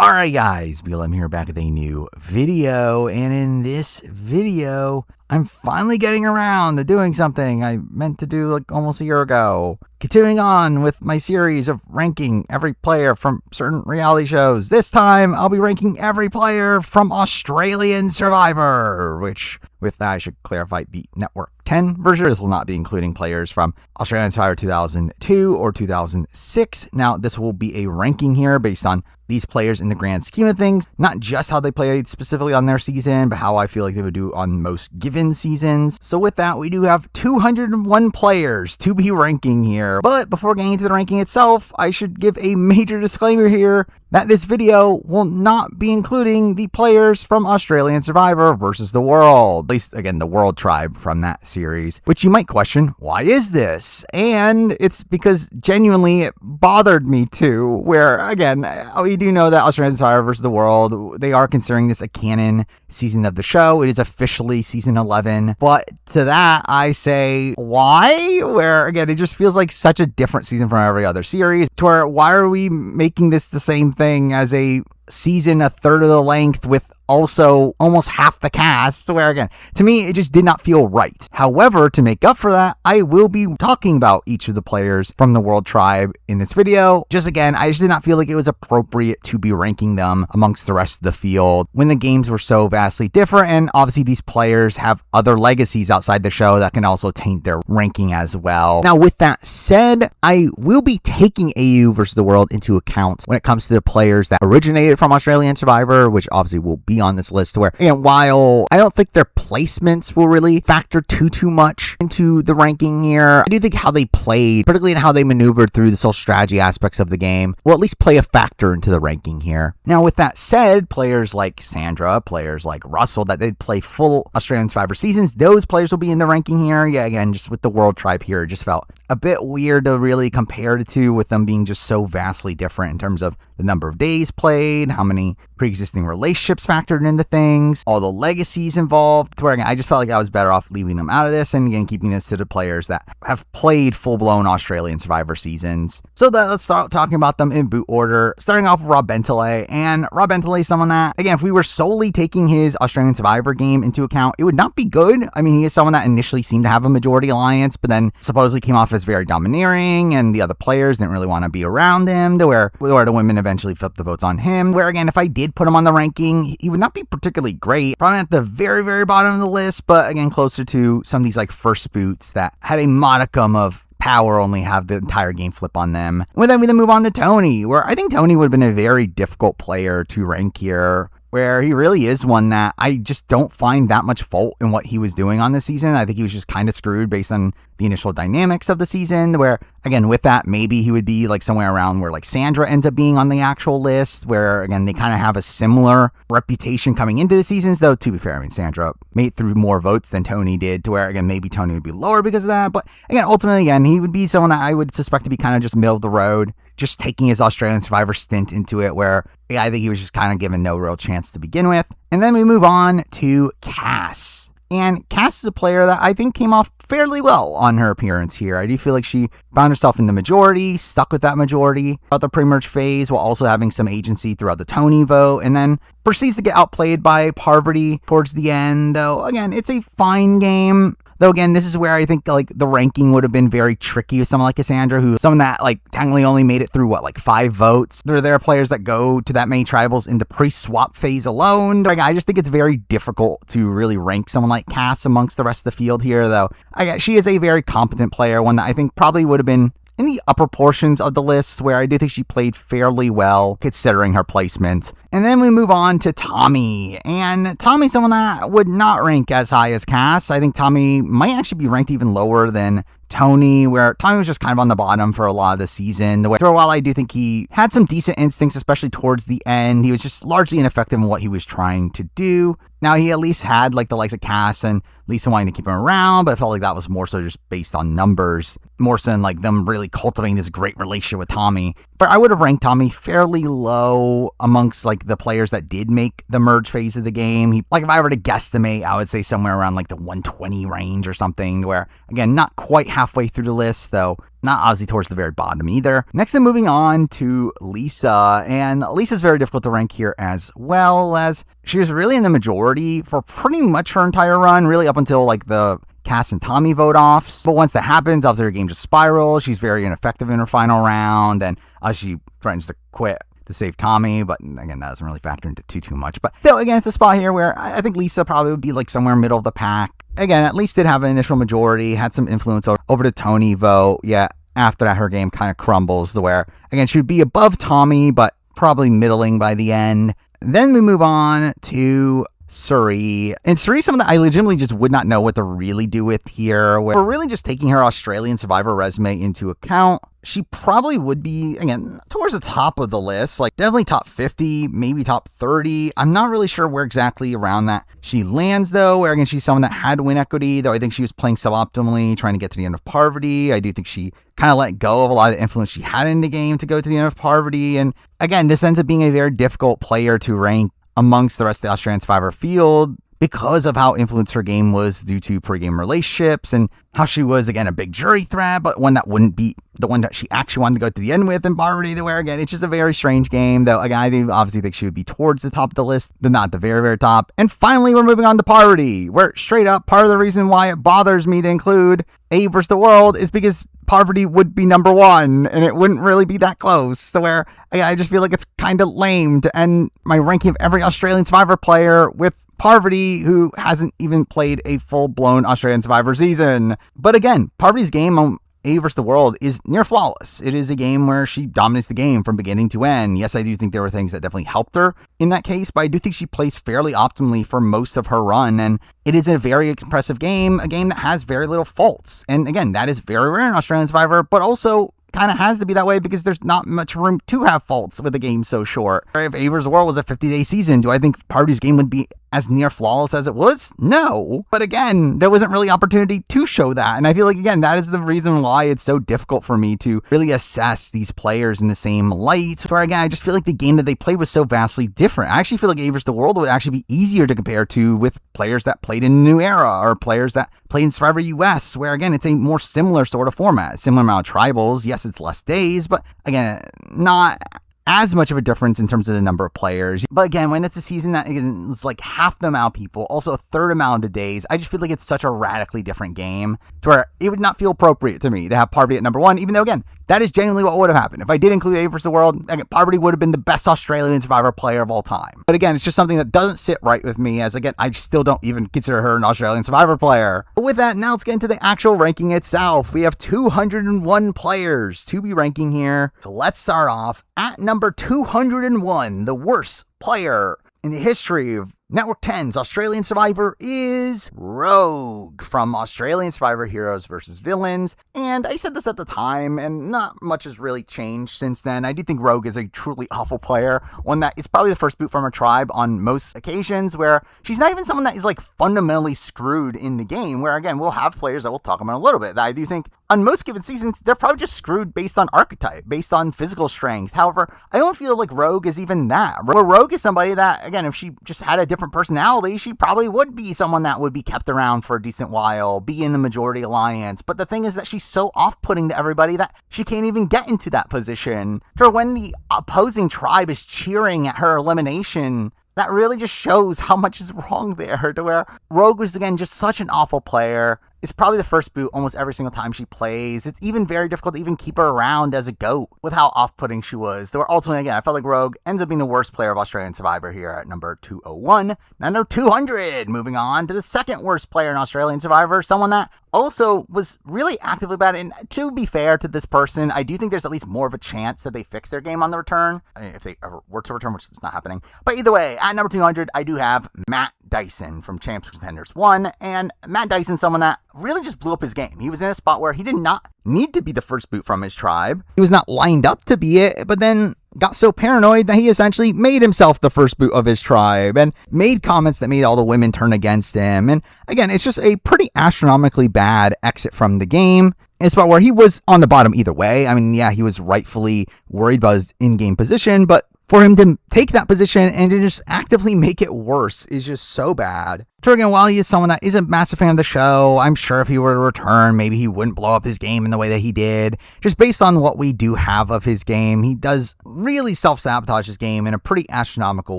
Alright guys, BLM here back with a new video, and in this video, I'm finally getting around to doing something I meant to do like almost a year ago. Continuing on with my series of ranking every player from certain reality shows. This time, I'll be ranking every player from Australian Survivor, which, with that, I should clarify the Network 10 version. This will not be including players from Australian Survivor 2002 or 2006. Now, this will be a ranking here based on these players in the grand scheme of things, not just how they played specifically on their season, but how I feel like they would do on most given seasons. So with that, we do have 201 players to be ranking here. But before getting into the ranking itself, I should give a major disclaimer here that this video will not be including the players from Australian Survivor versus the World. At least, again, the World Tribe from that series. Which you might question, why is this? And it's because genuinely it bothered me too, where, again, we do know that Australian Survivor versus the World, they are considering this a canon season of the show. It is officially season 11. But to that, I say, why? Where, again, it just feels like such a different season from every other series. To where, why are we making this the same thing as a season a third of the length with also almost half the cast, where again, to me, it just did not feel right. However, to make up for that, I will be talking about each of the players from the World Tribe in this video. Just again, I just did not feel like it was appropriate to be ranking them amongst the rest of the field when the games were so vastly different, and obviously these players have other legacies outside the show that can also taint their ranking as well. Now, with that said, I will be taking AU versus the World into account when it comes to the players that originated from Australian Survivor, which obviously will be on this list, where, again, while I don't think their placements will really factor too much into the ranking here, I do think how they played, particularly in how they maneuvered through the social strategy aspects of the game, will at least play a factor into the ranking here. Now, with that said, players like Sandra, players like Russell, that did play full Australian Survivor seasons, those players will be in the ranking here. Yeah, again, just with the World Tribe here, it just felt a bit weird to really compare the two, with them being just so vastly different in terms of the number of days played, how many pre-existing relationships factored into things, all the legacies involved, to where again, I just felt like I was better off leaving them out of this and again keeping this to the players that have played full-blown Australian Survivor seasons. So let's start talking about them in boot order, starting off with Rob Bentley. And Rob Bentley is someone that, again, if we were solely taking his Australian Survivor game into account, it would not be good. I mean, he is someone that initially seemed to have a majority alliance, but then supposedly came off as very domineering, and the other players didn't really want to be around him, to where the women eventually flipped the votes on him, where again, if I did put him on the ranking, he would not be particularly great, probably at the very bottom of the list, but again, closer to some of these like first boots that had a modicum of power, only have the entire game flip on them. And then we move on to Tony, where I think Tony would have been a very difficult player to rank here, where he really is one that I just don't find that much fault in what he was doing on this season. I think he was just kind of screwed based on the initial dynamics of the season, where, again, with that, maybe he would be like somewhere around where like Sandra ends up being on the actual list, where, again, they kind of have a similar reputation coming into the seasons, though, to be fair, I mean, Sandra made through more votes than Tony did, to where, again, maybe Tony would be lower because of that, but, again, ultimately, again, he would be someone that I would suspect to be kind of just middle of the road, just taking his Australian Survivor stint into it, where I think he was just kind of given no real chance to begin with. And then we move on to Cass. And Cass is a player that I think came off fairly well on her appearance here. I do feel like she found herself in the majority, stuck with that majority throughout the pre-merge phase, while also having some agency throughout the Tony vote, and then proceeds to get outplayed by Parvati towards the end. Though, again, it's a fine game. Though, again, this is where I think, like, the ranking would have been very tricky with someone like Cassandra, someone that, like, technically only made it through, 5 votes. There are players that go to that many tribals in the pre-swap phase alone. Like, I just think it's very difficult to really rank someone like Cass amongst the rest of the field here, though. She is a very competent player, one that I think probably would have been in the upper portions of the list, where I do think she played fairly well considering her placement. And then we move on to Tommy. And Tommy's someone that would not rank as high as Cass. I think Tommy might actually be ranked even lower than Tony, where Tommy was just kind of on the bottom for a lot of the season. For a while, I do think he had some decent instincts, especially towards the end. He was just largely ineffective in what he was trying to do. Now, he at least had the likes of Cass and Lisa wanting to keep him around, but I felt like that was more so just based on numbers, more so than them really cultivating this great relationship with Tommy. But I would have ranked Tommy fairly low amongst the players that did make the merge phase of the game. If I were to guesstimate, I would say somewhere around the 120 range or something, where, again, not quite halfway through the list, though not obviously towards the very bottom either. Next, I'm moving on to Lisa, and Lisa's very difficult to rank here as well, as she was really in the majority for pretty much her entire run, really up until like the Cass and Tommy vote offs. But once that happens, obviously her game just spirals. She's very ineffective in her final round, and she threatens to quit to save Tommy, but again, that doesn't really factor into too much. But still, again, it's a spot here where I think Lisa probably would be like somewhere middle of the pack. Again, at least did have an initial majority, had some influence over the Tony vote. Yeah, after that, her game kind of crumbles to where, again, she would be above Tommy, but probably middling by the end. Then we move on to Cirie. And Cirie, someone that I legitimately just would not know what to really do with here. We're really just taking her Australian Survivor resume into account. She probably would be, again, towards the top of the list, like definitely top 50, maybe top 30. I'm not really sure where exactly around that she lands, though, where again, she's someone that had win equity, though I think she was playing suboptimally, trying to get to the end of Parvati. I do think she kind of let go of a lot of the influence she had in the game to go to the end of Parvati. And again, this ends up being a very difficult player to rank amongst the rest of the Australian Survivor field because of how influenced her game was due to pregame relationships and how she was, again, a big jury threat, but one that wouldn't be the one that she actually wanted to go to the end with in Parvati, where, again, it's just a very strange game, though, again, I obviously think she would be towards the top of the list, but not the very, very top. And finally, we're moving on to Parvati, where straight up, part of the reason why it bothers me to include A vs. the World is because Parvati would be number one, and it wouldn't really be that close, to where, again, I just feel like it's kind of lame to end my ranking of every Australian Survivor player with Parvati, who hasn't even played a full-blown Australian Survivor season. But again, Parvati's game on A vs. the World is near flawless. It is a game where she dominates the game from beginning to end. Yes, I do think there were things that definitely helped her in that case, but I do think she plays fairly optimally for most of her run, and it is a very impressive game, a game that has very little faults. And again, that is very rare in Australian Survivor, but also kind of has to be that way because there's not much room to have faults with a game so short. If A vs. the World was a 50-day season, do I think Parvati's game would be as near flawless as it was? No. But again, there wasn't really opportunity to show that. And I feel like, again, that is the reason why it's so difficult for me to really assess these players in the same light. Where, again, I just feel like the game that they played was so vastly different. I actually feel like A vs. the World would actually be easier to compare to with players that played in New Era or players that played in Survivor US, where, again, it's a more similar sort of format. Similar amount of tribals. Yes, it's less days, but, again, not as much of a difference in terms of the number of players. But again, when it's a season that is like half the amount of people, also a third amount of the days, I just feel like it's such a radically different game to where it would not feel appropriate to me to have Parvati at number one, even though, again, that is genuinely what would have happened. If I did include A vs. the World, again, Parvati would have been the best Australian Survivor player of all time. But again, it's just something that doesn't sit right with me, as again, I still don't even consider her an Australian Survivor player. But with that, now let's get into the actual ranking itself. We have 201 players to be ranking here. So let's start off at number 201, the worst player in the history of Network 10's Australian Survivor is Rogue from Australian Survivor Heroes vs. Villains. And I said this at the time, and not much has really changed since then. I do think Rogue is a truly awful player, one that is probably the first boot from her tribe on most occasions, where she's not even someone that is like fundamentally screwed in the game, where again, we'll have players that we'll talk about in a little bit that I do think on most given seasons, they're probably just screwed based on archetype, based on physical strength. However, I don't feel like Rogue is even that. Rogue is somebody that, again, if she just had a different personality, she probably would be someone that would be kept around for a decent while, be in the majority alliance. But the thing is that she's so off-putting to everybody that she can't even get into that position. So when the opposing tribe is cheering at her elimination, that really just shows how much is wrong there, to where Rogue was, again, just such an awful player. It's probably the first boot almost every single time she plays. It's even very difficult to even keep her around as a GOAT with how off-putting she was. Though ultimately, again, I felt like Rogue ends up being the worst player of Australian Survivor here at number 201. Now, number 200, moving on to the second worst player in Australian Survivor, someone that also was really actively bad. And to be fair to this person, I do think there's at least more of a chance that they fix their game on the return. I mean, if they ever were to return, which is not happening. But either way, at number 200, I do have Matt Dyson from Champs Contenders 1. And Matt Dyson, someone that really just blew up his game. He was in a spot where he did not need to be the first boot from his tribe. He was not lined up to be it, but then got so paranoid that he essentially made himself the first boot of his tribe and made comments that made all the women turn against him. And again, it's just a pretty astronomically bad exit from the game. In a spot where he was on the bottom either way. I mean, yeah, he was rightfully worried about his in-game position, but for him to take that position and to just actively make it worse is just so bad. So again, while he is someone that is a massive fan of the show, I'm sure if he were to return, maybe he wouldn't blow up his game in the way that he did. Just based on what we do have of his game, he does really self-sabotage his game in a pretty astronomical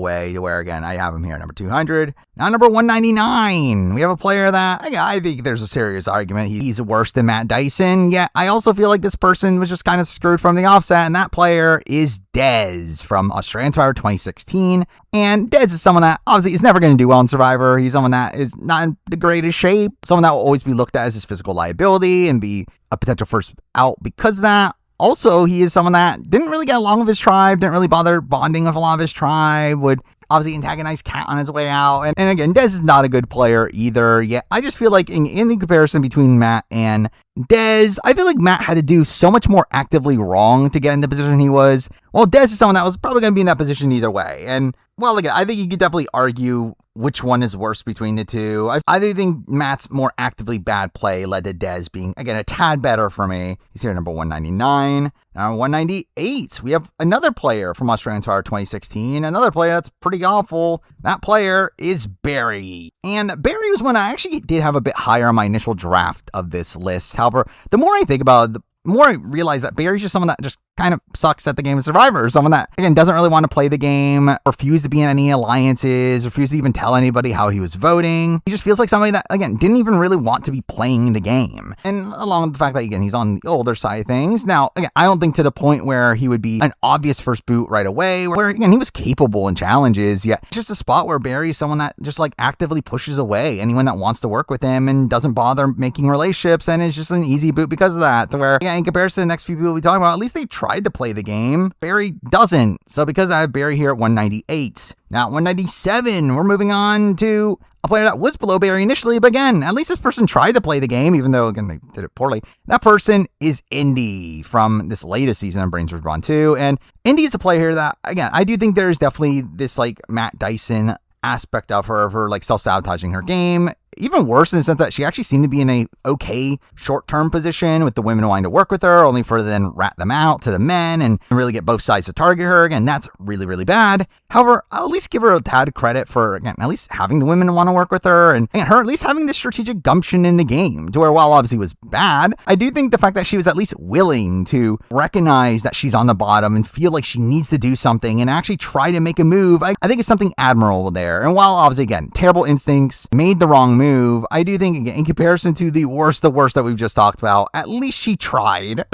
way, to where, again, I have him here at number 200. Now, number 199, we have a player that I think there's a serious argument he's worse than Matt Dyson, yet I also feel like this person was just kind of screwed from the offset, and that player is Dez from Australian Survivor 2016. And Dez is someone that obviously is never going to do well in Survivor. He's someone that is not in the greatest shape, someone that will always be looked at as his physical liability and be a potential first out because of that. Also, he is someone that didn't really get along with his tribe, didn't really bother bonding with a lot of his tribe, would obviously antagonize Cat on his way out. And again, Dez is not a good player either. Yet I just feel like in the comparison between Matt and Dez, I feel like Matt had to do so much more actively wrong to get in the position he was. Well, Dez is someone that was probably going to be in that position either way. And well, again, I think you could definitely argue which one is worse between the two. I do think Matt's more actively bad play led to Dez being, again, a tad better for me. He's here at number 199. Now, 198, we have another player from Australian Survivor 2016, another player that's pretty awful. That player is Barry. And Barry was one I actually did have a bit higher on my initial draft of this list. However, the more I think about it, the more I realize that Barry's just someone that just kind of sucks at the game of Survivor. Someone that, again, doesn't really want to play the game, refused to be in any alliances, refused to even tell anybody how he was voting. He just feels like somebody that, again, didn't even really want to be playing the game. And along with the fact that, again, he's on the older side of things. Now, again, I don't think to the point where he would be an obvious first boot right away, where, again, he was capable in challenges, yet it's just a spot where Barry's someone that just, like, actively pushes away anyone that wants to work with him and doesn't bother making relationships, and is just an easy boot because of that, to where, again, in comparison to the next few people we'll be talking about, at least they tried to play the game. Barry doesn't. So because I have Barry here at 198. Now, 197, we're moving on to a player that was below Barry initially, but again, at least this person tried to play the game, even though, again, they did it poorly. That person is Indy from this latest season of Brains Vs. Brawn 2. And Indy is a player here that, again, I do think there's definitely this, like, Matt Dyson aspect of her like, self-sabotaging her game. Even worse in the sense that she actually seemed to be in a okay short-term position with the women wanting to work with her, only for then rat them out to the men and really get both sides to target her. Again, that's really, really bad. However, I'll at least give her a tad credit for, again, at least having the women want to work with her, and again, her at least having this strategic gumption in the game, to where, while obviously was bad, I do think the fact that she was at least willing to recognize that she's on the bottom and feel like she needs to do something and actually try to make a move, I think is something admirable there. And while obviously, again, terrible instincts, made the wrong move, I do think, again, in comparison to the worst that we've just talked about, at least she tried.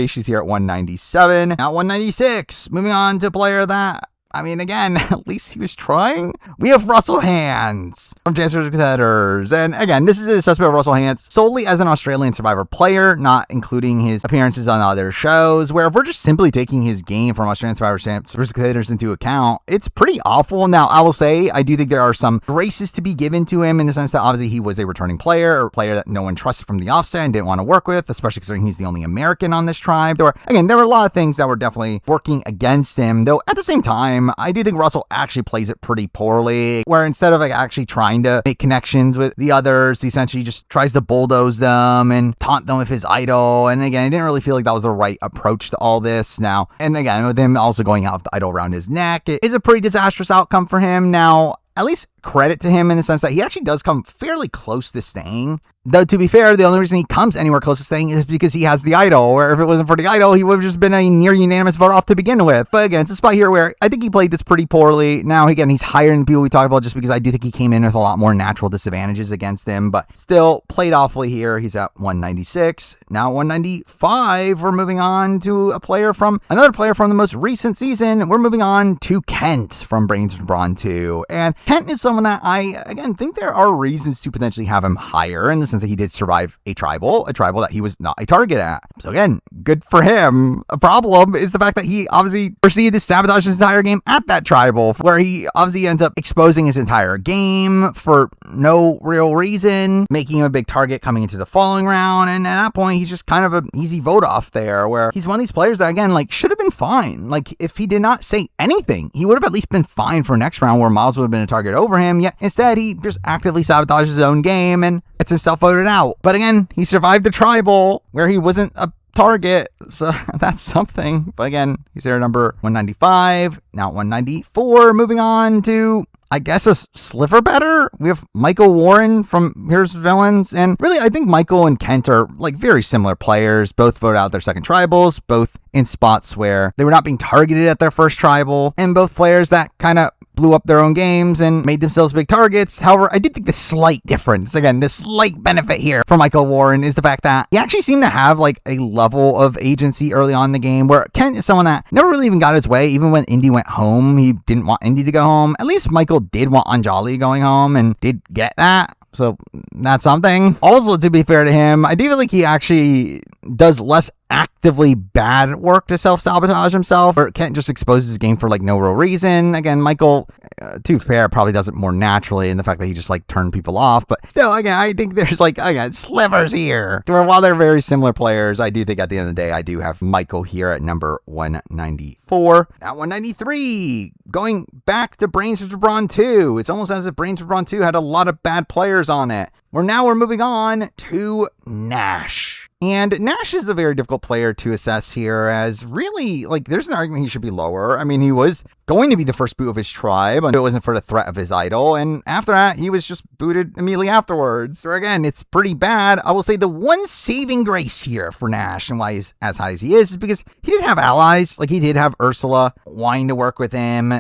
She's here at 197. Now 196. Moving on to a player that, I mean, again, at least he was trying. We have Russell Hantz from Dance vs. Competitors. And again, this is an assessment of Russell Hantz solely as an Australian Survivor player, not including his appearances on other shows, where if we're just simply taking his game from Australian Survivor vs. Competitors into account, it's pretty awful. Now, I will say, I do think there are some graces to be given to him in the sense that obviously he was a returning player, or a player that no one trusted from the offset and didn't want to work with, especially considering he's the only American on this tribe. There were a lot of things that were definitely working against him, though at the same time, I do think Russell actually plays it pretty poorly, where instead of, like, actually trying to make connections with the others, he essentially just tries to bulldoze them and taunt them with his idol. And again, I didn't really feel like that was the right approach to all this. Now, and again, with him also going out with the idol around his neck, it is a pretty disastrous outcome for him. Now, at least credit to him in the sense that he actually does come fairly close to staying. Though, to be fair, the only reason he comes anywhere close to staying is because he has the idol, where if it wasn't for the idol, he would have just been a near unanimous vote off to begin with. But again, it's a spot here where I think he played this pretty poorly. Now, again, he's higher than people we talk about just because I do think he came in with a lot more natural disadvantages against him, but still played awfully here. He's at 196. Now 195, we're moving on to another player from the most recent season. We're moving on to Kent from Brains vs. Brawn 2. And Kent is someone that I, again, think there are reasons to potentially have him higher in the sense that he did survive a tribal that he was not a target at. So again, good for him. A problem is the fact that he obviously proceeded to sabotage his entire game at that tribal, where he obviously ends up exposing his entire game for no real reason, making him a big target coming into the following round. And at that point, he's just kind of an easy vote off there, where he's one of these players that, again, like, should have been fine. Like, if he did not say anything, he would have at least been fine for next round, where Miles would have been a target over him. Yet instead, he just actively sabotages his own game and gets himself voted out. But again, he survived the tribal where he wasn't a target, so that's something. But again, he's there at number 195. Now 194. Moving on to I guess, a sliver better. We have Michael Warren from Heroes for Villains, and really, I think Michael and Kent are like very similar players. Both voted out their second tribals, both in spots where they were not being targeted at their first tribal, and both players that kind of blew up their own games and made themselves big targets. However, I do think the slight difference, again, the slight benefit here for Michael Warren is the fact that he actually seemed to have like a level of agency early on in the game, where Kent is someone that never really even got his way. Even when Indy went home, he didn't want Indy to go home. At least Michael did want Anjali going home and did get that. So that's something. Also, to be fair to him, I do feel like he actually does less actively bad work to self-sabotage himself, or Kent just exposes his game for like no real reason. Again, Michael, to be fair, probably does it more naturally in the fact that he just like turned people off. But still, again, I think there's like, again, slivers here. Where while they're very similar players, I do think at the end of the day, I do have Michael here at number 194. At 193, going back to Brains vs. Brawn 2. It's almost as if Brains vs. Brawn 2 had a lot of bad players on it. We're moving on to Nash. And Nash is a very difficult player to assess here, as really, like, there's an argument he should be lower. I mean, he was going to be the first boot of his tribe, and it wasn't for the threat of his idol. And after that, he was just booted immediately afterwards. So again, it's pretty bad. I will say the one saving grace here for Nash and why he's as high as he is because he did have allies. Like, he did have Ursula wanting to work with him.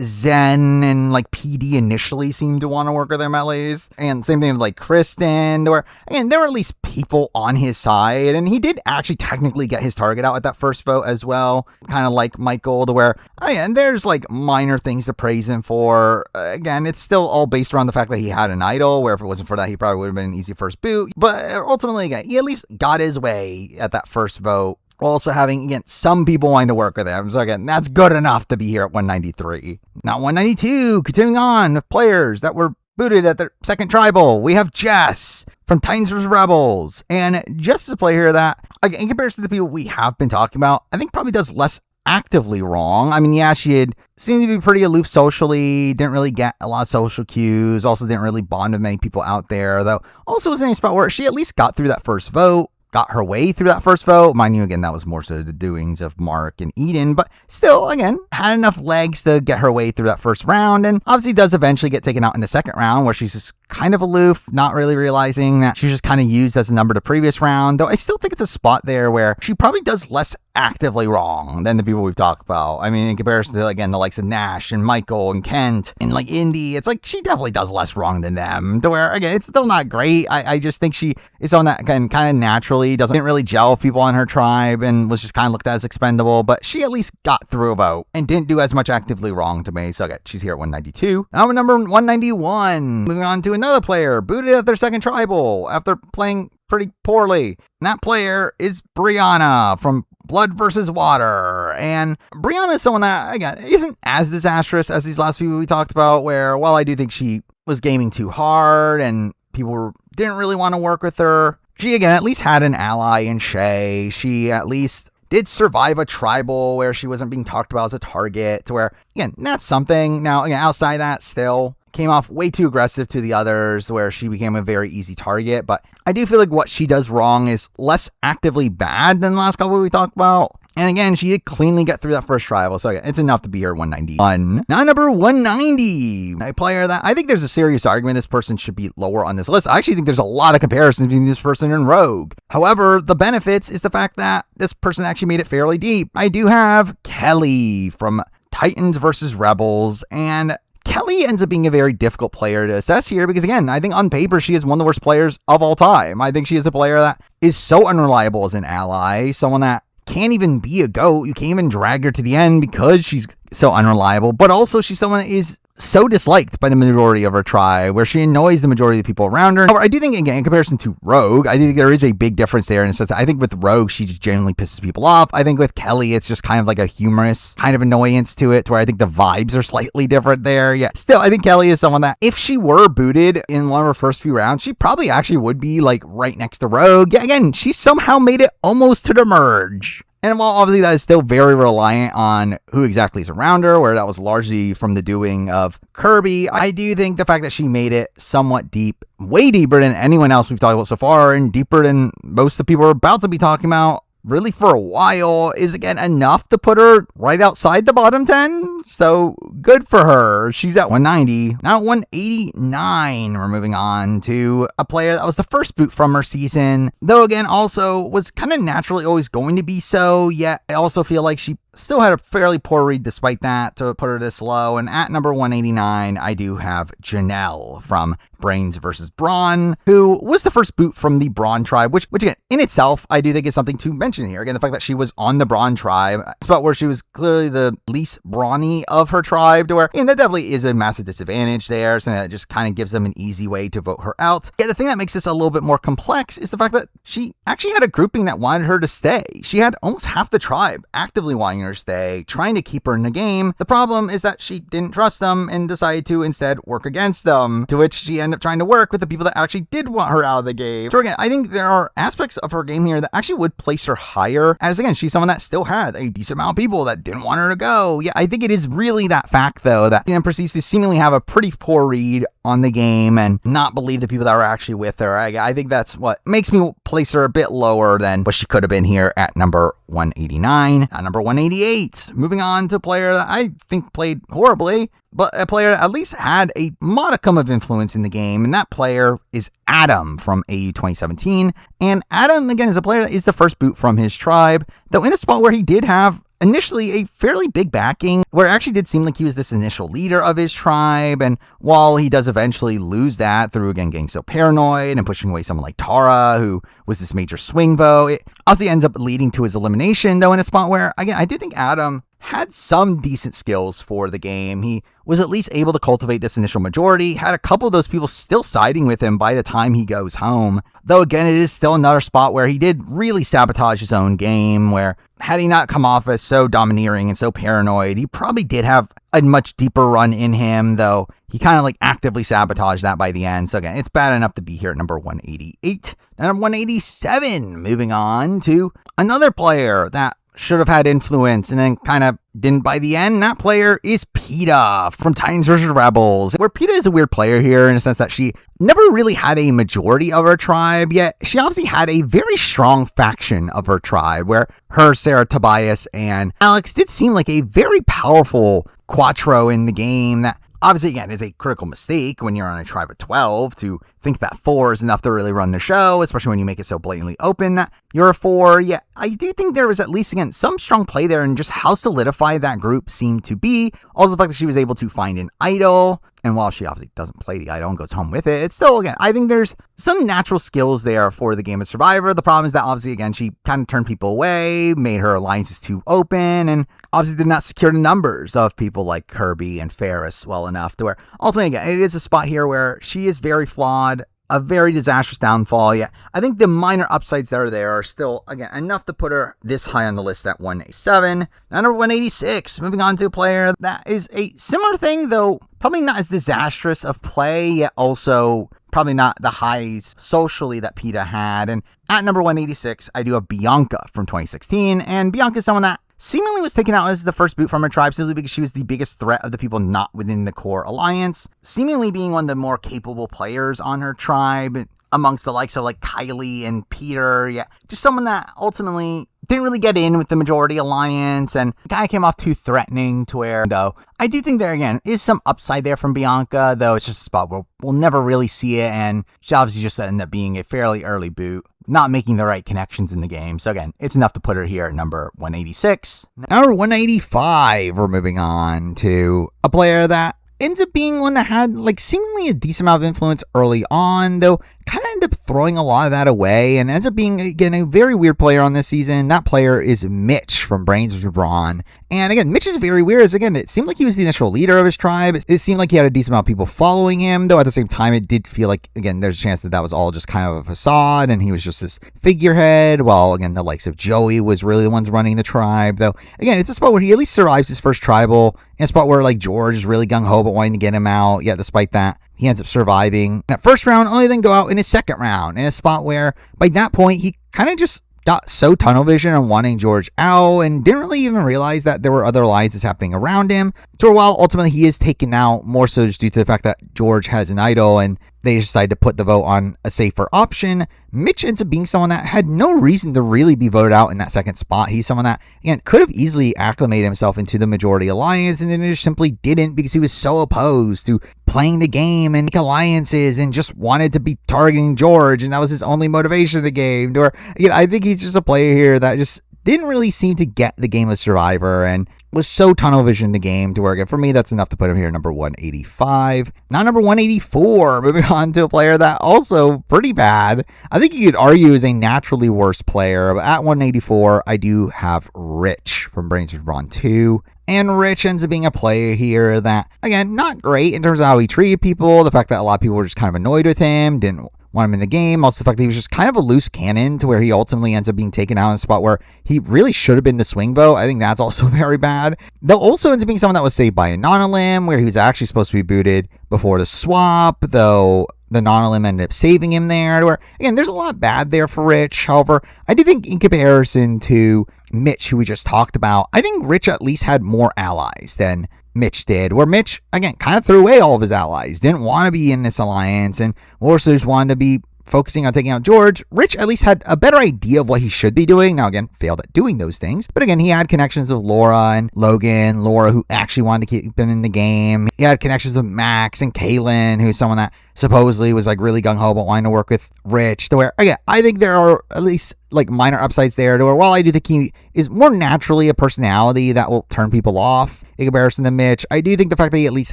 Zen and, like, PD initially seemed to want to work with him at least. And same thing with, like, Kristen, where, again, there were at least people on his side. And he did actually technically get his target out at that first vote as well. Kind of like Michael, to where, again, there's like minor things to praise him for. Again, it's still all based around the fact that he had an idol, where if it wasn't for that, he probably would have been an easy first boot. But ultimately, again, he at least got his way at that first vote. Also having, again, some people wanting to work with him. So again, that's good enough to be here at 193. Now 192, continuing on with players that were booted at their second tribal. We have Jess from Titans vs. Rebels. And Jess is a player here that, in comparison to the people we have been talking about, I think probably does less actively wrong. I mean, yeah, she had seemed to be pretty aloof socially, didn't really get a lot of social cues, also didn't really bond with many people out there, though also was in a spot where she at least got through that first vote. Got her way through that first vote. Mind you, again, that was more so the doings of Mark and Eden, but still, again, had enough legs to get her way through that first round, and obviously does eventually get taken out in the second round, where she's just kind of aloof, not really realizing that she was just kind of used as a number to previous round, though I still think it's a spot there where she probably does less actively wrong than the people we've talked about. I mean, in comparison to, again, the likes of Nash and Michael and Kent and, like, Indy, it's like she definitely does less wrong than them, to where, again, it's still not great. I just think she is on that kind of naturally, didn't really gel with people on her tribe and was just kind of looked at as expendable, but she at least got through a vote and didn't do as much actively wrong to me. So, okay, she's here at 192. Now we're number 191. Moving on to another player booted at their second tribal after playing pretty poorly. And that player is Brianna from Blood versus Water. And Brianna is someone that, again, isn't as disastrous as these last people we talked about, where while I do think she was gaming too hard and people didn't really want to work with her, she, again, at least had an ally in Shay. She at least did survive a tribal where she wasn't being talked about as a target, to where, again, that's something. Now, again, outside that, still came off way too aggressive to the others, where she became a very easy target. But I do feel like what she does wrong is less actively bad than the last couple we talked about. And again, she did cleanly get through that first tribal, so it's enough to be here 191. Now number 190, a player that I think there's a serious argument this person should be lower on this list. I actually think there's a lot of comparisons between this person and Rogue. However, the benefits is the fact that this person actually made it fairly deep. I do have Kelly from Titans vs. Rebels, and Kelly ends up being a very difficult player to assess here because, again, I think on paper she is one of the worst players of all time. I think she is a player that is so unreliable as an ally, someone that can't even be a GOAT. You can't even drag her to the end because she's so unreliable, but also she's someone that is so disliked by the majority of her tribe, where she annoys the majority of the people around her. However, I do think, again, in comparison to Rogue, I think there is a big difference there in the sense that I think with Rogue, she just genuinely pisses people off. I think with Kelly, it's just kind of like a humorous kind of annoyance to it, to where I think the vibes are slightly different there. Yeah, still, I think Kelly is someone that if she were booted in one of her first few rounds, she probably actually would be like right next to Rogue. Yeah, again, she somehow made it almost to the merge. And while obviously that is still very reliant on who exactly is around her, where that was largely from the doing of Kirby, I do think the fact that she made it somewhat deep, way deeper than anyone else we've talked about so far, and deeper than most of the people we're about to be talking about, really for a while is, again, enough to put her right outside the bottom 10. So good for her. She's at 190. Now at 189, we're moving on to a player that was the first boot from her season, though again also was kind of naturally always going to be so, yet I also feel like she still had a fairly poor read despite that to put her this low. And at number 189, I do have Janelle from Brains vs. Brawn, who was the first boot from the Brawn tribe, which again, in itself, I do think is something to mention here. Again, the fact that she was on the Brawn tribe, a spot where she was clearly the least brawny of her tribe, to where, and that definitely is a massive disadvantage there, something that just kind of gives them an easy way to vote her out. Yeah, the thing that makes this a little bit more complex is the fact that she actually had a grouping that wanted her to stay. She had almost half the tribe actively wanting her to stay, trying to keep her in the game. The problem is that she didn't trust them and decided to instead work against them, to which she ended up trying to work with the people that actually did want her out of the game. So again, I think there are aspects of her game here that actually would place her higher, as again, she's someone that still had a decent amount of people that didn't want her to go. Yeah, I think it is really that fact, though, that proceeds to seemingly have a pretty poor read on the game and not believe the people that were actually with her. I think that's what makes me place her a bit lower than what she could have been here at number 189. At number 188, moving on to a player that I think played horribly, but a player that at least had a modicum of influence in the game, and that player is Adam from AU 2017. And Adam, again, is a player that is the first boot from his tribe, though in a spot where he did have initially a fairly big backing, where it actually did seem like he was this initial leader of his tribe, and while he does eventually lose that through, again, getting so paranoid and pushing away someone like Tara, who was this major swing vote, it obviously ends up leading to his elimination, though in a spot where, again, I do think Adam had some decent skills for the game. He was at least able to cultivate this initial majority, had a couple of those people still siding with him by the time he goes home. Though again, it is still another spot where he did really sabotage his own game, where had he not come off as so domineering and so paranoid, he probably did have a much deeper run in him, though he kind of like actively sabotaged that by the end. So again, it's bad enough to be here at number 188. And number 187, moving on to another player that should have had influence and then kind of didn't by the end. That player is PETA from Titans vs. Rebels, where PETA is a weird player here in a sense that she never really had a majority of her tribe, yet she obviously had a very strong faction of her tribe, where her, Sarah, Tobias, and Alex did seem like a very powerful quattro in the game that obviously, again, is a critical mistake when you're on a tribe of 12 to think that 4 is enough to really run the show, especially when you make it so blatantly open that you're a 4. Yeah, I do think there was at least, again, some strong play there in just how solidified that group seemed to be. Also, the fact that she was able to find an idol, and while she obviously doesn't play the idol and goes home with it, it's still, again, I think there's some natural skills there for the game of Survivor. The problem is that obviously, again, she kind of turned people away, made her alliances too open, and obviously did not secure the numbers of people like Kirby and Ferris well enough to where ultimately, again, it is a spot here where she is very flawed, a very disastrous downfall. Yeah, I think the minor upsides that are there are still, again, enough to put her this high on the list at 187. Now, number 186, moving on to a player that is a similar thing, though probably not as disastrous of play, yet also probably not the highs socially that PETA had. And at number 186, I do have Bianca from 2016, and Bianca is someone that seemingly was taken out as the first boot from her tribe simply because she was the biggest threat of the people not within the core alliance, seemingly being one of the more capable players on her tribe amongst the likes of like Kylie and Peter. Yeah, just someone that ultimately didn't really get in with the majority alliance and kind of came off too threatening to where, though, I do think there, again, is some upside there from Bianca, though it's just a spot where we'll never really see it, and she obviously just ended up being a fairly early boot, not making the right connections in the game. So again, it's enough to put her here at number 186. Number 185, we're moving on to a player that ends up being one that had like seemingly a decent amount of influence early on, though kind of end up throwing a lot of that away and ends up being, again, a very weird player on this season. That player is Mitch from Brains vs. Brawn. And again, Mitch is very weird, as again, it seemed like he was the initial leader of his tribe. It seemed like he had a decent amount of people following him, though at the same time, it did feel like, again, there's a chance that that was all just kind of a facade and he was just this figurehead, while, again, the likes of Joey was really the ones running the tribe, though, again, it's a spot where he at least survives his first tribal, in a spot where, like, George is really gung-ho but wanting to get him out, yet despite that, he ends up surviving that first round, only then go out in his second round, in a spot where, by that point, he kind of just got so tunnel vision on wanting George out and didn't really even realize that there were other alliances happening around him. For a while, ultimately, he is taken out more so just due to the fact that George has an idol and they decided to put the vote on a safer option. Mitch ends up being someone that had no reason to really be voted out in that second spot. He's someone that, again, could have easily acclimated himself into the majority alliance, and then just simply didn't because he was so opposed to playing the game and make alliances and just wanted to be targeting George, and that was his only motivation in the game. Or, I think he's just a player here that just didn't really seem to get the game of Survivor and was so tunnel vision in the game to where, again, for me, that's enough to put him here number 185. Now number 184, moving on to a player that also pretty bad. I think you could argue is a naturally worse player, but at 184, I do have Rich from Brains Brawn 2. And Rich ends up being a player here that, again, not great in terms of how he treated people. The fact that a lot of people were just kind of annoyed with him, didn't want him in the game. Also, the fact that he was just kind of a loose cannon to where he ultimately ends up being taken out in a spot where he really should have been the swing vote. I think that's also very bad. Though also ends up being someone that was saved by a non-elim, where he was actually supposed to be booted before the swap, though the non-elim ended up saving him there. Where, again, there's a lot bad there for Rich. However, I do think in comparison to Mitch, who we just talked about, I think Rich at least had more allies than Mitch did, where Mitch, again, kind of threw away all of his allies, didn't want to be in this alliance, and also just wanted to be focusing on taking out George. Rich at least had a better idea of what he should be doing. Now, again, failed at doing those things. But again, he had connections with Laura and Logan. Laura, who actually wanted to keep him in the game. He had connections with Max and Kaylin, who's someone that supposedly was like really gung-ho about wanting to work with Rich. To where, again, I think there are at least like minor upsides there to where, while I do think he is more naturally a personality that will turn people off in comparison to Mitch, I do think the fact that he at least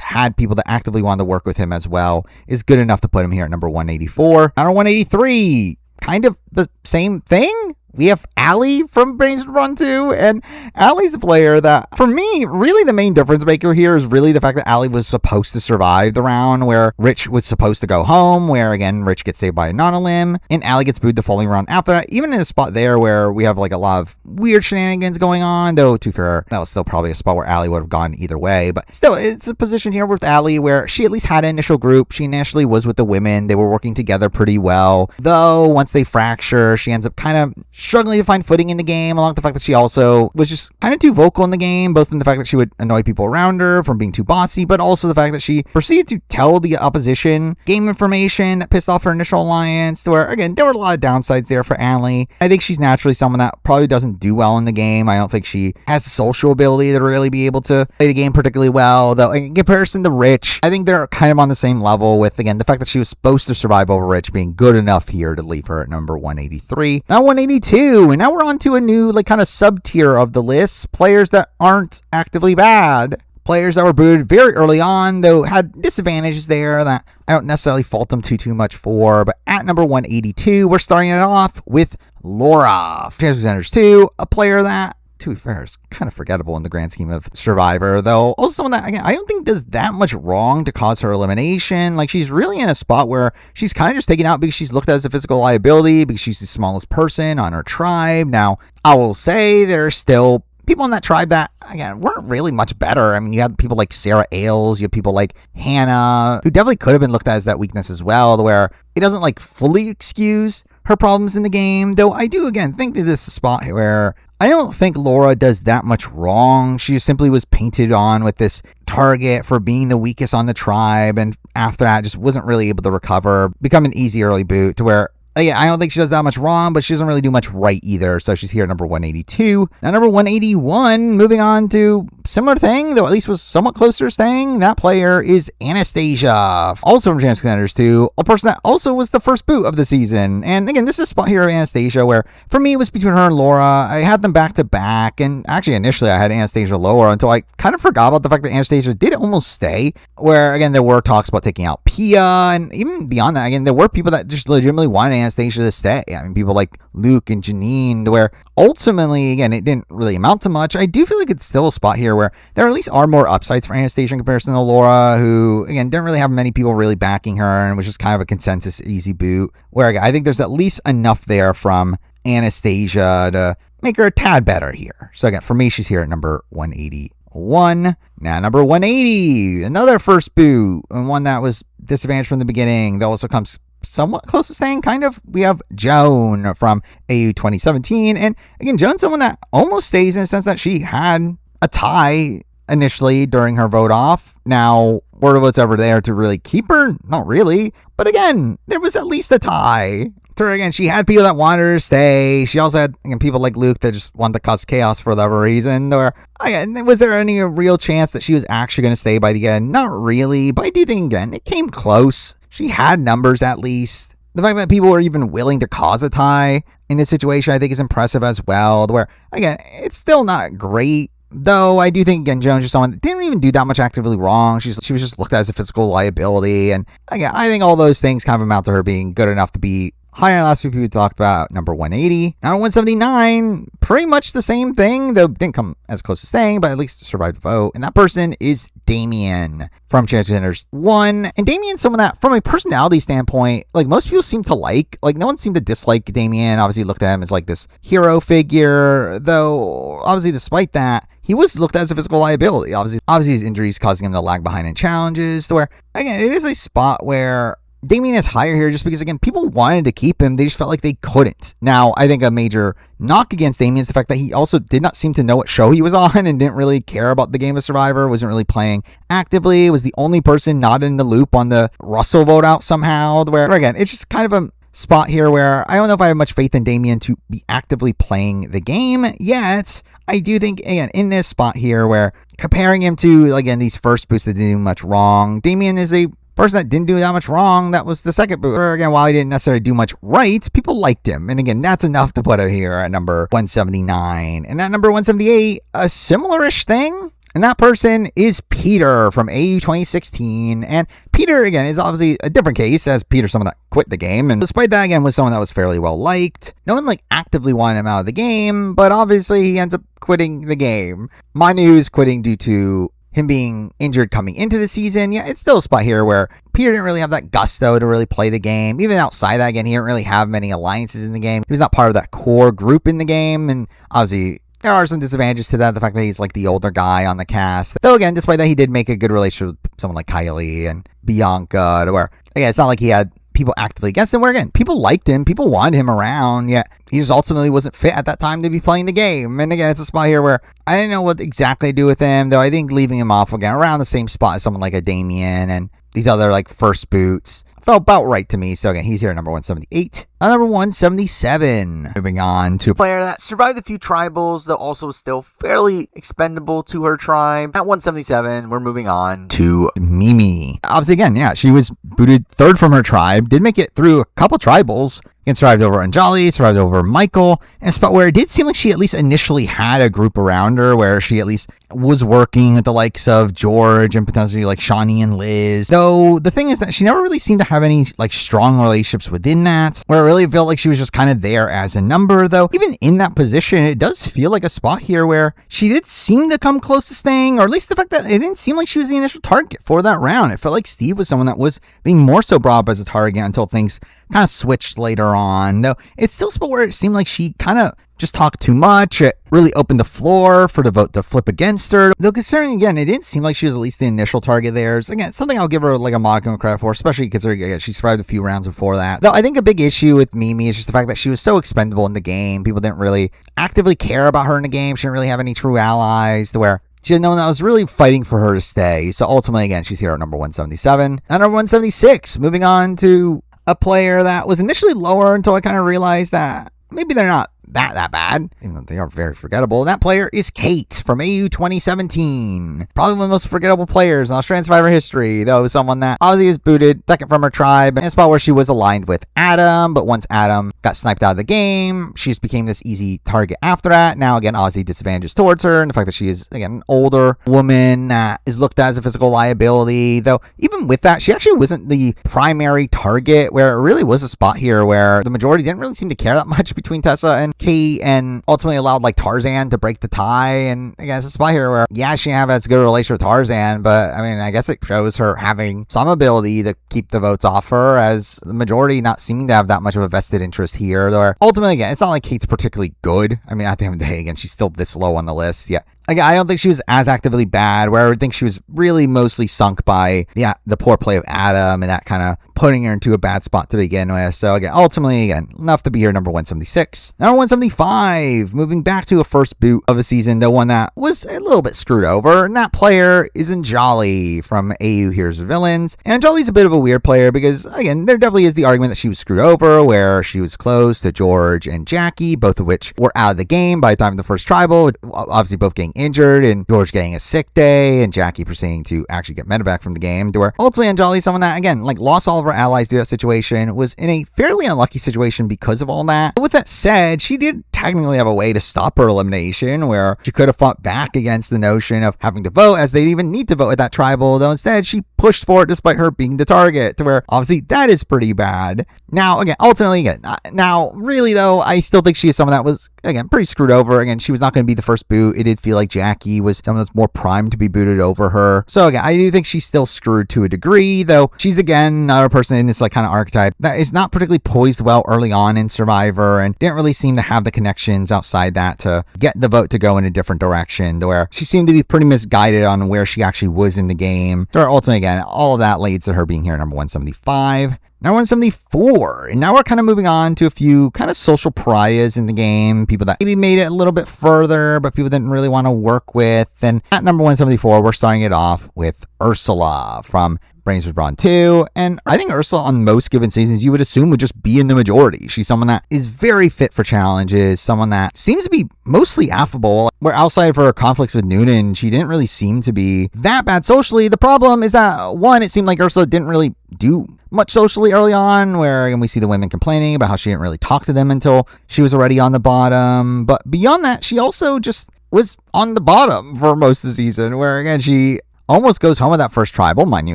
had people that actively wanted to work with him as well is good enough to put him here at number 184. Number 183, kind of the same thing. We have Allie from Brains Run 2, and Allie's a player that, for me, really the main difference maker here is really the fact that Allie was supposed to survive the round where Rich was supposed to go home, where, again, Rich gets saved by a non-elim, and Allie gets booed the following round after that, even in a spot there where we have, like, a lot of weird shenanigans going on, though, to be fair, that was still probably a spot where Allie would have gone either way, but still, it's a position here with Allie where she at least had an initial group. She initially was with the women. They were working together pretty well, though once they fracture, she ends up kind of struggling to find footing in the game, along with the fact that she also was just kind of too vocal in the game, both in the fact that she would annoy people around her from being too bossy, but also the fact that she proceeded to tell the opposition game information that pissed off her initial alliance, to where, again, there were a lot of downsides there for Allie. I think she's naturally someone that probably doesn't do well in the game. I don't think she has the social ability to really be able to play the game particularly well, though in comparison to Rich, I think they're kind of on the same level with, again, the fact that she was supposed to survive over Rich being good enough here to leave her at number 183. Now 182, and now we're on to a new, like, kind of sub-tier of the list. Players that aren't actively bad. Players that were booted very early on, though had disadvantages there that I don't necessarily fault them too much for. But at number 182, we're starting it off with Laura. Transpresenters 2, a player that, to be fair, is kind of forgettable in the grand scheme of Survivor, though also someone that, again, I don't think does that much wrong to cause her elimination. Like, she's really in a spot where she's kind of just taken out because she's looked at as a physical liability, because she's the smallest person on her tribe. Now, I will say there's still people in that tribe that, again, weren't really much better. I mean, you had people like Sarah Ailes, you had people like Hannah, who definitely could have been looked at as that weakness as well, where it doesn't, like, fully excuse her problems in the game, though I do, again, think that this is a spot where I don't think Laura does that much wrong. She just simply was painted on with this target for being the weakest on the tribe, and after that just wasn't really able to recover, become an easy early boot to where, yeah, I don't think she does that much wrong, but she doesn't really do much right either, so she's here at number 182. Now, number 181, moving on to similar thing, though at least was somewhat closer staying. That player is Anastasia, also from Champs Contenders 2, a person that also was the first boot of the season. And again, this is a spot here of Anastasia where, for me, it was between her and Laura. I had them back to back, and actually, initially, I had Anastasia lower until I kind of forgot about the fact that Anastasia did almost stay, where, again, there were talks about taking out Pia, and even beyond that, again, there were people that just legitimately wanted Anastasia to stay. I mean, people like Luke and Janine, to where ultimately, again, it didn't really amount to much. I do feel like it's still a spot here where there at least are more upsides for Anastasia in comparison to Laura, who, again, didn't really have many people really backing her and was just kind of a consensus easy boot, where, again, I think there's at least enough there from Anastasia to make her a tad better here. So again, for me, she's here at number 181. Now, number 180, another first boot, and one that was disadvantaged from the beginning, that also comes somewhat close to staying, kind of. We have Joan from AU 2017, and again, Joan's someone that almost stays in the sense that she had a tie initially during her vote off. Now, were votes ever there to really keep her? Not really. But again, there was at least a tie. So again, she had people that wanted her to stay. She also had people like Luke that just wanted to cause chaos for whatever reason. Or again, was there any real chance that she was actually going to stay by the end? Not really. But I do think, again, it came close. She had numbers at least. The fact that people were even willing to cause a tie in this situation, I think, is impressive as well. Where, again, it's still not great. Though I do think, again, Jones is someone that didn't even do that much actively wrong. She was just looked at as a physical liability. And again, I think all those things kind of amount to her being good enough to be higher than the last few people we talked about. Number 180. Now 179, pretty much the same thing, though didn't come as close to staying, but at least survived the vote. And that person is Damien from Champions Contenders 1. And Damien's someone that, from a personality standpoint, like most people seem to like no one seemed to dislike Damien. Obviously looked at him as like this hero figure, though obviously despite that, he was looked at as a physical liability. Obviously his injuries causing him to lag behind in challenges, to where, again, it is a spot where Damien is higher here just because, again, people wanted to keep him. They just felt like they couldn't. Now, I think a major knock against Damien is the fact that he also did not seem to know what show he was on and didn't really care about the game of Survivor, wasn't really playing actively, was the only person not in the loop on the Russell vote out somehow, where, again, it's just kind of a spot here where I don't know if I have much faith in Damien to be actively playing the game yet. I do think, again, in this spot here where comparing him to, again, these first boosts that didn't do much wrong, Damien is a person that didn't do that much wrong. That was the second boot. Or again, while he didn't necessarily do much right, people liked him. And again, that's enough to put him here at number 179. And at number 178, a similar-ish thing. And that person is Peter from AU 2016. And Peter, again, is obviously a different case, as Peter, someone that quit the game. And despite that, again, was someone that was fairly well liked. No one actively wanted him out of the game, but obviously he ends up quitting the game. Mine is quitting due to him being injured coming into the season. Yeah, it's still a spot here where Peter didn't really have that gusto to really play the game. Even outside that, again, he didn't really have many alliances in the game. He was not part of that core group in the game. And obviously, there are some disadvantages to that. The fact that he's the older guy on the cast. Though, again, despite that, he did make a good relationship with someone like Kylie and Bianca. To where, again, it's not like he had people actively against him, where, again, people liked him, people wanted him around, yet he just ultimately wasn't fit at that time to be playing the game. And again, it's a spot here where I didn't know what exactly to do with him, though I think leaving him off again around the same spot as someone like a Damien and these other first boots felt about right to me. So again, he's here at number 178. At number 177, moving on to a player that survived a few tribals, though also still fairly expendable to her tribe. At 177, we're moving on to Mimi. Obviously, again, yeah, she was booted third from her tribe, did make it through a couple tribals, and survived over Anjali, survived over Michael, and a spot where it did seem like she at least initially had a group around her, where she at least was working with the likes of George and potentially Shawnee and Liz. Though the thing is that she never really seemed to have any strong relationships within that, where it really felt like she was just kind of there as a number. Though even in that position, it does feel like a spot here where she did seem to come close to staying, or at least the fact that it didn't seem like she was the initial target for that round. It felt like Steve was someone that was being more so brought up as a target until things kind of switched later on. Though it's still a spot where it seemed like she kind of just talked too much. It really opened the floor for the vote to flip against her. Though considering, again, it didn't seem like she was at least the initial target there. So again, something I'll give her a modicum of credit for, especially considering, again, she survived a few rounds before that. Though I think a big issue with Mimi is just the fact that she was so expendable in the game. People didn't really actively care about her in the game. She didn't really have any true allies, to where she had no one that was really fighting for her to stay. So ultimately, again, she's here at number 177. At number 176, moving on to a player that was initially lower until I kind of realized that maybe they're not that bad, even though they are very forgettable. That player is Kate from AU 2017. Probably one of the most forgettable players in Australian Survivor history, though someone that obviously is booted second from her tribe, in a spot where she was aligned with Adam, but once Adam got sniped out of the game, she just became this easy target after that. Now, again, obviously disadvantages towards her, and the fact that she is, again, an older woman that is looked at as a physical liability, though even with that, she actually wasn't the primary target, where it really was a spot here where the majority didn't really seem to care that much between Tessa and Kate, and ultimately allowed Tarzan to break the tie. And again, it's a spot here where, yeah, she have as good a relation with Tarzan, but I mean, I guess it shows her having some ability to keep the votes off her, as the majority not seeming to have that much of a vested interest here. Though ultimately, again, it's not like Kate's particularly good. I mean, at the end of the day, again, she's still this low on the list. Yeah, Again, I don't think she was as actively bad, where I would think she was really mostly sunk by the poor play of Adam and that kind of putting her into a bad spot to begin with. So again, ultimately, enough to be here, number 176. Number 175, moving back to a first boot of a season, the one that was a little bit screwed over, and that player is Anjali from AU Here's Villains. And Anjali's a bit of a weird player because, again, there definitely is the argument that she was screwed over, where she was close to George and Jackie, both of which were out of the game by the time of the first tribal, obviously both getting injured, and George getting a sick day, and Jackie proceeding to actually get medevac from the game, to where ultimately Anjali, someone that, again, lost all of her allies due to that situation, was in a fairly unlucky situation because of all that. But with that said, she did technically have a way to stop her elimination, where she could have fought back against the notion of having to vote, as they didn't even need to vote at that tribal, though instead she pushed for it despite her being the target, to where obviously that is pretty bad. Now, again, ultimately, now, really though, I still think she is someone that was, again, pretty screwed over. Again, she was not going to be the first boot. It did feel like Jackie was someone that's more primed to be booted over her. So again, I do think she's still screwed to a degree, though she's, again, another person in this kind of archetype that is not particularly poised well early on in Survivor, and didn't really seem to have the connections outside that to get the vote to go in a different direction, to where she seemed to be pretty misguided on where she actually was in the game. So ultimately, again, all of that leads to her being here number 175. Now 174, and now we're kind of moving on to a few kind of social pariahs in the game, people that maybe made it a little bit further, but people didn't really want to work with. And at number 174, we're starting it off with Ursula from Brains vs. Brawn 2, and I think Ursula on most given seasons you would assume would just be in the majority. She's someone that is very fit for challenges, someone that seems to be mostly affable, where outside of her conflicts with Noonan, she didn't really seem to be that bad socially. The problem is that, one, it seemed like Ursula didn't really do much socially early on, where again, we see the women complaining about how she didn't really talk to them until she was already on the bottom. But beyond that, she also just was on the bottom for most of the season, where again, she almost goes home with that first tribal, mind you,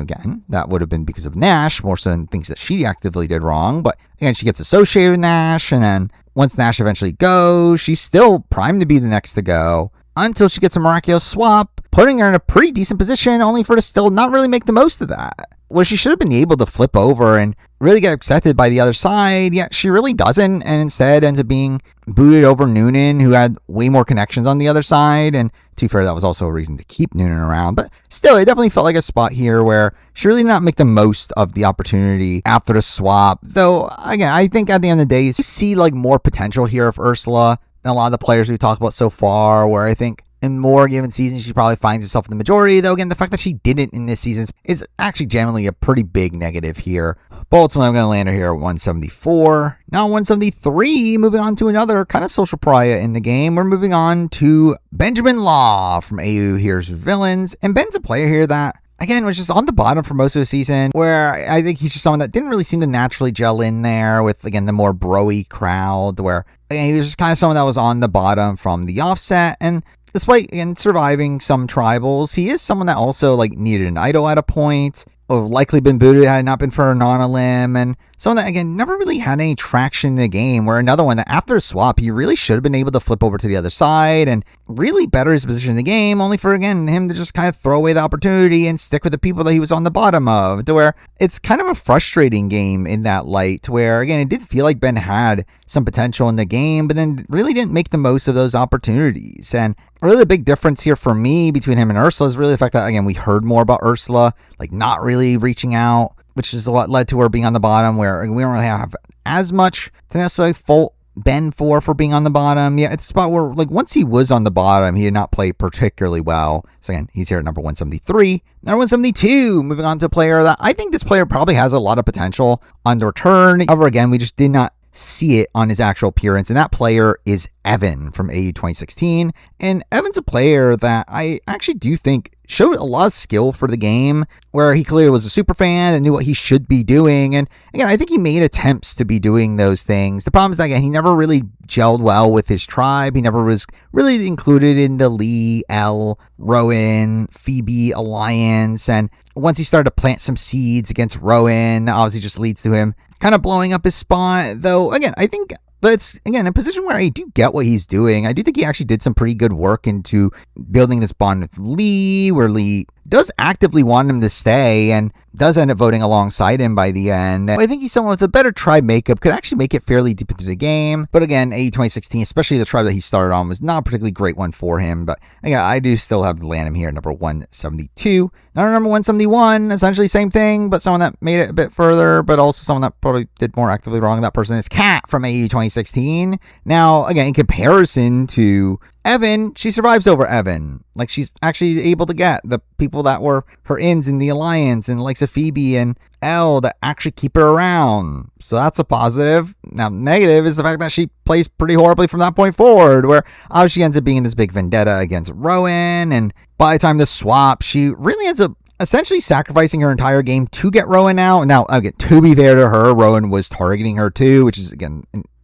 again, that would have been because of Nash, more so than things that she actively did wrong. But again, she gets associated with Nash, and then once Nash eventually goes, she's still primed to be the next to go, until she gets a miraculous swap, putting her in a pretty decent position, only for her to still not really make the most of that, where she should have been able to flip over and really get accepted by the other side. Yet she really doesn't, and instead ends up being booted over Noonan, who had way more connections on the other side. And to be fair, that was also a reason to keep Noonan around. But still, it definitely felt like a spot here where she really did not make the most of the opportunity after the swap. Though, again, I think at the end of the day, you see more potential here of Ursula than a lot of the players we've talked about so far, where I think in more given seasons, she probably finds herself in the majority. Though, again, the fact that she didn't in this season is actually generally a pretty big negative here. But ultimately, I'm going to land her here at 174. Now 173, moving on to another kind of social pariah in the game. We're moving on to Benjamin Law from AU Here's Villains. And Ben's a player here that, again, was just on the bottom for most of the season, where I think he's just someone that didn't really seem to naturally gel in there with, again, the more bro-y crowd, where, again, he was just kind of someone that was on the bottom from the offset. And despite, again, surviving some tribals, he is someone that also, needed an idol at a point, would have likely been booted had it not been for a non-elim, and someone that, again, never really had any traction in the game, where another one that after a swap, he really should have been able to flip over to the other side and really better his position in the game, only for, again, him to just kind of throw away the opportunity and stick with the people that he was on the bottom of, to where it's kind of a frustrating game in that light, where, again, it did feel like Ben had some potential in the game, but then really didn't make the most of those opportunities. And really the big difference here for me between him and Ursula is really the fact that, again, we heard more about Ursula, not really reaching out, which is what led to her being on the bottom, where we don't really have as much to necessarily fault Ben for being on the bottom. Yeah, it's a spot where, once he was on the bottom, he did not play particularly well. So again, he's here at number 173. Number 172, moving on to a player that I think this player probably has a lot of potential on the return. However, again, we just did not see it on his actual appearance, and that player is Evan from AU 2016. And Evan's a player that I actually do think showed a lot of skill for the game, where he clearly was a super fan and knew what he should be doing. And again, I think he made attempts to be doing those things. The problem is that, again, he never really gelled well with his tribe. He never was really included in the Lee, Elle, Rowan, Phoebe alliance. And once he started to plant some seeds against Rowan, obviously just leads to him kind of blowing up his spot. Though, again, I think but it's, again, a position where I do get what he's doing. I do think he actually did some pretty good work into building this bond with Lee, where Lee does actively want him to stay and does end up voting alongside him by the end. I think he's someone with a better tribe makeup, could actually make it fairly deep into the game. But again, AE 2016, especially the tribe that he started on, was not a particularly great one for him. But again, I do still have to land him here at number 172. Now, number 171, essentially same thing, but someone that made it a bit further, but also someone that probably did more actively wrong. That person is Kat from AE 2016. Now, again, in comparison to Evan, she survives over Evan. Like, she's actually able to get the people that were her ins in the Alliance and likes of Phoebe and Elle that actually keep her around. So that's a positive. Now, negative is the fact that she plays pretty horribly from that point forward, where obviously she ends up being in this big vendetta against Rowan, and by the time the swap, she really ends up essentially sacrificing her entire game to get Rowan out. Now, again, to be fair to her, Rowan was targeting her too, which is, again,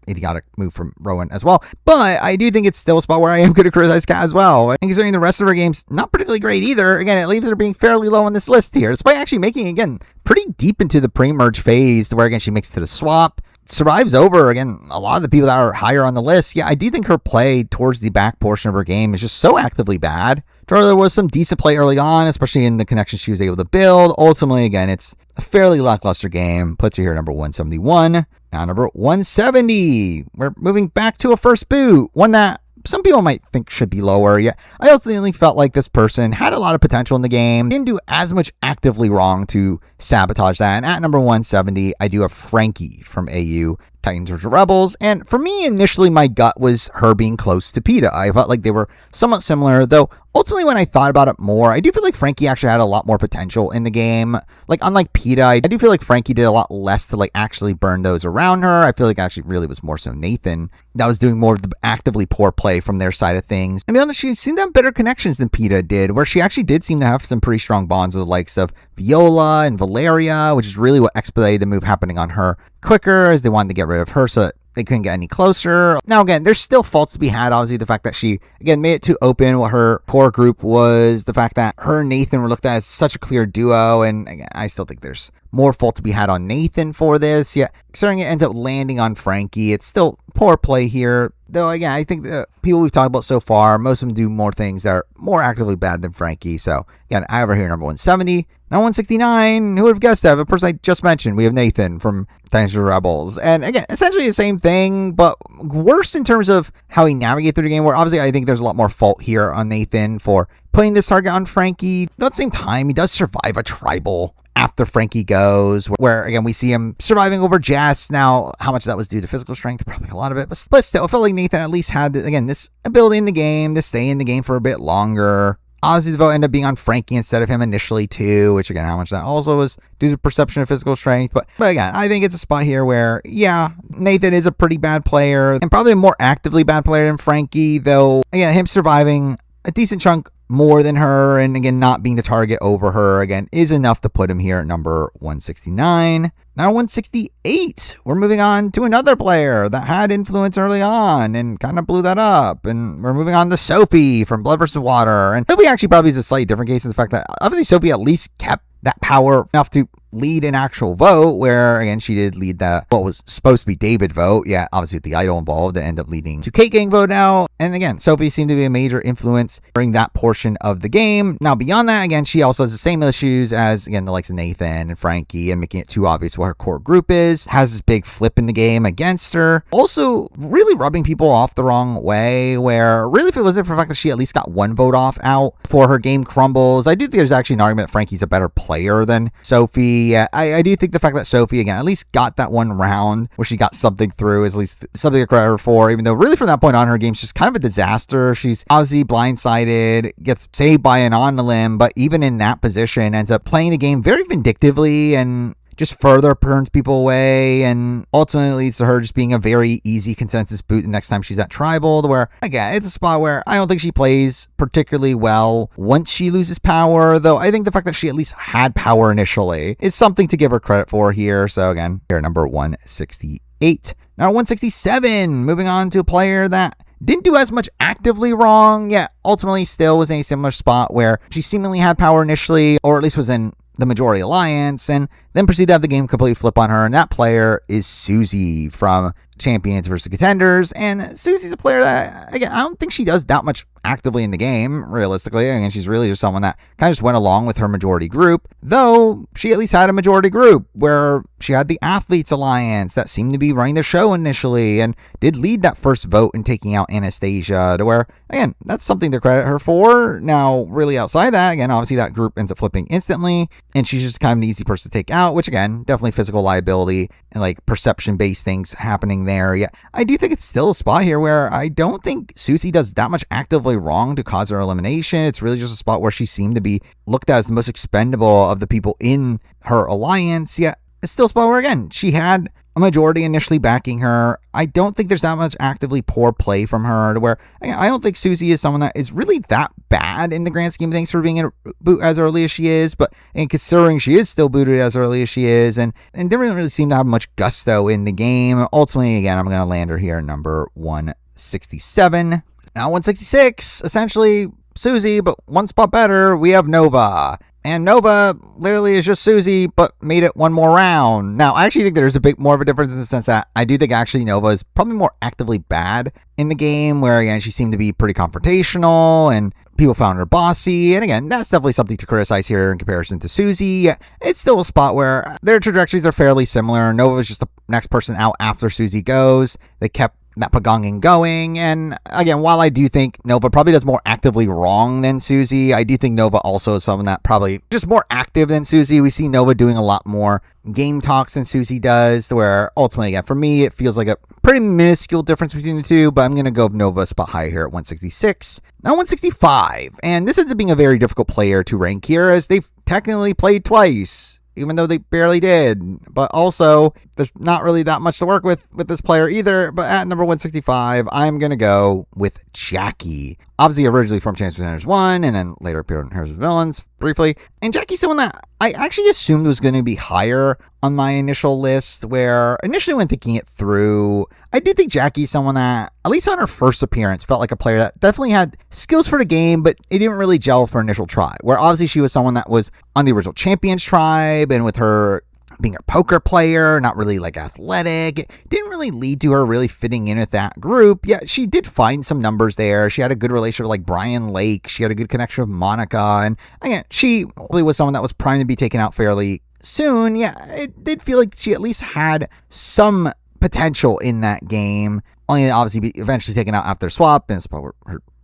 idiotic move from Rowan as well. But I do think it's still a spot where I am going to criticize Kat as well. And considering the rest of her game's not particularly great either, again, it leaves her being fairly low on this list here, despite actually making, again, pretty deep into the pre-merge phase, where, again, she makes it to the swap, survives over, again, a lot of the people that are higher on the list. Yeah, I do think her play towards the back portion of her game is just so actively bad. There was some decent play early on, especially in the connections she was able to build. Ultimately, again, it's a fairly lackluster game. Puts her here at number 171. Now, number 170. We're moving back to a first boot. One that some people might think should be lower. Yeah, I ultimately felt like this person had a lot of potential in the game. Didn't do as much actively wrong to sabotage that. And at number 170, I do have Frankie from AU Titans vs. Rebels. And for me, initially, my gut was her being close to PETA. I felt like they were somewhat similar, though ultimately, when I thought about it more, I do feel like Frankie actually had a lot more potential in the game. Like, unlike PETA, I do feel like Frankie did a lot less to, like, actually burn those around her. I feel like actually really was more so Nathan that was doing more of the actively poor play from their side of things. And beyond that, she seemed to have better connections than PETA did, where she actually did seem to have some pretty strong bonds with the likes of Viola and Valeria, which is really what expedited the move happening on her quicker, as they wanted to get rid of her so that they couldn't get any closer. Now, again, there's still faults to be had. Obviously, the fact that she, again, made it too open what her core group was, the fact that her and Nathan were looked at as such a clear duo, and again, I still think there's more fault to be had on Nathan for this. Yeah, considering it ends up landing on Frankie, it's still poor play here. Though, again, I think the people we've talked about so far, most of them do more things that are more actively bad than Frankie. So, again, I have her here number 170. Now 169, who would have guessed that? A person I just mentioned, we have Nathan from Titans vs. Rebels. And again, essentially the same thing, but worse in terms of how he navigated through the game, where obviously I think there's a lot more fault here on Nathan for putting this target on Frankie. Though at the same time, he does survive a tribal after Frankie goes, where, again, we see him surviving over Jess. Now, how much of that was due to physical strength? Probably a lot of it, but still, I felt like Nathan at least had, again, this ability in the game to stay in the game for a bit longer. Obviously, the vote ended up being on Frankie instead of him initially, too, which, again, how much that also was due to perception of physical strength. But again, I think it's a spot here where, yeah, Nathan is a pretty bad player and probably a more actively bad player than Frankie, though, again, him surviving a decent chunk more than her, and again, not being the target over her, again, is enough to put him here at number 169. Now 168, we're moving on to another player that had influence early on and kind of blew that up, and we're moving on to Sophie from Blood vs. Water. And Sophie actually probably is a slightly different case in the fact that obviously Sophie at least kept that power enough to lead an actual vote, where, again, she did lead that, what was supposed to be David vote. Yeah, obviously with the idol involved, it ended up leading to Kate getting voted out. And again, Sophie seemed to be a major influence during that portion of the game. Now, beyond that, again, she also has the same issues as, again, the likes of Nathan and Frankie, and making it too obvious what her core group is. Has this big flip in the game against her. Also, really rubbing people off the wrong way, where really, if it wasn't for the fact that she at least got one vote off out before her game crumbles, I do think there's actually an argument that Frankie's a better player than Sophie. Yeah, I do think the fact that Sophie, again, at least got that one round where she got something through is at least something to credit her for, even though really from that point on, her game's just kind of a disaster. She's obviously blindsided, gets saved by an on the limb, but even in that position, ends up playing the game very vindictively and just further turns people away, and ultimately leads to her just being a very easy consensus boot the next time she's at Tribal, where, again, it's a spot where I don't think she plays particularly well once she loses power, though I think the fact that she at least had power initially is something to give her credit for here. So again, here number 168. Now 167, moving on to a player that didn't do as much actively wrong, yet ultimately still was in a similar spot where she seemingly had power initially, or at least was in the majority alliance, and then proceeded to have the game completely flip on her, and that player is Susie from Champions vs. Contenders. And Susie's a player that, again, I don't think she does that much actively in the game, realistically. And she's really just someone that kind of just went along with her majority group, though she at least had a majority group where she had the Athletes Alliance that seemed to be running the show initially and did lead that first vote in taking out Anastasia, to where, again, that's something to credit her for. Now, really outside that, again, obviously that group ends up flipping instantly, and she's just kind of an easy person to take out, which, again, definitely physical liability and like perception-based things happening there. Yeah, I do think it's still a spot here where I don't think Susie does that much actively wrong to cause her elimination. It's really just a spot where she seemed to be looked at as the most expendable of the people in her alliance. Yeah, it's still a spot where, again, she had a majority initially backing her. I don't think there's that much actively poor play from her, to where I don't think Susie is someone that is really that bad in the grand scheme of things for being in a boot as early as she is, but and considering she is still booted as early as she is, and didn't really seem to have much gusto in the game. Ultimately, again, I'm going to land her here at number 167. Now 166, essentially Susie, but one spot better, we have Nova. And Nova literally is just Susie, but made it one more round. Now, I actually think there's a bit more of a difference in the sense that I do think actually Nova is probably more actively bad in the game, where, again, she seemed to be pretty confrontational and people found her bossy. And again, that's definitely something to criticize here in comparison to Susie. It's still a spot where their trajectories are fairly similar. Nova was just the next person out after Susie goes. They kept that Pagongin going, and again, while I do think Nova probably does more actively wrong than Susie, I do think Nova also is someone that probably just more active than Susie. We see Nova doing a lot more game talks than Susie does, where ultimately, again, for me, it feels like a pretty minuscule difference between the two, but I'm going to go with Nova a spot higher here at 166. Now 165, and this ends up being a very difficult player to rank here, as they've technically played twice, even though they barely did. But also, there's not really that much to work with this player either. But at number 165, I'm going to go with Jackie. Obviously, originally from Champions Contenders 1, and then later appeared in Heroes of Villains briefly. And Jackie's someone that I actually assumed was going to be higher on my initial list, where initially when thinking it through, I do think Jackie's someone that, at least on her first appearance, felt like a player that definitely had skills for the game, but it didn't really gel for initial tribe. Where obviously she was someone that was on the original Champions tribe, and with her being a poker player, not really like athletic, it didn't really lead to her really fitting in with that group. Yeah, she did find some numbers there. She had a good relationship with like Brian Lake. She had a good connection with Monica. And again, she really was someone that was primed to be taken out fairly soon. Yeah, it did feel like she at least had some potential in that game. Only to obviously be eventually taken out after swap, and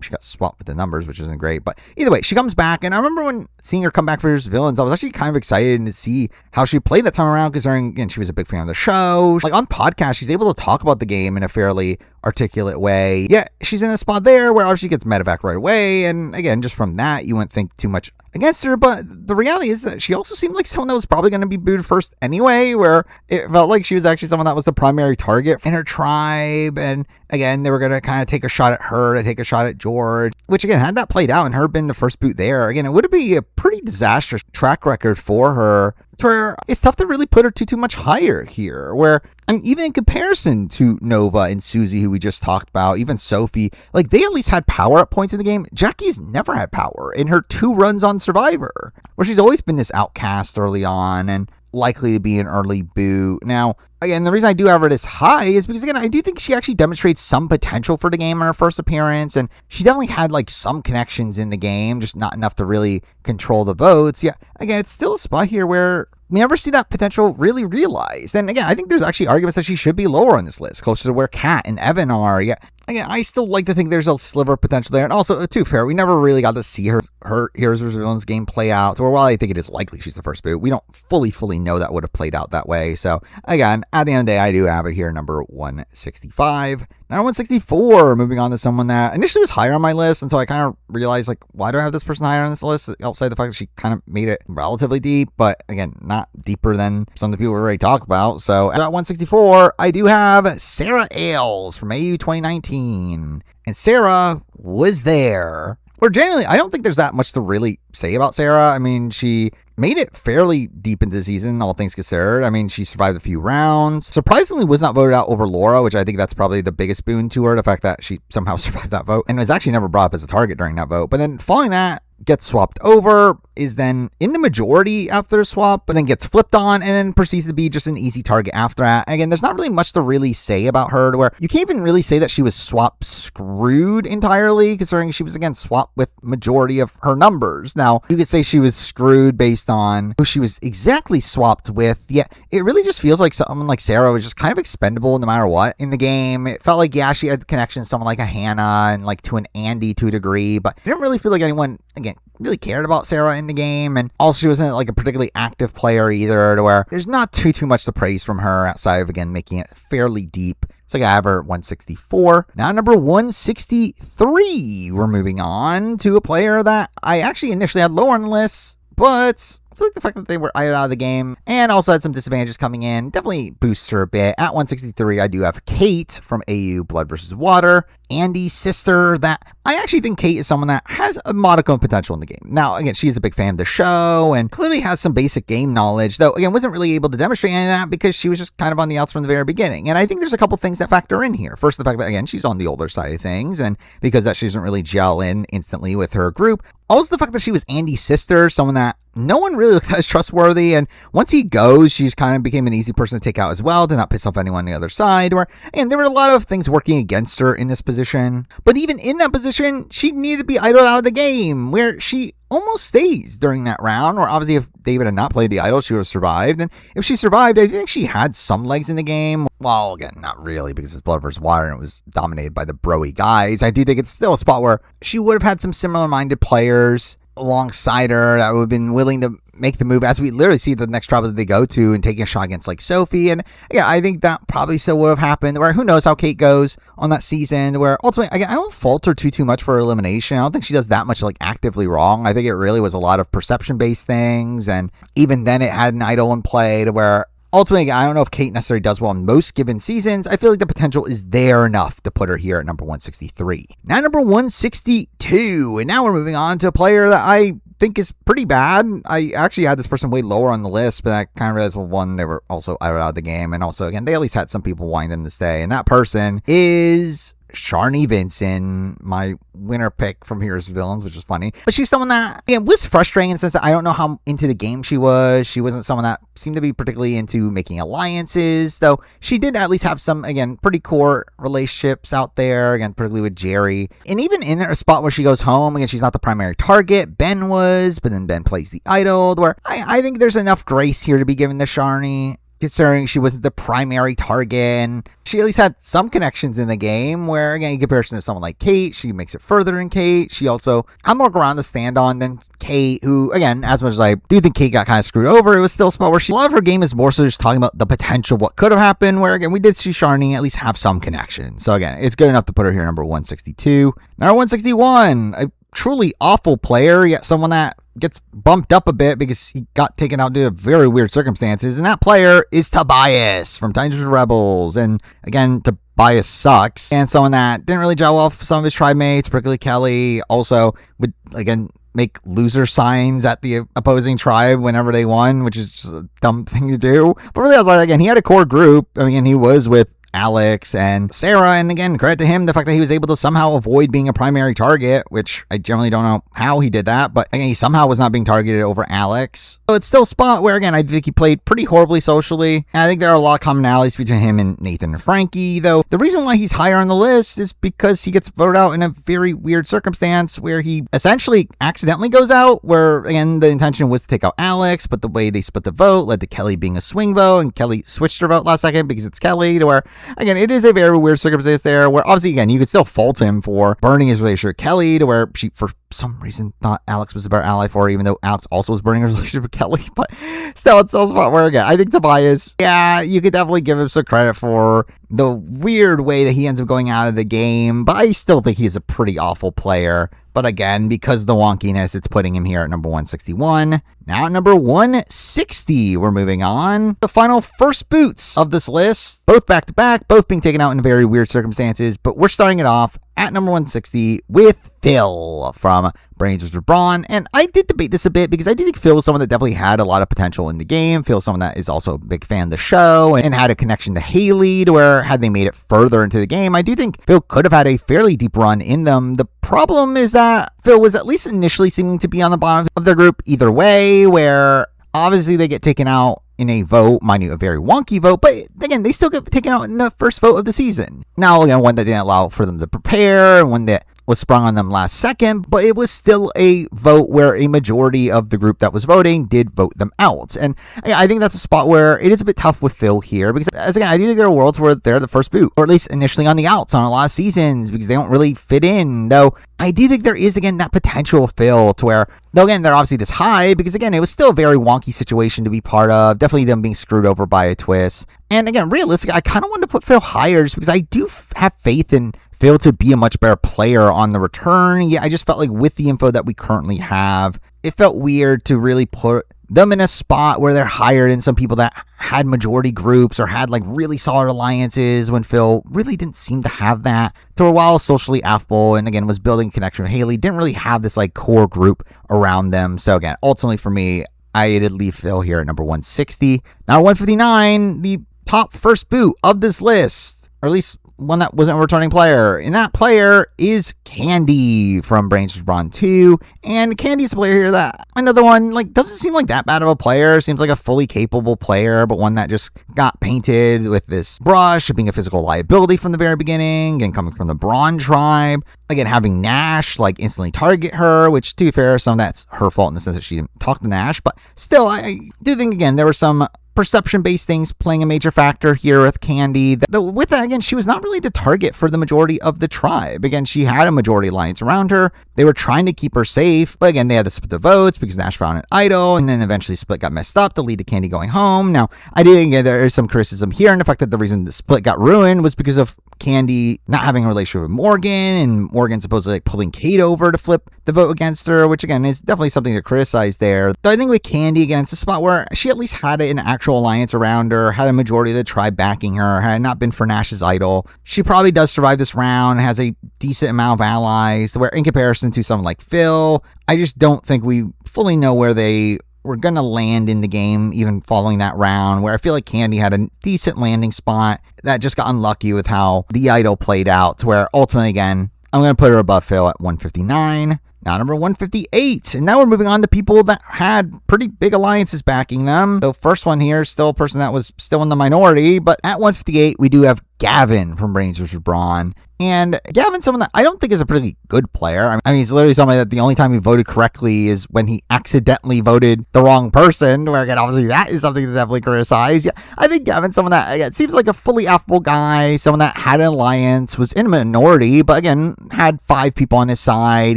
she got swapped with the numbers, which isn't great. But either way, she comes back, and I remember when seeing her come back for Heroes of Villains, I was actually kind of excited to see how she played that time around, considering, again, she was a big fan of the show. Like on podcast, she's able to talk about the game in a fairly articulate way. Yeah, she's in a spot there where obviously she gets medevac right away, and again, just from that, you wouldn't think too much against her, but the reality is that she also seemed like someone that was probably going to be booted first anyway, where it felt like she was actually someone that was the primary target in her tribe, and again, they were going to kind of take a shot at her, to take a shot at George, which again, had that played out and her been the first boot there, again, it would be a pretty disastrous track record for her, to where it's tough to really put her too much higher here, where, I mean, even in comparison to Nova and Susie, who we just talked about, even Sophie, like, they at least had power at points in the game. Jackie's never had power in her 2 runs on Survivor, where she's always been this outcast early on and likely to be an early boot. Now, again, the reason I do have her this high is because, again, I do think she actually demonstrates some potential for the game in her first appearance, and she definitely had, like, some connections in the game, just not enough to really control the votes. Yeah, again, it's still a spot here where we never see that potential really realized. And again, I think there's actually arguments that she should be lower on this list, closer to where Kat and Evan are. Yeah, again, I still like to think there's a sliver of potential there. And also, too fair, we never really got to see her Heroes of Villains game play out. So while I think it is likely she's the first boot, we don't fully know that would have played out that way. So again, at the end of the day, I do have it here, number 165. Now 164, moving on to someone that initially was higher on my list until I kind of realized, like, why do I have this person higher on this list? Outside the fact that she kind of made it relatively deep, but again, not deeper than some of the people we already talked about. So at 164, I do have Sarah Ailes from AU 2019. And Sarah was there. Or genuinely, I don't think there's that much to really say about Sarah. I mean, she made it fairly deep into the season, all things considered. I mean, she survived a few rounds. Surprisingly, was not voted out over Laura, which I think that's probably the biggest boon to her, the fact that she somehow survived that vote and was actually never brought up as a target during that vote. But then following that, gets swapped over. is then in the majority after the swap, but then gets flipped on and then proceeds to be just an easy target after that. Again, there's not really much to really say about her, to where you can't even really say that she was swap screwed entirely, considering she was, again, swapped with majority of her numbers. Now, you could say she was screwed based on who she was exactly swapped with. Yeah, it really just feels like someone like Sarah was just kind of expendable no matter what in the game. It felt like, yeah, she had connections to someone like a Hannah and like to an Andy to a degree, but I didn't really feel like anyone, again, really cared about Sarah in the game. And also, she wasn't like a particularly active player either, to where there's not too much to praise from her outside of, again, making it fairly deep. So I have her 164. Now, number 163, we're moving on to a player that I actually initially had lower on the list, but I feel like the fact that they were out of the game and also had some disadvantages coming in definitely boosts her a bit. At 163, I do have Kate from AU Blood vs. Water, Andy's sister. That I actually think Kate is someone that has a modicum of potential in the game. Now, again, she is a big fan of the show and clearly has some basic game knowledge, though, again, wasn't really able to demonstrate any of that because she was just kind of on the outs from the very beginning. And I think there's a couple things that factor in here. First, the fact that, again, she's on the older side of things, and because that she doesn't really gel in instantly with her group. Also, the fact that she was Andy's sister, someone that no one really looked at as trustworthy, and once he goes, she's kind of became an easy person to take out as well, to not piss off anyone on the other side, and there were a lot of things working against her in this position. But even in that position, she needed to be idled out of the game, where she almost stays during that round, where obviously if David had not played the idol, she would have survived, and if she survived, I think she had some legs in the game. Well, again, not really, because it's Blood vs. Water, and it was dominated by the broy guys. I do think it's still a spot where she would have had some similar-minded players alongside her that would have been willing to make the move, as we literally see the next trial that they go to and taking a shot against like Sophie. And yeah, I think that probably still would have happened, where who knows how Kate goes on that season, where ultimately, again, I don't fault her too much for her elimination. I don't think she does that much like actively wrong. I think it really was a lot of perception based things, and even then it had an idol in play to where ultimately, I don't know if Kate necessarily does well in most given seasons. I feel like the potential is there enough to put her here at number 163. Now, number 162. And now we're moving on to a player that I think is pretty bad. I actually had this person way lower on the list, but I kind of realized, well, one, they were also out of the game. And also, again, they at least had some people wanting them to stay. And that person is Sharni Vinson, my winner pick from Heroes Villains, which is funny. But she's someone that, again, was frustrating in the sense that I don't know how into the game she was. She wasn't someone that seemed to be particularly into making alliances, though she did at least have some, again, pretty core relationships out there, again, particularly with Jerry. And even in a spot where she goes home, again, she's not the primary target. Ben was, but then Ben plays the idol, where I think there's enough grace here to be given to Sharni, considering she wasn't the primary target, and she at least had some connections in the game, where, again, in comparison to someone like Kate, she makes it further in Kate. She also had more ground to stand on than Kate, who, again, as much as I do think Kate got kind of screwed over, it was still a spot where a lot of her game is more so just talking about the potential of what could have happened, where, again, we did see Sharni at least have some connection. So, again, it's good enough to put her here number 162. Number 161, a truly awful player, yet someone that gets bumped up a bit because he got taken out due to very weird circumstances, and that player is Tobias from Titans vs. Rebels. And again, Tobias sucks, and someone that didn't really gel well with some of his tribe mates, particularly Kelly. Also would, again, make loser signs at the opposing tribe whenever they won, which is just a dumb thing to do. But really, I was like, again, he had a core group. I mean, he was with Alex and Sarah, and again, credit to him, the fact that he was able to somehow avoid being a primary target, which I generally don't know how he did that, but again, he somehow was not being targeted over Alex. So it's still a spot where, again, I think he played pretty horribly socially, and I think there are a lot of commonalities between him and Nathan and Frankie, though the reason why he's higher on the list is because he gets voted out in a very weird circumstance where he essentially accidentally goes out, where, again, the intention was to take out Alex, but the way they split the vote led to Kelly being a swing vote, and Kelly switched her vote last second because it's Kelly, to where, again, it is a very weird circumstance there, where obviously, again, you could still fault him for burning his relationship with Kelly, to where she, for some reason, thought Alex was a better ally for her, even though Alex also was burning his relationship with Kelly. But still, it's still a spot where, again, I think Tobias, yeah, you could definitely give him some credit for the weird way that he ends up going out of the game, but I still think he's a pretty awful player. But again, because of the wonkiness, it's putting him here at number 161. Now at number 160, we're moving on. The final first boots of this list, both back-to-back, both being taken out in very weird circumstances, but we're starting it off at number 160 with Phil from Brains vs. Brawn. And I did debate this a bit because I do think Phil was someone that definitely had a lot of potential in the game. Phil's someone that is also a big fan of the show and had a connection to Haley, to where had they made it further into the game, I do think Phil could have had a fairly deep run in them. The problem is that Phil was at least initially seeming to be on the bottom of their group either way, where obviously they get taken out in a vote, mind you, a very wonky vote, but again, they still get taken out in the first vote of the season. Now, again, one that didn't allow for them to prepare, and one that was sprung on them last second, but it was still a vote where a majority of the group that was voting did vote them out. And I think that's a spot where it is a bit tough with Phil here, because as again, I do think there are worlds where they're the first boot, or at least initially on the outs on a lot of seasons, because they don't really fit in. Though I do think there is, again, that potential Phil to where, though again, they're obviously this high, because again, it was still a very wonky situation to be part of, definitely them being screwed over by a twist. And again, realistically, I kind of wanted to put Phil higher just because I do have faith in Phil to be a much better player on the return. Yeah, I just felt like with the info that we currently have, it felt weird to really put them in a spot where they're higher than some people that had majority groups or had like really solid alliances, when Phil really didn't seem to have that. For a while, socially affable, and again, was building a connection with Haley, didn't really have this like core group around them. So again, ultimately for me, I did leave Phil here at number 160. Now 159, the top first boot of this list, or at least one that wasn't a returning player, and that player is Candy from Brains vs. Brawn 2. And Candy's a player here that, another one, like, doesn't seem like that bad of a player. Seems like a fully capable player, but one that just got painted with this brush of being a physical liability from the very beginning, and coming from the Brawn tribe. Again, having Nash like instantly target her, which, to be fair, some of that's her fault in the sense that she didn't talk to Nash, but still, I do think, again, there were some perception-based things playing a major factor here with Candy. With that, again, she was not really the target for the majority of the tribe. Again, she had a majority alliance around her. They were trying to keep her safe, but again, they had to split the votes because Nash found an idol, and then eventually split got messed up to lead to Candy going home. Now, I do think there is some criticism here, and the fact that the reason the split got ruined was because of Candy not having a relationship with Morgan, and Morgan supposedly like pulling Kate over to flip the vote against her, which again is definitely something to criticize there. Though I think with Candy, again, it's a spot where she at least had an actual alliance around her, had a majority of the tribe backing her. Had it not been for Nash's idol, she probably does survive this round, has a decent amount of allies, where in comparison to someone like Phil, I just don't think we fully know where they were going to land in the game, even following that round, where I feel like Candy had a decent landing spot that just got unlucky with how the idol played out, to where ultimately, again, I'm going to put her above Phil at 159. Now number 158, and now we're moving on to people that had pretty big alliances backing them. The first one here is still a person that was still in the minority, but at 158, we do have Gavin from Brains vs. Brawn. And Gavin's someone that I don't think is a pretty good player. I mean, he's literally somebody that the only time he voted correctly is when he accidentally voted the wrong person, where again, obviously that is something to definitely criticize. Yeah, I think Gavin's someone that, again, seems like a fully affable guy, someone that had an alliance, was in a minority, but again, had 5 people on his side.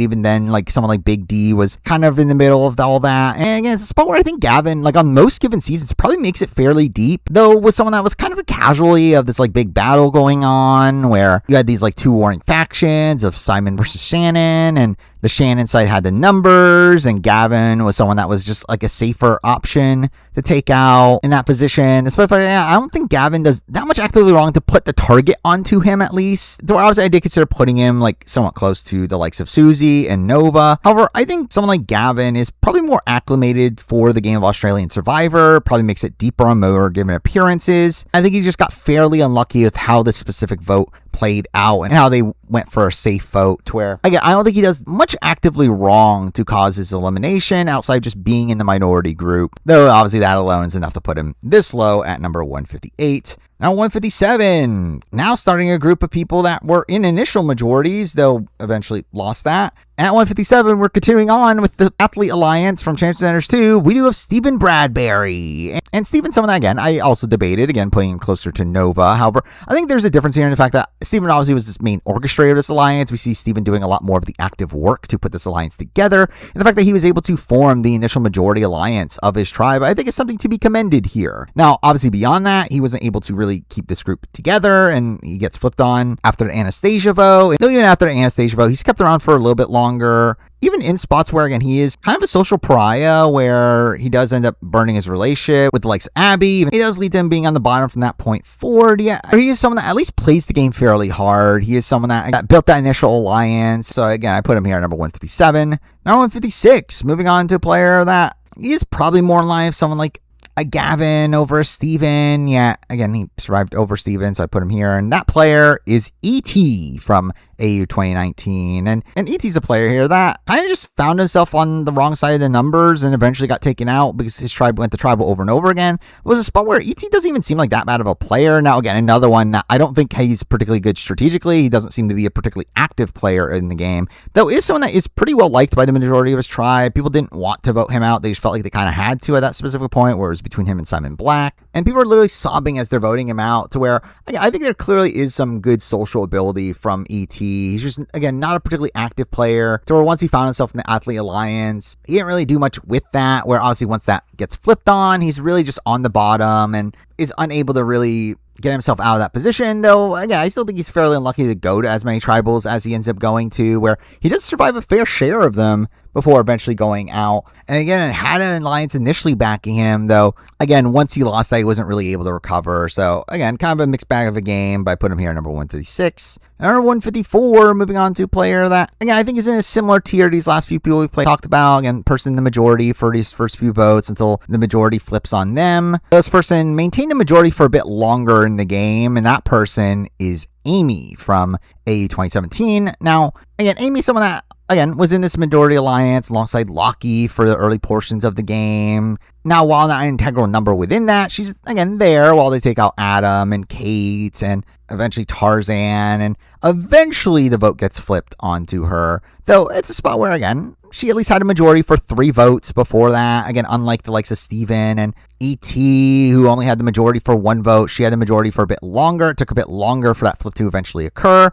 Even then, like someone like Big D was kind of in the middle of all that. And again, it's a spot where I think Gavin, like on most given seasons, probably makes it fairly deep, though was someone that was kind of a casualty of this like big battle going on, where you had these like 2 warring factions of Simon versus Shannon, and the Shannon side had the numbers, and Gavin was someone that was just like a safer option to take out in that position. Especially, I don't think Gavin does that much actively wrong to put the target onto him, at least. Though obviously I did consider putting him like somewhat close to the likes of Susie and Nova. However, I think someone like Gavin is probably more acclimated for the game of Australian Survivor, probably makes it deeper on more given appearances. I think he just got fairly unlucky with how this specific vote played out and how they went for a safe vote, to where, again, I don't think he does much actively wrong to cause his elimination outside just being in the minority group, though obviously that alone is enough to put him this low at number 158. Now 157, now starting a group of people that were in initial majorities, though eventually lost that. At 157, we're continuing on with the Athlete Alliance from Championship Centers 2. We do have Stephen Bradbury. And Stephen's someone that, again, I also debated, again, putting him closer to Nova. However, I think there's a difference here in the fact that Stephen obviously was this main orchestrator of this alliance. We see Stephen doing a lot more of the active work to put this alliance together. And the fact that he was able to form the initial majority alliance of his tribe, I think is something to be commended here. Now, obviously beyond that, he wasn't able to really keep this group together, and he gets flipped on after the Anastasia vote. And even after the Anastasia vote, he's kept around for a little bit longer. even in spots where, again, he is kind of a social pariah, where he does end up burning his relationship with the likes of Abby. He does lead to him being on the bottom from that point forward. Yeah, he is someone that at least plays the game fairly hard. He is someone that built that initial alliance. So again, I put him here at number 157. Number 156, moving on to a player that he is probably more in line with someone like a Gavin over Steven. Yeah, again, he survived over Steven, so I put him here. And that player is E.T. from AU 2019. And E.T.'s a player here that kind of just found himself on the wrong side of the numbers and eventually got taken out because his tribe went to tribal over and over again. It was a spot where E.T. doesn't even seem like that bad of a player. Now, again, another one that I don't think he's particularly good strategically. He doesn't seem to be a particularly active player in the game, though is someone that is pretty well liked by the majority of his tribe. People didn't want to vote him out. They just felt like they kind of had to at that specific point, where it was between him and Simon Black. And people are literally sobbing as they're voting him out, to where I think there clearly is some good social ability from E.T. He's just, again, not a particularly active player, to where once he found himself in the Athlete Alliance, he didn't really do much with that, where obviously once that gets flipped on, he's really just on the bottom and is unable to really get himself out of that position. Though, again, I still think he's fairly unlucky to go to as many tribals as he ends up going to, where he does survive a fair share of them before eventually going out. And again, it had an alliance initially backing him, though, again, once he lost that, he wasn't really able to recover. So, again, kind of a mixed bag of a game, but I put him here at number 156. Number 154, moving on to a player that, again, I think is in a similar tier to these last few people we've talked about. Again, person in the majority for these first few votes until the majority flips on them. This person maintained a majority for a bit longer in the game, and that person is Amy from AU 2017. Now, again, Amy's someone that, again, was in this majority alliance alongside Lockie for the early portions of the game. Now, while not an integral number within that, she's, again, there while they take out Adam and Kate and eventually Tarzan, and eventually the vote gets flipped onto her. Though it's a spot where, again, she at least had a majority for 3 votes before that. Again, unlike the likes of Steven and E.T., who only had the majority for 1 vote, she had the majority for a bit longer. It took a bit longer for that flip to eventually occur.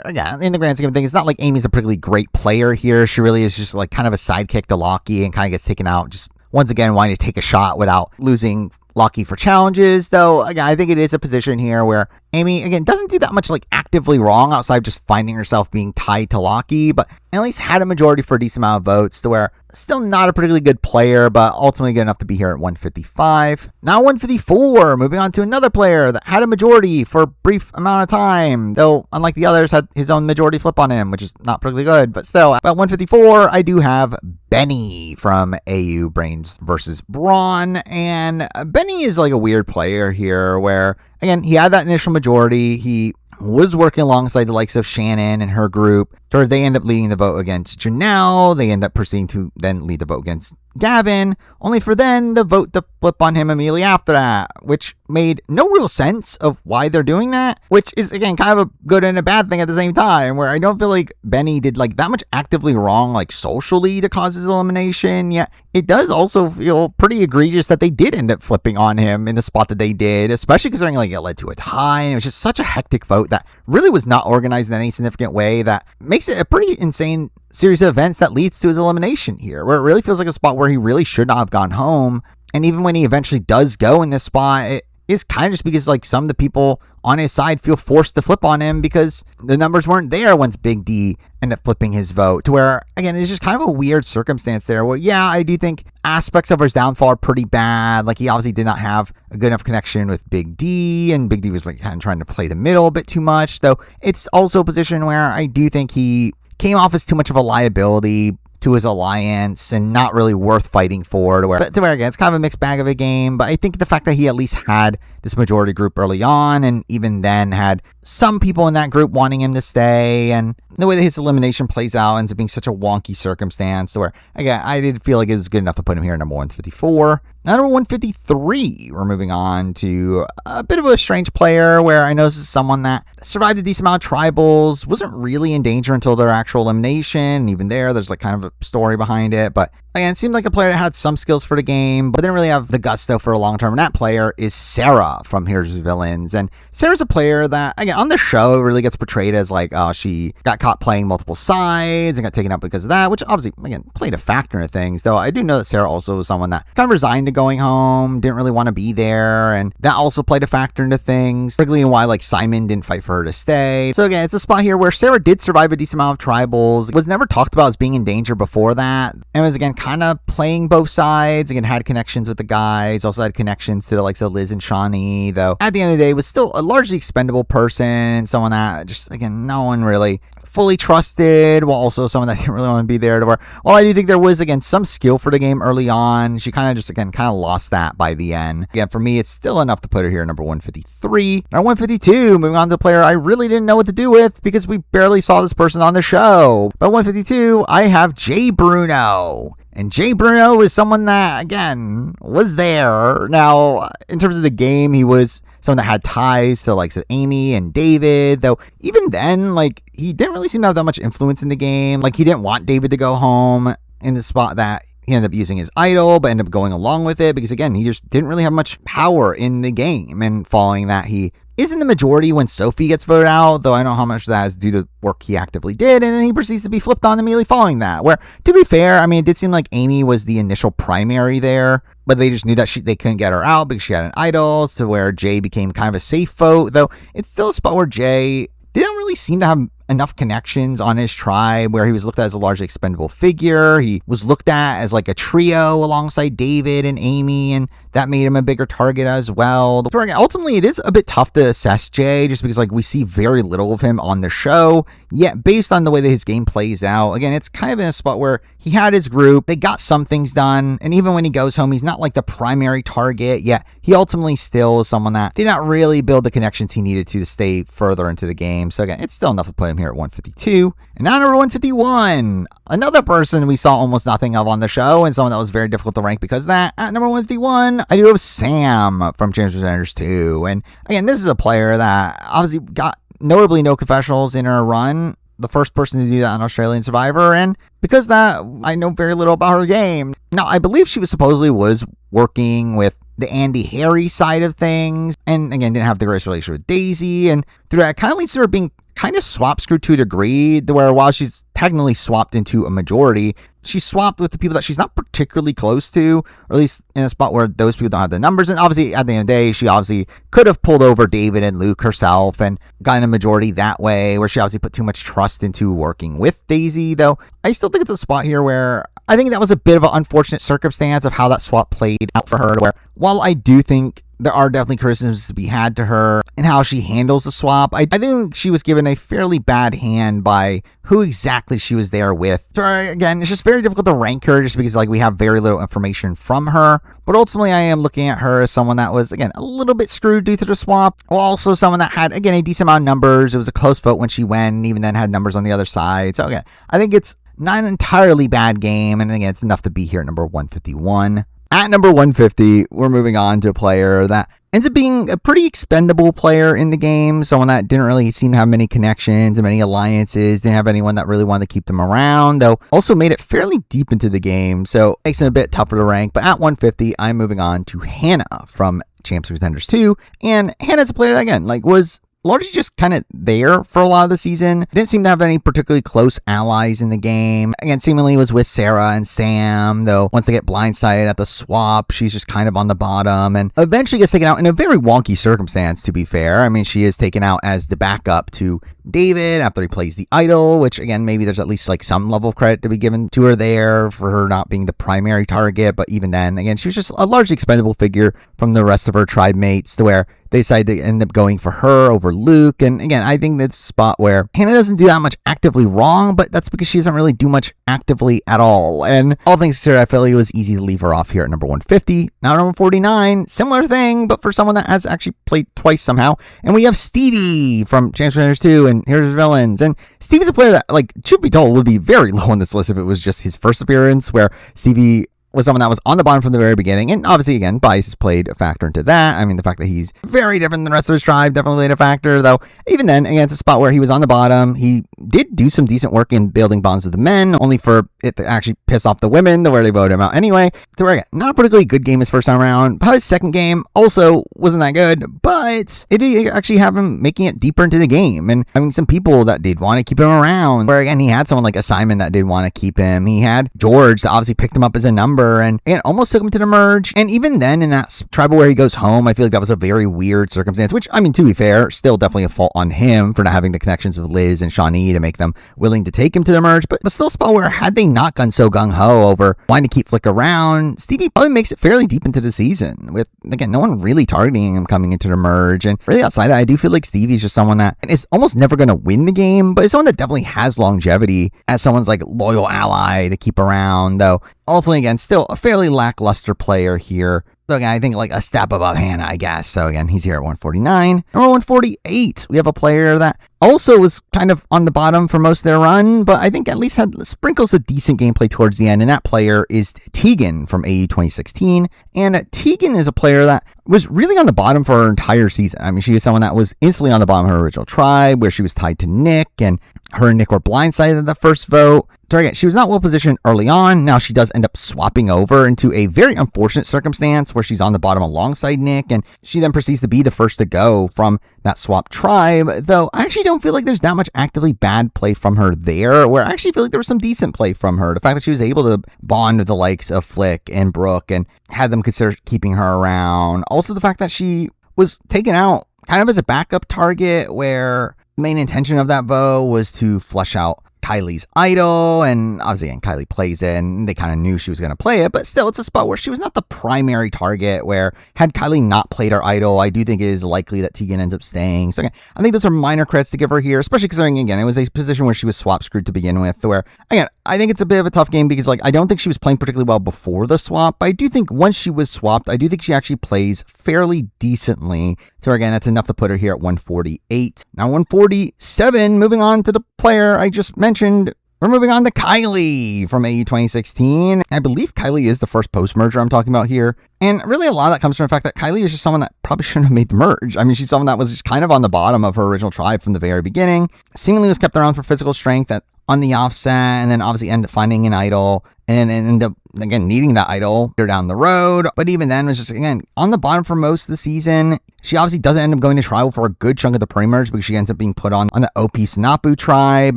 Again, in the grand scheme of things, it's not like Amy's a particularly great player here. She really is just like kind of a sidekick to Lockie and kind of gets taken out just once again wanting to take a shot without losing Lockie for challenges. Though, again, I think it is a position here where Amy, again, doesn't do that much like actively wrong outside of just finding herself being tied to Lockie, but at least had a majority for a decent amount of votes, to where still not a particularly good player, but ultimately good enough to be here at 155. Now 154, moving on to another player that had a majority for a brief amount of time, though unlike the others had his own majority flip on him, which is not particularly good, but still. At 154, I do have Benny from AU Brains versus Brawn, and Benny is like a weird player here where, again, he had that initial majority. He was working alongside the likes of Shannon and her group. So they end up leading the vote against Janelle. They end up proceeding to then lead the vote against Gavin, only for then the vote to flip on him immediately after that, which made no real sense of why they're doing that, which is, again, kind of a good and a bad thing at the same time, where I don't feel like Benny did like that much actively wrong, like socially, to cause his elimination. Yet it does also feel pretty egregious that they did end up flipping on him in the spot that they did, especially considering like it led to a tie, and it was just such a hectic vote that really was not organized in any significant way that makes it a pretty insane series of events that leads to his elimination here, where it really feels like a spot where he really should not have gone home. And even when he eventually does go in this spot, it is kind of just because like some of the people on his side feel forced to flip on him because the numbers weren't there once Big D ended up flipping his vote, to where, again, it's just kind of a weird circumstance there where, yeah, I do think aspects of his downfall are pretty bad. Like, he obviously did not have a good enough connection with Big D, and Big D was like kind of trying to play the middle a bit too much, though it's also a position where I do think he came off as too much of a liability to his alliance and not really worth fighting for, to where again, it's kind of a mixed bag of a game. But I think the fact that he at least had this majority group early on, and even then had some people in that group wanting him to stay, and the way that his elimination plays out ends up being such a wonky circumstance, to where, again, I did feel like it was good enough to put him here at number 154. Now, number 153, we're moving on to a bit of a strange player, where I know this is someone that survived a decent amount of tribals, wasn't really in danger until their actual elimination, and even there's like kind of a story behind it, but again, it seemed like a player that had some skills for the game, but didn't really have the gusto for a long term, and that player is Sarah Sarah from Here's Villains. And Sarah's a player that, again, on the show really gets portrayed as like, she got caught playing multiple sides and got taken out because of that, which obviously, again, played a factor in things. Though I do know that Sarah also was someone that kind of resigned to going home, didn't really want to be there, and that also played a factor into things, particularly in why like Simon didn't fight for her to stay. So again, it's a spot here where Sarah did survive a decent amount of tribals, was never talked about as being in danger before that, and was again kind of playing both sides, again had connections with the guys, also had connections to the likes of Liz and Shawnee, though at the end of the day was still a largely expendable person, someone that just, again, no one really fully trusted, while also someone that didn't really want to be there to where, while I do think there was, again, some skill for the game early on, she kind of just, again, kind of lost that by the end. Again, for me, it's still enough to put her here at number 153. Number 152, moving on to a player I really didn't know what to do with because we barely saw this person on the show. But 152, I have Jay Bruno. And Jay Bruno is someone that, again, was there. Now, in terms of the game, he was someone that had ties to the likes of Amy and David, though even then, like, he didn't really seem to have that much influence in the game. Like, he didn't want David to go home in the spot that he ended up using his idol, but ended up going along with it because, again, he just didn't really have much power in the game. And following that, he is in the majority when Sophie gets voted out, though I don't know how much of that is due to work he actively did, and then he proceeds to be flipped on immediately following that, where, to be fair, I mean, it did seem like Amy was the initial primary there, but they just knew that they couldn't get her out because she had an idol, to where Jay became kind of a safe vote, though it's still a spot where Jay didn't really seem to have enough connections on his tribe, where he was looked at as a largely expendable figure. He was looked at as like a trio alongside David and Amy, and that made him a bigger target as well. Ultimately, it is a bit tough to assess Jay just because, like, we see very little of him on the show, yet based on the way that his game plays out, again, it's kind of in a spot where he had his group, they got some things done, and even when he goes home, he's not like the primary target, yet he ultimately still is someone that did not really build the connections he needed to stay further into the game. So again, it's still enough to put him here at 152. And now number 151, another person we saw almost nothing of on the show, and someone that was very difficult to rank because of that. At number 151, I do have Sam from Champs vs. Predators 2. And again, this is a player that obviously got notably no confessionals in her run, the first person to do that on Australian Survivor, and because of that, I know very little about her game. Now, I believe she supposedly was working with the Andy Harry side of things, and again, didn't have the greatest relationship with Daisy, and through that, it kind of leads to her being kind of swap screwed to a degree, where while she's technically swapped into a majority, she swapped with the people that she's not particularly close to, or at least in a spot where those people don't have the numbers. And obviously, at the end of the day, she obviously could have pulled over David and Luke herself and gotten a majority that way, where she obviously put too much trust into working with Daisy, though I still think it's a spot here where I think that was a bit of an unfortunate circumstance of how that swap played out for her, where while I do think there are definitely criticisms to be had to her and how she handles the swap, I think she was given a fairly bad hand by who exactly she was there with. So again, it's just very difficult to rank her just because, like, we have very little information from her. But ultimately, I am looking at her as someone that was, again, a little bit screwed due to the swap. While also someone that had, again, a decent amount of numbers. It was a close vote when she went, and even then had numbers on the other side. So again, I think it's not an entirely bad game. And again, it's enough to be here at number 151. At number 150, we're moving on to a player that ends up being a pretty expendable player in the game, someone that didn't really seem to have many connections and many alliances, didn't have anyone that really wanted to keep them around, though also made it fairly deep into the game, so it makes him a bit tougher to rank. But at 150, I'm moving on to Hannah from Champs vs. Predators 2, and Hannah's a player that, again, like, was largely just kind of there for a lot of the season. Didn't seem to have any particularly close allies in the game. Again, seemingly was with Sarah and Sam, though once they get blindsided at the swap, she's just kind of on the bottom and eventually gets taken out in a very wonky circumstance, to be fair. I mean, she is taken out as the backup to David after he plays the idol, which again, maybe there's at least like some level of credit to be given to her there for her not being the primary target. But even then, again, she was just a largely expendable figure from the rest of her tribe mates, to where they decided to end up going for her over Luke. And again, I think that's a spot where Hannah doesn't do that much actively wrong, but that's because she doesn't really do much actively at all. And all things considered, I felt like it was easy to leave her off here at number 150. Now number 49, similar thing, but for someone that has actually played twice somehow. And we have Stevie from Champs vs. Predators 2 and Here's Villains. And Stevie's a player that, like, truth be told, would be very low on this list if it was just his first appearance, where Stevie was someone that was on the bottom from the very beginning. And obviously, again, bias has played a factor into that. I mean, the fact that he's very different than the rest of his tribe definitely played a factor, though even then, again, it's a spot where he was on the bottom. He did do some decent work in building bonds with the men, only for it to actually piss off the women to where they voted him out anyway. So again, not a particularly good game his first time around. But his second game also wasn't that good, but it did actually have him making it deeper into the game and having some people that did want to keep him around. Where again, he had someone like a Simon that did want to keep him. He had George that obviously picked him up as a number and almost took him to the merge. And even then, in that tribal where he goes home, I feel like that was a very weird circumstance, which, I mean, to be fair, still definitely a fault on him for not having the connections with Liz and Shawnee to make them willing to take him to the merge. But still a spot where, had they not gone so gung-ho over wanting to keep Flick around, Stevie probably makes it fairly deep into the season with, again, no one really targeting him coming into the merge. And really outside that, I do feel like Stevie's just someone that is almost never going to win the game, but is someone that definitely has longevity as someone's like loyal ally to keep around, though ultimately, again, still a fairly lackluster player here. So again, I think like a step above Hannah, I guess. So again, he's here at 149. Number 148, we have a player that also was kind of on the bottom for most of their run, but I think at least had sprinkles of decent gameplay towards the end. And that player is Tegan from AU 2016. And Tegan is a player that was really on the bottom for her entire season. I mean, she was someone that was instantly on the bottom of her original tribe, where she was tied to Nick, and her and Nick were blindsided at the first vote. So again, she was not well positioned early on. Now she does end up swapping over into a very unfortunate circumstance where she's on the bottom alongside Nick, and she then proceeds to be the first to go from that swap tribe. Though I actually don't feel like there's that much actively bad play from her there, where I actually feel like there was some decent play from her. The fact that she was able to bond with the likes of Flick and Brooke and had them consider keeping her around. Also the fact that she was taken out kind of as a backup target, where the main intention of that vote was to flush out Kylie's idol, and obviously, again, Kylie plays it, and they kind of knew she was going to play it, but still, it's a spot where she was not the primary target, where had Kylie not played her idol, I do think it is likely that Tegan ends up staying. So again, I think those are minor credits to give her here, especially considering, again, it was a position where she was swap screwed to begin with, where, again, I think it's a bit of a tough game because, like, I don't think she was playing particularly well before the swap, but I do think once she was swapped, I do think she actually plays fairly decently. So again, that's enough to put her here at 148. Now 147, moving on to the player I just mentioned, we're moving on to Kylie from AU 2016. I believe Kylie is the first post-merger I'm talking about here. And really a lot of that comes from the fact that Kylie is just someone that probably shouldn't have made the merge. I mean, she's someone that was just kind of on the bottom of her original tribe from the very beginning. Seemingly was kept around for physical strength on the offset, and then obviously ended up finding an idol and end up, again, needing that idol down the road. But even then was just, again, on the bottom for most of the season. She obviously doesn't end up going to tribal for a good chunk of the pre-merge because she ends up being put on the OP Sanapu tribe.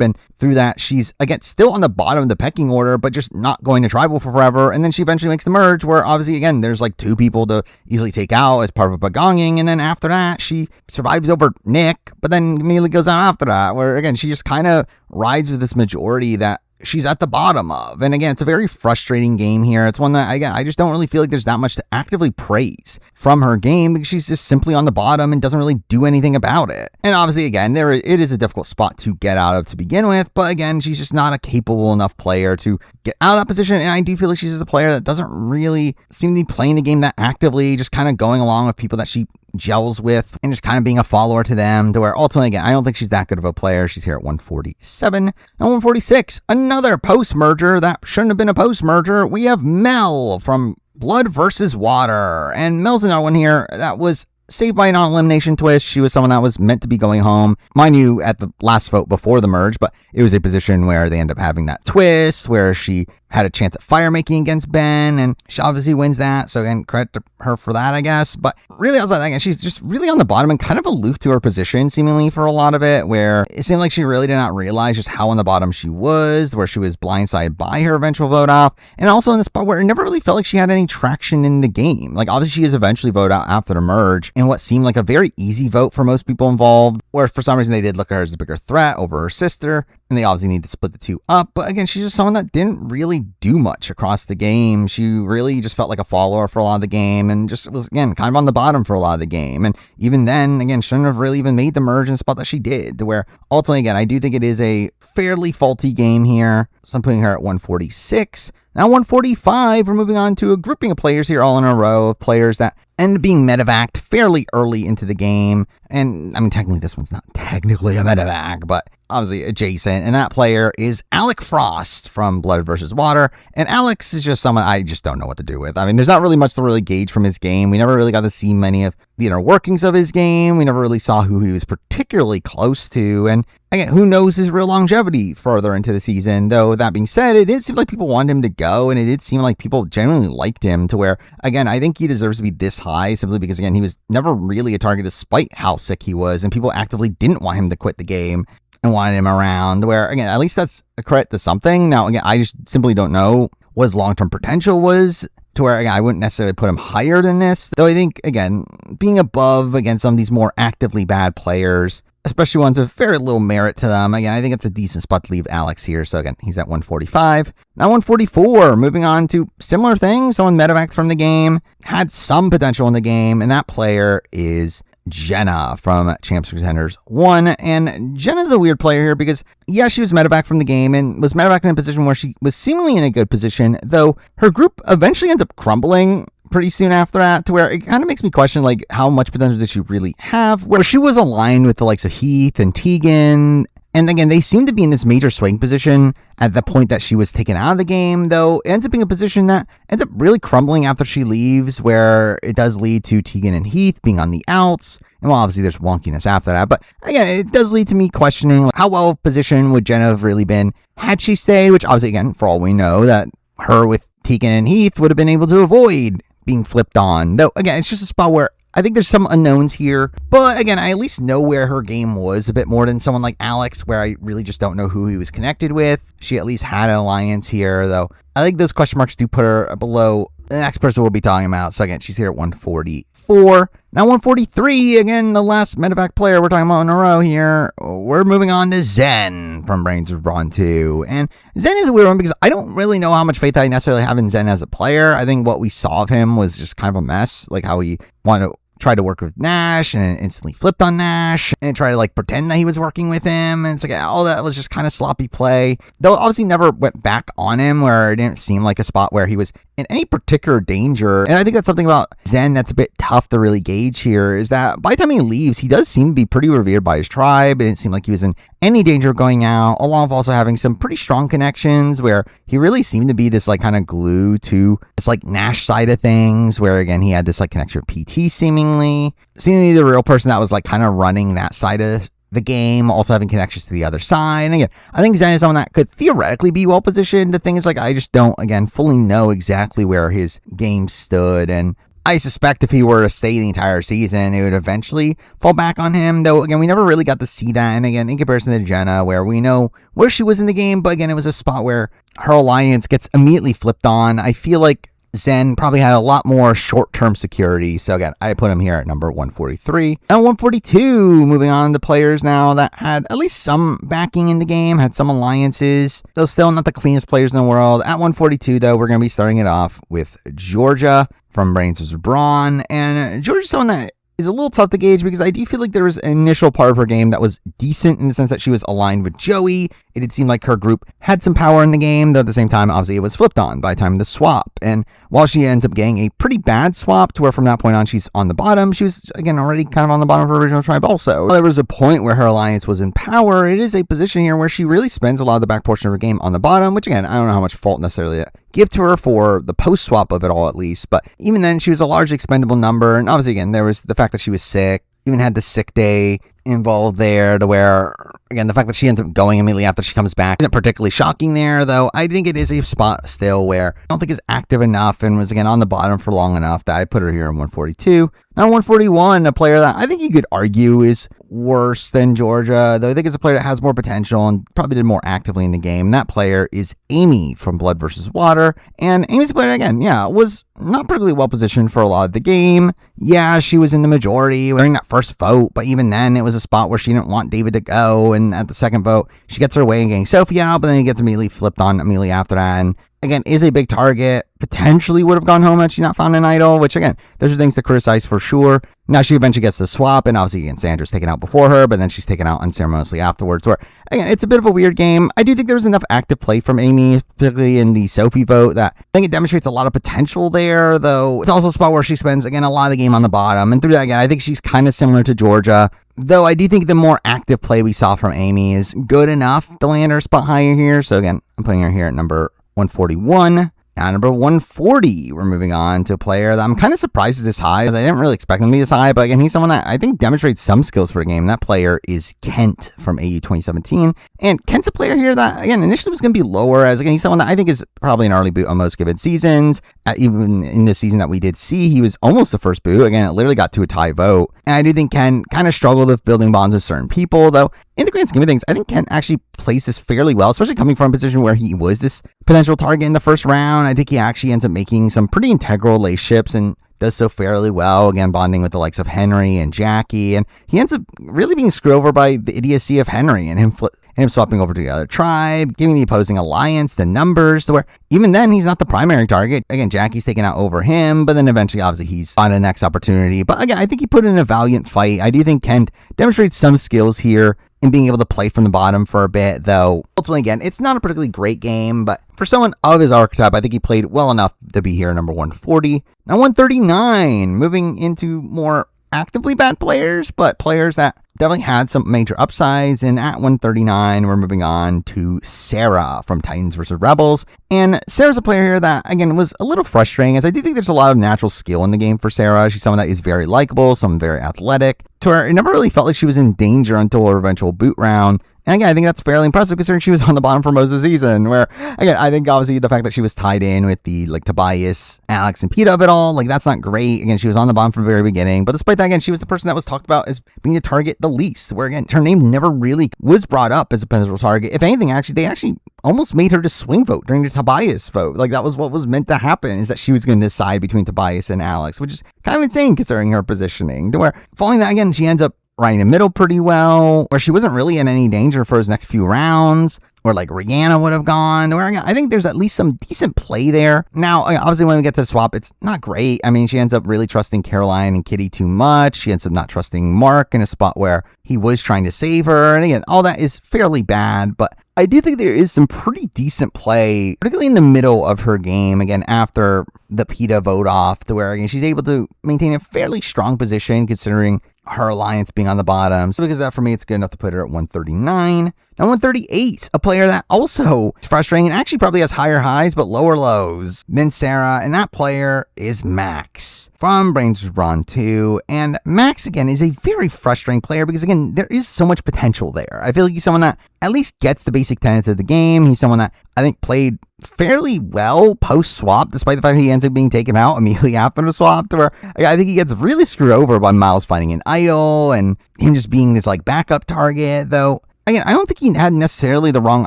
And through that, she's, again, still on the bottom of the pecking order, but just not going to tribal for forever. And then she eventually makes the merge where obviously, again, there's like 2 people to easily take out as part of a Bagonging. And then after that, she survives over Nick, but then immediately goes out after that, where, again, she just kind of rides with this majority that she's at the bottom of. And again, it's a very frustrating game here. It's one that, again, I just don't really feel like there's that much to actively praise from her game because she's just simply on the bottom and doesn't really do anything about it. And obviously, again, it is a difficult spot to get out of to begin with, but again, she's just not a capable enough player to get out of that position. And I do feel like she's just a player that doesn't really seem to be playing the game that actively, just kind of going along with people that she gels with and just kind of being a follower to them, to where ultimately, again, I don't think she's that good of a player. She's here at 147. And 146, another post-merger that shouldn't have been a post-merger. We have Mel from Blood versus Water. And Mel's another one here that was saved by a non-elimination twist. She was someone that was meant to be going home, mind you, at the last vote before the merge, but it was a position where they end up having that twist where she had a chance at fire making against Ben, and she obviously wins that. So again, credit to her for that, I guess. But really, I was like, she's just really on the bottom and kind of aloof to her position, seemingly for a lot of it, where it seemed like she really did not realize just how on the bottom she was, where she was blindsided by her eventual vote off, and also in the spot where it never really felt like she had any traction in the game. Like, obviously, she is eventually voted out after the merge in what seemed like a very easy vote for most people involved, where for some reason they did look at her as a bigger threat over her sister, and they obviously need to split the two up. But again, she's just someone that didn't really do much across the game. She really just felt like a follower for a lot of the game and just was, again, kind of on the bottom for a lot of the game. And even then, again, shouldn't have really even made the merge in the spot that she did, to where ultimately, again, I do think it is a fairly faulty game here. So I'm putting her at 146. Now 145, we're moving on to a grouping of players here all in a row of players that end up being medevaced fairly early into the game. And I mean, technically this one's not technically a medevac, but obviously adjacent. And that player is Alec Frost from Blood vs. Water. And Alex is just someone I just don't know what to do with. I mean, there's not really much to really gauge from his game. We never really got to see many of the inner workings of his game. We never really saw who he was particularly close to. And again, who knows his real longevity further into the season, though that being said, it did seem like people wanted him to go, and it did seem like people genuinely liked him to where, again, I think he deserves to be this high simply because, again, he was never really a target despite how sick he was, and people actively didn't want him to quit the game and wanted him around, where, again, at least that's a credit to something. Now, again, I just simply don't know what his long-term potential was, to where, again, I wouldn't necessarily put him higher than this, though I think, again, being above against some of these more actively bad players, especially ones with very little merit to them. Again, I think it's a decent spot to leave Alex here. So again, he's at 145. Now 144, moving on to similar things. Someone medevaced from the game, had some potential in the game, and that player is Jenna from Champs Contenders 1. And Jenna's a weird player here because, yeah, she was medevac from the game and was medevac in a position where she was seemingly in a good position, though her group eventually ends up crumbling pretty soon after that, to where it kind of makes me question, like, how much potential did she really have, where she was aligned with the likes of Heath and Tegan. And again, they seem to be in this major swing position at the point that she was taken out of the game, though it ends up being a position that ends up really crumbling after she leaves, where it does lead to Tegan and Heath being on the outs. And well, obviously there's wonkiness after that, but again, it does lead to me questioning, like, how well positioned would Jenna have really been had she stayed, which obviously, again, for all we know, that her with Tegan and Heath would have been able to avoid being flipped on. Though, again, it's just a spot where I think there's some unknowns here, but again, I at least know where her game was a bit more than someone like Alex, where I really just don't know who he was connected with. She at least had an alliance here, though I think those question marks do put her below the next person we'll be talking about. So again, she's here at 144. Now 143, again, the last medevac player we're talking about in a row here. We're moving on to Zen from Brains of Brawn 2. And Zen is a weird one because I don't really know how much faith I necessarily have in Zen as a player. I think what we saw of him was just kind of a mess, like how he wanted to try to work with Nash and instantly flipped on Nash and tried to like pretend that he was working with him. And it's like, all that was just kind of sloppy play. Though obviously never went back on him, where it didn't seem like a spot where he was in any particular danger. And I think that's something about Zen that's a bit tough to really gauge here, is that by the time he leaves, he does seem to be pretty revered by his tribe. It didn't seem like he was in any danger of going out, along with also having some pretty strong connections, where he really seemed to be this like kind of glue to this like Nash side of things, where again, he had this like connection with PT seemingly the real person that was like kind of running that side of the game, also having connections to the other side. And again, I think Zen is someone that could theoretically be well positioned. The thing is, like, I just don't, again, fully know exactly where his game stood. And I suspect if he were to stay the entire season, it would eventually fall back on him. Though, again, we never really got to see that. And again, in comparison to Jenna, where we know where she was in the game, but again, it was a spot where her alliance gets immediately flipped on. I feel like Zen probably had a lot more short-term security. So again, I put him here at number 143. Now 142, moving on to players now that had at least some backing in the game, had some alliances, though still not the cleanest players in the world. At 142, though, we're going to be starting it off with Georgia from Brains of Brawn. And Georgia's someone that is a little tough to gauge because I do feel like there was an initial part of her game that was decent in the sense that she was aligned with Joey. It did seem like her group had some power in the game, though at the same time, obviously, it was flipped on by the time of the swap. And while she ends up getting a pretty bad swap to where from that point on she's on the bottom, she was, again, already kind of on the bottom of her original tribe also. There was a point where her alliance was in power. It is a position here where she really spends a lot of the back portion of her game on the bottom, which, again, I don't know how much fault necessarily to give to her for the post-swap of it all, at least. But even then, she was a large expendable number. And obviously, again, there was the fact that she was sick, even had the sick day involved there, to where, again, the fact that she ends up going immediately after she comes back isn't particularly shocking there, though I think it is a spot still where I don't think is active enough and was, again, on the bottom for long enough that I put her here in 142. Now 141, a player that I think you could argue is worse than Georgia, though I think it's a player that has more potential and probably did more actively in the game. That player is Amy from Blood vs. Water. And Amy's a player, again, was not particularly well positioned for a lot of the game. Yeah, she was in the majority during that first vote, but even then it was a spot where she didn't want David to go. And at the second vote, she gets her way in getting Sophie out, but then he gets immediately flipped on immediately after that. And again, is a big target, potentially would have gone home had she not found an idol, which, again, those are things to criticize for sure. Now she eventually gets the swap, and obviously, again, Sandra's taken out before her, but then she's taken out unceremoniously afterwards, where, again, it's a bit of a weird game. I do think there was enough active play from Amy, particularly in the Sophie vote, that I think it demonstrates a lot of potential there, though it's also a spot where she spends, again, a lot of the game on the bottom, and through that, again, I think she's kind of similar to Georgia, though I do think the more active play we saw from Amy is good enough to land her spot higher here. So again, I'm putting her here at number 141. Now, number 140, we're moving on to a player that I'm kind of surprised is this high, because I didn't really expect him to be this high, but again, he's someone that I think demonstrates some skills for the game. That player is Kent from AU 2017, and Kent's a player here that, again, initially was going to be lower, as again, he's someone that I think is probably an early boot on most given seasons. Even in the season that we did see, he was almost the first boot. Again, it literally got to a tie vote, and I do think Ken kind of struggled with building bonds with certain people, though in the grand scheme of things, I think Ken actually plays this fairly well, especially coming from a position where he was this potential target in the first round. I think he actually ends up making some pretty integral relationships and does so fairly well, again, bonding with the likes of Henry and Jackie, and he ends up really being screwed over by the idiocy of Henry and him swapping over to the other tribe, giving the opposing alliance the numbers to where even then he's not the primary target. Again, Jackie's taken out over him, but then eventually obviously he's on the next opportunity. But again, I think he put in a valiant fight. I do think Kent demonstrates some skills here in being able to play from the bottom for a bit, though ultimately, again, it's not a particularly great game, but for someone of his archetype, I think he played well enough to be here number 140. Now 139, moving into more actively bad players, but players that definitely had some major upsides. And at 139, we're moving on to Sarah from Titans vs. Rebels. And Sarah's a player here that, again, was a little frustrating, as I do think there's a lot of natural skill in the game for Sarah. She's someone that is very likable, someone very athletic, to where it never really felt like she was in danger until her eventual boot round. And again, I think that's fairly impressive considering she was on the bottom for most of the season, where, again, I think obviously the fact that she was tied in with the, Tobias, Alex, and Peeta of it all, that's not great. Again, she was on the bottom from the very beginning, but despite that, again, she was the person that was talked about as being the target the least, where, again, her name never really was brought up as a potential target. If anything, they actually almost made her to swing vote during the Tobias vote. That was what was meant to happen, is that she was going to decide between Tobias and Alex, which is kind of insane considering her positioning, to where, following that, again, she ends up right in the middle pretty well, where she wasn't really in any danger for his next few rounds, or Rihanna would have gone, where I think there's at least some decent play there. Now, obviously, when we get to the swap, it's not great. I mean, she ends up really trusting Caroline and Kitty too much. She ends up not trusting Mark in a spot where he was trying to save her. And again, all that is fairly bad, but I do think there is some pretty decent play, particularly in the middle of her game, again, after the Peeta vote off, to where, again, she's able to maintain a fairly strong position considering her alliance being on the bottom. So because of that, for me, it's good enough to put her at 139. Now 138, a player that also is frustrating and actually probably has higher highs but lower lows than Sarah, and that player is Max from Brains vs. Brawn 2. And Max, again, is a very frustrating player because, again, there is so much potential there. I feel like he's someone that at least gets the basic tenets of the game. He's someone that I think played fairly well post-swap, despite the fact that he ends up being taken out immediately after the swap, to where I think he gets really screwed over by Miles finding an idol and him just being this backup target, though. Again, I don't think he had necessarily the wrong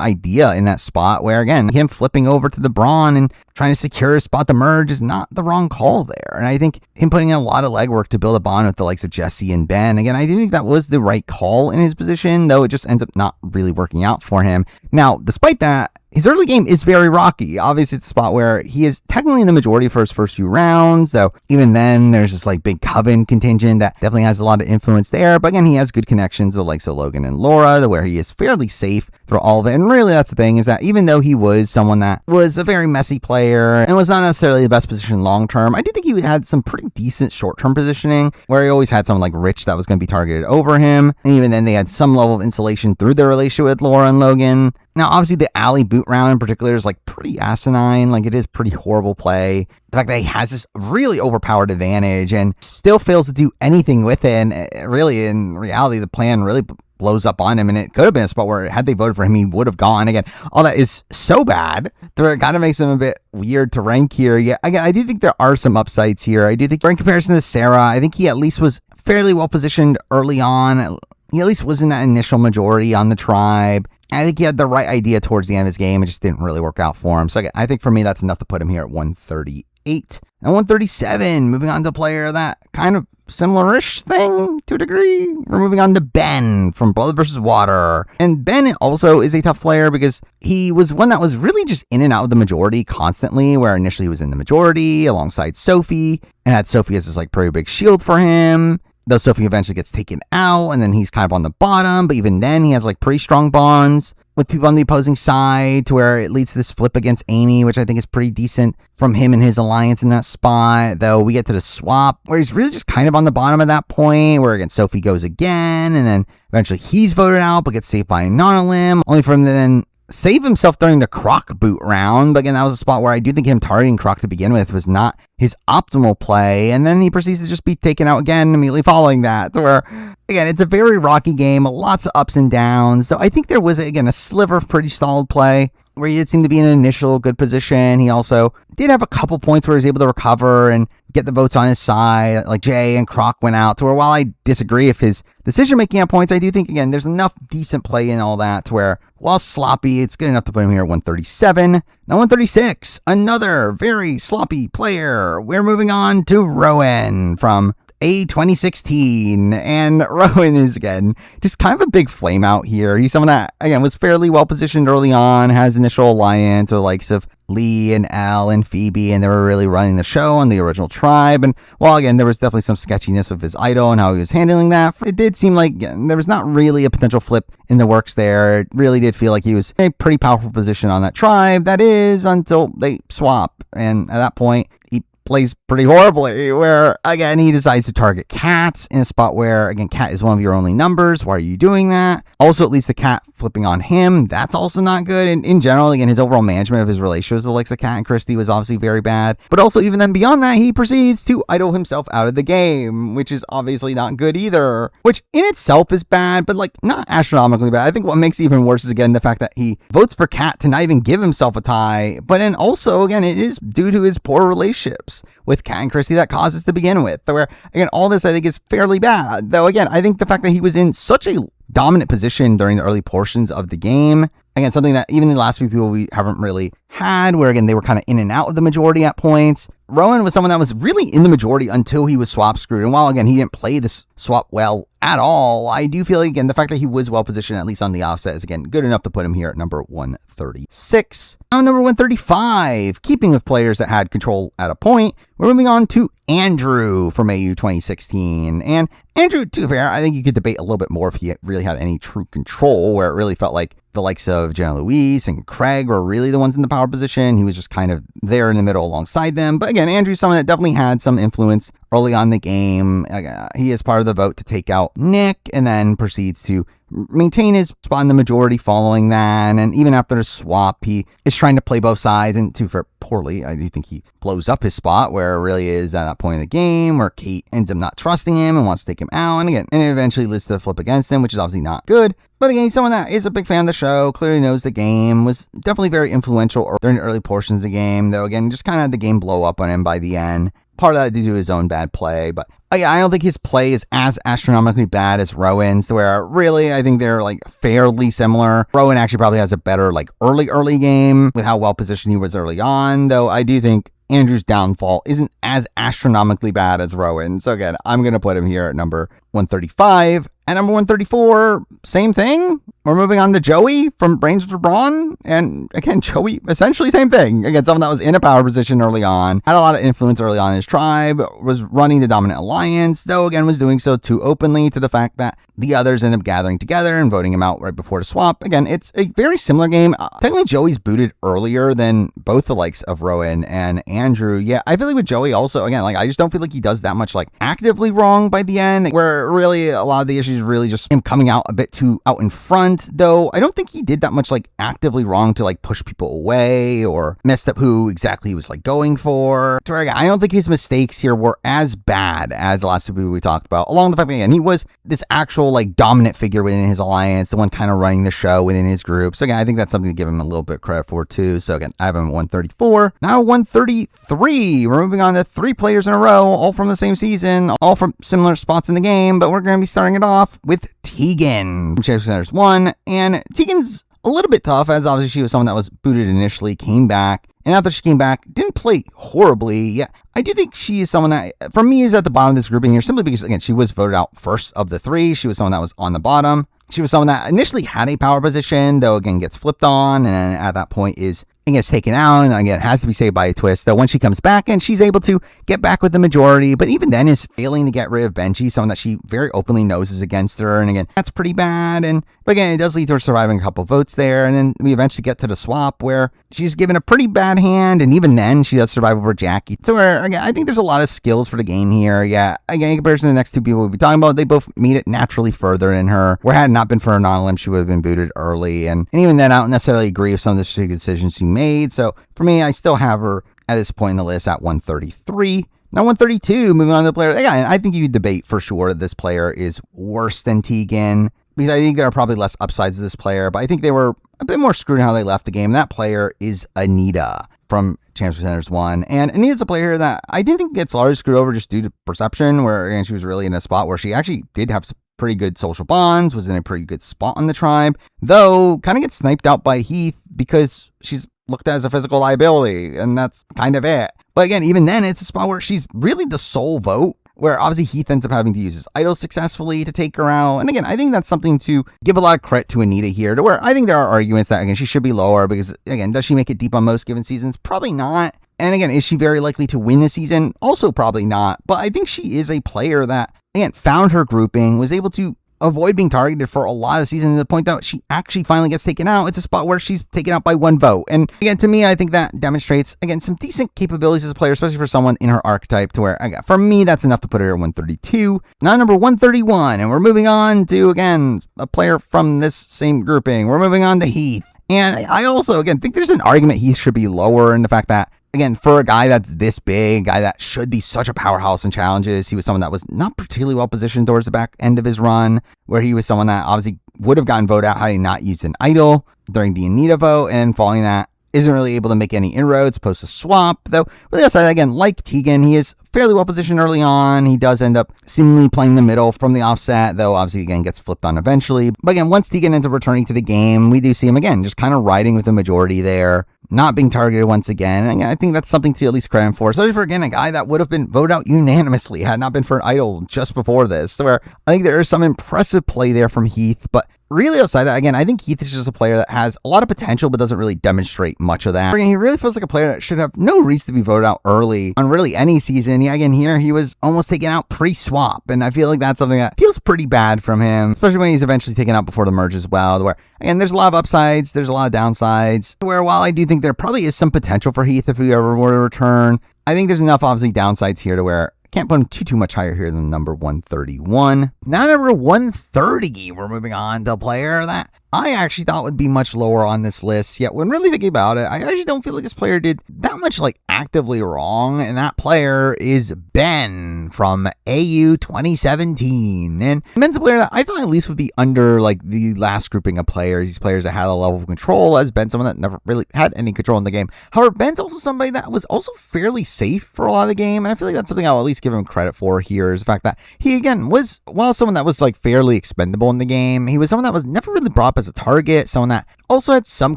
idea in that spot, where, again, him flipping over to the Brawn and trying to secure a spot to merge is not the wrong call there. And I think him putting in a lot of legwork to build a bond with the likes of Jesse and Ben, again, I do think that was the right call in his position, though it just ends up not really working out for him. Now, despite that, his early game is very rocky. Obviously, it's a spot where he is technically in the majority for his first few rounds, though even then, there's this big Coven contingent that definitely has a lot of influence there. But again, he has good connections with the likes of Logan and Laura, to where he is fairly safe through all of it. And really, that's the thing, is that even though he was someone that was a very messy player and was not necessarily the best position long term, I do think he had some pretty decent short term positioning, where he always had someone like Rich that was going to be targeted over him. And even then, they had some level of insulation through their relationship with Laura and Logan. Now, obviously, the Alley boot round in particular is pretty asinine. It is pretty horrible play. The fact that he has this really overpowered advantage and still fails to do anything with it. And really, in reality, the plan really blows up on him. And it could have been a spot where, had they voted for him, he would have gone. Again, all that is so bad that it kind of makes him a bit weird to rank here. Yeah, again, I do think there are some upsides here. I do think, in comparison to Sarah, I think he at least was fairly well positioned early on. He at least was in that initial majority on the tribe. I think he had the right idea towards the end of his game. It just didn't really work out for him. So I think for me, that's enough to put him here at 138. And 137, moving on to a player that kind of similar-ish thing to a degree. We're moving on to Ben from Blood vs. Water. And Ben also is a tough player because he was one that was really just in and out of the majority constantly, where initially he was in the majority alongside Sophie and had Sophie as this pretty big shield for him. Though Sophie eventually gets taken out, and then he's kind of on the bottom, but even then he has pretty strong bonds with people on the opposing side, to where it leads to this flip against Amy, which I think is pretty decent from him and his alliance in that spot. Though we get to the swap, where he's really just kind of on the bottom at that point, where again Sophie goes again, and then eventually he's voted out, but gets saved by Nonalim, only for him to then save himself during the Croc boot round. But again, that was a spot where I do think him targeting Croc to begin with was not his optimal play. And then he proceeds to just be taken out again immediately following that. Where, again, it's a very rocky game, lots of ups and downs. So I think there was, again, a sliver of pretty solid play where he did seem to be in an initial good position. He also did have a couple points where he was able to recover and get the votes on his side. Like Jay and Croc went out to where, while I disagree if his decision making at points, I do think, again, there's enough decent play in all that to where, while sloppy, it's good enough to put him here at 137. Now 136, another very sloppy player. We're moving on to Rowan from A2016, and Rowan is, again, just kind of a big flame out here. He's someone that, again, was fairly well positioned early on, has initial alliance with the likes of Lee and Elle and Phoebe, and they were really running the show on the original tribe. And while, again, there was definitely some sketchiness with his idol and how he was handling that, it did seem like there was not really a potential flip in the works there. It really did feel like he was in a pretty powerful position on that tribe. That is, until they swap, and at that point, he plays pretty horribly, where, again, he decides to target Cat in a spot where, again, Cat is one of your only numbers. Why are you doing that? Also, it leads to Cat flipping on him. That's also not good. And in general, again, his overall management of his relationships with the likes of Cat and Christy was obviously very bad. But also, even then beyond that, he proceeds to idle himself out of the game, which is obviously not good either. Which in itself is bad, but like not astronomically bad. I think what makes it even worse is, again, the fact that he votes for Cat to not even give himself a tie. But then also, again, it is due to his poor relationships with Cat and Christy that causes to begin with. Where, again, all this I think is fairly bad. Though, again, I think the fact that he was in such a dominant position during the early portions of the game, again, something that even the last few people we haven't really had, where, again, they were kind of in and out of the majority at points. Rowan was someone that was really in the majority until he was swap screwed. And while, again, he didn't play this swap well at all, I do feel like, again, the fact that he was well positioned, at least on the offset, is, again, good enough to put him here at number 136. Now, number 135, keeping with players that had control at a point, we're moving on to Andrew from AU 2016. And Andrew, to be fair, I think you could debate a little bit more if he really had any true control, where it really felt like the likes of Jenna Louise and Craig were really the ones in the power position. He was just kind of there in the middle alongside them. But again, Andrew's someone that definitely had some influence early on in the game. He is part of the vote to take out Nick, and then proceeds to maintain his spot in the majority following that. And even after the swap, he is trying to play both sides, and to fair, poorly. I do think he blows up his spot where it really is at that point in the game where Kate ends up not trusting him and wants to take him out. And again, and it eventually leads to the flip against him, which is obviously not good. But again, he's someone that is a big fan of the show, clearly knows the game, was definitely very influential during the early portions of the game, though, again, just kind of had the game blow up on him by the end. Part of that due to his own bad play, but I don't think his play is as astronomically bad as Rowan's, where really I think they're like fairly similar. Rowan actually probably has a better like early game with how well positioned he was early on, though I do think Andrew's downfall isn't as astronomically bad as Rowan. So again, I'm going to put him here at number 135. At number 134, same thing. We're moving on to Joey from Brains to Brawn. And again, Joey, essentially same thing. Again, someone that was in a power position early on, had a lot of influence early on in his tribe, was running the dominant alliance, though again was doing so too openly to the fact that the others ended up gathering together and voting him out right before the swap. Again, it's a very similar game. Technically, Joey's booted earlier than both the likes of Rowan and Andrew. Yeah, I feel like with Joey also, again, like I just don't feel like he does that much like actively wrong by the end, where really a lot of the issues really just him coming out a bit too out in front, though I don't think he did that much like actively wrong to like push people away or messed up who exactly he was like going for. I don't think his mistakes here were as bad as the last two people we talked about, along with the fact that, again, he was this actual like dominant figure within his alliance, the one kind of running the show within his group. So again, I think that's something to give him a little bit of credit for too. So again, I have him at 134. Now 133. We're moving on to 3 players in a row, all from the same season, all from similar spots in the game, but we're going to be starting it off with Tegan from Champions Centers 1. And Tegan's a little bit tough, as obviously she was someone that was booted initially, came back, and after she came back, didn't play horribly. Yeah, I do think she is someone that, for me, is at the bottom of this grouping here, simply because, again, she was voted out first of the 3. She was someone that was on the bottom. She was someone that initially had a power position, though, again, gets flipped on, and at that point is and gets taken out, and again, has to be saved by a twist. Though when she comes back, and she's able to get back with the majority, but even then is failing to get rid of Benji, someone that she very openly knows is against her, and again, that's pretty bad. But again, it does lead to her surviving a couple votes there, and then we eventually get to the swap where she's given a pretty bad hand, and even then, she does survive over Jackie. So again, I think there's a lot of skills for the game here. Yeah, again, in comparison to the next two people we'll be talking about, they both made it naturally further than her, where had it not been for her non-limb, she would have been booted early, and even then, I don't necessarily agree with some of the strategic decisions she made. So for me, I still have her at this point in the list at 133. Now 132, moving on to the player. Again, I think you debate for sure that this player is worse than Tegan, because I think there are probably less upsides to this player, but I think they were a bit more screwed in how they left the game. That player is Anita from Champs Contenders 1. And Anita's a player that I didn't think gets largely screwed over just due to perception, where again, she was really in a spot where she actually did have some pretty good social bonds, was in a pretty good spot on the tribe, though kind of gets sniped out by Heath because she's looked at as a physical liability, and that's kind of it. But again, even then, it's a spot where she's really the sole vote, where obviously Heath ends up having to use his idol successfully to take her out. And again, I think that's something to give a lot of credit to Anita here, to where I think there are arguments that, again, she should be lower, because again, does she make it deep on most given seasons? Probably not. And again, is she very likely to win this season? Also probably not. But I think she is a player that, again, found her grouping, was able to avoid being targeted for a lot of the season, to the point that she actually finally gets taken out. It's a spot where she's taken out by one vote. And again, to me, I think that demonstrates, again, some decent capabilities as a player, especially for someone in her archetype, to where, again, for me, that's enough to put her at 132. Now number 131, and we're moving on to, again, a player from this same grouping. We're moving on to Heath. And I also, again, think there's an argument Heath should be lower in the fact that, again, for a guy that's this big, a guy that should be such a powerhouse in challenges, he was someone that was not particularly well positioned towards the back end of his run, where he was someone that obviously would have gotten voted out had he not used an idol during the Anita vote, and following that, isn't really able to make any inroads post a swap. Though, really outside, again, like Tegan, he is fairly well positioned early on. He does end up seemingly playing the middle from the offset, though obviously, again, gets flipped on eventually. But again, once Tegan ends up returning to the game, we do see him, again, just kind of riding with the majority there, not being targeted once again. And I think that's something to at least credit him for, especially for, again, a guy that would have been voted out unanimously had not been for an idol just before this. So where I think there is some impressive play there from Heath, but really outside that, again, I think Heath is just a player that has a lot of potential but doesn't really demonstrate much of that. Again, he really feels like a player that should have no reason to be voted out early on really any season. Yeah, again, here he was almost taken out pre-swap, and I feel like that's something that feels pretty bad from him, especially when he's eventually taken out before the merge as well, where, again, there's a lot of upsides, there's a lot of downsides, where while I do think there probably is some potential for Heath if he ever were to return, I think there's enough, obviously, downsides here to where can't put him too much higher here than number 131. Now number 130, we're moving on to a player that I actually thought would be much lower on this list. Yet when really thinking about it, I actually don't feel like this player did that much like actively wrong. And that player is Ben from AU 2017. And Ben's a player that I thought at least would be under like the last grouping of players. These players that had a level of control, as Ben, someone that never really had any control in the game. However, Ben's also somebody that was also fairly safe for a lot of the game. And I feel like that's something I'll at least give him credit for here, is the fact that he, again, was, while someone that was like fairly expendable in the game, he was someone that was never really brought up as a target, someone that also had some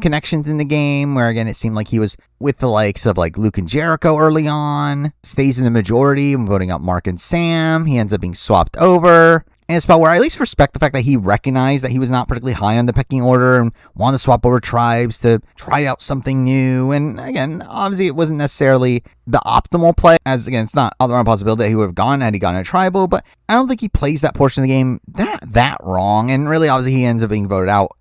connections in the game, where again, it seemed like he was with the likes of like Luke and Jericho early on, stays in the majority, voting out Mark and Sam. He ends up being swapped over. And it's about where I at least respect the fact that he recognized that he was not particularly high on the pecking order and wanted to swap over tribes to try out something new. And again, obviously it wasn't necessarily the optimal play, as again, it's not all the wrong possibility that he would have gone had he gone a tribal, but I don't think he plays that portion of the game that wrong. And really, obviously, he ends up being voted out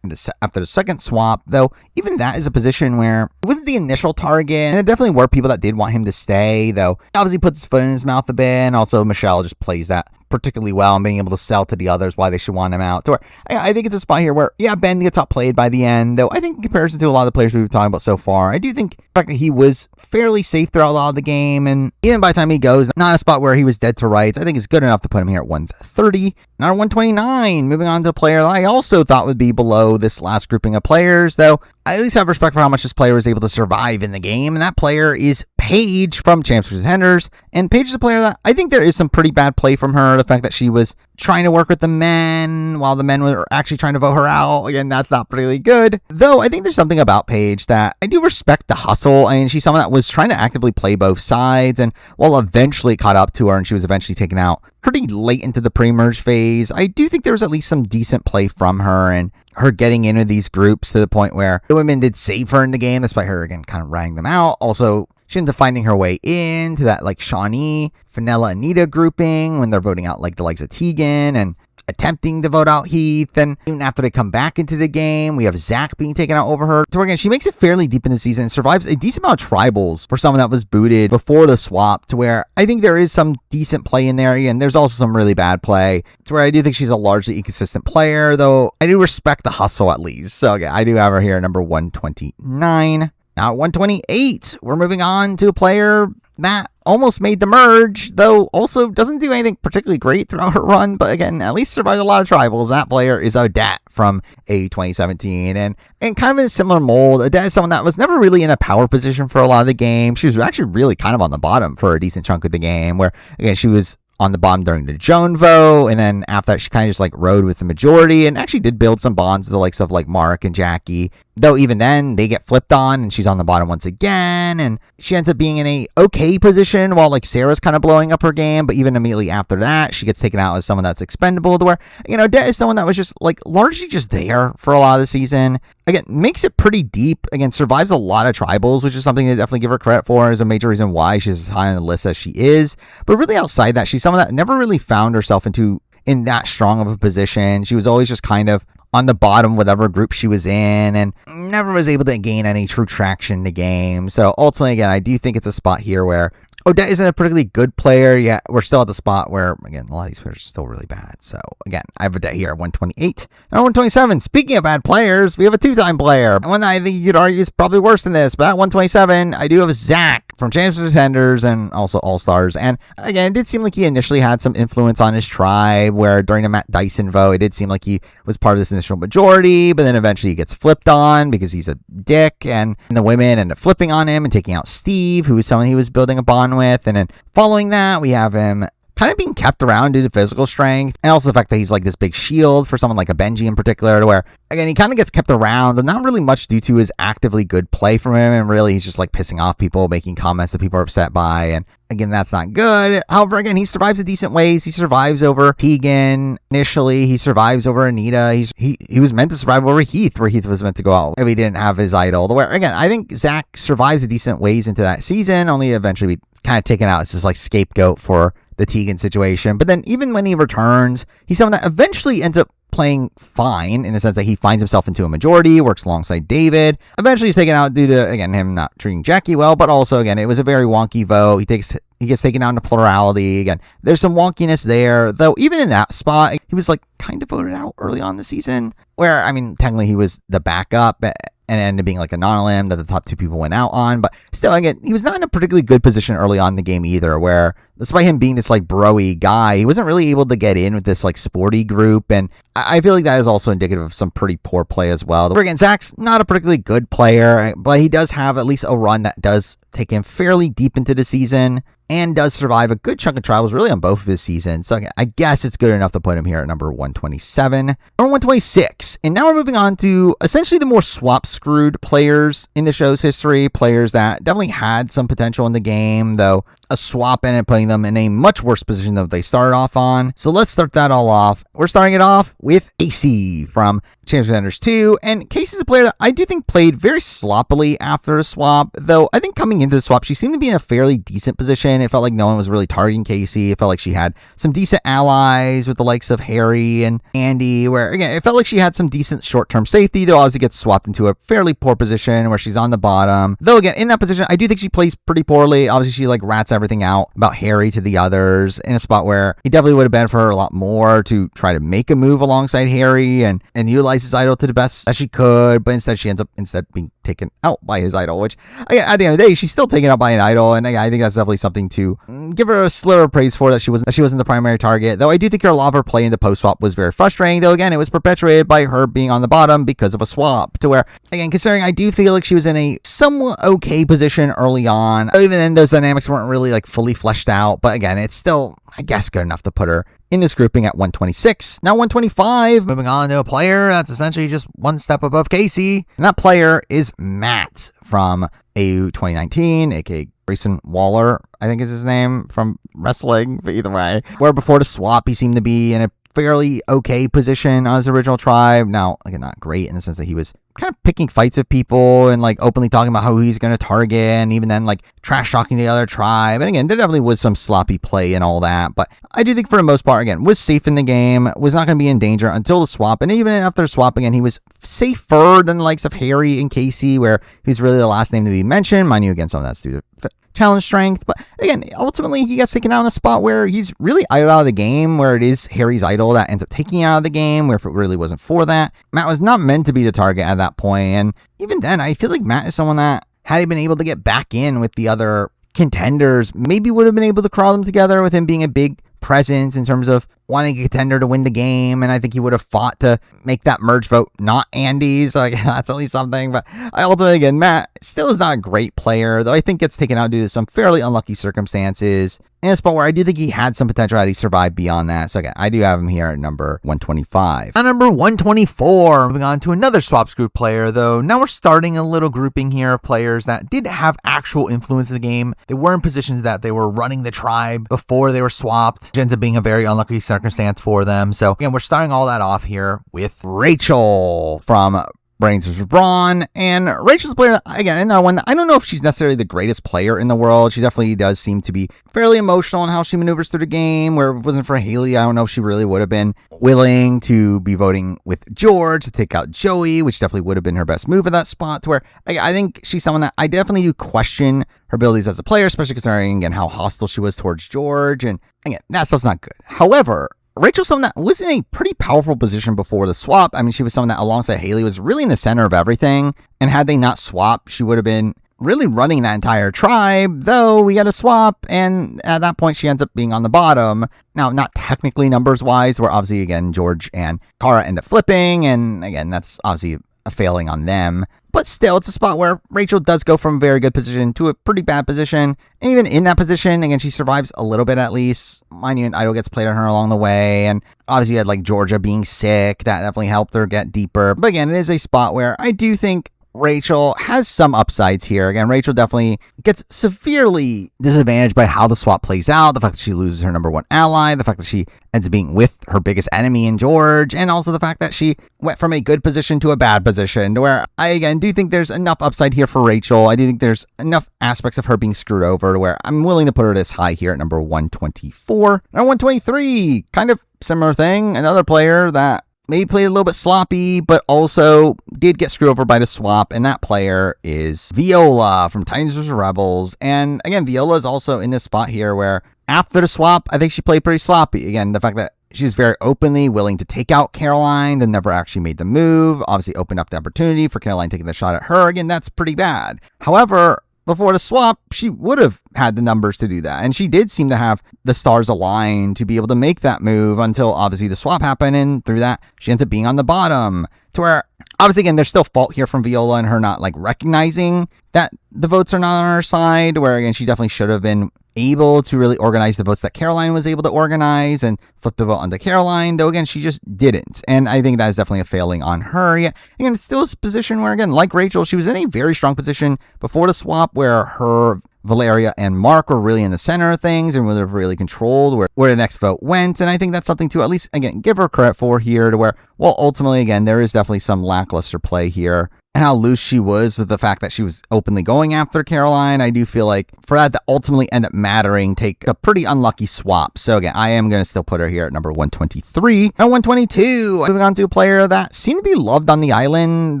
after the second swap, though even that is a position where it wasn't the initial target, and there definitely were people that did want him to stay, though he obviously puts his foot in his mouth a bit, and also Michelle just plays that particularly well and being able to sell to the others why they should want him out. So I think it's a spot here where, yeah, Ben gets outplayed by the end, though I think in comparison to a lot of the players we've been talking about so far, I do think the fact that he was fairly safe throughout a lot of the game, and even by the time he goes, not a spot where he was dead to rights, I think is good enough to put him here at 130. Now 129, moving on to a player that I also thought would be below this last grouping of players, though I at least have respect for how much this player was able to survive in the game, and that player is Paige from Champs vs. Contenders. And Paige is a player that I think there is some pretty bad play from her. The fact that she was trying to work with the men while the men were actually trying to vote her out. Again, that's not particularly good. Though I think there's something about Paige that I do respect the hustle. I mean, she's someone that was trying to actively play both sides, and while eventually caught up to her and she was eventually taken out pretty late into the pre-merge phase. I do think there was at least some decent play from her and her getting into these groups to the point where the women did save her in the game, despite her, again, kind of riding them out. Also, she ends up finding her way into that, like, Shawnee, Fenella, Anita grouping when they're voting out, like, the likes of Tegan and attempting to vote out Heath. And even after they come back into the game, we have Zach being taken out over her. So again, she makes it fairly deep in the season and survives a decent amount of tribals for someone that was booted before the swap, to where I think there is some decent play in there. And there's also some really bad play, to where I do think she's a largely inconsistent player, though I do respect the hustle at least. So again, I do have her here at number 129. Now at 128, we're moving on to a player that almost made the merge, though also doesn't do anything particularly great throughout her run, but again, at least survived a lot of tribals. That player is Odette from A 2017, and kind of in a similar mold. Odette is someone that was never really in a power position for a lot of the game. She was actually really kind of on the bottom for a decent chunk of the game, where again, she was on the bottom during the Joan vote, and then after that, she kind of just like rode with the majority and actually did build some bonds with the likes of like Mark and Jackie. Though even then, they get flipped on and she's on the bottom once again, and she ends up being in a okay position while like Sarah's kind of blowing up her game. But even immediately after that, she gets taken out as someone that's expendable, to where, you know, Odette is someone that was just like largely just there for a lot of the season. Again, makes it pretty deep. Again, survives a lot of tribals, which is something to definitely give her credit for, is a major reason why she's as high on the list as she is. But really outside that, she's someone that never really found herself in that strong of a position. She was always just kind of on the bottom, whatever group she was in, and never was able to gain any true traction in the game. So ultimately, again, I do think it's a spot here where Odette isn't a particularly good player, yet we're still at the spot where, again, a lot of these players are still really bad. So, again, I have Odette here at 128. Now, 127, speaking of bad players, we have a two-time player. One I think you'd argue is probably worse than this, but at 127, I do have Zach from Champs and Contenders and also All-Stars. And, again, it did seem like he initially had some influence on his tribe, where during the Matt Dyson vote, it did seem like he was part of this initial majority, but then eventually he gets flipped on because he's a dick, and the women end up flipping on him and taking out Steve, who was someone he was building a bond with. And then following that, we have him kind of being kept around due to physical strength, and also the fact that he's like this big shield for someone like a Benji in particular, to where, again, he kind of gets kept around, and not really much due to his actively good play from him, and really he's just like pissing off people, making comments that people are upset by, and again, that's not good. However, again, he survives in decent ways. He survives over Tegan initially. He survives over Anita. He was meant to survive over Heath, where Heath was meant to go out if he didn't have his idol. Where, again, I think Zach survives in decent ways into that season, only eventually be kind of taken out as this like scapegoat for the Tegan situation. But then even when he returns, he's someone that eventually ends up playing fine, in the sense that he finds himself into a majority, works alongside David. Eventually he's taken out due to, again, him not treating Jackie well, but also, again, it was a very wonky vote. He gets taken out into plurality. Again, there's some wonkiness there, though even in that spot, he was like kind of voted out early on the season, where, I mean, technically he was the backup, and ended up being like a non-elim that the top two people went out on. But still, again, he was not in a particularly good position early on in the game either, where despite him being this like bro-y guy, he wasn't really able to get in with this like sporty group. And I feel like that is also indicative of some pretty poor play as well. Again, Zach's not a particularly good player, but he does have at least a run that does take him fairly deep into the season, and does survive a good chunk of tribals really on both of his seasons. So I guess it's good enough to put him here at number 127. Number 126. And now we're moving on to essentially the more swap-screwed players in the show's history. Players that definitely had some potential in the game, though a swap ended up putting them in a much worse position than they started off on. So let's start that all off. We're starting it off with Casey from Champs and Contenders 2. And Casey's a player that I do think played very sloppily after the swap, though I think coming into the swap, she seemed to be in a fairly decent position. It felt like no one was really targeting Casey. It felt like she had some decent allies with the likes of Harry and Andy, where, again, it felt like she had some decent short-term safety, though obviously gets swapped into a fairly poor position where she's on the bottom. Though, again, in that position, I do think she plays pretty poorly. Obviously, she like rats everything out about Harry to the others in a spot where it definitely would have been for her a lot more to try to make a move alongside Harry and utilize his idol to the best as she could, but instead she ends up being taken out by his idol, which, again, at the end of the day, she's still taken out by an idol, and I think that's definitely something to give her a sliver of praise for, that she wasn't the primary target. Though I do think her lot of her play in the post swap was very frustrating, though again, it was perpetuated by her being on the bottom because of a swap, to where, again, considering I do feel like she was in a somewhat okay position early on, even then those dynamics weren't really like fully fleshed out, but again, it's still, I guess, good enough to put her in this grouping at 126. Now 125, moving on to a player that's essentially just one step above Casey, and that player is Matt from AU 2019, aka Grayson Waller, I think is his name, from wrestling, but either way. Where before the swap, he seemed to be in a fairly okay position on his original tribe. Now, again, not great in the sense that he was kind of picking fights with people and like openly talking about how he's going to target, and even then like trash talking the other tribe. And again, there definitely was some sloppy play and all that, but I do think for the most part, again, was safe in the game, was not going to be in danger until the swap. And even after the swap, again, he was safer than the likes of Harry and Casey, where he's really the last name to be mentioned. Mind you, again, some of that's due to challenge strength, but again, ultimately he gets taken out in a spot where he's really idle out of the game, where it is Harry's idol that ends up taking out of the game, where if it really wasn't for that, Matt was not meant to be the target at that point. And even then, I feel like Matt is someone that, had he been able to get back in with the other contenders, maybe would have been able to crawl them together with him being a big presence in terms of wanting a contender to win the game. And I think he would have fought to make that merge vote not Andy's. So again, that's at least something. But I ultimately, again, Matt still is not a great player, though I think gets taken out due to some fairly unlucky circumstances in a spot where I do think he had some potential had he survived beyond that. So again, I do have him here at number 125. At number 124, moving on to another Swaps group player, though now we're starting a little grouping here of players that did have actual influence in the game. They were in positions that they were running the tribe before they were swapped, which ends up being a very unlucky circumstance for them. So again, we're starting all that off here with Rachel from Brains vs. Brawn. And Rachel's a player, again, another one, I don't know if she's necessarily the greatest player in the world. She definitely does seem to be fairly emotional in how she maneuvers through the game, where if it wasn't for Haley, I don't know if she really would have been willing to be voting with George to take out Joey, which definitely would have been her best move at that spot, to where I think she's someone that I definitely do question her abilities as a player, especially considering, again, how hostile she was towards George. And again, that stuff's not good. However, Rachel's someone that was in a pretty powerful position before the swap. I mean, she was someone that alongside Haley was really in the center of everything. And had they not swapped, she would have been really running that entire tribe, though we got a swap. And at that point, she ends up being on the bottom. Now, not technically numbers wise, where obviously, again, George and Kara end up flipping. And again, that's obviously a failing on them. But still, it's a spot where Rachel does go from a very good position to a pretty bad position. And even in that position, again, she survives a little bit at least. Mind you, an idol gets played on her along the way. And obviously, you had like Georgia being sick. That definitely helped her get deeper. But again, it is a spot where I do think Rachel has some upsides here. Again, Rachel definitely gets severely disadvantaged by how the swap plays out. The fact that she loses her number one ally, the fact that she ends up being with her biggest enemy in George, and also the fact that she went from a good position to a bad position, to where I, again, do think there's enough upside here for Rachel. I do think there's enough aspects of her being screwed over to where I'm willing to put her this high here at number 124. Number 123, kind of similar thing. Another player that maybe played a little bit sloppy, but also did get screwed over by the swap, and that player is Viola from Titans vs. Rebels. And again, Viola is also in this spot here where after the swap, I think she played pretty sloppy. Again, the fact that she's very openly willing to take out Caroline, then never actually made the move, obviously opened up the opportunity for Caroline taking the shot at her. Again, that's pretty bad. However, before the swap, she would have had the numbers to do that. And she did seem to have the stars aligned to be able to make that move until obviously the swap happened. And through that, she ends up being on the bottom, to where obviously, again, there's still fault here from Viola and her not like recognizing that the votes are not on her side, where again, she definitely should have been able to really organize the votes that Caroline was able to organize and flip the vote onto Caroline, though again, she just didn't. And I think that is definitely a failing on her. Yeah, again, it's still a position where, again, like Rachel, she was in a very strong position before the swap, where her, Valeria, and Mark were really in the center of things and would have really controlled where the next vote went. And I think that's something to at least, again, give her credit for here, to where, well, ultimately, again, there is definitely some lackluster play here. And how loose she was with the fact that she was openly going after Caroline, I do feel like for that to ultimately end up mattering, take a pretty unlucky swap. So again, I am going to still put her here at number 123. Now 122, moving on to a player that seemed to be loved on the island,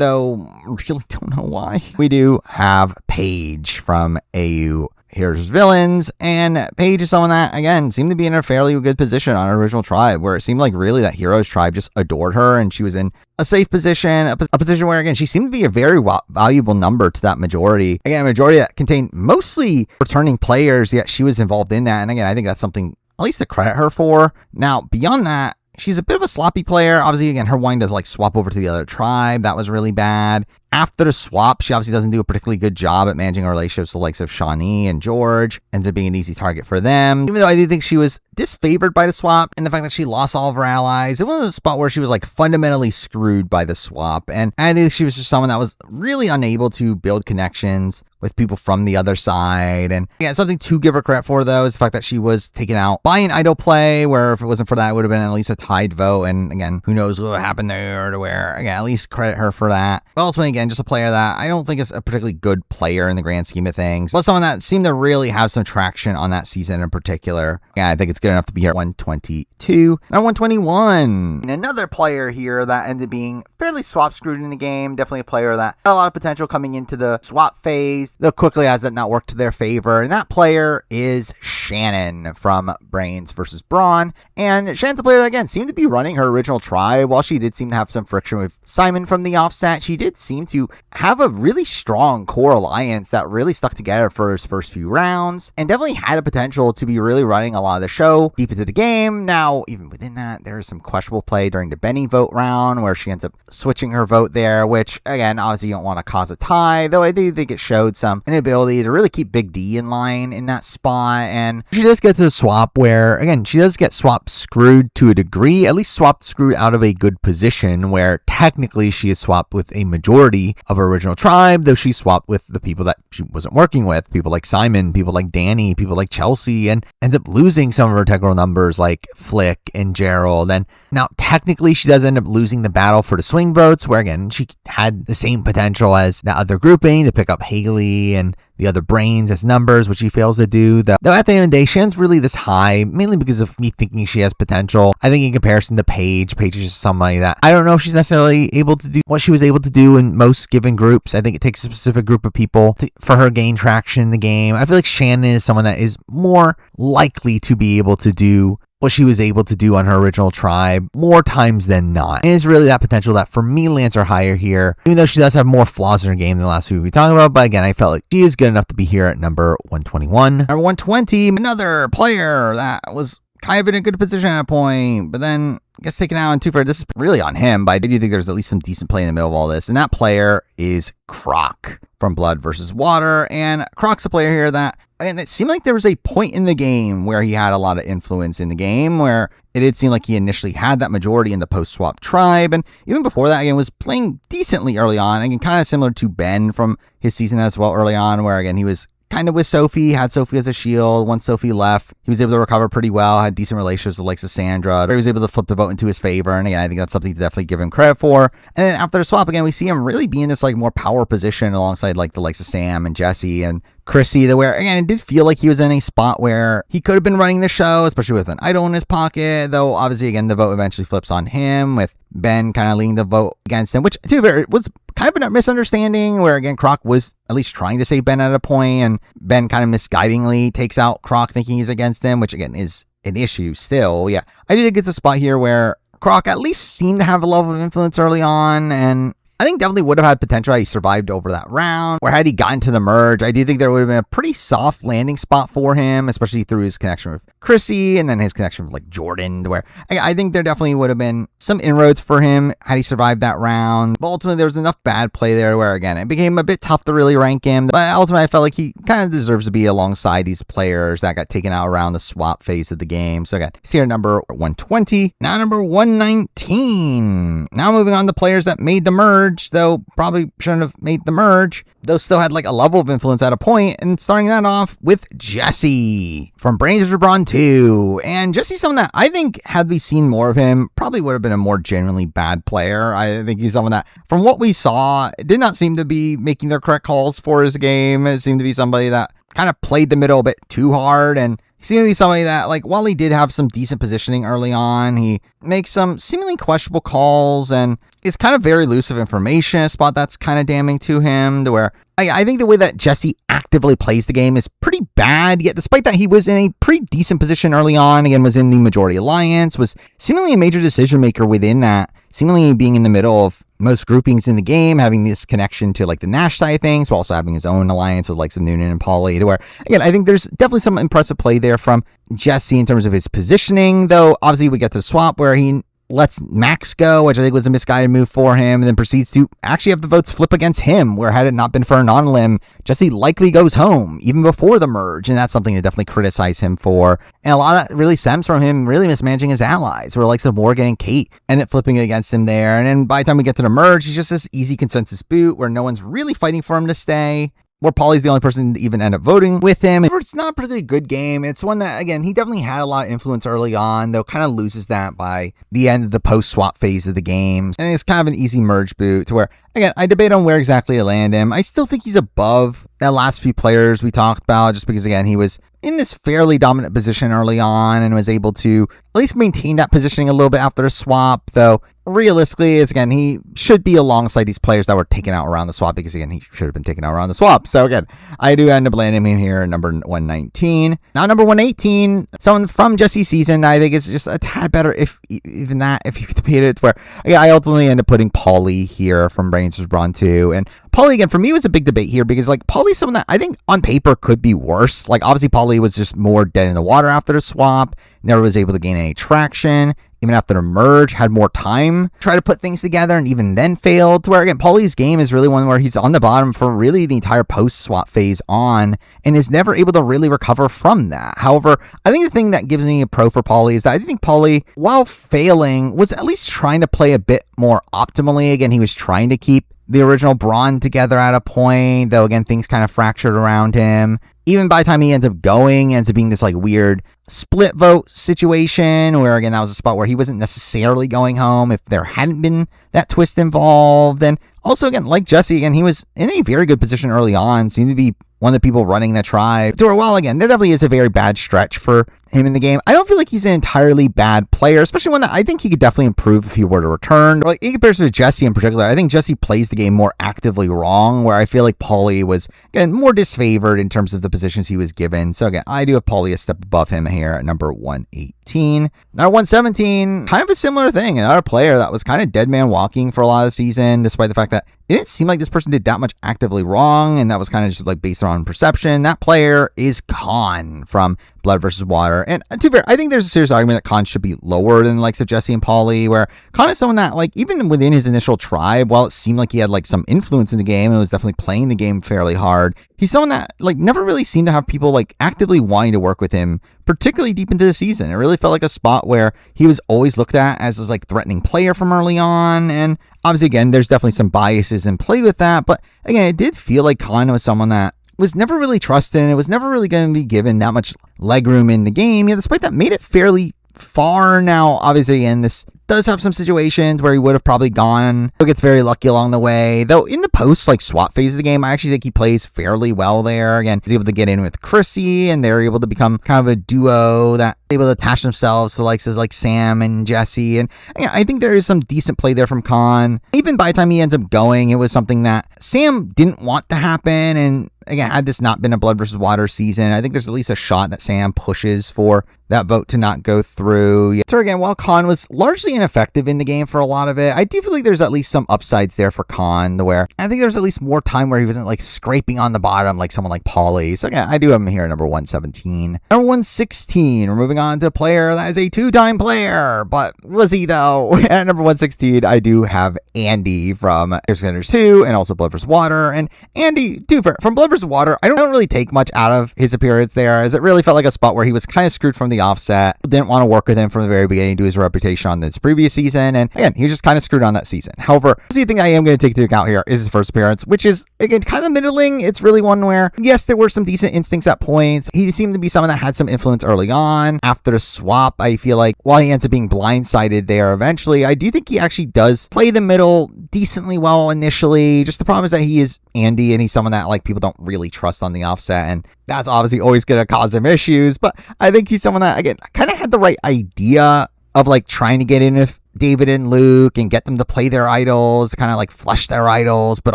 though really don't know why. We do have Paige from AU Heroes vs. Villains, and Paige is someone that, again, seemed to be in a fairly good position on her original tribe, where it seemed like really that Heroes tribe just adored her, and she was in a safe position, a position where, again, she seemed to be a very valuable number to that majority. Again, a majority that contained mostly returning players, yet she was involved in that, and again, I think that's something at least to credit her for. Now, beyond that, she's a bit of a sloppy player. Obviously, again, her wanting to like swap over to the other tribe, that was really bad. After the swap, she obviously doesn't do a particularly good job at managing her relationships with the likes of Shawnee and George. Ends up being an easy target for them. Even though I do think she was disfavored by the swap, and the fact that she lost all of her allies, it was a spot where she was like fundamentally screwed by the swap. And I think she was just someone that was really unable to build connections with people from the other side. And yeah, something to give her credit for, though, is the fact that she was taken out by an idol play, where if it wasn't for that, it would have been at least a tied vote. And again, who knows what happened there, to where, again, at least credit her for that. But ultimately, again, just a player that I don't think is a particularly good player in the grand scheme of things, but someone that seemed to really have some traction on that season in particular. Yeah, I think it's good enough to be here at 122. Now 121. And another player here that ended up being fairly swap screwed in the game. Definitely a player that had a lot of potential coming into the swap phase, though quickly has that not worked to their favor. And that player is Shannon from Brains versus Brawn. And Shannon's a player that, again, seemed to be running her original tribe. While she did seem to have some friction with Simon from the offset, she did seem to have a really strong core alliance that really stuck together for his first few rounds, and definitely had a potential to be really running a lot of the show deep into the game. Now, even within that, there is some questionable play during the Benny vote round, where she ends up switching her vote there, which, again, obviously you don't want to cause a tie, though I do think it showed some inability to really keep Big D in line in that spot. And she does get to the swap where, again, she does get swap screwed to a degree, at least swapped screwed out of a good position, where technically she is swapped with a majority of her original tribe, though she swapped with the people that she wasn't working with, people like Simon, people like Danny, people like Chelsea, and ends up losing some of her integral numbers like Flick and Gerald. And now technically she does end up losing the battle for the swing votes, where again she had the same potential as that other grouping to pick up Haley and the other Brains as numbers, which she fails to do. Though at the end of the day, Shannon's really this high, mainly because of me thinking she has potential. I think in comparison to Paige is just somebody that I don't know if she's necessarily able to do what she was able to do in most given groups. I think it takes a specific group of people for her gain traction in the game. I feel like Shannon is someone that is more likely to be able to do what she was able to do on her original tribe more times than not. And it's really that potential that for me lands her higher here, even though she does have more flaws in her game than the last few we talked about. But again, I felt like she is good enough to be here at number 121. Number 120, another player that was kind of in a good position at a point, but then I guess taken out on two for this is really on him, but I do think there's at least some decent play in the middle of all this. And that player is Croc from Blood versus Water. And Croc's a player here that, and it seemed like there was a point in the game where he had a lot of influence in the game, where it did seem like he initially had that majority in the post-swap tribe. And even before that, again, was playing decently early on. Again, kind of similar to Ben from his season as well early on, where again, he was kind of with Sophie, had Sophie as a shield. Once Sophie left, he was able to recover pretty well, had decent relationships with like Sandra. He was able to flip the vote into his favor. And again, I think that's something to definitely give him credit for. And then after the swap, again, we see him really be in this like more power position alongside like the likes of Sam and Jesse and Chrissy, where again, it did feel like he was in a spot where he could have been running the show, especially with an idol in his pocket, though obviously again the vote eventually flips on him, with Ben kind of leading the vote against him, which to be fair was kind of a misunderstanding, where again Croc was at least trying to save Ben at a point, and Ben kind of misguidingly takes out Croc thinking he's against him, which again is an issue still. Yeah, I do think it's a spot here where Croc at least seemed to have a level of influence early on, and I think definitely would have had potential had he survived over that round, or had he gotten to the merge. I do think there would have been a pretty soft landing spot for him, especially through his connection with Chrissy and then his connection with like Jordan, where I think there definitely would have been some inroads for him had he survived that round. But ultimately, there was enough bad play there where, again, it became a bit tough to really rank him. But ultimately, I felt like he kind of deserves to be alongside these players that got taken out around the swap phase of the game. So again, he's here number 120. Now number 119. Now moving on to players that made the merge, though probably shouldn't have made the merge, though still had like a level of influence at a point, and starting that off with Jesse from Brains versus Brawn 2. And Jesse's someone that I think, had we seen more of him, probably would have been a more genuinely bad player. I think he's someone that, from what we saw, did not seem to be making their correct calls for his game. It seemed to be somebody that kind of played the middle a bit too hard, and he seemed to be somebody that, like, while he did have some decent positioning early on, he makes some seemingly questionable calls and is kind of very loose of information, a spot that's kind of damning to him, to where I think the way that Jesse actively plays the game is pretty bad, yet despite that he was in a pretty decent position early on, again, was in the majority alliance, was seemingly a major decision maker within that, seemingly being in the middle of most groupings in the game, having this connection to like the Nash side of things, while also having his own alliance with like some Noonan and Paulie, to where, again, I think there's definitely some impressive play there from Jesse in terms of his positioning, though obviously we get to the swap where he lets Max go, which I think was a misguided move for him, and then proceeds to actually have the votes flip against him, where had it not been for Anonymous, Jesse likely goes home even before the merge, and that's something to definitely criticize him for. And a lot of that really stems from him really mismanaging his allies, where like Morgan and Kate end up flipping against him there, and then by the time we get to the merge, he's just this easy consensus boot where no one's really fighting for him to stay. where Paulie's the only person to even end up voting with him. It's not a particularly good game. It's one that, again, he definitely had a lot of influence early on, though kind of loses that by the end of the post-swap phase of the game. And it's kind of an easy merge boot to where, again, I debate on where exactly to land him. I still think he's above that last few players we talked about, just because, again, he was in this fairly dominant position early on and was able to at least maintain that positioning a little bit after the swap, though realistically, it's, again, he should be alongside these players that were taken out around the swap, because, again, he should have been taken out around the swap. So, again, I do end up landing him here at number 119. Now, number 118, someone from Jesse's season, I think is just a tad better, if even that, if you could debate it, where, again, I ultimately end up putting Paulie here from Brains vs. Brawn 2. And Paulie, again, for me, was a big debate here, because, like, Paulie's someone that I think on paper could be worse. Like, obviously, Paulie was just more dead in the water after the swap, never was able to gain any traction. Even after the merge, had more time to try to put things together, and even then failed. To where, again, Paulie's game is really one where he's on the bottom for really the entire post-swap phase on, and is never able to really recover from that. However, I think the thing that gives me a pro for Paulie is that I think Paulie, while failing, was at least trying to play a bit more optimally. Again, he was trying to keep the original Brawn together at a point, though, again, things kind of fractured around him. Even by the time he ends up going, ends up being this, like, weird split vote situation where, again, that was a spot where he wasn't necessarily going home if there hadn't been that twist involved. And also, again, like Jesse, again, he was in a very good position early on, seemed to be one of the people running the tribe. Well, again, there definitely is a very bad stretch for him in the game. I don't feel like he's an entirely bad player, especially one that I think he could definitely improve if he were to return. Like, in comparison to Jesse in particular, I think Jesse plays the game more actively wrong, where I feel like Paulie was, again, more disfavored in terms of the positions he was given. So, again, I do have Paulie a step above him here at number 118. Now, 117, kind of a similar thing. Another player that was kind of dead man walking for a lot of the season, despite the fact that it didn't seem like this person did that much actively wrong, and that was kind of just like based on perception. That player is Khan from Blood vs. Water. And to be fair, I think there's a serious argument that Khan should be lower than the likes of Jesse and Paulie, where Khan is someone that, like, even within his initial tribe, while it seemed like he had, like, some influence in the game and was definitely playing the game fairly hard, he's someone that, like, never really seemed to have people, like, actively wanting to work with him, particularly deep into the season. It really felt like a spot where he was always looked at as this, like, threatening player from early on. And obviously, again, there's definitely some biases in play with that. But again, it did feel like Khan was someone that was never really trusted, and it was never really going to be given that much leg room in the game. Yeah, despite that, made it fairly far. Now, obviously, and this does have some situations where he would have probably gone. He gets very lucky along the way. Though in the post, like, swap phase of the game, I actually think he plays fairly well there. Again, he's able to get in with Chrissy, and they're able to become kind of a duo that able to attach themselves to likes like Sam and Jesse. And yeah, I think there is some decent play there from Khan. Even by the time he ends up going, it was something that Sam didn't want to happen. And again, had this not been a Blood vs. Water season, I think there's at least a shot that Sam pushes for that vote to not go through. Yeah. So again, while Khan was largely ineffective in the game for a lot of it, I do feel like there's at least some upsides there for Khan, where I think there's at least more time where he wasn't, like, scraping on the bottom like someone like Paulie. So again, I do have him here at number 117. Number 116, we're moving on to a player that is a two-time player, but was he though? At number 116, I do have Andy from Heroes Contenders 2 and also Blood vs. Water. And Andy, from Blood vs. Water, I don't really take much out of his appearance there, as it really felt like a spot where he was kind of screwed from the offset. Didn't want to work with him from the very beginning due to his reputation on this previous season, and again, he was just kind of screwed on that season. However, the thing I am going to take into account here is his first appearance, which is, again, kind of middling. It's really one where, yes, there were some decent instincts at points. He seemed to be someone that had some influence early on. After the swap, I feel like while he ends up being blindsided there eventually, I do think he actually does play the middle decently well initially. Just the problem is that he is Andy, and he's someone that, like, people don't really trust on the offset, and that's obviously always going to cause him issues. But I think he's someone that, again, kind of had the right idea of, like, trying to get in with David and Luke and get them to play their idols, kind of like flush their idols, but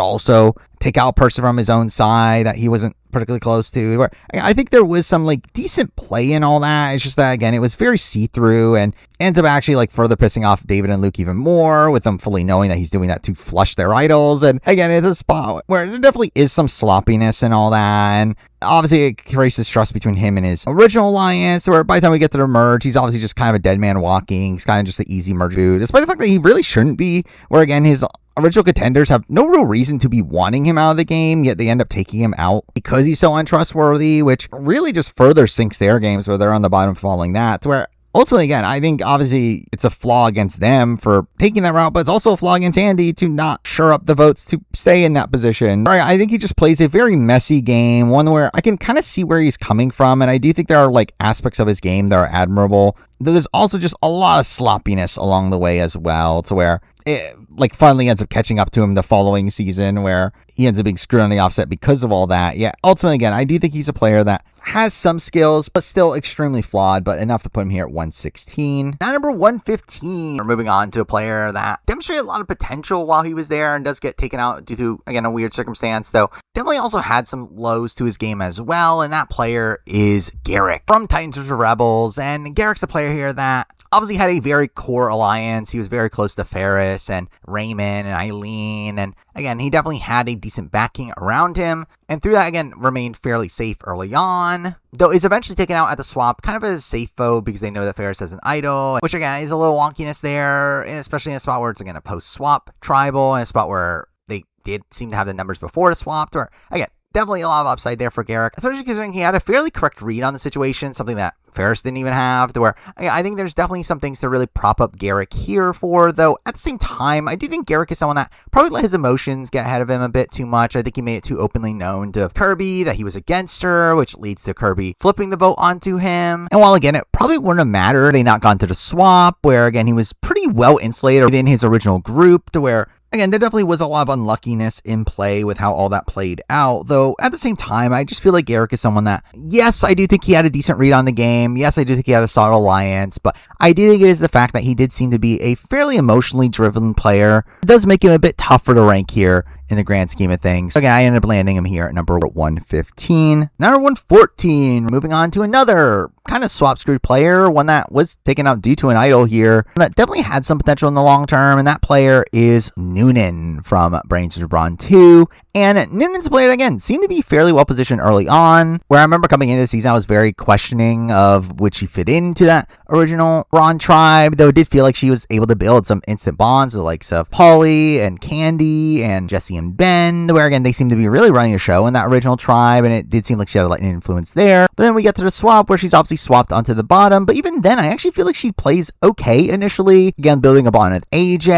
also take out a person from his own side that he wasn't particularly close to. Where I think there was some, like, decent play in all that. It's just that, again, it was very see-through and ends up actually, like, further pissing off David and Luke even more, with them fully knowing that he's doing that to flush their idols. And again, it's a spot where there definitely is some sloppiness and all that. And obviously, it creates trust between him and his original alliance, where by the time we get to the merge, he's obviously just kind of a dead man walking. He's kind of just an easy merge dude, despite the fact that he really shouldn't be, where, again, his original contenders have no real reason to be wanting him out of the game, yet they end up taking him out because he's so untrustworthy, which really just further sinks their games where they're on the bottom following that, to where ultimately, again, I think obviously it's a flaw against them for taking that route, but it's also a flaw against Andy to not shore up the votes to stay in that position. Right, I think he just plays a very messy game, one where I can kind of see where he's coming from, and I do think there are like aspects of his game that are admirable. Though there's also just a lot of sloppiness along the way as well, to where it like finally ends up catching up to him the following season, where he ends up being screwed on the offset because of all that. Yeah, ultimately, again, I do think he's a player that has some skills, but still extremely flawed, but enough to put him here at 116. Now, number 115, we're moving on to a player that demonstrated a lot of potential while he was there and does get taken out due to, again, a weird circumstance, though definitely also had some lows to his game as well, and that player is Garruk from Titans vs. Rebels. And Garruk's a player here that obviously had a very core alliance. He was very close to Ferris and Raymond and Eileen, and again, he definitely had a decent backing around him, and through that, again, remained fairly safe early on, though is eventually taken out at the swap, kind of as a safe foe because they know that Ferris has an idol, which again is a little wonkiness there, and especially in a spot where it's again a post-swap tribal, and a spot where they did seem to have the numbers before it swapped, or again, definitely a lot of upside there for Garruk, especially considering he had a fairly correct read on the situation, something that Ferris didn't even have, to where I think there's definitely some things to really prop up Garruk here for, though at the same time, I do think Garruk is someone that probably let his emotions get ahead of him a bit too much. I think he made it too openly known to Kirby that he was against her, which leads to Kirby flipping the vote onto him. And while again, it probably wouldn't have mattered, they not gone to the swap, where again, he was pretty well insulated within his original group, to where again, there definitely was a lot of unluckiness in play with how all that played out, though at the same time, I just feel like Garruk is someone that, yes, I do think he had a decent read on the game. Yes, I do think he had a solid alliance, but I do think it is the fact that he did seem to be a fairly emotionally driven player. It does make him a bit tougher to rank here in the grand scheme of things. So again, I ended up landing him here at number 115. Number 114, moving on to another kind of swap screwed player, one that was taken out due to an idol here, that definitely had some potential in the long term, and that player is Noonan from Brains vs. Brawn 2. And Noonan's a player that, again, seemed to be fairly well positioned early on, where I remember coming into the season, I was very questioning of would she fit into that original Brawn tribe, though it did feel like she was able to build some instant bonds with the likes of Polly and Candy and Jesse and Ben, where again, they seemed to be really running a show in that original tribe, and it did seem like she had an influence there. But then we get to the swap, where she's obviously swapped onto the bottom, but even then, I actually feel like she plays okay initially, again, building a bond with AJ,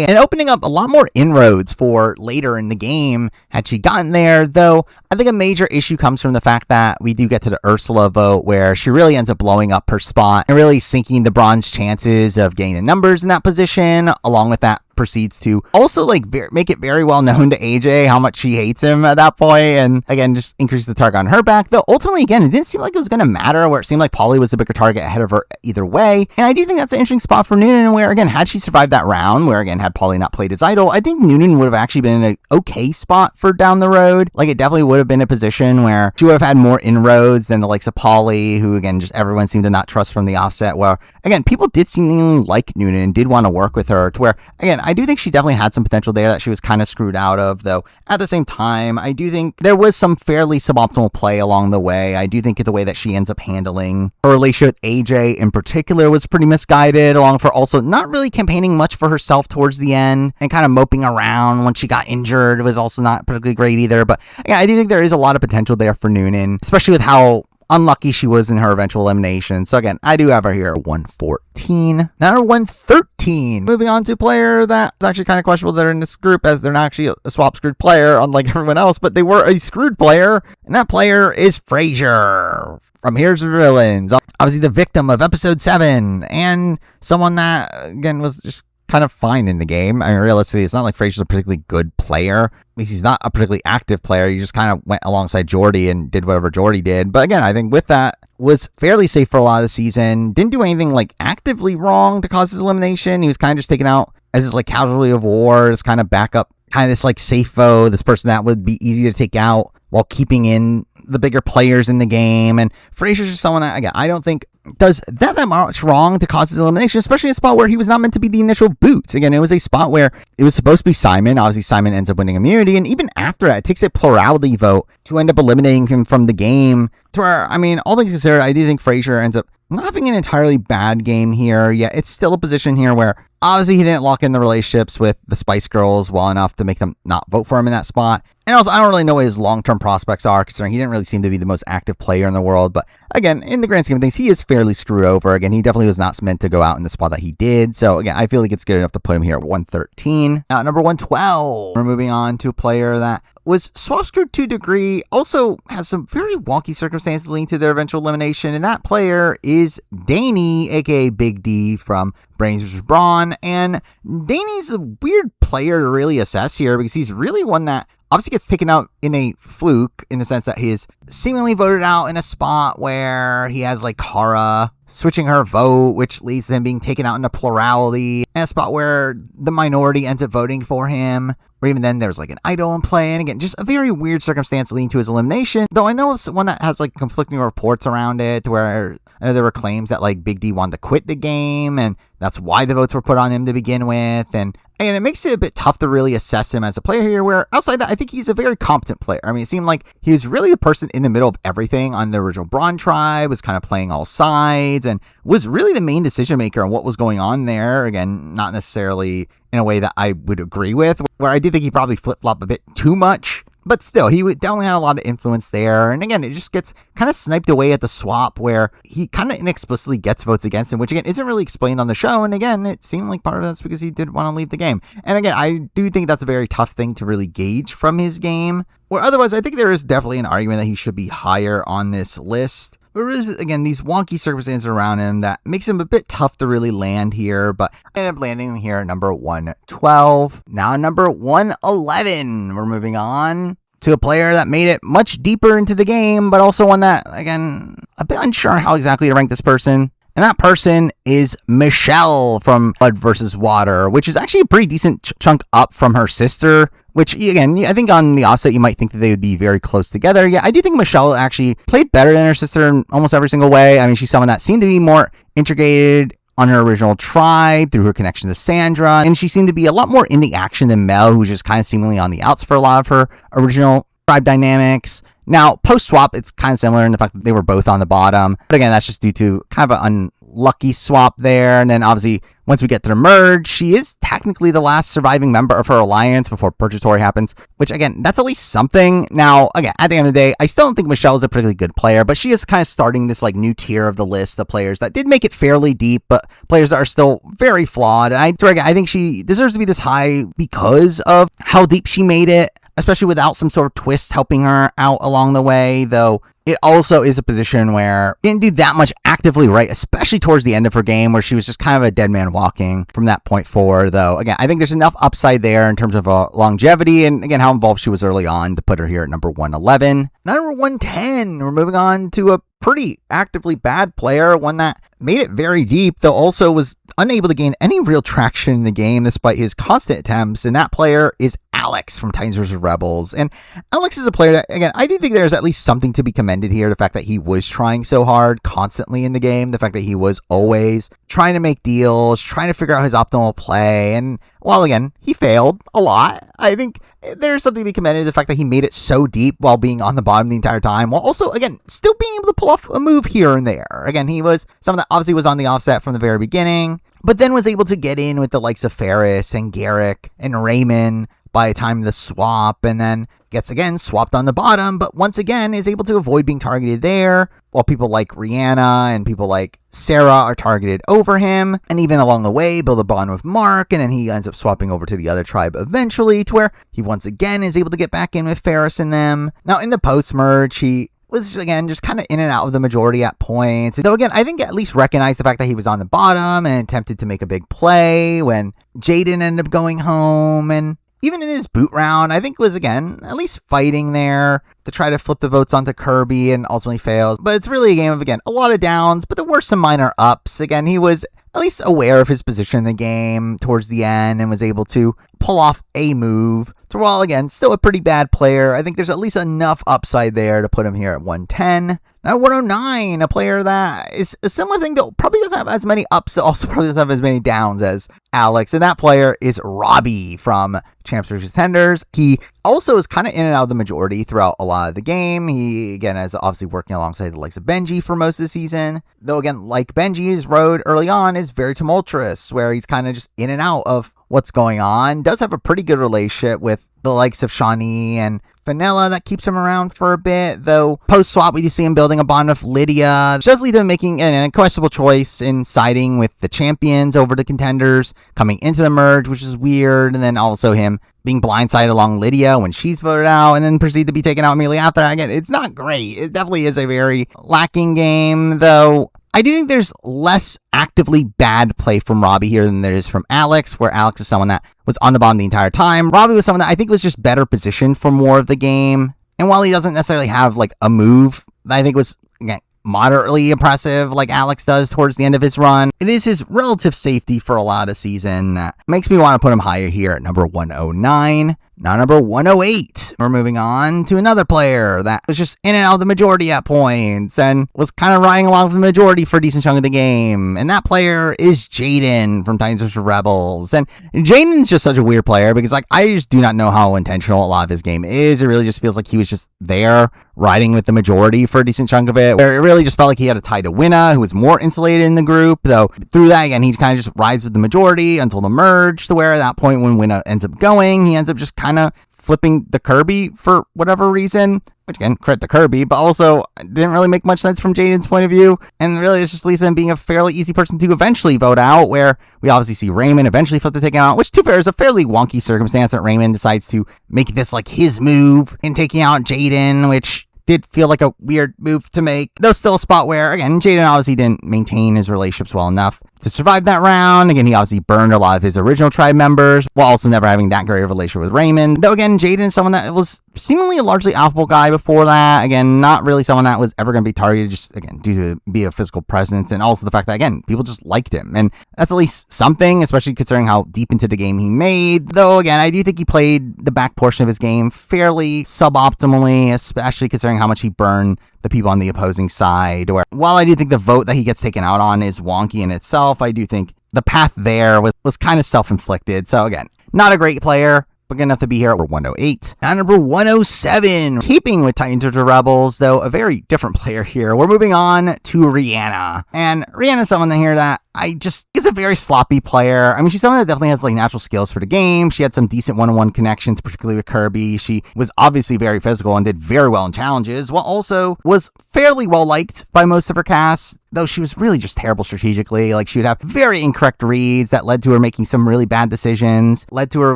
and opening up a lot more inroads for later in the game, had she gotten there, though I think a major issue comes from the fact that we do get to the Ursula vote, where she really ends up blowing up her spot and really sinking the Brawn's chances of getting the numbers in that position. Along with that, proceeds to also like make it very well known to AJ how much she hates him at that point, and again just increase the target on her back, though ultimately again it didn't seem like it was going to matter, where it seemed like Polly was the bigger target ahead of her either way. And I do think that's an interesting spot for Noonan, where again, had she survived that round, where again, had Polly not played his idol, I think Noonan would have actually been in an okay spot for down the road. Like, it definitely would have been a position where she would have had more inroads than the likes of Polly, who again just everyone seemed to not trust from the offset, where again, people did seem to like Noonan and did want to work with her, to where again, I do think she definitely had some potential there that she was kind of screwed out of, though at the same time, I do think there was some fairly suboptimal play along the way. I do think the way that she ends up handling her relationship with AJ in particular was pretty misguided, along for also not really campaigning much for herself towards the end, and kind of moping around when she got injured was also not particularly great either. But again, I do think there is a lot of potential there for Noonan, especially with how unlucky she was in her eventual elimination. So again, I do have her here at 114. Now 113. Moving on to a player that's actually kind of questionable they're in this group, as they're not actually a swap screwed player, unlike everyone else, but they were a screwed player, and that player is Frazier from Heroes of Villains. Obviously the victim of episode 7, and someone that, again, was just kind of fine in the game. I mean, realistically, it's not like Frazier's a particularly good player. At least he's not a particularly active player. You just kind of went alongside Jordy and did whatever Jordy did. But again, I think with that, was fairly safe for a lot of the season. Didn't do anything like actively wrong to cause his elimination. He was kind of just taken out as his like casualty of war, as kind of backup, kind of this like safe foe, this person that would be easy to take out while keeping in the bigger players in the game. And Frazier's just someone that, again, I don't think does that much wrong to cause his elimination, especially a spot where he was not meant to be the initial boot. Again, it was a spot where it was supposed to be Simon. Obviously, Simon ends up winning immunity, and even after that, it takes a plurality vote to end up eliminating him from the game. To where, I mean, all things considered, I do think Frazier ends up not having an entirely bad game here. Yeah, it's still a position here where Obviously, he didn't lock in the relationships with the Spice Girls well enough to make them not vote for him in that spot. And also, I don't really know what his long-term prospects are, considering he didn't really seem to be the most active player in the world. But again, in the grand scheme of things, he is fairly screwed over. Again, he definitely was not meant to go out in the spot that he did. So again, I feel like it's good enough to put him here at 113. Now, at number 112, we're moving on to a player that was swap screwed to a degree, also has some very wonky circumstances leading to their eventual elimination, and that player is Danny, aka Big D from Brains vs. Brawn. And Danny's a weird player to really assess here because he's really one that obviously gets taken out in a fluke, in the sense that he is seemingly voted out in a spot where he has like Kara switching her vote, which leads to him being taken out in a plurality, and a spot where the minority ends up voting for him, or even then there's like an idol in play. And again, just a very weird circumstance leading to his elimination, though I know it's one that has like conflicting reports around it, where I know there were claims that like Big D wanted to quit the game, and that's why the votes were put on him to begin with. And it makes it a bit tough to really assess him as a player here, where outside that, I think he's a very competent player. I mean, it seemed like he was really the person in the middle of everything on the original Brawn tribe, was kind of playing all sides, and was really the main decision maker on what was going on there. Again, not necessarily in a way that I would agree with, where I do think he probably flip-flopped a bit too much. But still, he definitely had a lot of influence there. And again, it just gets kind of sniped away at the swap, where he kind of inexplicably gets votes against him, which again isn't really explained on the show. And again, it seemed like part of that's because he did want to leave the game. And again, I do think that's a very tough thing to really gauge from his game. Where otherwise, I think there is definitely an argument that he should be higher on this list. But there is, again, these wonky circumstances around him that makes him a bit tough to really land here. But I ended up landing him here at number 112. Now number 111. We're moving on to a player that made it much deeper into the game, but also one that, again, a bit unsure how exactly to rank this person. And that person is Michelle from Blood vs. Water, which is actually a pretty decent chunk up from her sister, which, again, I think on the offset, you might think that they would be very close together. Yeah, I do think Michelle actually played better than her sister in almost every single way. I mean, she's someone that seemed to be more integrated on her original tribe through her connection to Sandra, and she seemed to be a lot more in the action than Mel, who's just kind of seemingly on the outs for a lot of her original tribe dynamics. Now, post-swap, it's kind of similar in the fact that they were both on the bottom. But again, that's just due to kind of an unlucky swap there. And then obviously, once we get to the merge, she is technically the last surviving member of her alliance before Purgatory happens, which again, that's at least something. Now, again, at the end of the day, I still don't think Michelle is a particularly good player, but she is kind of starting this like new tier of the list of players that did make it fairly deep, but players that are still very flawed. And I think she deserves to be this high because of how deep she made it, especially without some sort of twist helping her out along the way, though it also is a position where she didn't do that much actively right, especially towards the end of her game, where she was just kind of a dead man walking from that point forward, though. Again, I think there's enough upside there in terms of longevity and, again, how involved she was early on to put her here at number 111. Now, number 110, we're moving on to a pretty actively bad player, one that made it very deep, though also was unable to gain any real traction in the game despite his constant attempts, and that player is Alex from Titans vs. Rebels. And Alex is a player that, again, I do think there's at least something to be commended here. The fact that he was trying so hard constantly in the game, the fact that he was always trying to make deals, trying to figure out his optimal play. And while, again, he failed a lot, I think there's something to be commended. The fact that he made it so deep while being on the bottom the entire time, while also, again, still being able to pull off a move here and there. Again, he was someone that obviously was on the offset from the very beginning, but then was able to get in with the likes of Ferris and Garrick and Raymond by the time of the swap, and then gets again swapped on the bottom, but once again is able to avoid being targeted there, while people like Rihanna and people like Sarah are targeted over him, and even along the way build a bond with Mark, and then he ends up swapping over to the other tribe eventually, to where he once again is able to get back in with Ferris and them. Now in the post-merge, he was, again, just kind of in and out of the majority at points. Though, again, I think at least recognized the fact that he was on the bottom and attempted to make a big play when Jaden ended up going home. And even in his boot round, I think was, again, at least fighting there to try to flip the votes onto Kirby and ultimately fails. But it's really a game of, again, a lot of downs, but there were some minor ups. Again, he was at least aware of his position in the game towards the end and was able to pull off a move. So while, again, still a pretty bad player, I think there's at least enough upside there to put him here at 110. Now 109, a player that is a similar thing that probably doesn't have as many ups, also probably doesn't have as many downs as Alex, and that player is Robbie from Champs vs. Contenders. He also is kind of in and out of the majority throughout a lot of the game. He, again, is obviously working alongside the likes of Benji for most of the season. Though, again, like Benji, his road early on is very tumultuous, where he's kind of just in and out of what's going on. Does have a pretty good relationship with the likes of Shawnee and Vanilla that keeps him around for a bit, though post-swap we do see him building a bond with Lydia, which does lead to him making an questionable choice in siding with the champions over the contenders, coming into the merge, which is weird, and then also him being blindsided along Lydia when she's voted out, and then proceed to be taken out immediately after. Again, it's not great. It definitely is a very lacking game, though I do think there's less actively bad play from Robbie here than there is from Alex, where Alex is someone that was on the bottom the entire time. Robbie was someone that I think was just better positioned for more of the game. And while he doesn't necessarily have like a move that I think was, again, moderately impressive like Alex does towards the end of his run, it is his relative safety for a lot of season that makes me want to put him higher here at number 109. Now number 108, we're moving on to another player that was just in and out of the majority at points and was kind of riding along with the majority for a decent chunk of the game. And that player is Jaden from Titans vs. Rebels. And Jaden's just such a weird player because like I just do not know how intentional a lot of his game is. It really just feels like he was just there riding with the majority for a decent chunk of it, where it really just felt like he had a tie to Winna, who was more insulated in the group, though through that, again, he kind of just rides with the majority until the merge, to where at that point when Winna ends up going, he ends up just kind of flipping the Kirby for whatever reason, which again, credit to Kirby, but also didn't really make much sense from Jaden's point of view, and really it's just leads to him being a fairly easy person to eventually vote out, where we obviously see Raymond eventually flip to take him out, which to be fair is a fairly wonky circumstance that Raymond decides to make this like his move in taking out Jaden, which did feel like a weird move to make, though still a spot where, again, Jaden obviously didn't maintain his relationships well enough to survive that round. Again, he obviously burned a lot of his original tribe members, while also never having that great of a relationship with Raymond. Though, again, Jaden is someone that was seemingly a largely affable guy before that. Again, not really someone that was ever going to be targeted, just, again, due to be a physical presence, and also the fact that, again, people just liked him. And that's at least something, especially considering how deep into the game he made. Though, again, I do think he played the back portion of his game fairly suboptimally, especially considering how much he burned the people on the opposing side, where while I do think the vote that he gets taken out on is wonky in itself, I do think the path there was kind of self-inflicted. So again, not a great player, but good enough to be here at 108. Now number 107, keeping with Titans vs. Rebels, though a very different player here. We're moving on to Rihanna. And Rihanna's someone here that I just is a very sloppy player. I mean, she's someone that definitely has like natural skills for the game. She had some decent one-on-one connections, particularly with Kirby. She was obviously very physical and did very well in challenges, while also was fairly well liked by most of her cast, though she was really just terrible strategically. Like, she would have very incorrect reads that led to her making some really bad decisions, led to her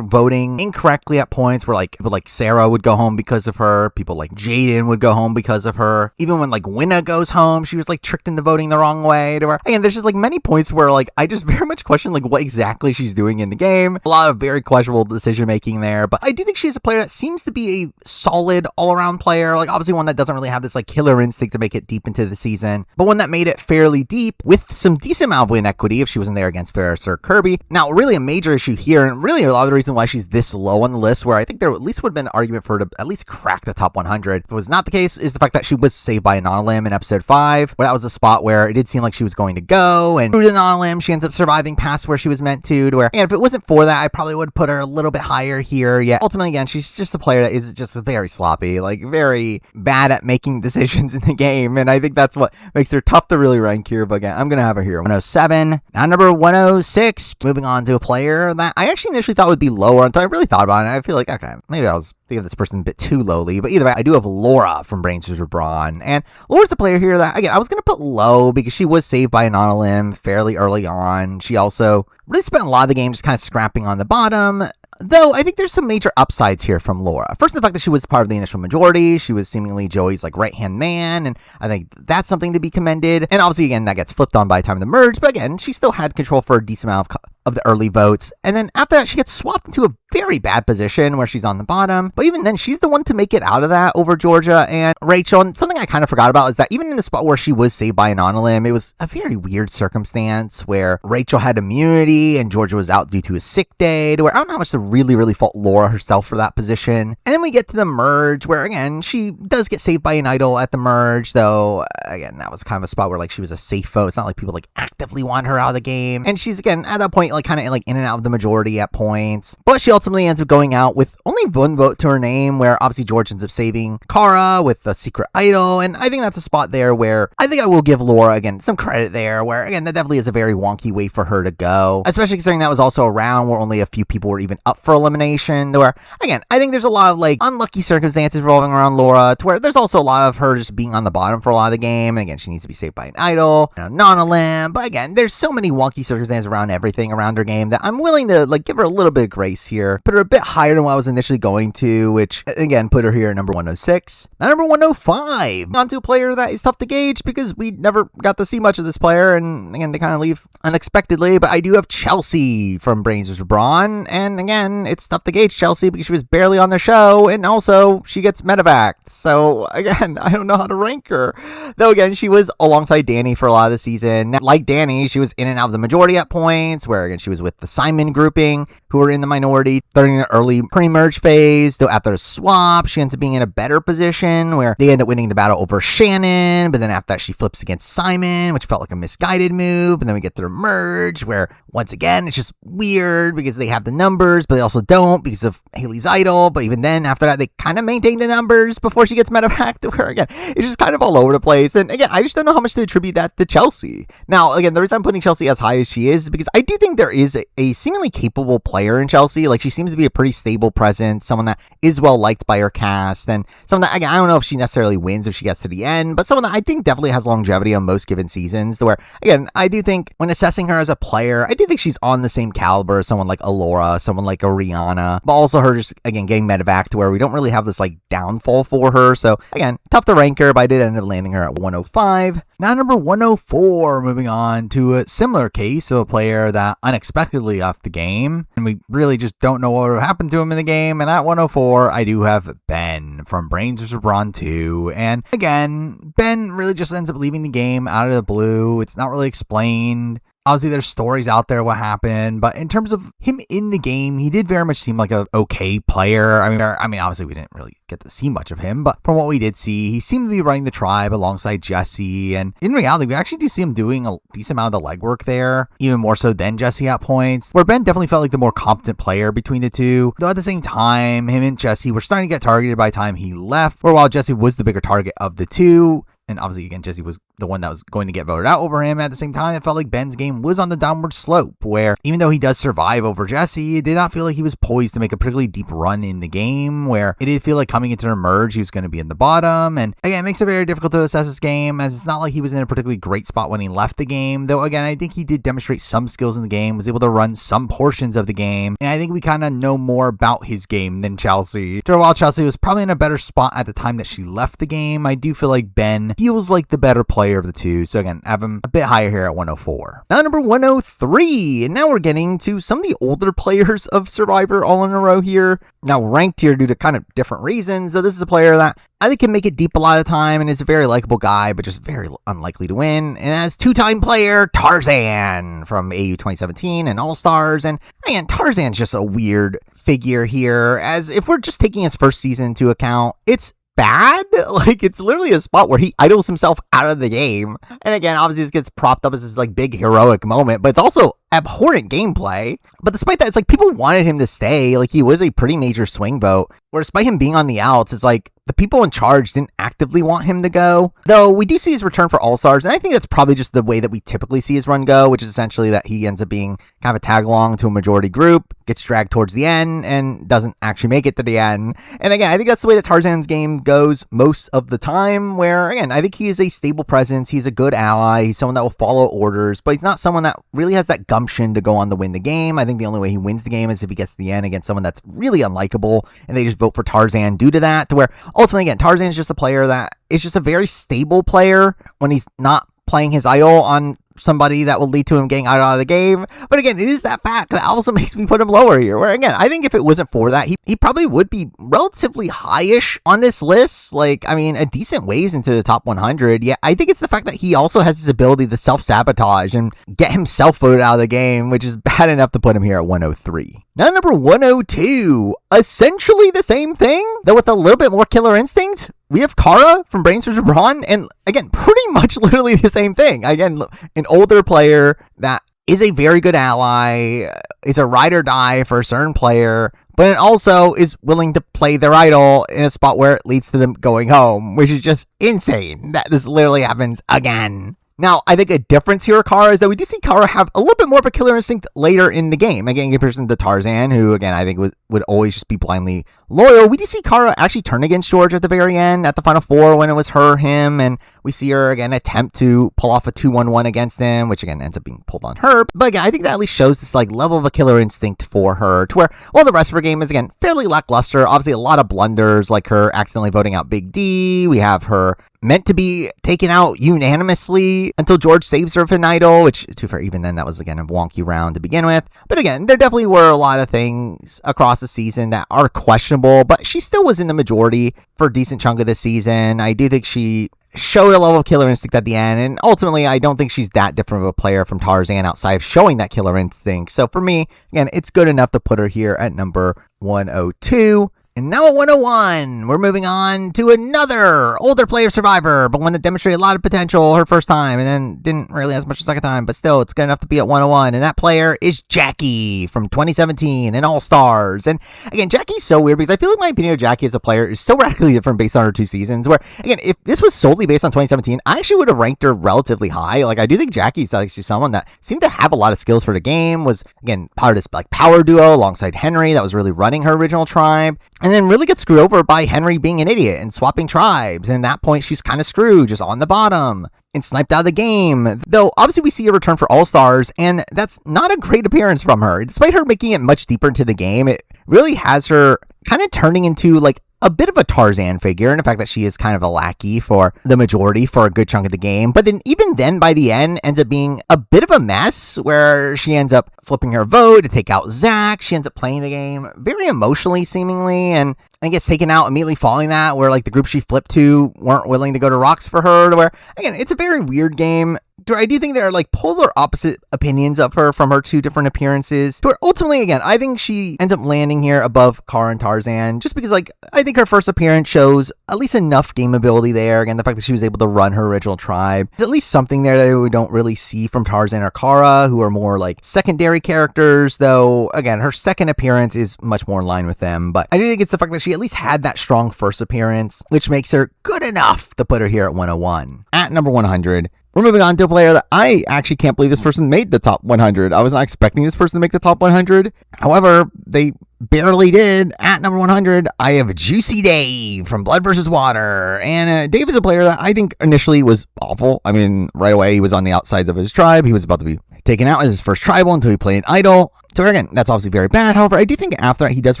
voting incorrectly at points where like people like Sarah would go home because of her, people like Jaden would go home because of her. Even when like Winna goes home, she was like tricked into voting the wrong way to her. And there's just like many points where like I just very much question like what exactly she's doing in the game. A lot of very questionable decision making there, but I do think she's a player that seems to be a solid all-around player. Like, obviously one that doesn't really have this like killer instinct to make it deep into the season, but one that made it fairly deep with some decent amount of win equity if she wasn't there against Ferris or Kirby. Now, really a major issue here, and really a lot of the reason why she's this low on the list, where I think there at least would have been an argument for her to at least crack the top 100. If it was not the case, is the fact that she was saved by Anonalim in episode 5, where that was a spot where it did seem like she was going to go, and through the Anonalim, she ends up surviving past where she was meant to where, and if it wasn't for that, I probably would put her a little bit higher here. Yeah, ultimately, again, she's just a player that is just very sloppy, like very bad at making decisions in the game, and I think that's what makes her tough to really rank here. But again, I'm gonna have her here 107. Now number 106, moving on to a player that I actually initially thought would be lower until I really thought about it. I feel like, okay, maybe I was thinking of this person a bit too lowly, but either way, I do have Laura from Brains vs. Brawn, and Laura's a player here that, again, I was gonna put low because she was saved by Anonalim fairly early on. She also really spent a lot of the game just kind of scrapping on the bottom, though I think there's some major upsides here from Laura. First, the fact that she was part of the initial majority. She was seemingly Joey's like right-hand man, and I think that's something to be commended. And obviously, again, that gets flipped on by the time of the merge, but again, she still had control for a decent amount of the early votes. And then after that, she gets swapped into a very bad position where she's on the bottom, but even then, she's the one to make it out of that over Georgia and Rachel. And something I kind of forgot about is that even in the spot where she was saved by Anonalim, it was a very weird circumstance where Rachel had immunity and Georgia was out due to a sick day, to where I don't know how much to really fault Laura herself for that position. And then we get to the merge where, again, she does get saved by an idol at the merge, though, again, that was kind of a spot where like she was a safe vote. It's not like people like actively want her out of the game. And she's, again, at that point, like kind of like in and out of the majority at points. But she ultimately ends up going out with only one vote to her name, where obviously George ends up saving Kara with the secret idol. And I think that's a spot there where I think I will give Laura, again, some credit there, where, again, that definitely is a very wonky way for her to go, especially considering that was also a round where only a few people were even up for elimination, where, again, I think there's a lot of, like, unlucky circumstances revolving around Laura, to where there's also a lot of her just being on the bottom for a lot of the game, and again, she needs to be saved by an idol, and a non-elim, but again, there's so many wonky circumstances around everything around her game that I'm willing to, like, give her a little bit of grace here, put her a bit higher than what I was initially going to, which, again, put her here at number 106. Now, number 105, on to a player that is tough to gauge, because we never got to see much of this player, and again, they kind of leave unexpectedly, but I do have Chelsea from Brains vs. Brawn, and again, it's tough to gauge Chelsea because she was barely on the show, and also she gets medevaced, so again, I don't know how to rank her, though again, she was alongside Danny for a lot of the season. Now, like Danny, she was in and out of the majority at points, where again, she was with the Simon grouping, who were in the minority during the early pre-merge phase, though after the swap, she ends up being in a better position, where they end up winning the battle over Shannon, but then after that, she flips against Simon, which felt like a misguided move, and then we get their merge, where once again, it's just weird because they have the numbers, but they also don't because of Haley's idol, but even then, after that, they kind of maintain the numbers before she gets medevaced, where again, it's just kind of all over the place, and again, I just don't know how much to attribute that to Chelsea. Now, again, the reason I'm putting Chelsea as high as she is because I do think there is a seemingly capable player in Chelsea. Like, she seems to be a pretty stable presence, someone that is well liked by her cast, and someone that, again, I don't know if she necessarily wins if she gets to the end, but someone that I think definitely has longevity on most given seasons, where, again, I do think when assessing her as a player, I do think she's on the same caliber as someone like Alora, someone like a Rihanna, but also her just, again, getting medevaced to where we don't really have this, like, downfall for her, so, again, tough to rank her, but I did end up landing her at 105. Now, number 104, moving on to a similar case of a player that unexpectedly left the game, and we really just don't know what happened to him in the game, and at 104, I do have Ben from Brains vs. Brawn 2, and again, Ben really just ends up leaving the game out of the blue. It's not really explained. Obviously, there's stories out there what happened, but in terms of him in the game, he did very much seem like a okay player. I mean, obviously, we didn't really get to see much of him, but from what we did see, he seemed to be running the tribe alongside Jesse, and in reality, we actually do see him doing a decent amount of the legwork there, even more so than Jesse at points, where Ben definitely felt like the more competent player between the two, though at the same time, him and Jesse were starting to get targeted by the time he left, or while Jesse was the bigger target of the two. And obviously, again, Jesse was the one that was going to get voted out over him. At the same time, it felt like Ben's game was on the downward slope, where even though he does survive over Jesse, it did not feel like he was poised to make a particularly deep run in the game, where it did feel like coming into the merge, he was going to be in the bottom. And again, it makes it very difficult to assess this game, as it's not like he was in a particularly great spot when he left the game. Though, again, I think he did demonstrate some skills in the game, was able to run some portions of the game. And I think we kind of know more about his game than Chelsea. While Chelsea was probably in a better spot at the time that she left the game, I do feel like Ben feels like the better player of the two. So again, I have him a bit higher here at 104. Now, number 103, and now we're getting to some of the older players of Survivor all in a row here. Now ranked here due to kind of different reasons. So this is a player that I think can make it deep a lot of the time and is a very likable guy, but just very unlikely to win. And as two-time player, Tarzan from AU 2017 and All-Stars. And man, Tarzan's just a weird figure here, as if we're just taking his first season into account, it's bad. Like, it's literally a spot where he idles himself out of the game. And again, obviously this gets propped up as this like big heroic moment, but it's also abhorrent gameplay. But despite that, it's like people wanted him to stay. Like, he was a pretty major swing vote, where despite him being on the outs, it's like the people in charge didn't actively want him to go. Though we do see his return for All-Stars, and I think that's probably just the way that we typically see his run go, which is essentially that he ends up being kind of a tag along to a majority group, gets dragged towards the end, and doesn't actually make it to the end. And again, I think that's the way that Tarzan's game goes most of the time, where again, I think he is a stable presence, he's a good ally, he's someone that will follow orders, but he's not someone that really has that gumption to go on to win the game. I think the only way he wins the game is if he gets to the end against someone that's really unlikable, and they just vote for Tarzan due to that, to where ultimately, again, Tarzan's just a player that is just a very stable player when he's not playing his idol on somebody that will lead to him getting out of the game. But again, it is that fact that also makes me put him lower here, where again, I think if it wasn't for that, he probably would be relatively high-ish on this list. Like, I mean, a decent ways into the top 100. Yeah, I think it's the fact that he also has his ability to self-sabotage and get himself voted out of the game, which is bad enough to put him here at 103. Now, number 102, essentially the same thing, though with a little bit more killer instinct. We have Kara from Brains vs. Brawn, and again, pretty much literally the same thing. Again, an older player that is a very good ally, is a ride or die for a certain player, but it also is willing to play their idol in a spot where it leads to them going home, which is just insane that this literally happens again. Now, I think a difference here with Kara is that we do see Kara have a little bit more of a killer instinct later in the game. Again, in comparison to Tarzan, who, again, I think would always just be blindly loyal. We do see Kara actually turn against George at the very end, at the Final Four, when it was him, and we see her, again, attempt to pull off a 2-1-1 against him, which, again, ends up being pulled on her. But, again, I think that at least shows this, level of a killer instinct for her, to where, while the rest of her game is, again, fairly lackluster, obviously a lot of blunders, like her accidentally voting out Big D, we have her meant to be taken out unanimously until George saves her with an idol, which, to be fair, even then, that was, again, a wonky round to begin with. But again, there definitely were a lot of things across the season that are questionable, but she still was in the majority for a decent chunk of the season. I do think she showed a level of killer instinct at the end, and ultimately, I don't think she's that different of a player from Tarzan outside of showing that killer instinct. So for me, again, it's good enough to put her here at number 102. And now at 101, we're moving on to another older player Survivor, but one that demonstrated a lot of potential her first time and then didn't really as much the second time, but still, it's good enough to be at 101. And that player is Jackie from 2017 and All-Stars. And again, Jackie's so weird because I feel like my opinion of Jackie as a player is so radically different based on her 2 seasons, where, again, if this was solely based on 2017, I actually would have ranked her relatively high. I do think Jackie's actually someone that seemed to have a lot of skills for the game, was, again, part of this power duo alongside Henry that was really running her original tribe. And then really gets screwed over by Henry being an idiot and swapping tribes. And at that point, she's kind of screwed, just on the bottom and sniped out of the game. Though, obviously, we see a return for All-Stars, and that's not a great appearance from her. Despite her making it much deeper into the game, it really has her kind of turning into, a bit of a Tarzan figure, and the fact that she is kind of a lackey for the majority for a good chunk of the game. But then even then, by the end, ends up being a bit of a mess, where she ends up flipping her vote to take out Zach. She ends up playing the game very emotionally, seemingly, and gets taken out immediately following that, where the group she flipped to weren't willing to go to rocks for her, to where, again, it's a very weird game. I do think there are polar opposite opinions of her from her 2 different appearances, to where ultimately, again, I think she ends up landing here above Kara and Tarzan, just because I think her first appearance shows at least enough game ability there. Again, the fact that she was able to run her original tribe, there's at least something there that we don't really see from Tarzan or Kara, who are more secondary characters, though, again, her second appearance is much more in line with them. But I do think it's the fact that she at least had that strong first appearance, which makes her good enough to put her here at 101. At number 100, we're moving on to a player that I actually can't believe this person made the top 100. I was not expecting this person to make the top 100. However, they barely did. At number 100, I have Juicy Dave from Blood vs. Water. And Dave is a player that I think initially was awful. I mean, right away, he was on the outsides of his tribe. He was about to be taken out as his first tribal until he played an idol. So again, that's obviously very bad. However, I do think after that, he does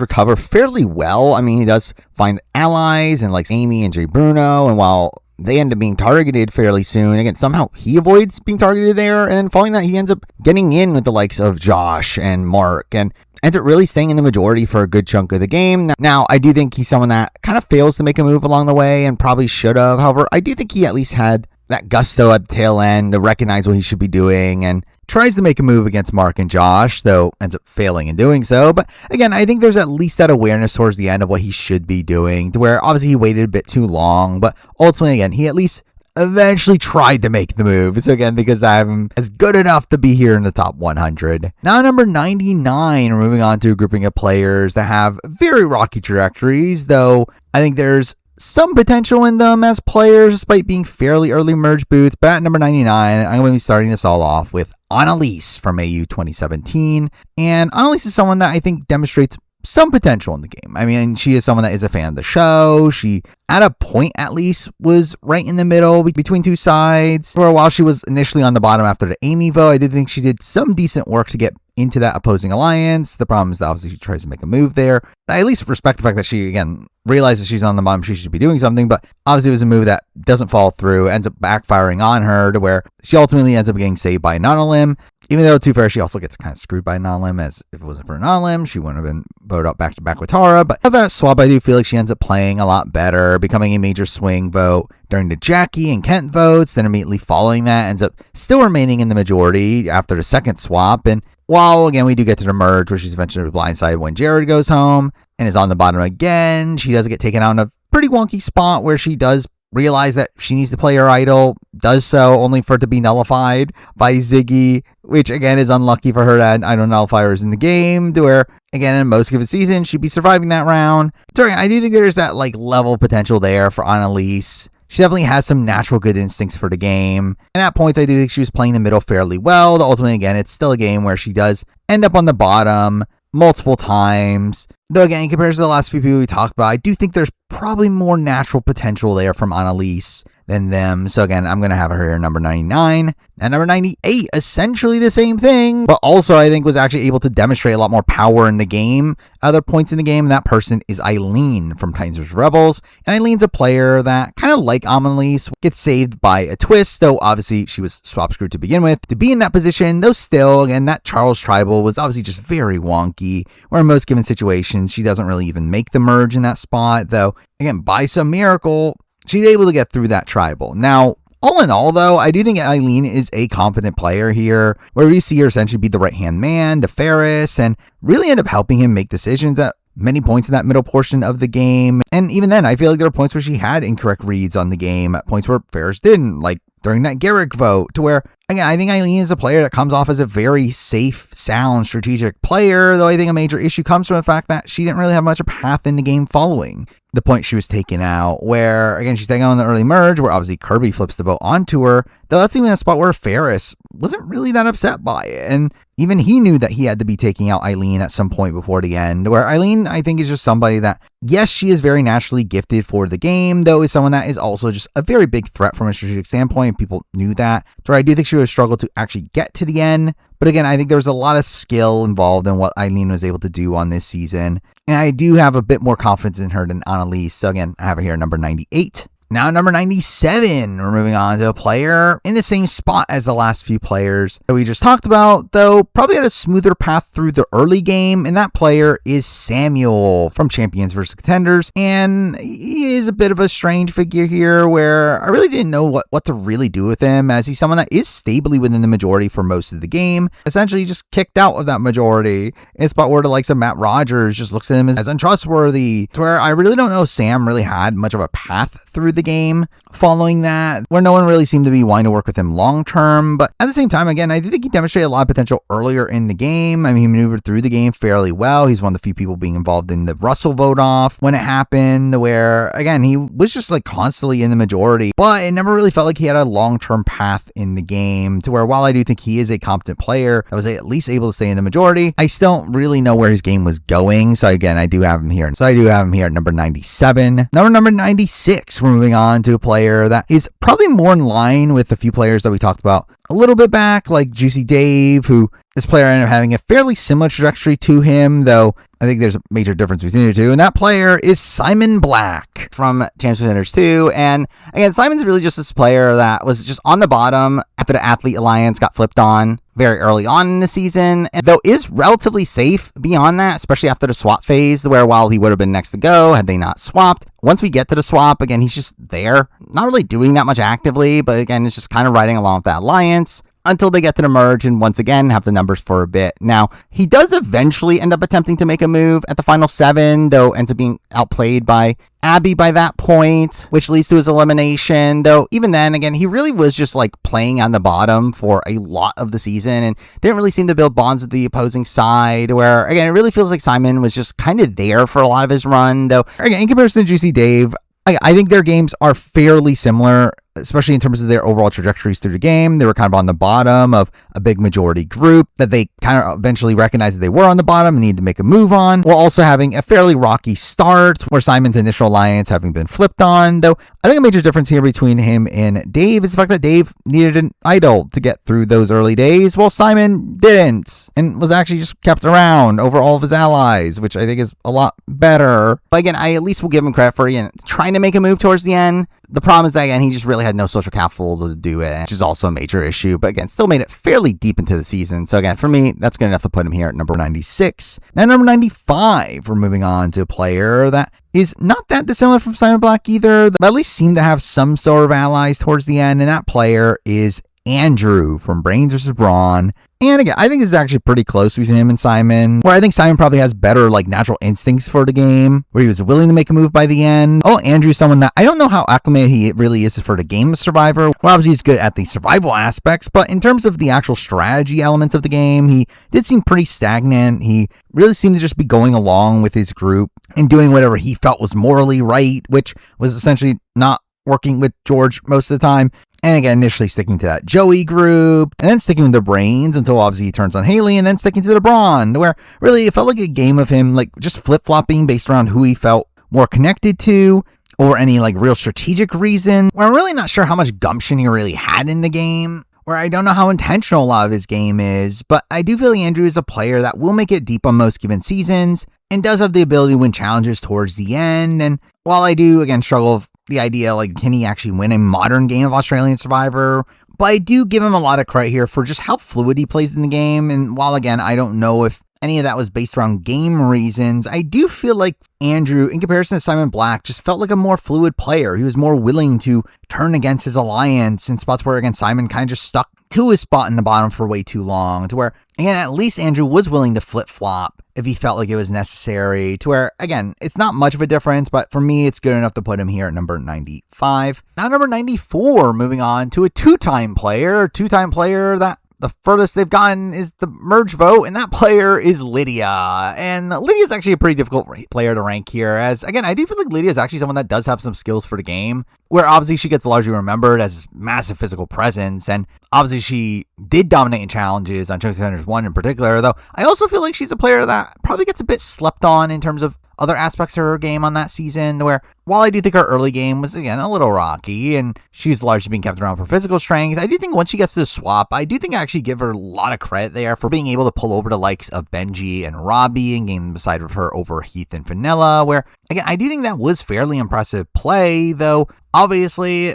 recover fairly well. I mean, he does find allies and Amy and Jay Bruno. And while they end up being targeted fairly soon, again, somehow he avoids being targeted there. And then following that, he ends up getting in with the likes of Josh and Mark, and ends up really staying in the majority for a good chunk of the game. Now, I do think he's someone that kind of fails to make a move along the way and probably should have. However, I do think he at least had that gusto at the tail end to recognize what he should be doing and tries to make a move against Mark and Josh, though ends up failing in doing so. But again, I think there's at least that awareness towards the end of what he should be doing, to where obviously he waited a bit too long, but ultimately, again, he at least eventually tried to make the move. So again, because I'm as good enough to be here in the top 100. Now, number 99, we're moving on to a grouping of players that have very rocky trajectories, though I think there's some potential in them as players, despite being fairly early merge boots. But at number 99, I'm going to be starting this all off with Annalise from AU 2017. And Annalise is someone that I think demonstrates some potential in the game. I mean, she is someone that is a fan of the show. She, at a point at least, was right in the middle between 2 sides. For a while, she was initially on the bottom after the Amy vote. I did think she did some decent work to get into that opposing alliance. The problem is that obviously she tries to make a move there. I at least respect the fact that she, again, realizes she's on the bottom, she should be doing something, but obviously it was a move that doesn't fall through, ends up backfiring on her, to where she ultimately ends up getting saved by Nonalim. Even though, to be fair, she also gets kind of screwed by Nonalim, as if it wasn't for Nonalim, she wouldn't have been voted out back-to-back with Tara. But of that swap, I do feel like she ends up playing a lot better, becoming a major swing vote during the Jackie and Kent votes, then immediately following that, ends up still remaining in the majority after the second swap. And while, again, we do get to the merge, where she's eventually blindsided when Jared goes home and is on the bottom again, she does get taken out in a pretty wonky spot where she does realize that she needs to play her idol, does so only for it to be nullified by Ziggy, which again is unlucky for her to add idol nullifiers in the game, to where, again, in most given season, she'd be surviving that round. I do think there's that level of potential there for Annalise. She definitely has some natural good instincts for the game. And at points, I do think she was playing the middle fairly well. Though ultimately, again, it's still a game where she does end up on the bottom multiple times. Though, again, in comparison to the last few people we talked about, I do think there's probably more natural potential there from Annalise than them. So, again, I'm going to have her here number 99. And number 98, essentially the same thing, but also I think was actually able to demonstrate a lot more power in the game, other points in the game, and that person is Eileen from Titans vs. Rebels. And Eileen's a player that, kind of like Annalise, gets saved by a twist, though obviously she was swap screwed to begin with. To be in that position, though still, again, that Charles Tribal was obviously just very wonky, where in most given situations, she doesn't really even make the merge in that spot, though, again, by some miracle, she's able to get through that tribal. Now, all in all, though, I do think Eileen is a competent player here, where we see her essentially be the right-hand man to Ferris and really end up helping him make decisions at many points in that middle portion of the game. And even then, I feel like there were points where she had incorrect reads on the game, at points where Ferris didn't, like during that Garrick vote, to where, again, I think Eileen is a player that comes off as a very safe, sound, strategic player, though I think a major issue comes from the fact that she didn't really have much of a path in the game following the point she was taken out, where, again, she's taken out in the early merge, where obviously Kirby flips the vote onto her, though that's even a spot where Ferris wasn't really that upset by it, and even he knew that he had to be taking out Eileen at some point before the end, where Eileen, I think, is just somebody that, yes, she is very naturally gifted for the game, though is someone that is also just a very big threat from a strategic standpoint. People knew that, so I do think she would struggle to actually get to the end. But again, I think there was a lot of skill involved in what Eileen was able to do on this season. And I do have a bit more confidence in her than Annalise. So again, I have her here number 98. Now, number 97, we're moving on to a player in the same spot as the last few players that we just talked about, though probably had a smoother path through the early game, and that player is Samuel from Champions vs. Contenders, and he is a bit of a strange figure here, where I really didn't know what to really do with him, as he's someone that is stably within the majority for most of the game, essentially just kicked out of that majority, in a spot where the likes of Matt Rogers just looks at him as untrustworthy, to where I really don't know if Sam really had much of a path through the game following that, where no one really seemed to be wanting to work with him long term. But at the same time, again, I do think he demonstrated a lot of potential earlier in the game. I mean, he maneuvered through the game fairly well. He's one of the few people being involved in the Russell vote off when it happened, where, again, he was just constantly in the majority, but it never really felt like he had a long-term path in the game, to where while I do think he is a competent player that was at least able to stay in the majority, I still don't really know where his game was going. So again, I do have him here. So I do have him here at number 97. Number 96, we're moving on to a player that is probably more in line with a few players that we talked about a little bit back, like Juicy Dave, who this player ended up having a fairly similar trajectory to him, though I think there's a major difference between the two, and that player is Simon Black from Champions vs. Contenders 2. And again, Simon's really just this player that was just on the bottom after the Athlete Alliance got flipped on very early on in the season, and though is relatively safe beyond that, especially after the swap phase, where while he would have been next to go had they not swapped, once we get to the swap, again, he's just there, not really doing that much actively, but again, it's just kind of riding along with that alliance until they get to the merge and once again have the numbers for a bit. Now, he does eventually end up attempting to make a move at the final 7, though ends up being outplayed by Abby by that point, which leads to his elimination, though even then, again, he really was just playing on the bottom for a lot of the season and didn't really seem to build bonds with the opposing side, where, again, it really feels like Simon was just kind of there for a lot of his run, though, again, in comparison to Juicy Dave, I think their games are fairly similar, especially in terms of their overall trajectories through the game. They were kind of on the bottom of a big majority group that they kind of eventually recognized that they were on the bottom and needed to make a move on, while also having a fairly rocky start, where Simon's initial alliance having been flipped on. Though I think a major difference here between him and Dave is the fact that Dave needed an idol to get through those early days, while Simon didn't, and was actually just kept around over all of his allies, which I think is a lot better. But again, I at least will give him credit for trying to make a move towards the end. The problem is that, again, he just really had no social capital to do it, which is also a major issue, but again, still made it fairly deep into the season. So again, for me, that's good enough to put him here at number 96. Now, number 95, we're moving on to a player that is not that dissimilar from Simon Black either, but at least seemed to have some sort of allies towards the end, and that player is Andrew from Brains vs. Brawn. And again, I think this is actually pretty close between him and Simon, where I think Simon probably has better like natural instincts for the game, where he was willing to make a move by the end. Oh, Andrew's someone that I don't know how acclimated he really is for the game of Survivor. Well, obviously he's good at the survival aspects, but in terms of the actual strategy elements of the game, he did seem pretty stagnant. He really seemed to just be going along with his group and doing whatever he felt was morally right, which was essentially not working with George most of the time. And again, initially sticking to that Joey group, and then sticking with the Brains until obviously he turns on Haley, and then sticking to the Braun, where really it felt like a game of him like just flip-flopping based around who he felt more connected to, or any like real strategic reason, where I'm really not sure how much gumption he really had in the game, where I don't know how intentional a lot of his game is, but I do feel like Andrew is a player that will make it deep on most given seasons, and does have the ability to win challenges towards the end. And while I do, again, struggle with the idea, like, can he actually win a modern game of Australian Survivor? But I do give him a lot of credit here for just how fluid he plays in the game. And while, again, I don't know if any of that was based around game reasons, I do feel like Andrew, in comparison to Simon Black, just felt like a more fluid player. He was more willing to turn against his alliance in spots where, again, Simon kind of just stuck to his spot in the bottom for way too long, to where, again, at least Andrew was willing to flip-flop if he felt like it was necessary, to where, again, it's not much of a difference, but for me, it's good enough to put him here at number 95. Now, number 94, moving on to a two-time player that the furthest they've gotten is the merge vote, and that player is Lydia. And Lydia's actually a pretty difficult player to rank here, as, again, I do feel like Lydia is actually someone that does have some skills for the game, where obviously she gets largely remembered as this massive physical presence, and obviously she did dominate in challenges on Chosen Contenders 1 in particular, though I also feel like she's a player that probably gets a bit slept on in terms of other aspects of her game on that season, where while I do think her early game was, again, a little rocky, and she's largely being kept around for physical strength, I do think once she gets to the swap, I do think I actually give her a lot of credit there for being able to pull over the likes of Benji and Robbie and game beside of her over Heath and Vanilla, where, again, I do think that was fairly impressive play, though obviously,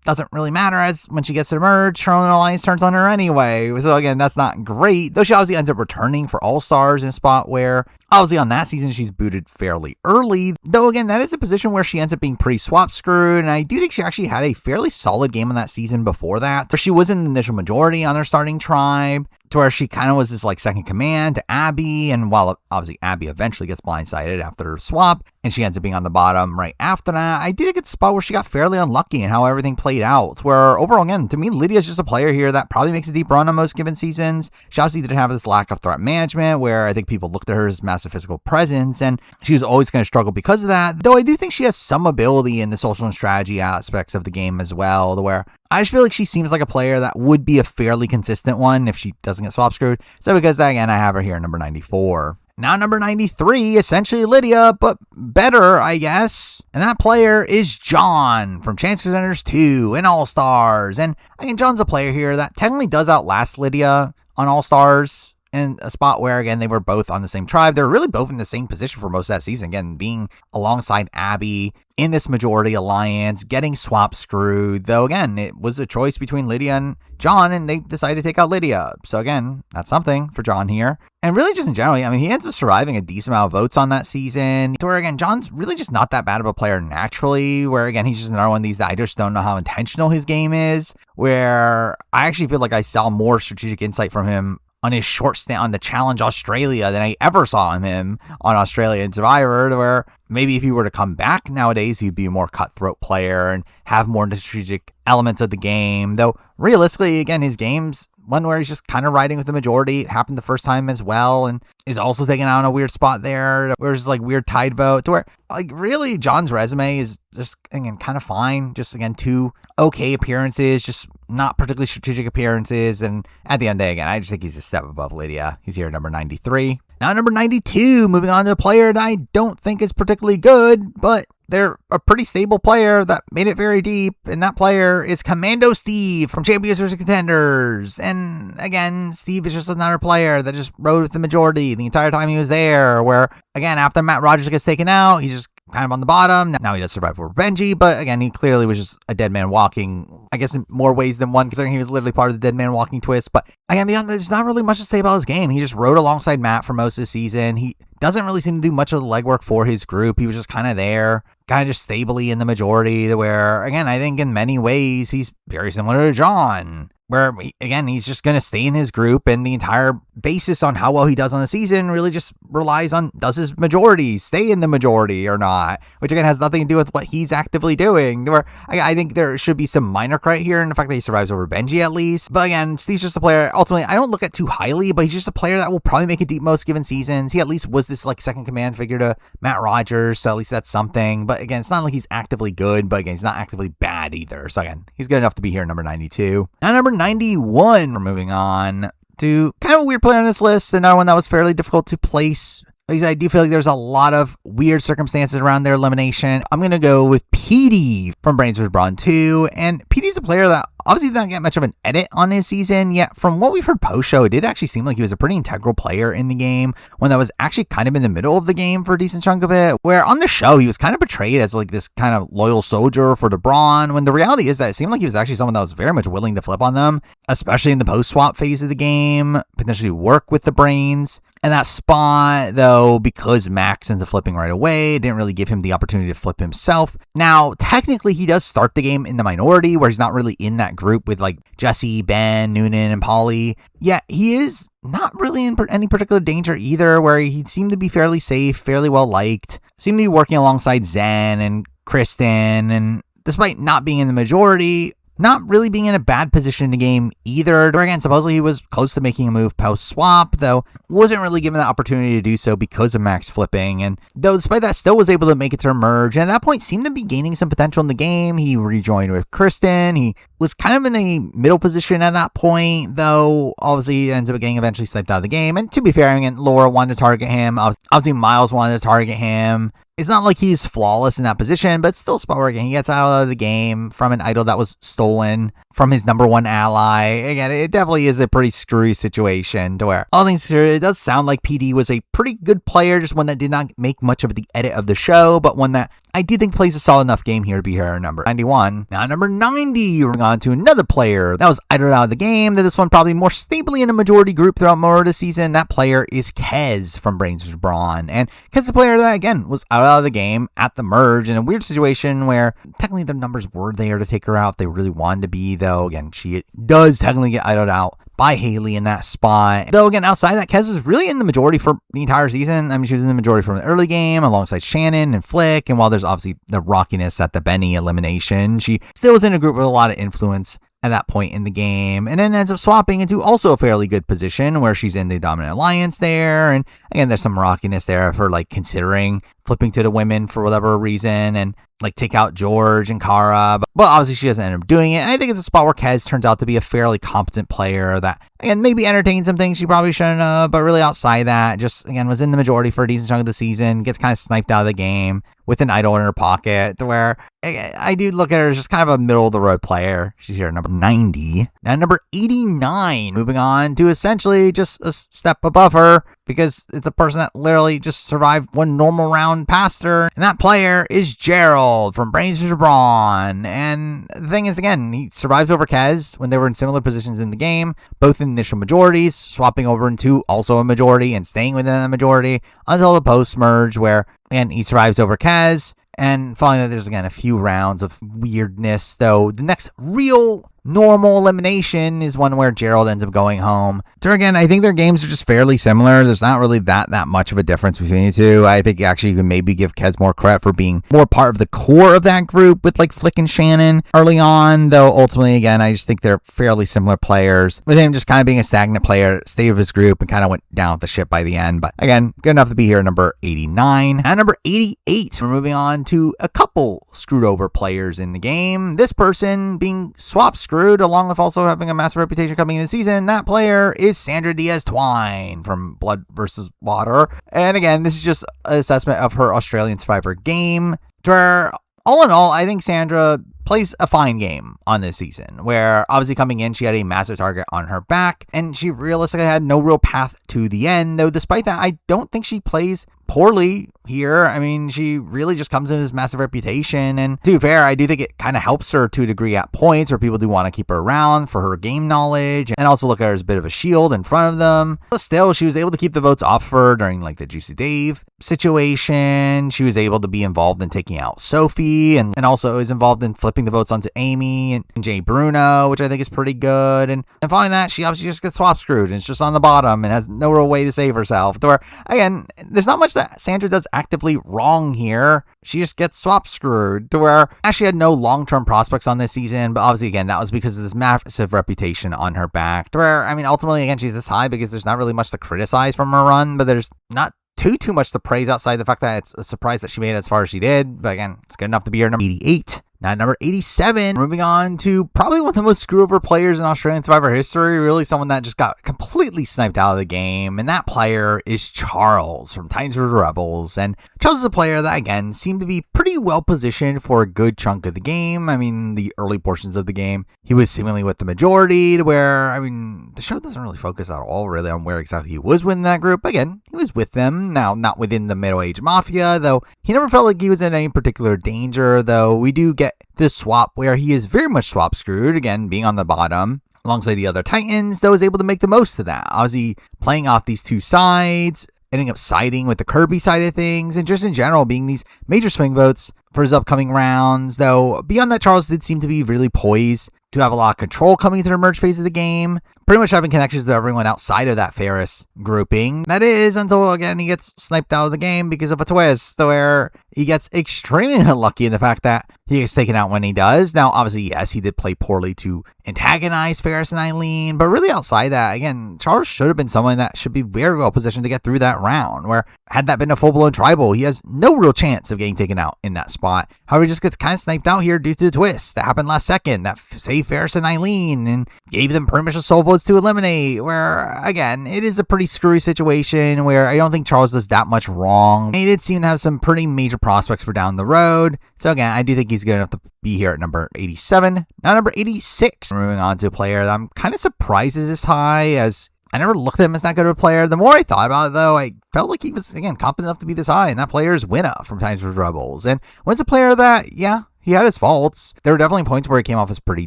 doesn't really matter, as when she gets to the merge, her own alliance turns on her anyway. So again, that's not great, though she obviously ends up returning for All-Stars in a spot where, obviously on that season, she's booted fairly early, though again, that is a position where she ends up being pretty swap screwed, and I do think she actually had a fairly solid game on that season before that, so she was in the initial majority on her starting tribe, to where she kind of was this like second command to Abby, and while obviously Abby eventually gets blindsided after her swap, and she ends up being on the bottom right after that, I did think it's a spot where she got fairly unlucky in how everything played out, where overall, again, to me, Lydia's just a player here that probably makes a deep run on most given seasons. She obviously didn't have this lack of threat management, where I think people looked at her as massive physical presence, and she was always going to struggle because of that, though I do think she has some ability in the social and strategy aspects of the game as well, to where I just feel like she seems like a player that would be a fairly consistent one if she doesn't get swap screwed. So because that, again, I have her here at number 94. Now number 93, essentially Lydia, but better, I guess. And that player is John from Chance Contenders 2 and All-Stars. And again, John's a player here that technically does outlast Lydia on All-Stars, in a spot where, again, they were both on the same tribe. They're really both in the same position for most of that season. Again, being alongside Abby in this majority alliance, getting swap screwed. Though, again, it was a choice between Lydia and John, and they decided to take out Lydia. So, again, that's something for John here. And really just in general, I mean, he ends up surviving a decent amount of votes on that season. To where, again, John's really just not that bad of a player naturally. Where, again, he's just another one of these that I just don't know how intentional his game is. Where I actually feel like I saw more strategic insight from him on his short stint on the Challenge Australia than I ever saw him on Australian Survivor, where maybe if he were to come back nowadays, he'd be a more cutthroat player and have more strategic elements of the game. Though, realistically, again, his game's one where he's just kind of riding with the majority. It happened the first time as well, and is also taken out in a weird spot there, where it's like weird tide vote, to where, like, really, John's resume is just, again, kind of fine. Just, again, 2 okay appearances, just not particularly strategic appearances, and at the end of the day, again, I just think he's a step above Lydia. He's here at number 93. Now, number 92, moving on to a player that I don't think is particularly good, but they're a pretty stable player that made it very deep, and that player is Commando Steve from Champions vs. Contenders. And again, Steve is just another player that just rode with the majority the entire time he was there, where, again, after Matt Rogers gets taken out, he's just kind of on the bottom. Now he does survive for Benji, but again, he clearly was just a dead man walking, I guess in more ways than one, considering he was literally part of the dead man walking twist. But again, beyond that, there's not really much to say about his game. He just rode alongside Matt for most of the season. He doesn't really seem to do much of the legwork for his group. He was just kind of there, kind of just stably in the majority, where, again, I think in many ways he's very similar to John. where, again, he's just going to stay in his group, and the entire basis on how well he does on the season really just relies on, does his majority stay in the majority or not, which again has nothing to do with what he's actively doing. Where I think there should be some minor credit here in the fact that he survives over Benji at least. But again, Steve's just a player, ultimately, I don't look at too highly, but he's just a player that will probably make a deep most given seasons. He at least was this like second command figure to Matt Rogers, so at least that's something. But again, it's not like he's actively good, but again, he's not actively bad either. So again, he's good enough to be here at number 92. Now number 91, we're moving on to kind of a weird player on this list, another one that was fairly difficult to place, because I do feel like there's a lot of weird circumstances around their elimination. I'm going to go with Petey from Brains vs. Brawn 2. And Petey's a player that obviously didn't get much of an edit on his season, yet from what we've heard post-show, it did actually seem like he was a pretty integral player in the game, one that was actually kind of in the middle of the game for a decent chunk of it, where on the show, he was kind of portrayed as like this kind of loyal soldier for the Brawn, when the reality is that it seemed like he was actually someone that was very much willing to flip on them, especially in the post-swap phase of the game, potentially work with the Brains. And that spot, though, because Max ends up flipping right away, didn't really give him the opportunity to flip himself. Now, technically, he does start the game in the minority, where he's not really in that group with like Jesse, Ben, Noonan, and Polly. Yet he is not really in any particular danger either, where he seemed to be fairly safe, fairly well liked, seemed to be working alongside Zen and Kristen, and despite not being in the majority, not really being in a bad position in the game either. Again, supposedly he was close to making a move post-swap, though wasn't really given the opportunity to do so because of Max flipping, and though despite that still was able to make it to emerge, and at that point seemed to be gaining some potential in the game. He rejoined with Kristen. He was kind of in a middle position at that point, though obviously he ends up getting eventually sniped out of the game. And to be fair, again, Laura wanted to target him. Obviously Miles wanted to target him. It's not like he's flawless in that position, but it's still spot working. He gets out of the game from an idol that was stolen from his number one ally. Again, it definitely is a pretty screwy situation to where, all things considered, it does sound like PD was a pretty good player, just one that did not make much of the edit of the show, but one that I do think plays a solid enough game here to be here at number 91. Now, number 90, we're on to another player that was idled out of the game, that this one probably more stably in a majority group throughout more of the season. That player is Kez from Brains vs. Brawn. And Kez is a player that, again, was out of the game at the merge in a weird situation where technically the numbers were there to take her out if they really wanted to be, though. Again, she does technically get idled out by Haley in that spot. Though, again, outside that, Kez was really in the majority for the entire season. I mean, she was in the majority from the early game alongside Shannon and Flick. And while there's obviously the rockiness at the Benny elimination, she still was in a group with a lot of influence at that point in the game, and then ends up swapping into also a fairly good position where she's in the dominant alliance there. And again, there's some rockiness there of her like considering flipping to the women for whatever reason and like take out George and Kara, but obviously she doesn't end up doing it. And I think it's a spot where Kez turns out to be a fairly competent player that, again, maybe entertained some things she probably shouldn't have, but really outside that, just, again, was in the majority for a decent chunk of the season, gets kind of sniped out of the game with an idol in her pocket, to where I do look at her as just kind of a middle-of-the-road player. She's here at number 90. Now, number 89, moving on to essentially just a step above her, because it's a person that literally just survived one normal round past her, and that player is Gerald from Brains vs. Brawn. And the thing is, again, he survives over Kez when they were in similar positions in the game, both in initial majorities, swapping over into also a majority and staying within a majority until the post-merge, where, again, he survives over Kez. And following that, there's, again, a few rounds of weirdness, though the next real normal elimination is one where Gerald ends up going home. So again, I think their games are just fairly similar. There's not really that much of a difference between the two. I think actually you can maybe give Kez more credit for being more part of the core of that group with like Flick and Shannon early on, though ultimately, again, I just think they're fairly similar players, with him just kind of being a stagnant player, stayed with his group and kind of went down with the ship by the end. But again, good enough to be here at number 89. At number 88, we're moving on to a couple screwed over players in the game. This person being swap screwed, along with also having a massive reputation coming in the season. That player is Sandra Diaz Twine from Blood vs. Water. And again, this is just an assessment of her Australian Survivor game, where all in all, I think Sandra plays a fine game on this season, where obviously coming in, she had a massive target on her back, and she realistically had no real path to the end, though despite that, I don't think she plays poorly here. I mean, she really just comes in with this massive reputation, and to be fair, I do think it kind of helps her to a degree at points where people do want to keep her around for her game knowledge and also look at her as a bit of a shield in front of them. But still, she was able to keep the votes off her during like the Juicy Dave situation. She was able to be involved in taking out Sophie and also is involved in flipping the votes onto Amy and Jay Bruno, which I think is pretty good. And following that, she obviously just gets swap screwed and it's just on the bottom and has no real way to save herself. Where, again, there's not much that Sandra does actively wrong here. She just gets swap screwed to where she had no long-term prospects on this season, but obviously, again, that was because of this massive reputation on her back. To where, I mean, ultimately, again, she's this high because there's not really much to criticize from her run, but there's not too much to praise outside the fact that it's a surprise that she made it as far as she did. But again, it's good enough to be her number 88. Now, number 87, moving on to probably one of the most screw-over players in Australian Survivor history, really someone that just got completely sniped out of the game, and that player is Charles from Titans vs. Rebels. And Charles is a player that, again, seemed to be pretty well positioned for a good chunk of the game. I mean, the early portions of the game, he was seemingly with the majority, to where, I mean, the show doesn't really focus at all, really, on where exactly he was within that group. Again, he was with them, now not within the middle-aged mafia, though he never felt like he was in any particular danger, though we do get this swap where he is very much swap screwed, again, being on the bottom alongside the other Titans, though is able to make the most of that. Obviously, playing off these two sides, ending up siding with the Kirby side of things, and just in general being these major swing votes for his upcoming rounds, though beyond that, Charles did seem to be really poised to have a lot of control coming into the merge phase of the game, pretty much having connections to everyone outside of that Ferris grouping. That is until, again, he gets sniped out of the game because of a twist where he gets extremely unlucky in the fact that he gets taken out when he does. Now, obviously, yes, he did play poorly to antagonize Ferris and Eileen, but really outside that, again, Charles should have been someone that should be very well positioned to get through that round, where had that been a full-blown tribal, he has no real chance of getting taken out in that spot. However, he just gets kind of sniped out here due to the twist that happened last second that saved Ferris and Eileen and gave them pretty much a soul votes to eliminate, where, again, it is a pretty screwy situation where I don't think Charles does that much wrong. He did seem to have some pretty major prospects for down the road. So, again, I do think he's good enough to be here at number 87. Now, number 86. Moving on to a player that I'm kind of surprised is this high, as I never looked at him as that good of a player. The more I thought about it, though, I felt like he was, again, competent enough to be this high, and that player is Winna from Titans vs. Rebels. And when it's a player that, yeah, he had his faults. There were definitely points where he came off as pretty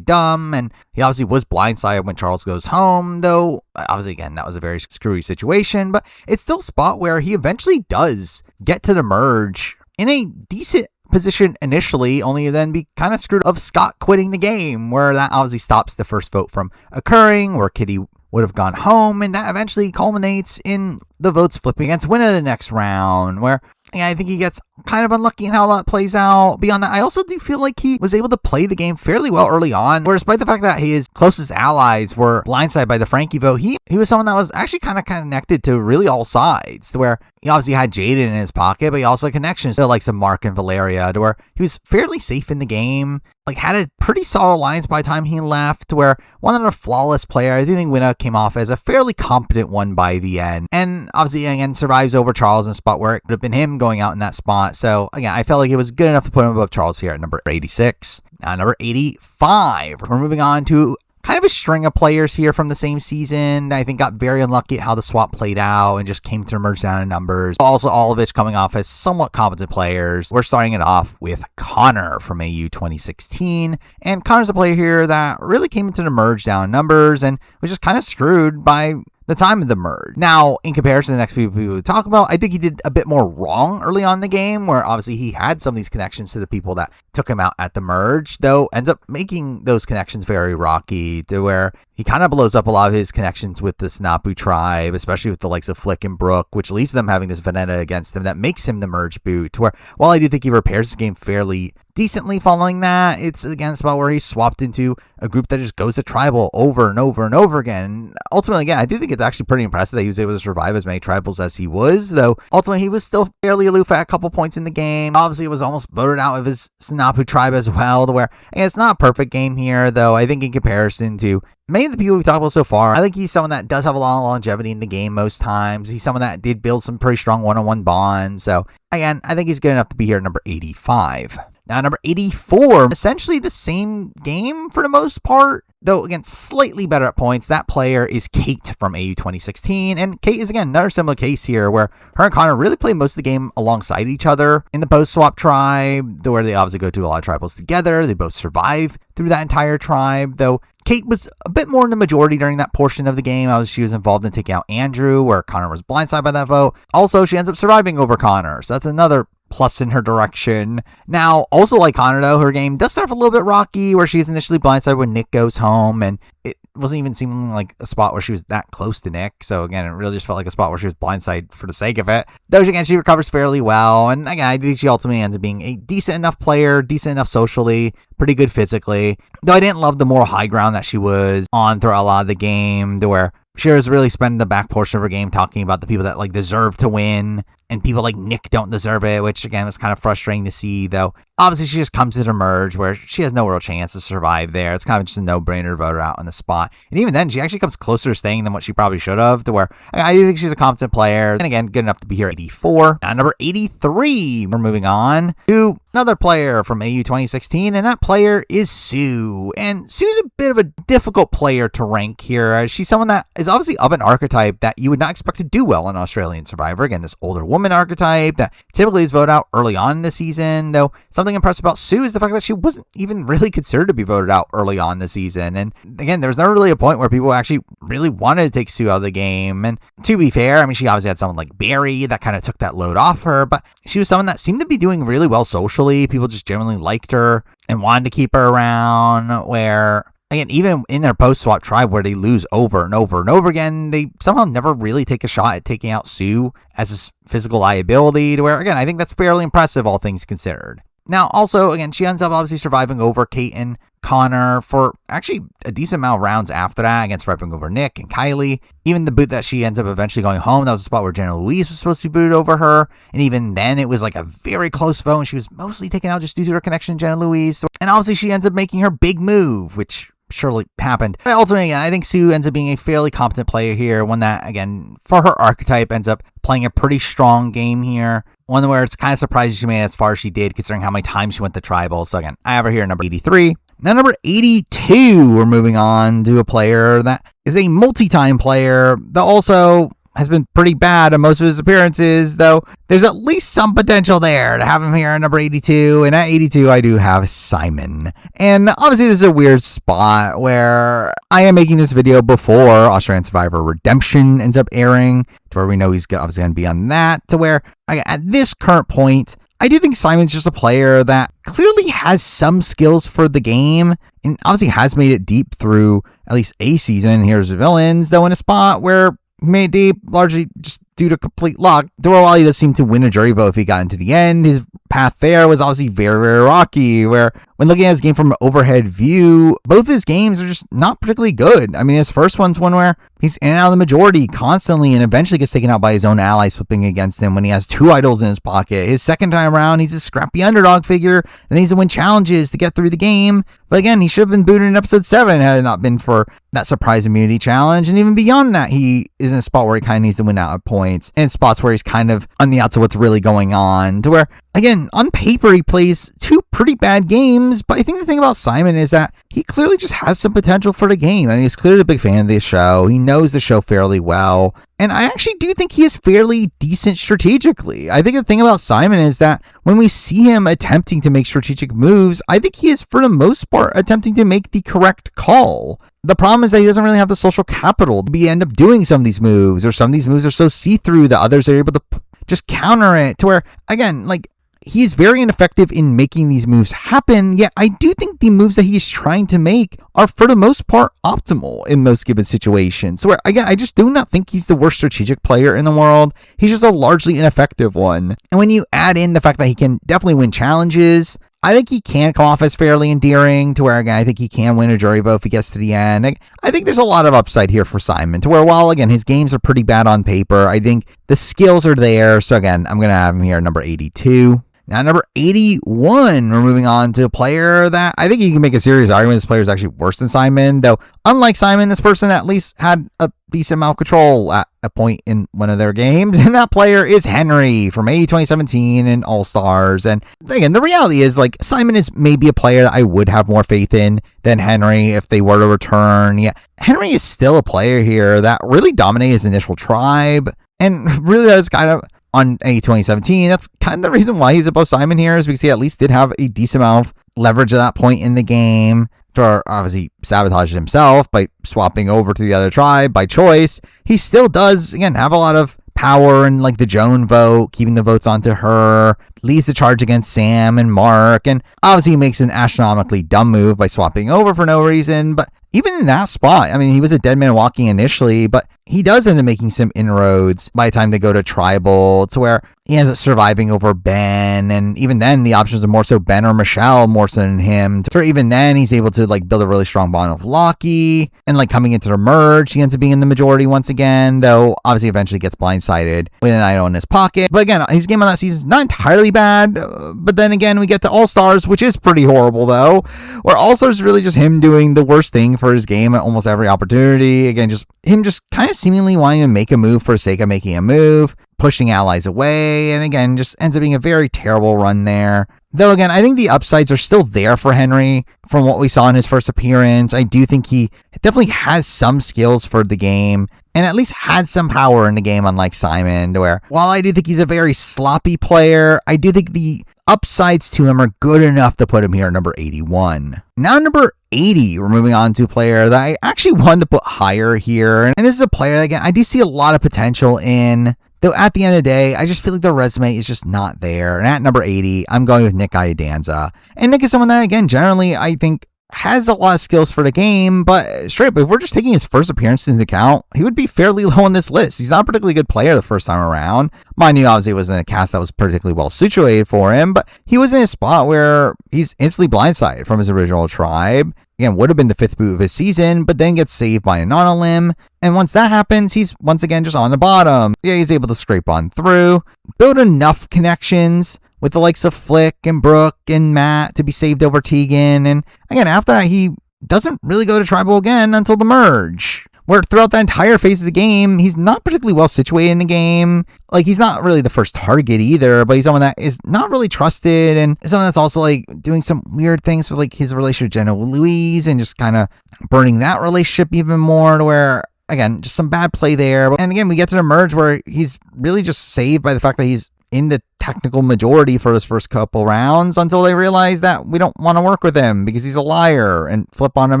dumb, and he obviously was blindsided when Charles goes home, though, obviously, again, that was a very screwy situation, but it's still a spot where he eventually does get to the merge in a decent position initially, only then be kind of screwed of Scott quitting the game, where that obviously stops the first vote from occurring, where Kitty would have gone home, and that eventually culminates in the votes flipping against Winna the next round, where I think he gets kind of unlucky in how that plays out. Beyond that, I also do feel like he was able to play the game fairly well early on, where despite the fact that his closest allies were blindsided by the Frankie vote, he was someone that was actually kind of connected to really all sides, to where he obviously had Jaden in his pocket, but he also had connections to like some Mark and Valeria, to where he was fairly safe in the game, like had a pretty solid alliance by the time he left, to where one of a flawless player. I do think Winna came off as a fairly competent one by the end, and obviously again survives over Charles in a spot where it could have been him going out in that spot. So again, I felt like it was good enough to put him above Charles here at number 86. Now number 85, we're moving on to kind of a string of players here from the same season. I think got very unlucky at how the swap played out and just came to merge down in numbers. Also, all of it coming off as somewhat competent players. We're starting it off with Connor from AU 2016. And Connor's a player here that really came into the merge down in numbers and was just kind of screwed by the time of the merge. Now, in comparison to the next few people we talk about, I think he did a bit more wrong early on in the game, where obviously he had some of these connections to the people that took him out at the merge, though ends up making those connections very rocky, to where he kind of blows up a lot of his connections with the Snapu tribe, especially with the likes of Flick and Brooke, which leads to them having this vendetta against him that makes him the merge boot, to where while I do think he repairs his game fairly decently following that, it's again a spot where he's swapped into a group that just goes to tribal over and over and over again. And ultimately, again, I do think it's actually pretty impressive that he was able to survive as many tribals as he was, though ultimately he was still fairly aloof at a couple points in the game. Obviously, it was almost voted out of his Snapu tribe as well, to where again, it's not a perfect game here, though I think in comparison to many of the people we've talked about so far, I think he's someone that does have a long longevity in the game most times. He's someone that did build some pretty strong one-on-one bonds. So again, I think he's good enough to be here at number 85. Now, number 84, essentially the same game for the most part, though, again, slightly better at points. That player is Kate from AU 2016. And Kate is, again, another similar case here where her and Connor really play most of the game alongside each other in the post-swap tribe, where they obviously go to a lot of tribals together. They both survive through that entire tribe, though Kate was a bit more in the majority during that portion of the game. She was involved in taking out Andrew, where Connor was blindsided by that vote. Also, she ends up surviving over Connor, so that's another plus in her direction. Now, also like Connor, though, her game does start off a little bit rocky, where she's initially blindsided when Nick goes home, and it wasn't even seeming like a spot where she was that close to Nick. So again, it really just felt like a spot where she was blindsided for the sake of it. Though again, she recovers fairly well, and again, I think she ultimately ends up being a decent enough player, decent enough socially, pretty good physically. Though I didn't love the moral high ground that she was on throughout a lot of the game, to where she was really spending the back portion of her game talking about the people that like deserve to win, and people like Nick don't deserve it, which again was kind of frustrating to see, though. Obviously, she just comes to the merge where she has no real chance to survive there. It's kind of just a no-brainer to vote her out on the spot. And even then, she actually comes closer to staying than what she probably should have, to where I do think she's a competent player. And again, good enough to be here at 84. Now, number 83, we're moving on to another player from AU 2016, and that player is Sue. And Sue's a bit of a difficult player to rank here. She's someone that is obviously of an archetype that you would not expect to do well in Australian Survivor. Again, this older woman archetype that typically is voted out early on in the season, though something impressive about Sue is the fact that she wasn't even really considered to be voted out early on in the season. And again, there was never really a point where people actually really wanted to take Sue out of the game. And to be fair, I mean, she obviously had someone like Barry that kind of took that load off her, but she was someone that seemed to be doing really well socially. People just generally liked her and wanted to keep her around, where again, even in their post-swap tribe where they lose over and over and over again, they somehow never really take a shot at taking out Sue as a physical liability, to where, again, I think that's fairly impressive, all things considered. Now, also, again, she ends up obviously surviving over Kate and Connor for actually a decent amount of rounds after that, against surviving over Nick and Kylie. Even the boot that she ends up eventually going home, that was a spot where Jenna Louise was supposed to be booted over her. And even then, it was like a very close vote, and she was mostly taken out just due to her connection to Jenna Louise. And obviously, she ends up making her big move, which surely happened. But ultimately, again, I think Sue ends up being a fairly competent player here, one that, again, for her archetype, ends up playing a pretty strong game here. One where it's kind of surprising she made it as far as she did, considering how many times she went to tribal. So again, I have her here at number 83. Now, number 82, we're moving on to a player that is a multi-time player that also has been pretty bad in most of his appearances, though there's at least some potential there to have him here at number 82. And at 82, I do have Simon. And obviously, this is a weird spot where I am making this video before Australian Survivor Redemption ends up airing, to where we know he's obviously going to be on that, to where at this current point, I do think Simon's just a player that clearly has some skills for the game, and obviously has made it deep through at least a season. Here's the Villains, though in a spot where he made it deep largely just due to complete luck. While he does seem to win a jury vote if he got into the end, his path there was obviously very, very rocky, where when looking at his game from an overhead view, both his games are just not particularly good. I mean, his first one's one where he's in and out of the majority constantly and eventually gets taken out by his own allies flipping against him when he has two idols in his pocket. His second time around, he's a scrappy underdog figure and needs to win challenges to get through the game. But again, he should have been booted in episode 7 had it not been for that surprise immunity challenge. And even beyond that, he is in a spot where he kind of needs to win out at points, and spots where he's kind of on the outs of what's really going on, to where, again, on paper, he plays two pretty bad games. But I think the thing about Simon is that he clearly just has some potential for the game. I mean, he's clearly a big fan of this show. He knows the show fairly well. And I actually do think he is fairly decent strategically. I think the thing about Simon is that when we see him attempting to make strategic moves, I think he is, for the most part, attempting to make the correct call. The problem is that he doesn't really have the social capital to end up doing some of these moves, or some of these moves are so see-through that others are able to just counter it, to where, again, like, he is very ineffective in making these moves happen, yet I do think the moves that he's trying to make are, for the most part, optimal in most given situations. So, where, again, I just do not think he's the worst strategic player in the world. He's just a largely ineffective one. And when you add in the fact that he can definitely win challenges, I think he can come off as fairly endearing, to where, again, I think he can win a jury vote if he gets to the end. I think there's a lot of upside here for Simon, to where, while, again, his games are pretty bad on paper, I think the skills are there. So, again, I'm going to have him here at number 82. Now, number 81, we're moving on to a player that I think you can make a serious argument this player is actually worse than Simon, though unlike Simon, this person at least had a decent amount of control at a point in one of their games, and that player is Henry from AE 2017 and All-Stars. And again, the reality is, like, Simon is maybe a player that I would have more faith in than Henry if they were to return. Yeah, Henry is still a player here that really dominated his initial tribe, and really that's kind of on AE 2017. That's kind of the reason why he's above Simon here, is because he at least did have a decent amount of leverage at that point in the game. Tor obviously sabotaged himself by swapping over to the other tribe by choice. He still does, again, have a lot of power and like the Joan vote, keeping the votes onto her, leads the charge against Sam and Mark, and obviously he makes an astronomically dumb move by swapping over for no reason. But even in that spot, I mean, he was a dead man walking initially, but he does end up making some inroads by the time they go to tribal, to where he ends up surviving over Ben, and even then the options are more so Ben or Michelle more so than him. So even then he's able to like build a really strong bond with Lockie, and like coming into the merge, he ends up being in the majority once again, though obviously eventually gets blindsided with an idol in his pocket. But again, his game on that season is not entirely bad, but then again we get to All-Stars, which is pretty horrible though, where All-Stars is really just him doing the worst thing for his game at almost every opportunity. Again, just him just kind of seemingly wanting to make a move for the sake of making a move, pushing allies away, and again, just ends up being a very terrible run there. Though again, I think the upsides are still there for Henry from what we saw in his first appearance. I do think he definitely has some skills for the game, and at least had some power in the game, unlike Simon, where while I do think he's a very sloppy player, I do think the upsides to him are good enough to put him here at number 81. Now, number 80, we're moving on to a player that I actually wanted to put higher here. And this is a player that, again, I do see a lot of potential in. Though at the end of the day, I just feel like the resume is just not there. And at number 80, I'm going with Nick Iadanza. And Nick is someone that, again, generally I think has a lot of skills for the game, but straight up, if we're just taking his first appearance into account, he would be fairly low on this list. He's not a particularly good player the first time around. Mind you, obviously it wasn't a cast that was particularly well situated for him, but he was in a spot where he's instantly blindsided from his original tribe. Again, would have been the 5th boot of his season, but then gets saved by an Anolim. And once that happens, he's once again just on the bottom. Yeah, he's able to scrape on through, build enough connections with the likes of Flick and Brooke and Matt to be saved over Tegan. And again, after that, he doesn't really go to tribal again until the merge, where throughout the entire phase of the game, he's not particularly well situated in the game. Like, he's not really the first target either, but he's someone that is not really trusted, and someone that's also like doing some weird things with like his relationship with Jenna Louise and just kind of burning that relationship even more, to where, again, just some bad play there. And again, we get to the merge where he's really just saved by the fact that he's in the technical majority for his first couple rounds, until they realize that we don't want to work with him because he's a liar and flip on him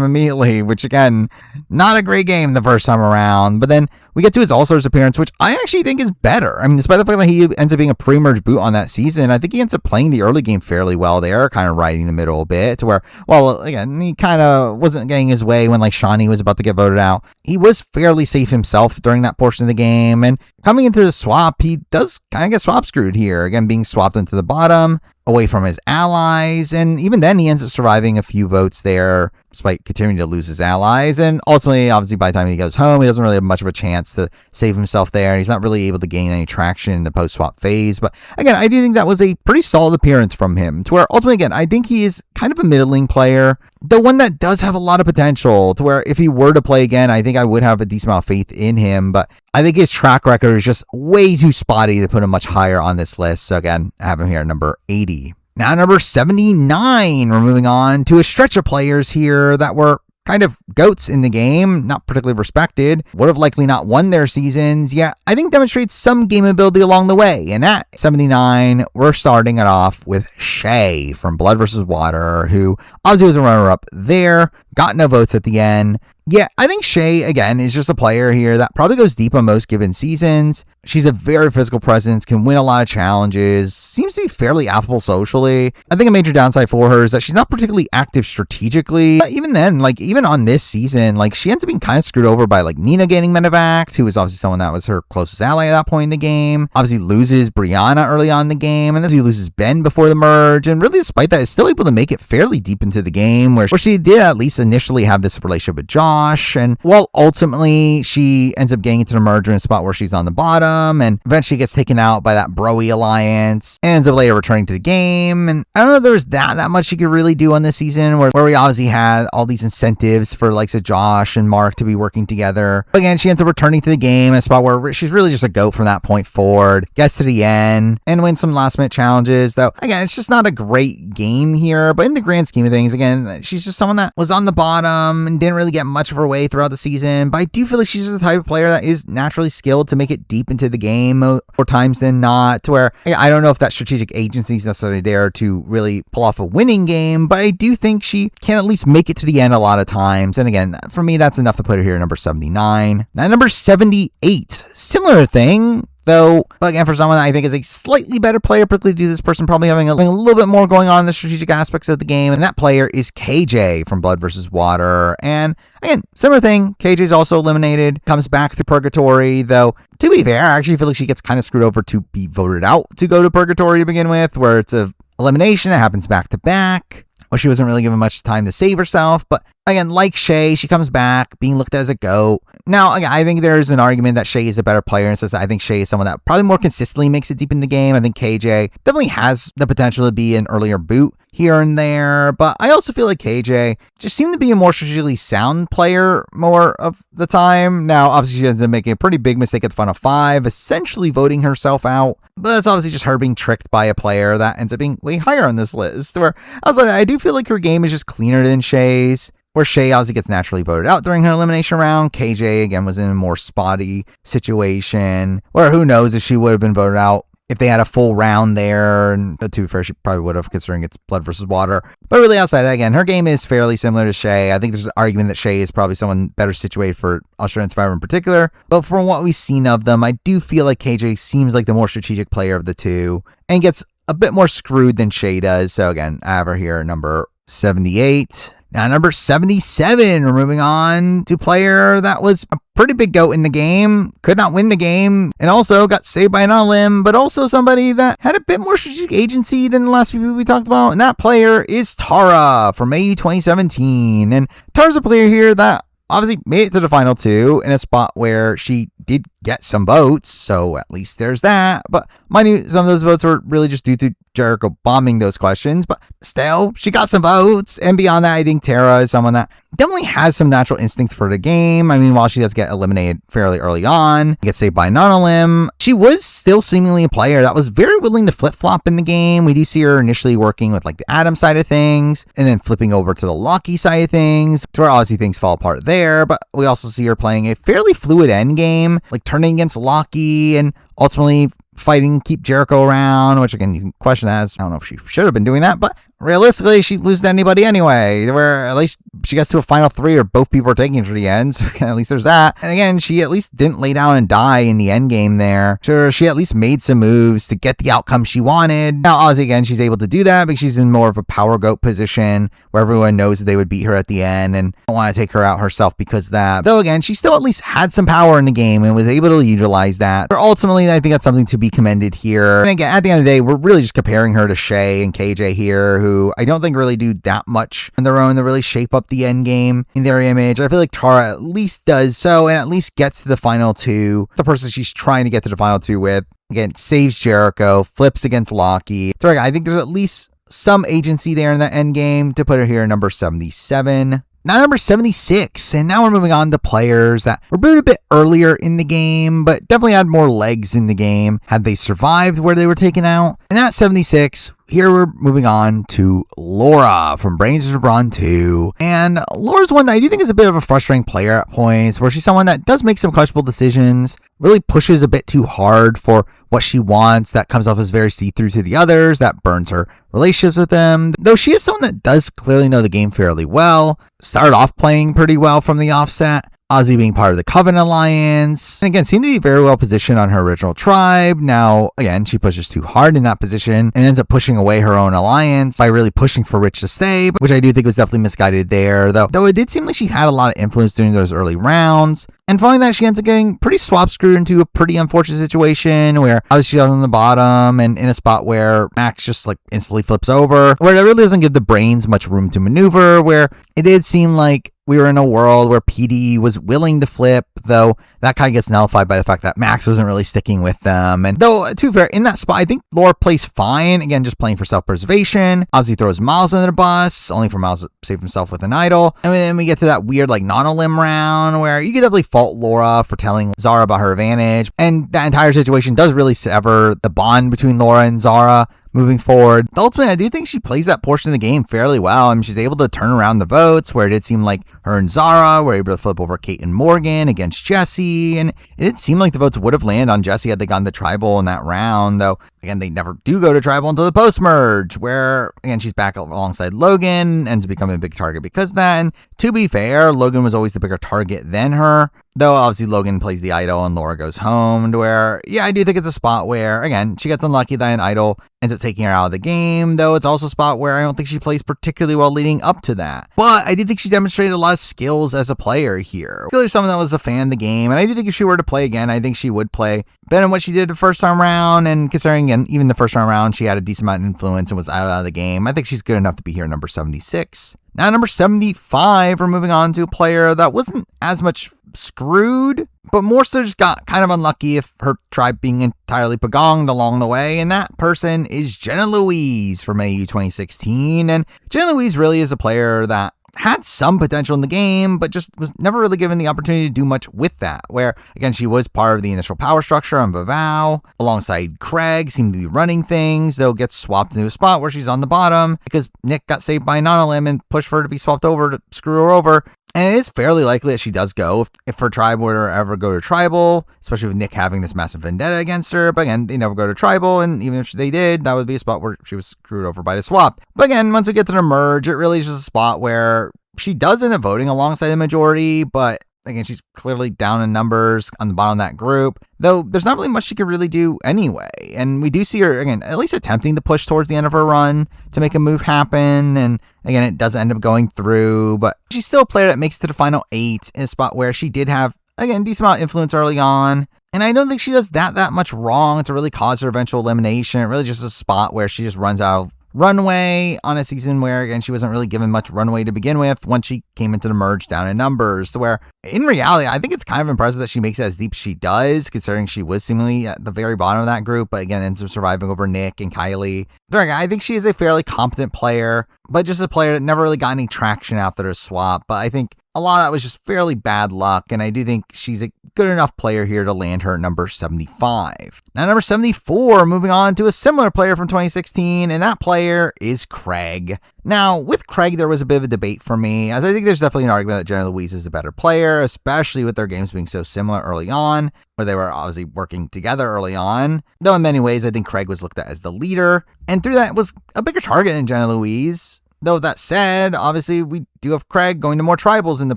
immediately, which again, not a great game the first time around. But then we get to his All-Stars appearance, which I actually think is better. I mean, despite the fact that he ends up being a pre-merge boot on that season, I think he ends up playing the early game fairly well there, kind of riding the middle a bit, to where, well, again, he kind of wasn't getting his way when like Shawnee was about to get voted out. He was fairly safe himself during that portion of the game, and coming into the swap, he does kind of get swap screwed here, again, being swapped into the bottom, away from his allies, and even then he ends up surviving a few votes there, despite continuing to lose his allies. And ultimately, obviously, by the time he goes home, he doesn't really have much of a chance to save himself there. He's not really able to gain any traction in the post-swap phase. But again, I do think that was a pretty solid appearance from him, to where ultimately, again, I think he is kind of a middling player, the one that does have a lot of potential, to where if he were to play again, I think I would have a decent amount of faith in him. But I think his track record is just way too spotty to put him much higher on this list. So again, I have him here at number 80. Now, number 79, we're moving on to a stretch of players here that were kind of goats in the game, not particularly respected, would have likely not won their seasons, yet I think demonstrates some game ability along the way. And at 79, we're starting it off with Shay from Blood vs. Water, who obviously was a runner-up there, got no votes at the end. Yeah, I think Shay, again, is just a player here that probably goes deep on most given seasons. She's a very physical presence, can win a lot of challenges, seems to be fairly affable socially. I think a major downside for her is that she's not particularly active strategically. But even then, like, even on this season, like, she ends up being kind of screwed over by, like, Nina getting medevac, who was obviously someone that was her closest ally at that point in the game. Obviously loses Brianna early on in the game, and then he loses Ben before the merge, and really despite that, is still able to make it fairly deep into the game, where she did at least initially have this relationship with Josh, and well, ultimately she ends up getting into the merger in a spot where she's on the bottom, and eventually gets taken out by that Broy alliance, and ends up later returning to the game. And I don't know if there was that much she could really do on this season, where we obviously had all these incentives for likes of Josh and Mark to be working together. But again, she ends up returning to the game in a spot where she's really just a goat from that point forward, gets to the end, and wins some last minute challenges. Though again, it's just not a great game here, but in the grand scheme of things, again, she's just someone that was on the bottom and didn't really get much of her way throughout the season. But I do feel like she's the type of player that is naturally skilled to make it deep into the game more times than not, to where I don't know if that strategic agency is necessarily there to really pull off a winning game, but I do think she can at least make it to the end a lot of times. And again, for me, that's enough to put her here at number 79. Now, number 78, similar thing, though, again, for someone that I think is a slightly better player, particularly due to this person probably having a little bit more going on in the strategic aspects of the game, and that player is KJ from Blood vs. Water. And again, similar thing, KJ's also eliminated, comes back through Purgatory, though, to be fair, I actually feel like she gets kind of screwed over to be voted out to go to Purgatory to begin with, where it's a elimination, it happens back to back. Well, she wasn't really given much time to save herself, but again, like Shay, she comes back being looked at as a GOAT. Now, again, I think there's an argument that Shay is a better player, and says that I think Shay is someone that probably more consistently makes it deep in the game. I think KJ definitely has the potential to be an earlier boot here and there, but I also feel like KJ just seemed to be a more strategically sound player more of the time. Now, obviously, she ends up making a pretty big mistake at the final 5, essentially voting herself out, but that's obviously just her being tricked by a player that ends up being way higher on this list, where I was like, I do feel like her game is just cleaner than Shay's, where Shay obviously gets naturally voted out during her elimination round. KJ, again, was in a more spotty situation, where who knows if she would have been voted out if they had a full round there. And to be fair, she probably would have, considering it's Blood versus Water. But really outside that, again, her game is fairly similar to Shay. I think there's an argument that Shay is probably someone better situated for Australian Survivor in particular. But from what we've seen of them, I do feel like KJ seems like the more strategic player of the two, and gets a bit more screwed than Shay does. So again, I have her here at number 78. Now, number 77, we're moving on to a player that was a pretty big GOAT in the game, could not win the game, and also got saved by an on-limb, but also somebody that had a bit more strategic agency than the last few people we talked about, and that player is Tara from May 2017. And Tara's a player here that obviously made it to the final 2 in a spot where she did get some votes, so at least there's that. But mind you, some of those votes were really just due to Jericho bombing those questions, but still, she got some votes. And beyond that, I think Tara is someone that definitely has some natural instinct for the game. I mean, while she does get eliminated fairly early on, gets saved by non-elim, she was still seemingly a player that was very willing to flip-flop in the game. We do see her initially working with like the Adam side of things, and then flipping over to the Loki side of things, to where obviously things fall apart there. But we also see her playing a fairly fluid end game, like turning against Loki and ultimately fighting keep Jericho around, which again, you can question as, I don't know if she should have been doing that, but realistically, she'd lose to anybody anyway, where at least she gets to a final 3 or both people are taking her to the end, so at least there's that. And again, she at least didn't lay down and die in the end game there. Sure, she at least made some moves to get the outcome she wanted. Now, obviously, again, she's able to do that because she's in more of a power GOAT position, where everyone knows that they would beat her at the end and don't want to take her out herself because of that. Though again, she still at least had some power in the game and was able to utilize that. But ultimately, I think that's something to be commended here. And again, at the end of the day, we're really just comparing her to Shay and KJ here, who I don't think really do that much on their own to really shape up the end game in their image. I feel like Tara at least does so, and at least gets to the final 2. The person she's trying to get to the final 2 with, again, saves Jericho, flips against Loki. So I think there's at least some agency there in that end game to put her here at number 77. Now number 76, and now we're moving on to players that were booted a bit earlier in the game, but definitely had more legs in the game had they survived where they were taken out. And at 76, here we're moving on to Laura from Brains vs. Brawn 2. And Laura's one that I do think is a bit of a frustrating player at points, where she's someone that does make some questionable decisions, really pushes a bit too hard for what she wants, that comes off as very see-through to the others, that burns her relationships with them. Though she is someone that does clearly know the game fairly well, started off playing pretty well from the offset, Ozzy being part of the Covenant Alliance, and again, seemed to be very well positioned on her original tribe. Now, again, she pushes too hard in that position and ends up pushing away her own alliance by really pushing for Rich to stay, which I do think was definitely misguided there, though it did seem like she had a lot of influence during those early rounds. And following that, she ends up getting pretty swap screwed into a pretty unfortunate situation where obviously she's on the bottom and in a spot where Max just like instantly flips over, where it really doesn't give the brains much room to maneuver, where it did seem like we were in a world where PD was willing to flip, though that kind of gets nullified by the fact that Max wasn't really sticking with them. And though, to be fair, in that spot, I think Laura plays fine. Again, just playing for self-preservation. Obviously throws Miles under the bus, only for Miles to save himself with an idol. And then we get to that weird, like, non-limb round where you could definitely fault Laura for telling Zara about her advantage. And that entire situation does really sever the bond between Laura and Zara moving forward. Ultimately, I do think she plays that portion of the game fairly well. I mean, she's able to turn around the votes where it did seem like her and Zara were able to flip over Kate and Morgan against Jessie, and it did seem like the votes would have landed on Jessie had they gone to tribal in that round, though again they never do go to tribal until the post-merge, where again she's back alongside Logan, ends up becoming a big target because then, to be fair, Logan was always the bigger target than her. Though obviously Logan plays the idol and Laura goes home, to where, yeah, I do think it's a spot where, again, she gets unlucky that an idol ends up taking her out of the game, though it's also a spot where I don't think she plays particularly well leading up to that. But I do think she demonstrated a lot of skills as a player here. Clearly someone that was a fan of the game, and I do think if she were to play again, I think she would play better than what she did the first time around, and considering, again, even the first time around, she had a decent amount of influence and was out of the game, I think she's good enough to be here number 76. Now, number 75, we're moving on to a player that wasn't as much screwed, but more so just got kind of unlucky if her tribe being entirely pagonged along the way, and that person is Jenna Louise from AU 2016. And Jenna Louise really is a player that had some potential in the game, but just was never really given the opportunity to do much with that, where, again, she was part of the initial power structure on Vavau, alongside Craig, seemed to be running things, though gets swapped into a spot where she's on the bottom, because Nick got saved by Nonalim and pushed for her to be swapped over to screw her over. And it is fairly likely that she does go if her tribe were to ever go to tribal, especially with Nick having this massive vendetta against her. But again, they never go to tribal, and even if they did, that would be a spot where she was screwed over by the swap. But again, once we get to the merge, it really is just a spot where she does end up voting alongside the majority, but again, she's clearly down in numbers on the bottom of that group, though there's not really much she could really do anyway. And we do see her, again, at least attempting to push towards the end of her run to make a move happen. And again, it does end up going through, but she's still a player that makes it to the final 8 in a spot where she did have, again, decent amount of influence early on. And I don't think she does that much wrong to really cause her eventual elimination. It really just a spot where she just runs out of runway on a season where, again, she wasn't really given much runway to begin with once she came into the merge down in numbers, to where in reality I think it's kind of impressive that she makes it as deep as she does, considering she was seemingly at the very bottom of that group, but again ends up surviving over Nick and Kylie. I think she is a fairly competent player, but just a player that never really got any traction after the swap. But I think a lot of that was just fairly bad luck, and I do think she's a good enough player here to land her at number 75. Now, number 74, moving on to a similar player from 2016, and that player is Craig. Now, with Craig, there was a bit of a debate for me, as I think there's definitely an argument that Jenna Louise is a better player, especially with their games being so similar early on, where they were obviously working together early on. Though in many ways, I think Craig was looked at as the leader, and through that was a bigger target than Jenna Louise. Though that said, obviously we do have Craig going to more tribals in the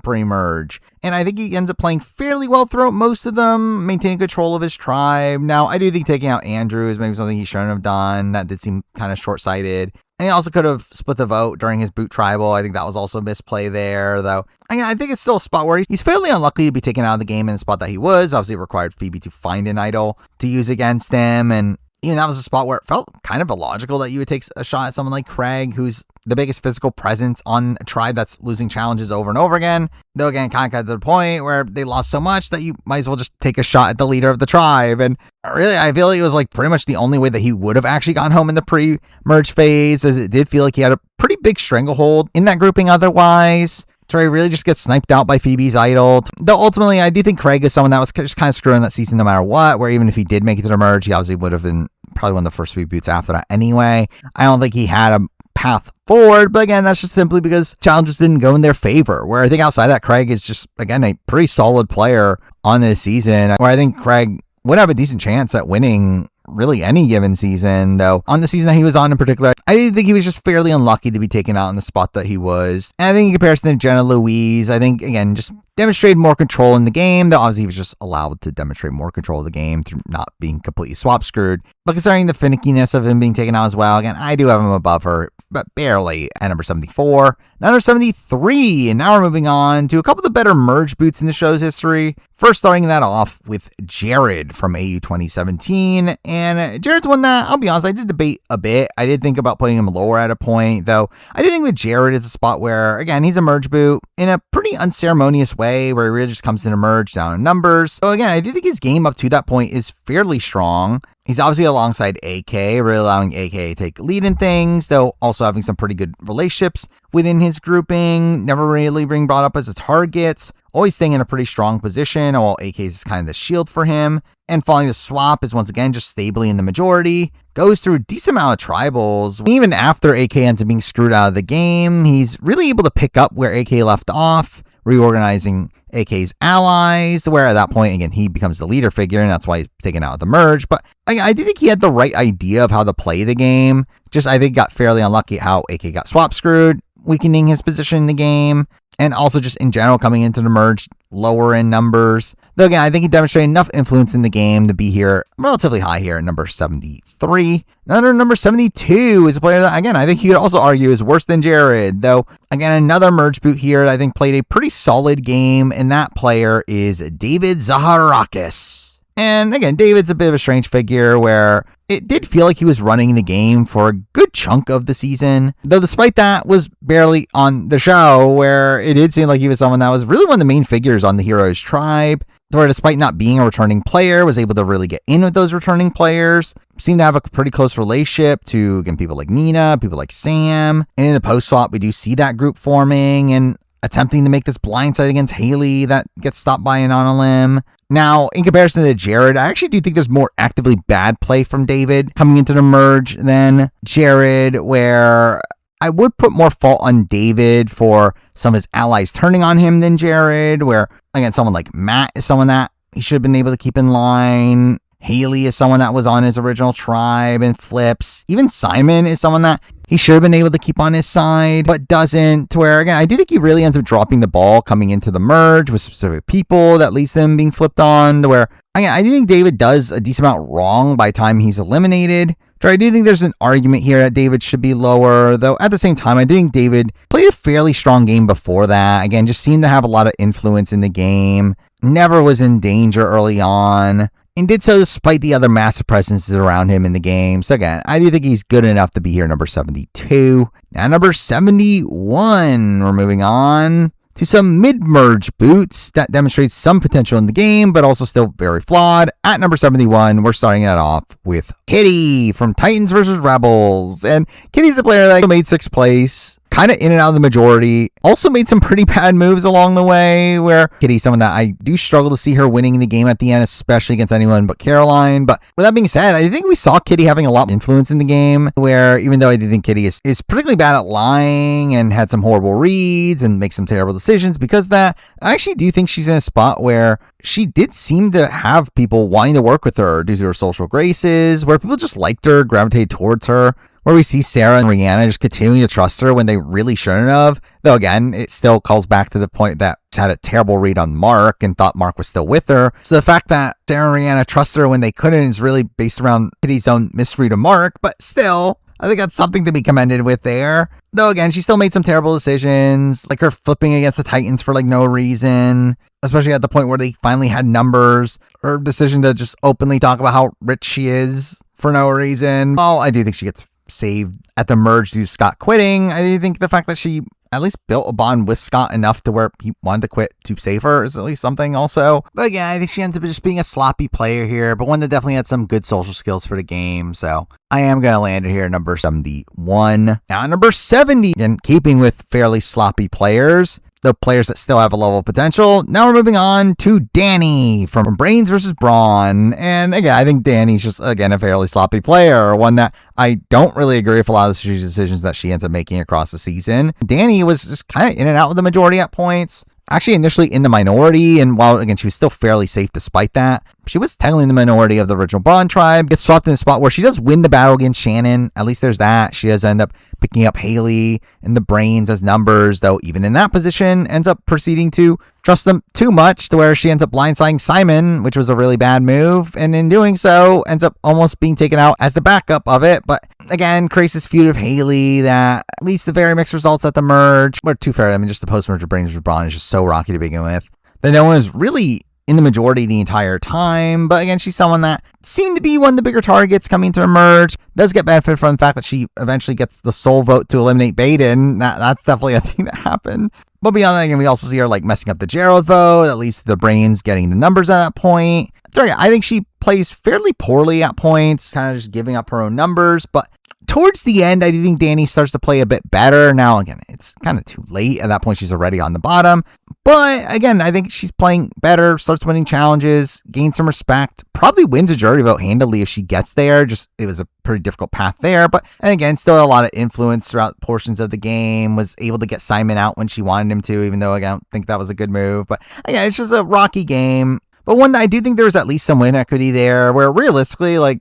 pre-merge, and I think he ends up playing fairly well throughout most of them, maintaining control of his tribe. Now, I do think taking out Andrew is maybe something he shouldn't have done. That did seem kind of short-sighted. And he also could have split the vote during his boot tribal. I think that was also a misplay there, though. I think it's still a spot where he's fairly unlucky to be taken out of the game in the spot that he was. Obviously, it required Phoebe to find an idol to use against him, and even that was a spot where it felt kind of illogical that you would take a shot at someone like Craig, who's the biggest physical presence on a tribe that's losing challenges over and over again. Though again, kind of got to the point where they lost so much that you might as well just take a shot at the leader of the tribe. And really, I feel like it was like pretty much the only way that he would have actually gone home in the pre-merge phase, as it did feel like he had a pretty big stranglehold in that grouping otherwise. So he really just gets sniped out by Phoebe's idol. Though ultimately, I do think Craig is someone that was just kind of screwing that season no matter what, where even if he did make it to the merge, he obviously would have been probably one of the first few boots after that anyway. I don't think he had a path forward, but again, that's just simply because challenges didn't go in their favor, where I think outside that, Craig is just, again, a pretty solid player on this season, where I think Craig would have a decent chance at winning really any given season, though on the season that he was on in particular, I didn't think he was just fairly unlucky to be taken out in the spot that he was. And I think in comparison to Jenna Louise, I think, again, just demonstrated more control in the game, though obviously he was just allowed to demonstrate more control of the game through not being completely swap screwed. But considering the finickiness of him being taken out as well, again, I do have him above her, but barely, at number 74. Number 73, and now we're moving on to a couple of the better merge boots in the show's history. First, starting that off with Jared from AU 2017, and Jared's one that, I'll be honest, I did debate a bit. I did think about putting him lower at a point, though I do think with Jared, it's a spot where, again, he's a merge boot in a pretty unceremonious way, where he really just comes to merge down in numbers. So again, I do think his game up to that point is fairly strong. He's obviously alongside AK, really allowing AK to take lead in things, though also having some pretty good relationships within his grouping, never really being brought up as a target, always staying in a pretty strong position, while AK is kind of the shield for him, and following the swap is once again just stably in the majority, goes through a decent amount of tribals. Even after AK ends up being screwed out of the game, he's really able to pick up where AK left off, reorganizing AK's allies, where at that point, again, he becomes the leader figure, and that's why he's taken out of the merge. But I do think he had the right idea of how to play the game. Just, I think, got fairly unlucky how AK got swap screwed, weakening his position in the game, and also just in general coming into the merge lower in numbers. Though again, I think he demonstrated enough influence in the game to be here relatively high here at number 73. Another number 72 is a player that, again, I think you could also argue is worse than Jared. Though, again, another merge boot here that I think played a pretty solid game, and that player is David Zaharakis. And again, David's a bit of a strange figure where it did feel like he was running the game for a good chunk of the season, though despite that was barely on the show, where it did seem like he was someone that was really one of the main figures on the Heroes tribe, where despite not being a returning player, was able to really get in with those returning players, seemed to have a pretty close relationship to, again, people like Nina, people like Sam, and in the post-swap, we do see that group forming and attempting to make this blindside against Haley that gets stopped by an on a limb. Now, in comparison to Jared, I actually do think there's more actively bad play from David coming into the merge than Jared, where I would put more fault on David for some of his allies turning on him than Jared, where, again, someone like Matt is someone that he should have been able to keep in line. Haley is someone that was on his original tribe and flips. Even Simon is someone that he should have been able to keep on his side, but doesn't. To where, again, I do think he really ends up dropping the ball coming into the merge with specific people that leads to him being flipped on. To where, again, I do think David does a decent amount wrong by the time he's eliminated. So I do think there's an argument here that David should be lower, though at the same time, I do think David played a fairly strong game before that. Again, just seemed to have a lot of influence in the game. Never was in danger early on, and did so despite the other massive presences around him in the game. So again, I do think he's good enough to be here number 72. Now number 71, we're moving on to some mid-merge boots that demonstrate some potential in the game, but also still very flawed. At number 71, we're starting it off with Kitty from Titans vs. Rebels. And Kitty's a player that made 6th place, kind of in and out of the majority. Also made some pretty bad moves along the way, where Kitty's someone that I do struggle to see her winning the game at the end, especially against anyone but Caroline. But with that being said, I think we saw Kitty having a lot of influence in the game, where even though I do think Kitty is particularly bad at lying and had some horrible reads and makes some terrible decisions because of that, I actually do think she's in a spot where she did seem to have people wanting to work with her due to her social graces, where people just liked her, gravitated towards her, where we see Sarah and Rihanna just continuing to trust her when they really shouldn't have. Though again, it still calls back to the point that she had a terrible read on Mark and thought Mark was still with her. So the fact that Sarah and Rihanna trust her when they couldn't is really based around Kitty's own misread of Mark, but still, I think that's something to be commended with there. Though again, she still made some terrible decisions, like her flipping against the Titans for like no reason, especially at the point where they finally had numbers. Her decision to just openly talk about how rich she is for no reason. Well, I do think she gets saved at the merge due to Scott quitting. I do think the fact that she at least built a bond with Scott enough to where he wanted to quit to save her is at least something also. But again, I think she ends up just being a sloppy player here, but one that definitely had some good social skills for the game. So I am going to land it here at number 71. Now number 70, and keeping with fairly sloppy players, the players that still have a level of potential. Now we're moving on to Danny from Brains vs. Brawn. And again, I think Danny's just, again, a fairly sloppy player, one that I don't really agree with a lot of the decisions that she ends up making across the season. Danny was just kind of in and out with the majority at points. Actually, initially in the minority, and while, again, she was still fairly safe despite that, she was technically in the minority of the original Brawn tribe, gets swapped in a spot where she does win the battle against Shannon. At least there's that. She does end up picking up Haley and the Brains as numbers, though even in that position, ends up proceeding to trust them too much to where she ends up blindsiding Simon, which was a really bad move, and in doing so ends up almost being taken out as the backup of it. But again, creates this feud of Haley that leads to very mixed results at the merge. But to fair, I mean, just the post-merger brings with Braun is just so rocky to begin with that no one is really in the majority the entire time. But again, she's someone that seemed to be one of the bigger targets coming to emerge. Does get benefit from the fact that she eventually gets the sole vote to eliminate Baden. That's definitely a thing that happened. But beyond that, again, we also see her like messing up the Gerald vote, at least the brains getting the numbers at that point. I think she plays fairly poorly at points, kind of just giving up her own numbers. But towards the end, I do think Danny starts to play a bit better. Now, again, it's kind of too late. At that point, she's already on the bottom. But again, I think she's playing better, starts winning challenges, gains some respect, probably wins a jury vote handily if she gets there. Just, it was a pretty difficult path there. But, and again, still a lot of influence throughout portions of the game. Was able to get Simon out when she wanted him to, even though I don't think that was a good move. But again, it's just a rocky game. But one that I do think there was at least some win equity there, where realistically, like,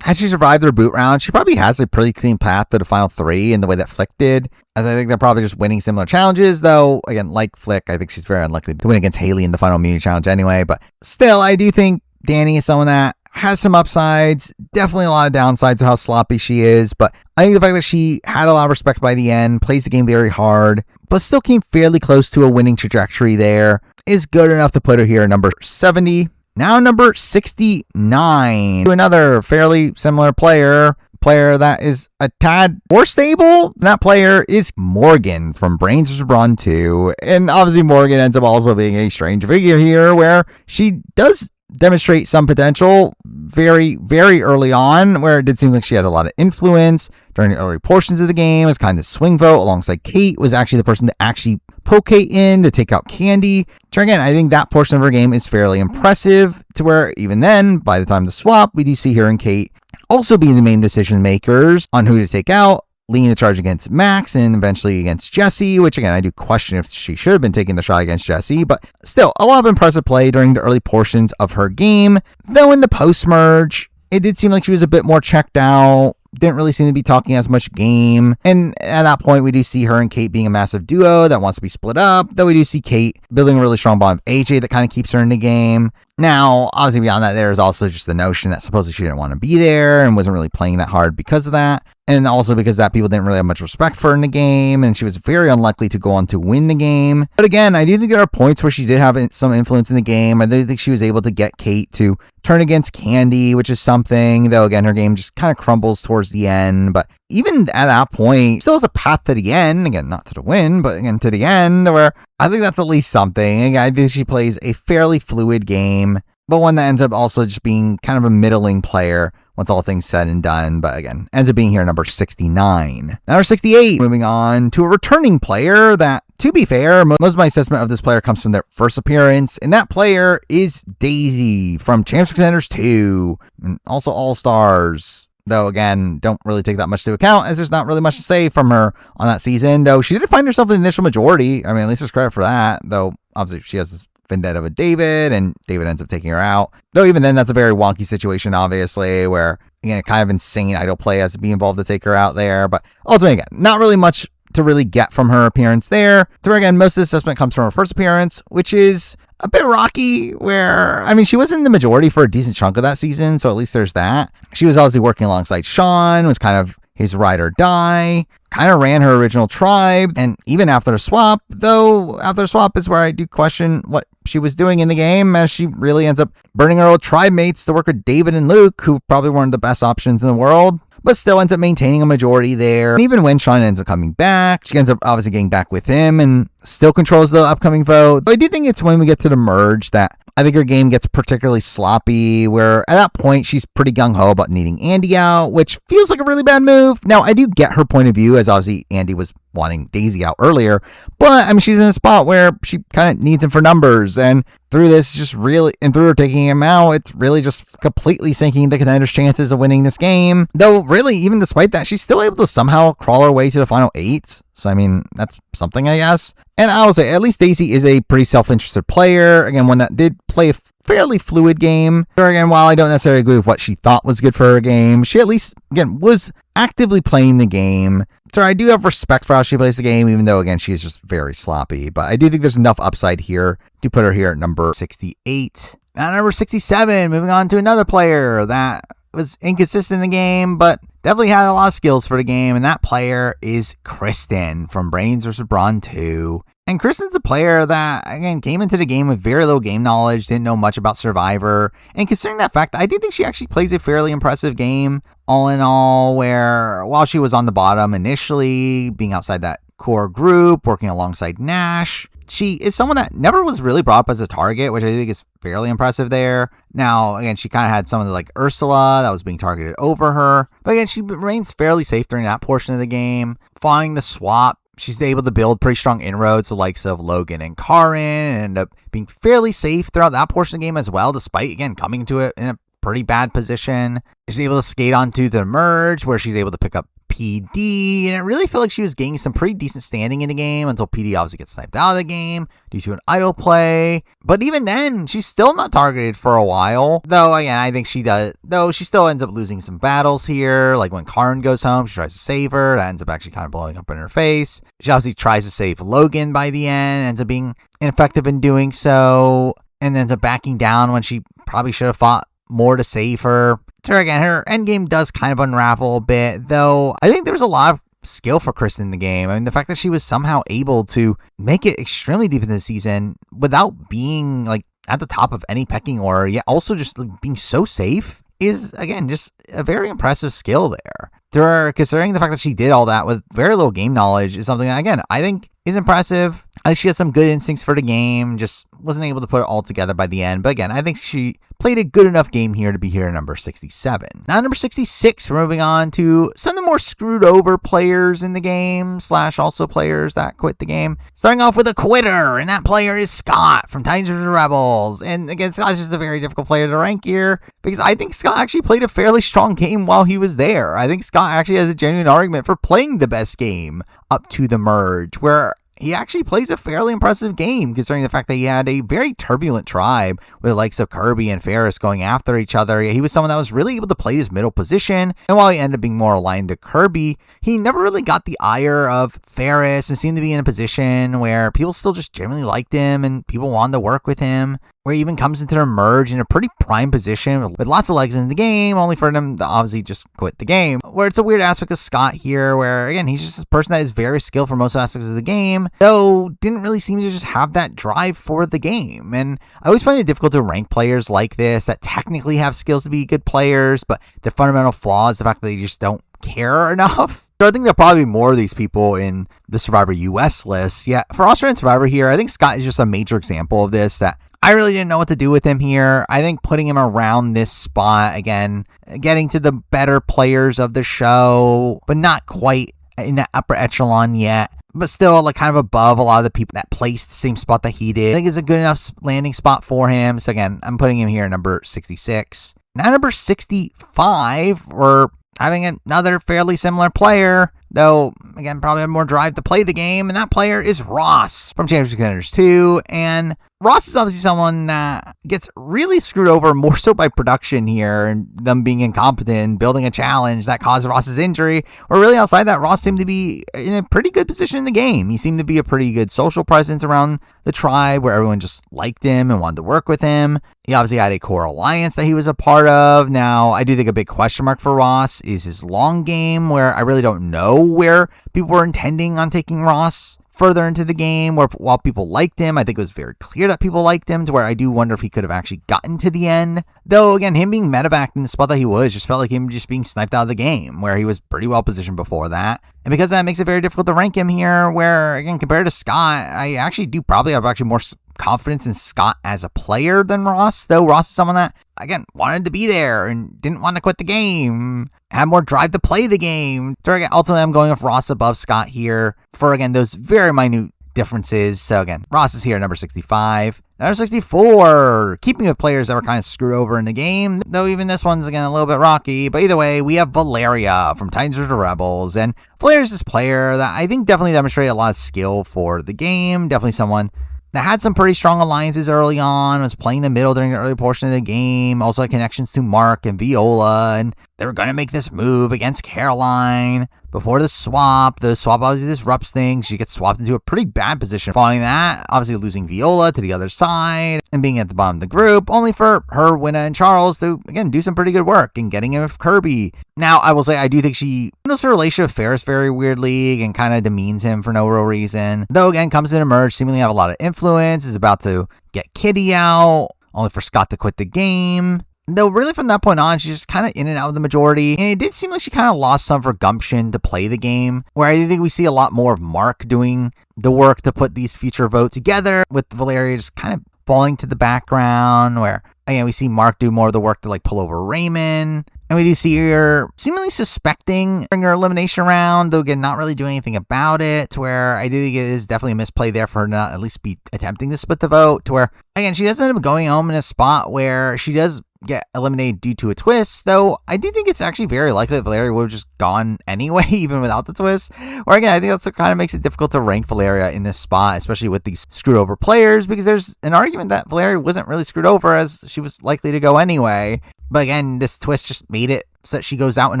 had she survived her boot round, she probably has a pretty clean path to the final 3 in the way that Flick did. As I think they're probably just winning similar challenges, though, again, like Flick, I think she's very unlikely to win against Haley in the final immunity challenge anyway. But still, I do think Danny is someone that has some upsides, definitely a lot of downsides of how sloppy she is. But I think the fact that she had a lot of respect by the end, plays the game very hard, but still came fairly close to a winning trajectory there, is good enough to put her here at number 70. Now number 69, to another fairly similar player that is a tad more stable. That player is Morgan from Brains vs. Brawn 2. And obviously Morgan ends up also being a strange figure here, where she does demonstrate some potential very, very early on, where it did seem like she had a lot of influence during the early portions of the game. As kind of swing vote alongside Kate, was actually the person to actually poke Kate in to take out Candy. So again, I think that portion of her game is fairly impressive, to where even then, by the time of the swap, we do see her and Kate also being the main decision makers on who to take out, leading the charge against Max and eventually against Jesse, which again, I do question if she should have been taking the shot against Jesse, but still a lot of impressive play during the early portions of her game. Though in the post-merge, it did seem like she was a bit more checked out, didn't really seem to be talking as much game. And at that point, we do see her and Kate being a massive duo that wants to be split up, though we do see Kate building a really strong bond with AJ that kind of keeps her in the game. Now, obviously beyond that, there's also just the notion that supposedly she didn't want to be there and wasn't really playing that hard because of that. And also because that people didn't really have much respect for her in the game, and she was very unlikely to go on to win the game. But again, I do think there are points where she did have some influence in the game. I do think she was able to get Kate to turn against Candy, which is something, though again, her game just kind of crumbles towards the end. But even at that point, still has a path to the end. Again, not to the win, but again, to the end, where I think that's at least something. Again, I think she plays a fairly fluid game, but one that ends up also just being kind of a middling player once all things said and done. But again, ends up being here number 69. Number 68, moving on to a returning player that, to be fair, most of my assessment of this player comes from their first appearance, and that player is Daisy from Champs Contenders 2, and also All-Stars. Though, again, don't really take that much into account, as there's not really much to say from her on that season. Though she did find herself in the initial majority. I mean, at least there's credit for that. Though, obviously, she has this vendetta with David, and David ends up taking her out. Though, even then, that's a very wonky situation, obviously, where, again, a kind of insane idol play has to be involved to take her out there. But ultimately, again, not really much to really get from her appearance there. So, again, most of the assessment comes from her first appearance, which is a bit rocky, where, I mean, she was in the majority for a decent chunk of that season, so at least there's that. She was obviously working alongside Sean, was kind of his ride or die, kind of ran her original tribe, and even after the swap, though after the swap is where I do question what she was doing in the game, as she really ends up burning her old tribe mates to work with David and Luke, who probably weren't the best options in the world, but still ends up maintaining a majority there. And even when Sean ends up coming back, she ends up obviously getting back with him and still controls the upcoming vote. But I do think it's when we get to the merge that I think her game gets particularly sloppy, where at that point she's pretty gung-ho about needing Andy out, which feels like a really bad move. Now, I do get her point of view, as obviously Andy was wanting Daisy out earlier, but I mean, she's in a spot where she kind of needs him for numbers, and through this just really, and through her taking him out, it's really just completely sinking the Contenders' chances of winning this game. Though really, even despite that, she's still able to somehow crawl her way to the final 8. So, I mean, that's something, I guess. And I will say, at least Daisy is a pretty self-interested player. Again, one that did play a fairly fluid game. So again, while I don't necessarily agree with what she thought was good for her game, she at least, again, was actively playing the game. So I do have respect for how she plays the game, even though, again, she's just very sloppy. But I do think there's enough upside here to put her here at number 68. Now, number 67, moving on to another player that was inconsistent in the game, but definitely had a lot of skills for the game, and that player is Kristen from Brains vs. Brawn 2. And Kristen's a player that, again, came into the game with very little game knowledge, didn't know much about Survivor, and considering that fact, I do think she actually plays a fairly impressive game, all in all, where while she was on the bottom initially, being outside that core group, working alongside Nash, she is someone that never was really brought up as a target, which I think is fairly impressive there. Now, again, she kind of had someone like Ursula that was being targeted over her. But again, she remains fairly safe during that portion of the game. Following the swap, she's able to build pretty strong inroads, the likes of Logan and Karin, and end up being fairly safe throughout that portion of the game as well, despite, again, coming to it in a pretty bad position. She's able to skate onto the merge, where she's able to pick up PD, and it really felt like she was gaining some pretty decent standing in the game until PD obviously gets sniped out of the game due to an idle play. But even then, she's still not targeted for a while. Though, again, I think she does. Though she still ends up losing some battles here. Like when Karin goes home, she tries to save her. That ends up actually kind of blowing up in her face. She obviously tries to save Logan by the end, ends up being ineffective in doing so, and ends up backing down when she probably should have fought more to save her. So again, her endgame does kind of unravel a bit, though I think there was a lot of skill for Kristen in the game. I mean, the fact that she was somehow able to make it extremely deep in the season without being like at the top of any pecking order, yet also just being so safe is, again, just a very impressive skill there. Considering the fact that she did all that with very little game knowledge is something that, again, I think is impressive. I think she had some good instincts for the game, just wasn't able to put it all together by the end. But again, I think she played a good enough game here to be here at number 67. Now, number 66, we're moving on to some of the more screwed over players in the game, / also players that quit the game. Starting off with a quitter, and that player is Scott from Titans vs. Rebels. And again, Scott's just a very difficult player to rank here, because I think Scott actually played a fairly strong game while he was there. I think Scott actually has a genuine argument for playing the best game up to the merge, where he actually plays a fairly impressive game, considering the fact that he had a very turbulent tribe with the likes of Kirby and Ferris going after each other. He was someone that was really able to play his middle position, and while he ended up being more aligned to Kirby, he never really got the ire of Ferris and seemed to be in a position where people still just generally liked him and people wanted to work with him, where he even comes into the merge in a pretty prime position with lots of legs in the game, only for them to obviously just quit the game. Where it's a weird aspect of Scott here, where, again, he's just a person that is very skilled for most aspects of the game, though didn't really seem to just have that drive for the game. And I always find it difficult to rank players like this that technically have skills to be good players, but the fundamental flaw is the fact that they just don't care enough. So I think there'll probably be more of these people in the Survivor US list. Yeah, for Australian Survivor here, I think Scott is just a major example of this, that I really didn't know what to do with him here. I think putting him around this spot, again, getting to the better players of the show, but not quite in that upper echelon yet, but still like kind of above a lot of the people that placed the same spot that he did. I think it's a good enough landing spot for him. So again, I'm putting him here at number 66. Now number 65, we're having another fairly similar player, though, again, probably have more drive to play the game, and that player is Ross from Championship Contenders 2, and Ross is obviously someone that gets really screwed over more so by production here and them being incompetent and building a challenge that caused Ross's injury. Or really outside that, Ross seemed to be in a pretty good position in the game. He seemed to be a pretty good social presence around the tribe where everyone just liked him and wanted to work with him. He obviously had a core alliance that he was a part of. Now, I do think a big question mark for Ross is his long game, where I really don't know where people were intending on taking Ross further into the game, where while people liked him, I think it was very clear that people liked him, to where I do wonder if he could have actually gotten to the end. Though, again, him being medevac in the spot that he was just felt like him just being sniped out of the game, where he was pretty well positioned before that. And because that makes it very difficult to rank him here, where, again, compared to Scott, I actually do probably have actually more confidence in Scott as a player than Ross, though Ross is someone that, again, wanted to be there and didn't want to quit the game, had more drive to play the game. So again, ultimately, I'm going with Ross above Scott here for, again, those very minute differences. So again, Ross is here at number 65. Number 64, keeping with players that were kind of screwed over in the game, though even this one's, again, a little bit rocky. But either way, we have Valeria from Titans vs. Rebels. And Valeria's this player that I think definitely demonstrated a lot of skill for the game. Definitely someone that had some pretty strong alliances early on, was playing the middle during the early portion of the game, also had connections to Mark and Viola, and they were going to make this move against Caroline before the swap. The swap obviously disrupts things. She gets swapped into a pretty bad position. Following that, obviously losing Viola to the other side and being at the bottom of the group, only for her, Winna, and Charles to, again, do some pretty good work in getting in with Kirby. Now, I will say, I do think she handles her relationship with Ferris very weirdly and kind of demeans him for no real reason. Though, again, comes in Emerge, seemingly have a lot of influence, is about to get Kitty out, only for Scott to quit the game. Though really from that point on, she's just kind of in and out of the majority. And it did seem like she kind of lost some of her gumption to play the game, where I think we see a lot more of Mark doing the work to put these future votes together, with Valeria just kind of falling to the background, where, again, we see Mark do more of the work to like pull over Raymond. And we do see her seemingly suspecting during her elimination round, though again, not really doing anything about it, where I do think it is definitely a misplay there for her to not at least be attempting to split the vote, to where, again, she does end up going home in a spot where she does get eliminated due to a twist, though I do think it's actually very likely that Valeria would have just gone anyway, even without the twist. Or again, I think that's what kind of makes it difficult to rank Valeria in this spot, especially with these screwed over players, because there's an argument that Valeria wasn't really screwed over, as she was likely to go anyway. But again, this twist just made it so that she goes out in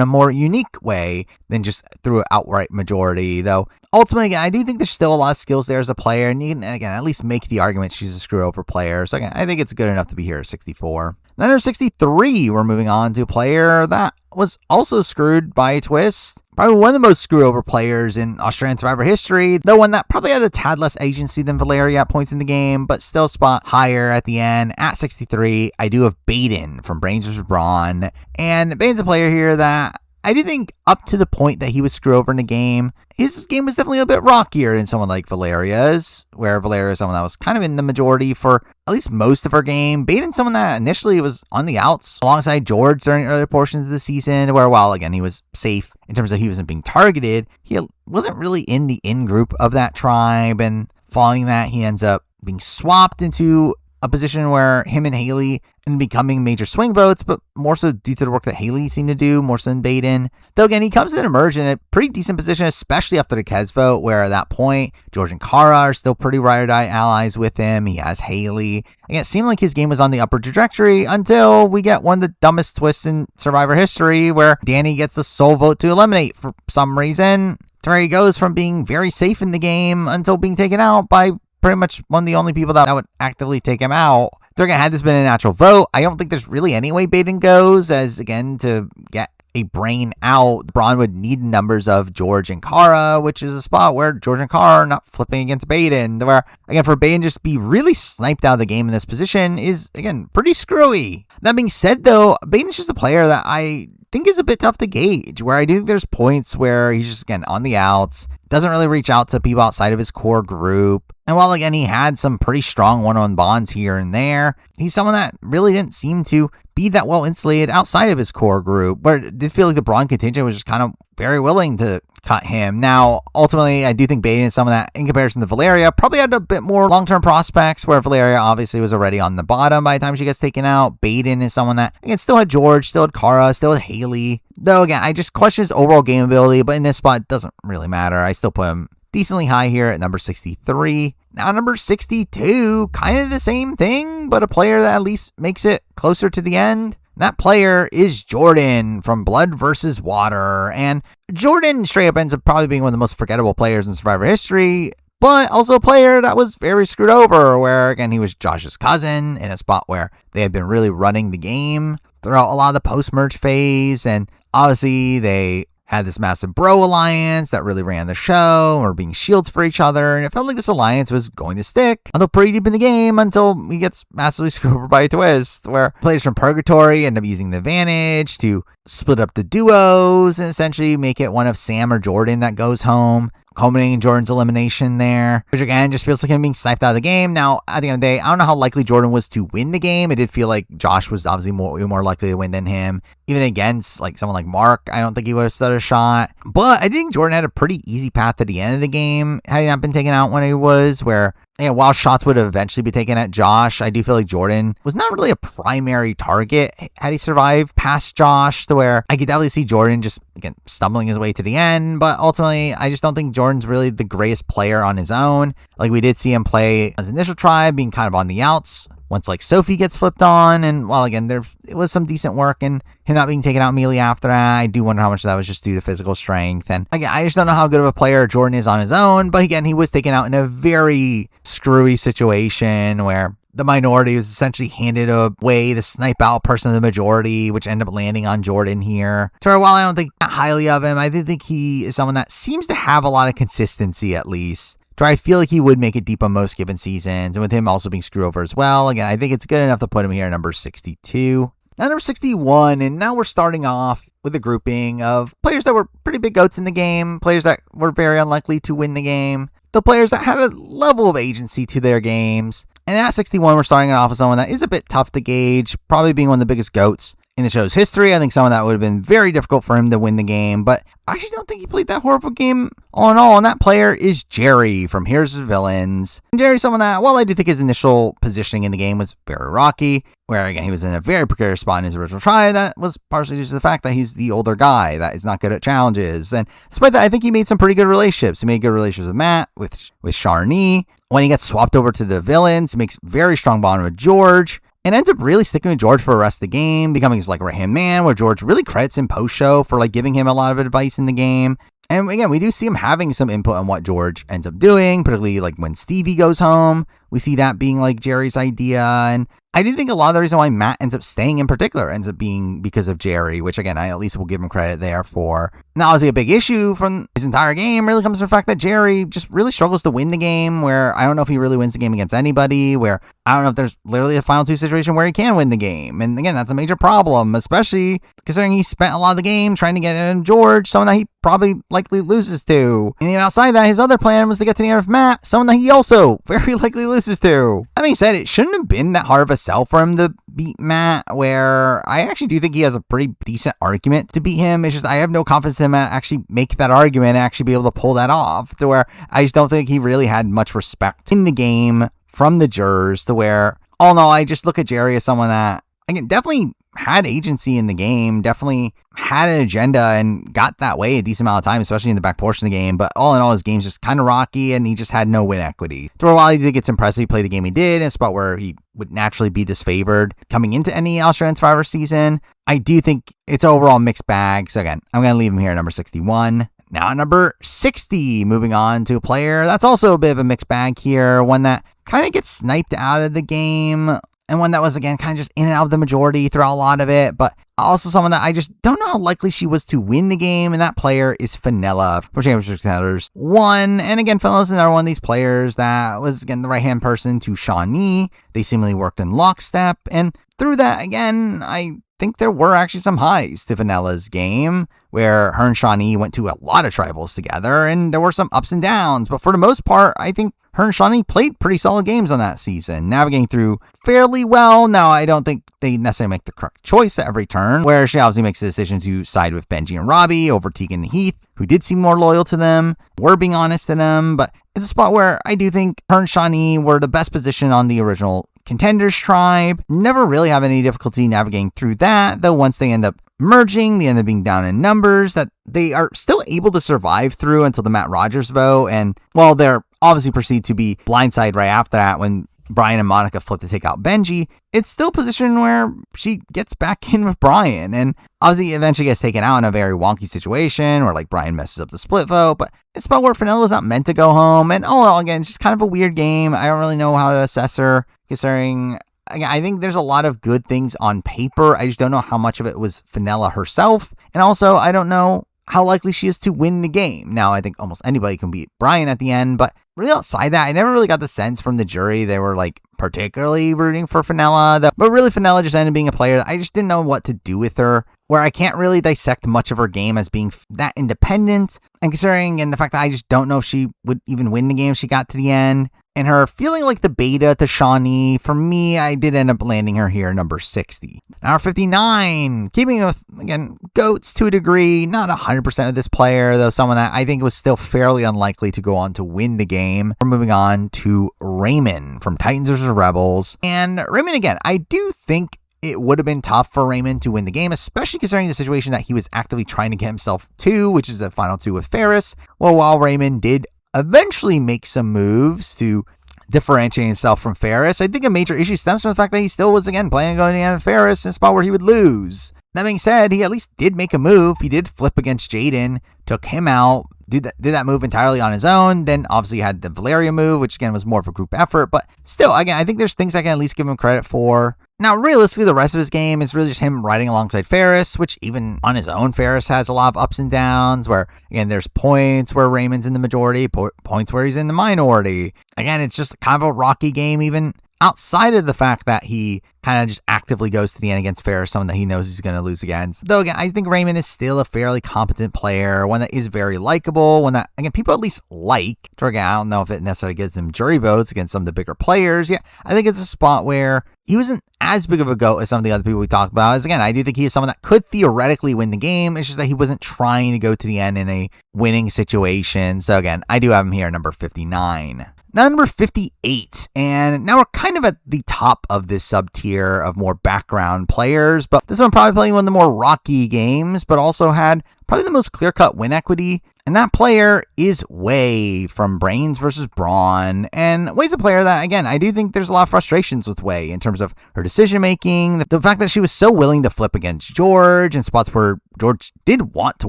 a more unique way than just through an outright majority. Though, ultimately, again, I do think there's still a lot of skills there as a player, and you can, again, at least make the argument she's a screw-over player. So, again, I think it's good enough to be here at 64. Then at 63, we're moving on to a player that was also screwed by a twist. Probably one of the most screw-over players in Australian Survivor history, though one that probably had a tad less agency than Valeria at points in the game, but still spot higher at the end. At 63, I do have Baden from Brains vs. Brawn, and Baden's a player here that I do think up to the point that he was screwed over in the game, his game was definitely a bit rockier than someone like Valeria's, where Valeria is someone that was kind of in the majority for at least most of her game. Baden's someone that initially was on the outs alongside George during earlier portions of the season, where while, again, he was safe in terms of he wasn't being targeted, he wasn't really in the in-group of that tribe, and following that, he ends up being swapped into a position where him and Haley and becoming major swing votes, but more so due to the work that Haley seemed to do, more so than Baden. Though again, he comes in Emerge in a pretty decent position, especially after the Kez vote, where at that point, George and Kara are still pretty ride or die allies with him. He has Haley. Again, it seemed like his game was on the upper trajectory until we get one of the dumbest twists in Survivor history, where Danny gets the sole vote to eliminate for some reason, to where he goes from being very safe in the game until being taken out by pretty much one of the only people that would actively take him out. So again, had this been a natural vote, I don't think there's really any way Baden goes, as again, to get a brain out, Braun would need numbers of George and Kara, which is a spot where George and Kara are not flipping against Baden, where, again, for Baden just be really sniped out of the game in this position is, again, pretty screwy. That being said, though, Baden's just a player that I think is a bit tough to gauge, where I do think there's points where he's just, again, on the outs, doesn't really reach out to people outside of his core group. And while, again, he had some pretty strong one-on-one bonds here and there, he's someone that really didn't seem to be that well insulated outside of his core group, where it did feel like the Braun contingent was just kind of very willing to cut him. Now, ultimately, I do think Baden is someone that, in comparison to Valeria, probably had a bit more long-term prospects, where Valeria obviously was already on the bottom by the time she gets taken out. Baden is someone that, again, still had George, still had Kara, still had Haley. Though, again, I just question his overall game ability, but in this spot, it doesn't really matter. I still put him decently high here at number 63. Now, number 62, kind of the same thing, but a player that at least makes it closer to the end. That player is Jordan from Blood vs. Water. And Jordan straight up ends up probably being one of the most forgettable players in Survivor history, but also a player that was very screwed over, where, again, he was Josh's cousin in a spot where they had been really running the game throughout a lot of the post-merge phase. And obviously, they had this massive bro alliance that really ran the show, or being shields for each other, and it felt like this alliance was going to stick until pretty deep in the game, until he gets massively screwed over by a twist, where players from Purgatory end up using the advantage to split up the duos and essentially make it one of Sam or Jordan that goes home. culminating in Jordan's elimination there, which again just feels like him being sniped out of the game. Now, at the end of the day, I don't know how likely Jordan was to win the game. It did feel like Josh was obviously more likely to win than him. Even against like someone like Mark, I don't think he would have stood a shot. But I think Jordan had a pretty easy path to the end of the game had he not been taken out when he was, where while shots would eventually be taken at Josh, I do feel like Jordan was not really a primary target had he survived past Josh, to where I could definitely see Jordan just, again, stumbling his way to the end. But ultimately, I just don't think Jordan's really the greatest player on his own. Like, we did see him play as initial tribe, being kind of on the outs once like Sophie gets flipped on, and while again it was some decent work and him not being taken out immediately after that, I do wonder how much of that was just due to physical strength. And again, I just don't know how good of a player Jordan is on his own, but again, he was taken out in a very screwy situation where the minority was essentially handed away to snipe out person of the majority, which ended up landing on Jordan here. So while I don't think highly of him, I do think he is someone that seems to have a lot of consistency, at least. So I feel like he would make it deep on most given seasons, and with him also being screwed over as well, again, I think it's good enough to put him here at number 62. Now number 61, and now we're starting off with a grouping of players that were pretty big goats in the game, players that were very unlikely to win the game, the players that had a level of agency to their games. And at 61, we're starting off with someone that is a bit tough to gauge, probably being one of the biggest goats in the show's history. I think someone that would have been very difficult for him to win the game, but I actually don't think he played that horrible game all in all, and that player is Jerry from Heroes vs. Villains. And Jerry's someone that, while I do think his initial positioning in the game was very rocky, where again, he was in a very precarious spot in his original try, that was partially due to the fact that he's the older guy that is not good at challenges. And despite that, I think he made some pretty good relationships. He made good relationships with Matt, with Sharni. When he gets swapped over to the villains, he makes very strong bond with George, and ends up really sticking with George for the rest of the game, becoming his like right-hand man, where George really credits him post-show for like giving him a lot of advice in the game. And again, we do see him having some input on what George ends up doing, particularly like when Stevie goes home. We see that being like Jerry's idea. And I do think a lot of the reason why Matt ends up staying in particular ends up being because of Jerry, which again, I at least will give him credit there for. Now, obviously a big issue from his entire game really comes from the fact that Jerry just really struggles to win the game, where I don't know if he really wins the game against anybody, where I don't know if there's literally a final two situation where he can win the game. And again, that's a major problem, especially considering he spent a lot of the game trying to get in George, someone that he probably likely loses to. And even outside that, his other plan was to get to the end of Matt, someone that he also very likely loses to. That being said, it shouldn't have been that hard of a sell for him to beat Matt, where I actually do think he has a pretty decent argument to beat him. It's just I have no confidence in him to actually make that argument and actually be able to pull that off, to where I just don't think he really had much respect in the game from the jurors, to where, all in all, I just look at Jerry as someone that, again, definitely had agency in the game, definitely had an agenda and got that way a decent amount of time, especially in the back portion of the game. But all in all, his game's just kind of rocky and he just had no win equity. So while he did get impressive, he played the game he did in a spot where he would naturally be disfavored coming into any Australian Survivor season. I do think it's overall mixed bag. So again, I'm going to leave him here at number 61. Now number 60, moving on to a player that's also a bit of a mixed bag here. One that kind of gets sniped out of the game, and one that was, again, kind of just in and out of the majority throughout a lot of it, but also someone that I just don't know how likely she was to win the game, and that player is Fenella from Championship Contenders 1. And again, Fenella's another one of these players that was, again, the right-hand person to Shawnee. They seemingly worked in lockstep, and through that, again, I think there were actually some highs to Fenella's game, where her and Shawnee went to a lot of tribals together, and there were some ups and downs, but for the most part, I think her and Shawnee played pretty solid games on that season, navigating through fairly well. Now, I don't think they necessarily make the correct choice at every turn, where she obviously makes the decision to side with Benji and Robbie over Tegan and Heath, who did seem more loyal to them, were being honest to them, but it's a spot where I do think her and Shawnee were the best position on the original Contenders tribe. Never really have any difficulty navigating through that, though once they end up merging, they end up being down in numbers that they are still able to survive through until the Matt Rogers vote, and while they're obviously proceed to be blindsided right after that when Brian and Monica flip to take out Benji, it's still a position where she gets back in with Brian, and obviously eventually gets taken out in a very wonky situation where like Brian messes up the split vote, but it's about where Fenella was not meant to go home, and again, it's just kind of a weird game. I don't really know how to assess her, considering I think there's a lot of good things on paper. I just don't know how much of it was Fenella herself, and also I don't know how likely she is to win the game. Now, I think almost anybody can beat Brian at the end, but really outside that, I never really got the sense from the jury they were like particularly rooting for Fenella. But really, Fenella just ended up being a player that I just didn't know what to do with her, where I can't really dissect much of her game as being that independent. And considering and the fact that I just don't know if she would even win the game if she got to the end. And her feeling like the beta to Shawnee, for me, I did end up landing her here, number 60. Now, 59, keeping with, again, GOATs to a degree, not 100% of this player, though someone that I think was still fairly unlikely to go on to win the game. We're moving on to Raymond from Titans vs. Rebels. And Raymond, again, I do think it would have been tough for Raymond to win the game, especially considering the situation that he was actively trying to get himself to, which is the final two with Ferris. Well, while Raymond did eventually make some moves to differentiate himself from Ferris, I think a major issue stems from the fact that he still was, again, planning on going to the end of Ferris in a spot where he would lose. That being said, he at least did make a move. He did flip against Jaden, took him out, did that move entirely on his own. Then obviously had the Valeria move, which again was more of a group effort. But still, again, I think there's things I can at least give him credit for. Now, realistically, the rest of his game is really just him riding alongside Ferris, which even on his own, Ferris has a lot of ups and downs where, again, there's points where Raymond's in the majority, points where he's in the minority. Again, it's just kind of a rocky game, even outside of the fact that he kind of just actively goes to the end against Ferris, someone that he knows he's going to lose against. Though, again, I think Raymond is still a fairly competent player, one that is very likable, one that, again, people at least like. Again, I don't know if it necessarily gives him jury votes against some of the bigger players. Yeah, I think it's a spot where he wasn't as big of a GOAT as some of the other people we talked about. As again, I do think he is someone that could theoretically win the game. It's just that he wasn't trying to go to the end in a winning situation. So again, I do have him here, number 59. Now, number 58, and now we're kind of at the top of this sub-tier of more background players, but this one probably playing one of the more rocky games, but also had probably the most clear-cut win equity, and that player is Wei from Brains vs. Brawn. And Wei's a player that, again, I do think there's a lot of frustrations with Wei in terms of her decision-making, the fact that she was so willing to flip against George in spots where George did want to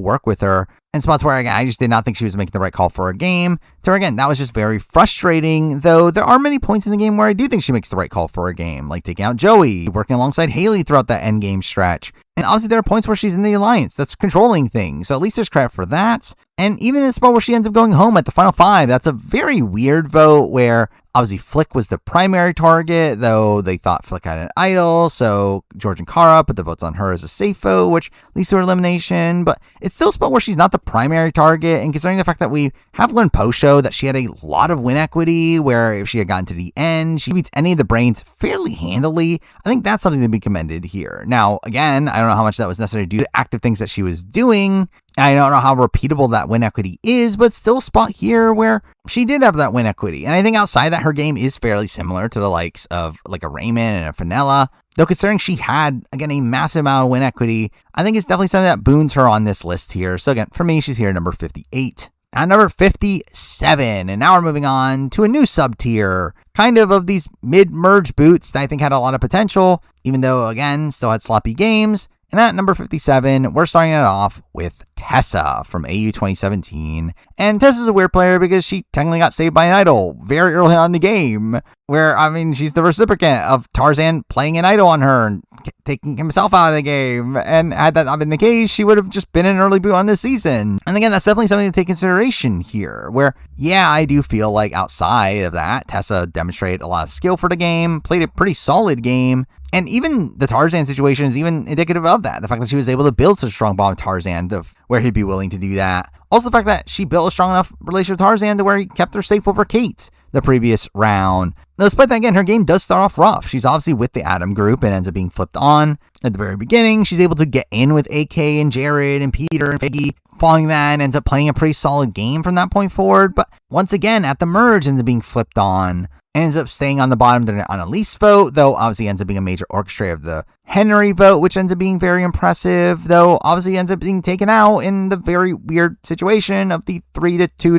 work with her, and spots where, again, I just did not think she was making the right call for a game. So, again, that was just very frustrating, though there are many points in the game where I do think she makes the right call for a game, like taking out Joey, working alongside Haley throughout that endgame stretch. And obviously there are points where she's in the alliance that's controlling things, so at least there's credit for that. And even in the spot where she ends up going home at the final 5, that's a very weird vote where obviously Flick was the primary target, though they thought Flick had an idol, so George and Kara put the votes on her as a safe vote, which leads to her elimination. But it's still a spot where she's not the primary target, and considering the fact that we have learned post-show that she had a lot of win equity, where if she had gotten to the end, she beats any of the Brains fairly handily, I think that's something to be commended here. Now, again, I don't know how much that was necessary due to active things that she was doing. I don't know how repeatable that win equity is, but still a spot here where she did have that win equity. And I think outside that, her game is fairly similar to the likes of like a Raymond and a Fenella. Though considering she had, again, a massive amount of win equity, I think it's definitely something that boons her on this list here. So again, for me, she's here number 58. At number 57, and now we're moving on to a new sub-tier, kind of these mid-merge boots that I think had a lot of potential, even though, again, still had sloppy games. And at number 57, we're starting it off with Tessa from AU 2017. And Tessa's a weird player because she technically got saved by an idol very early on in the game. Where, I mean, she's the recipient of Tarzan playing an idol on her and taking himself out of the game. And had that not been the case, she would have just been an early boot on this season. And again, that's definitely something to take consideration here. Where, yeah, I do feel like outside of that, Tessa demonstrated a lot of skill for the game, played a pretty solid game. And even the Tarzan situation is even indicative of that. The fact that she was able to build such a strong bond with Tarzan, of where he'd be willing to do that. Also, the fact that she built a strong enough relationship with Tarzan to where he kept her safe over Kate the previous round. Now, despite that, again, her game does start off rough. She's obviously with the Adam group and ends up being flipped on at the very beginning. She's able to get in with AK and Jared and Peter and Figgy. Following that, and ends up playing a pretty solid game from that point forward. But once again, at the merge, ends up being flipped on. Ends up staying on the bottom on a lease vote, though obviously ends up being a major orchestrator of the Henry vote, which ends up being very impressive, though obviously ends up being taken out in the very weird situation of the 3-2 to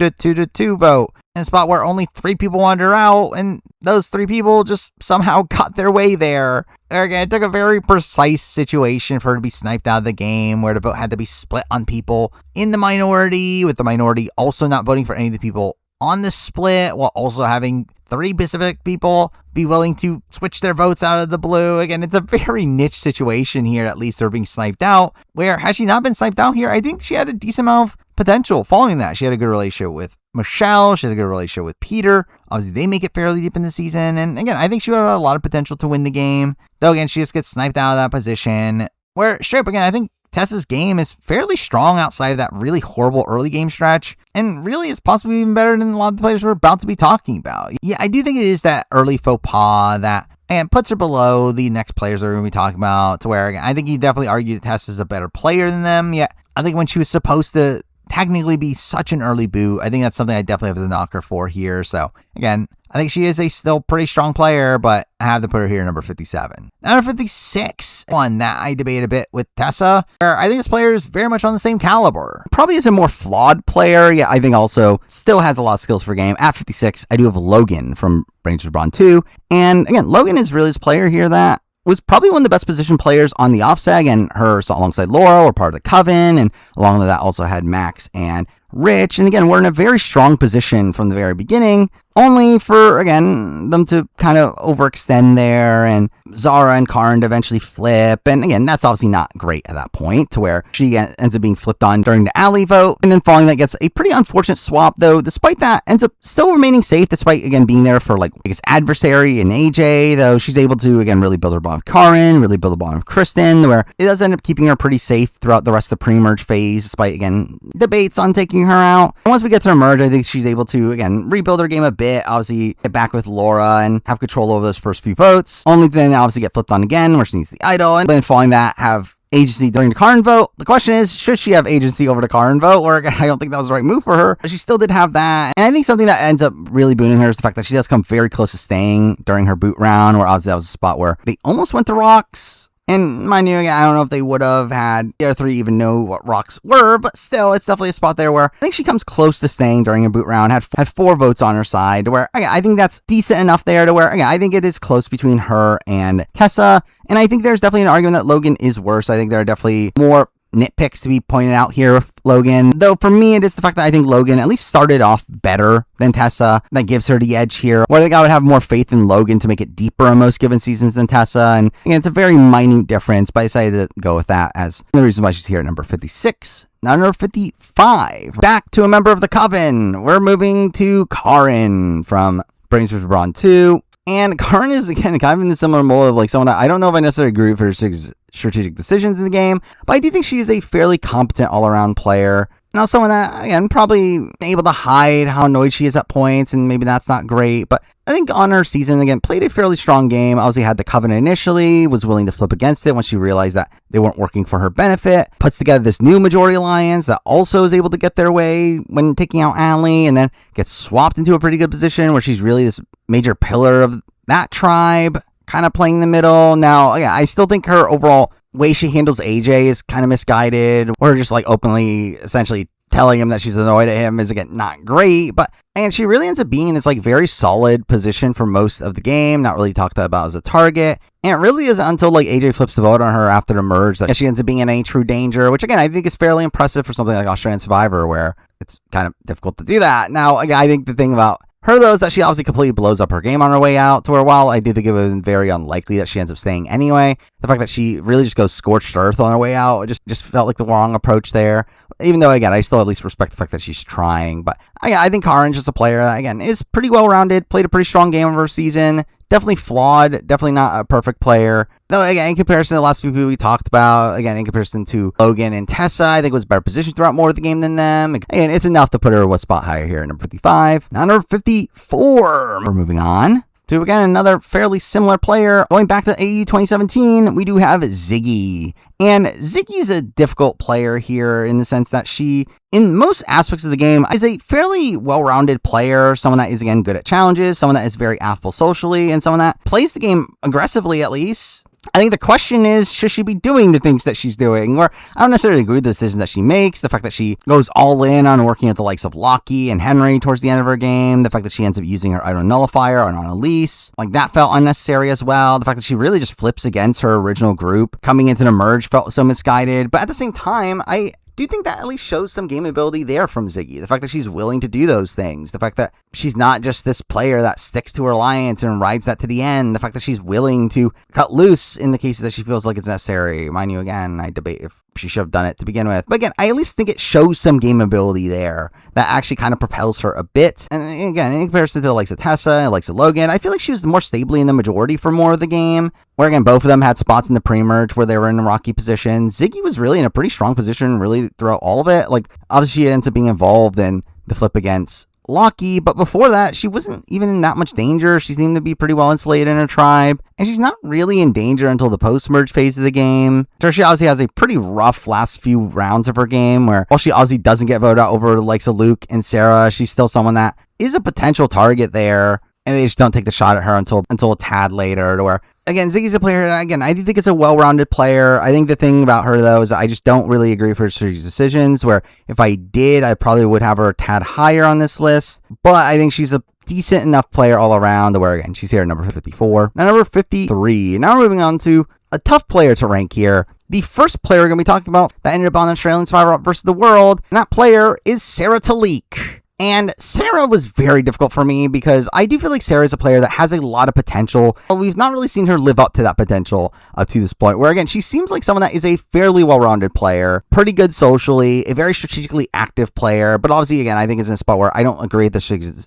2 to 2 vote. In a spot where only 3 people wanted her out, and those 3 people just somehow got their way there. Again, it took a very precise situation for her to be sniped out of the game, where the vote had to be split on people in the minority, with the minority also not voting for any of the people on the split while also having 3 Pacific people be willing to switch their votes out of the blue. Again, it's a very niche situation here. At least they're being sniped out. Where, had she not been sniped out here, I think she had a decent amount of potential following that. She had a good relationship with Michelle. She had a good relationship with Peter. Obviously, they make it fairly deep in the season. And again, I think she had a lot of potential to win the game. Though, again, she just gets sniped out of that position. Where, straight up, again, I think Tessa's game is fairly strong outside of that really horrible early game stretch, and really is possibly even better than a lot of the players we're about to be talking about. Yeah, I do think it is that early faux pas that and puts her below the next players that we're going to be talking about, to where, again, I think you definitely argue that Tessa's a better player than them. Yeah, I think when she was supposed to technically be such an early boot, I think that's something I definitely have to knock her for here. So, again, I think she is a still pretty strong player, but I have to put her here number 57. Number 56, one that I debate a bit with Tessa, where I think this player is very much on the same caliber. Probably is a more flawed player. Yeah, I think also still has a lot of skills for game. At 56, I do have Logan from Brains for Brawn 2. And again, Logan is really this player here that was probably one of the best positioned players on the offset, and her alongside Laura were part of the Coven, and along with that also had Max and Rich. And again, we're in a very strong position from the very beginning, only for, again, them to kind of overextend there, and Zara and Karin to eventually flip. And again, that's obviously not great at that point, to where she ends up being flipped on during the alley vote. And then following that gets a pretty unfortunate swap, though, despite that, ends up still remaining safe, despite, again, being there for, like, I guess, adversary and AJ, though she's able to, again, really build her bond with Karin, really build a bond with Kristen, where it does end up keeping her pretty safe throughout the rest of the pre-merge phase, despite, again, debates on taking her out. And once we get to her merge, I think she's able to, again, rebuild her game a bit, obviously get back with Laura and have control over those first few votes, only then obviously get flipped on again where she needs the idol, and then following that have agency during the Karin vote. The question is, should she have agency over the Karin vote? Or again, I don't think that was the right move for her, but she still did have that. And I think something that ends up really booming her is the fact that she does come very close to staying during her boot round, where obviously that was a spot where they almost went to Rocks. And mind you, I don't know if they would have had the other 3 even know what Rocks were, but still, it's definitely a spot there where I think she comes close to staying during a boot round, had 4 votes on her side, where again, I think that's decent enough there to where, again, I think it is close between her and Tessa. And I think there's definitely an argument that Logan is worse. I think there are definitely more nitpicks to be pointed out here with Logan, though for me it is the fact that I think Logan at least started off better than Tessa. That gives her the edge here. Well, I think I would have more faith in Logan to make it deeper in most given seasons than Tessa, and again, it's a very minute difference, but I decided to go with that as the reason why she's here at number 56. Now number 55, back to a member of the Coven. We're moving to Karin from Brains for Brawn 2. And Karin is, again, kind of in the similar mold of, like, someone that I don't know if I necessarily agree with her strategic decisions in the game, but I do think she is a fairly competent all-around player. Now, someone that, again, probably able to hide how annoyed she is at points, and maybe that's not great, but I think on her season, again, played a fairly strong game. Obviously had the Coven initially, was willing to flip against it once she realized that they weren't working for her benefit, puts together this new majority alliance that also is able to get their way when taking out Allie, and then gets swapped into a pretty good position where she's really this major pillar of that tribe, kind of playing the middle. Now, yeah, I still think her overall way she handles AJ is kind of misguided, or just like openly essentially telling him that she's annoyed at him is, again, not great, but and she really ends up being in this like very solid position for most of the game, not really talked about as a target. And it really isn't until like AJ flips the vote on her after the merge that she ends up being in any true danger, which again I think is fairly impressive for something like Australian Survivor, where it's kind of difficult to do that. Now, again, I think the thing about her, though, is that she obviously completely blows up her game on her way out, to where while I do think it would have been very unlikely that she ends up staying anyway, the fact that she really just goes scorched earth on her way out, it just felt like the wrong approach there. Even though, again, I still at least respect the fact that she's trying. But I think Karin's just a player that, again, is pretty well-rounded, played a pretty strong game of her season, definitely flawed, definitely not a perfect player. Though, again, in comparison to the last few people we talked about, again, in comparison to Logan and Tessa, I think was better positioned throughout more of the game than them. Again, it's enough to put her one spot higher here at number 55. Now, number 54. We're moving on to, again, another fairly similar player. Going back to AU 2017, we do have Ziggy. And Ziggy's a difficult player here in the sense that she, in most aspects of the game, is a fairly well-rounded player. Someone that is, again, good at challenges, someone that is very affable socially, and someone that plays the game aggressively, at least. I think the question is, should she be doing the things that she's doing? Or I don't necessarily agree with the decisions that she makes. The fact that she goes all in on working with the likes of Lockie and Henry towards the end of her game. The fact that she ends up using her idol nullifier on Elise. Like, that felt unnecessary as well. The fact that she really just flips against her original group coming into the merge felt so misguided. But at the same time, I do think that at least shows some game ability there from Ziggy. The fact that she's willing to do those things. The fact that she's not just this player that sticks to her alliance and rides that to the end. The fact that she's willing to cut loose in the cases that she feels like it's necessary. Mind you, again, I debate if she should have done it to begin with. But again, I at least think it shows some game ability there that actually kind of propels her a bit. And again, in comparison to the likes of Tessa and the likes of Logan, I feel like she was more stably in the majority for more of the game. Where again, both of them had spots in the pre-merge where they were in a rocky position. Ziggy was really in a pretty strong position really throughout all of it. Like, obviously she ends up being involved in the flip against Locky, but before that, she wasn't even in that much danger. She seemed to be pretty well insulated in her tribe, and she's not really in danger until the post-merge phase of the game. So she obviously has a pretty rough last few rounds of her game, where while she obviously doesn't get voted out over the likes of Luke and Sarah, she's still someone that is a potential target there, and they just don't take the shot at her until a tad later, to where, again, Ziggy's a player, again, I do think it's a well-rounded player. I think the thing about her, though, is I just don't really agree with her strategic decisions, where if I did, I probably would have her a tad higher on this list. But I think she's a decent enough player all around, to where, again, she's here at number 54. Now, number 53. Now we're moving on to a tough player to rank here. The first player we're going to be talking about that ended up on Australian Survivor versus the World, and that player is Sarah Talik. And Sarah was very difficult for me because I do feel like Sarah is a player that has a lot of potential. But we've not really seen her live up to that potential up to this point, where again, she seems like someone that is a fairly well-rounded player, pretty good socially, a very strategically active player. But obviously, again, I think it's in a spot where I don't agree with the strategic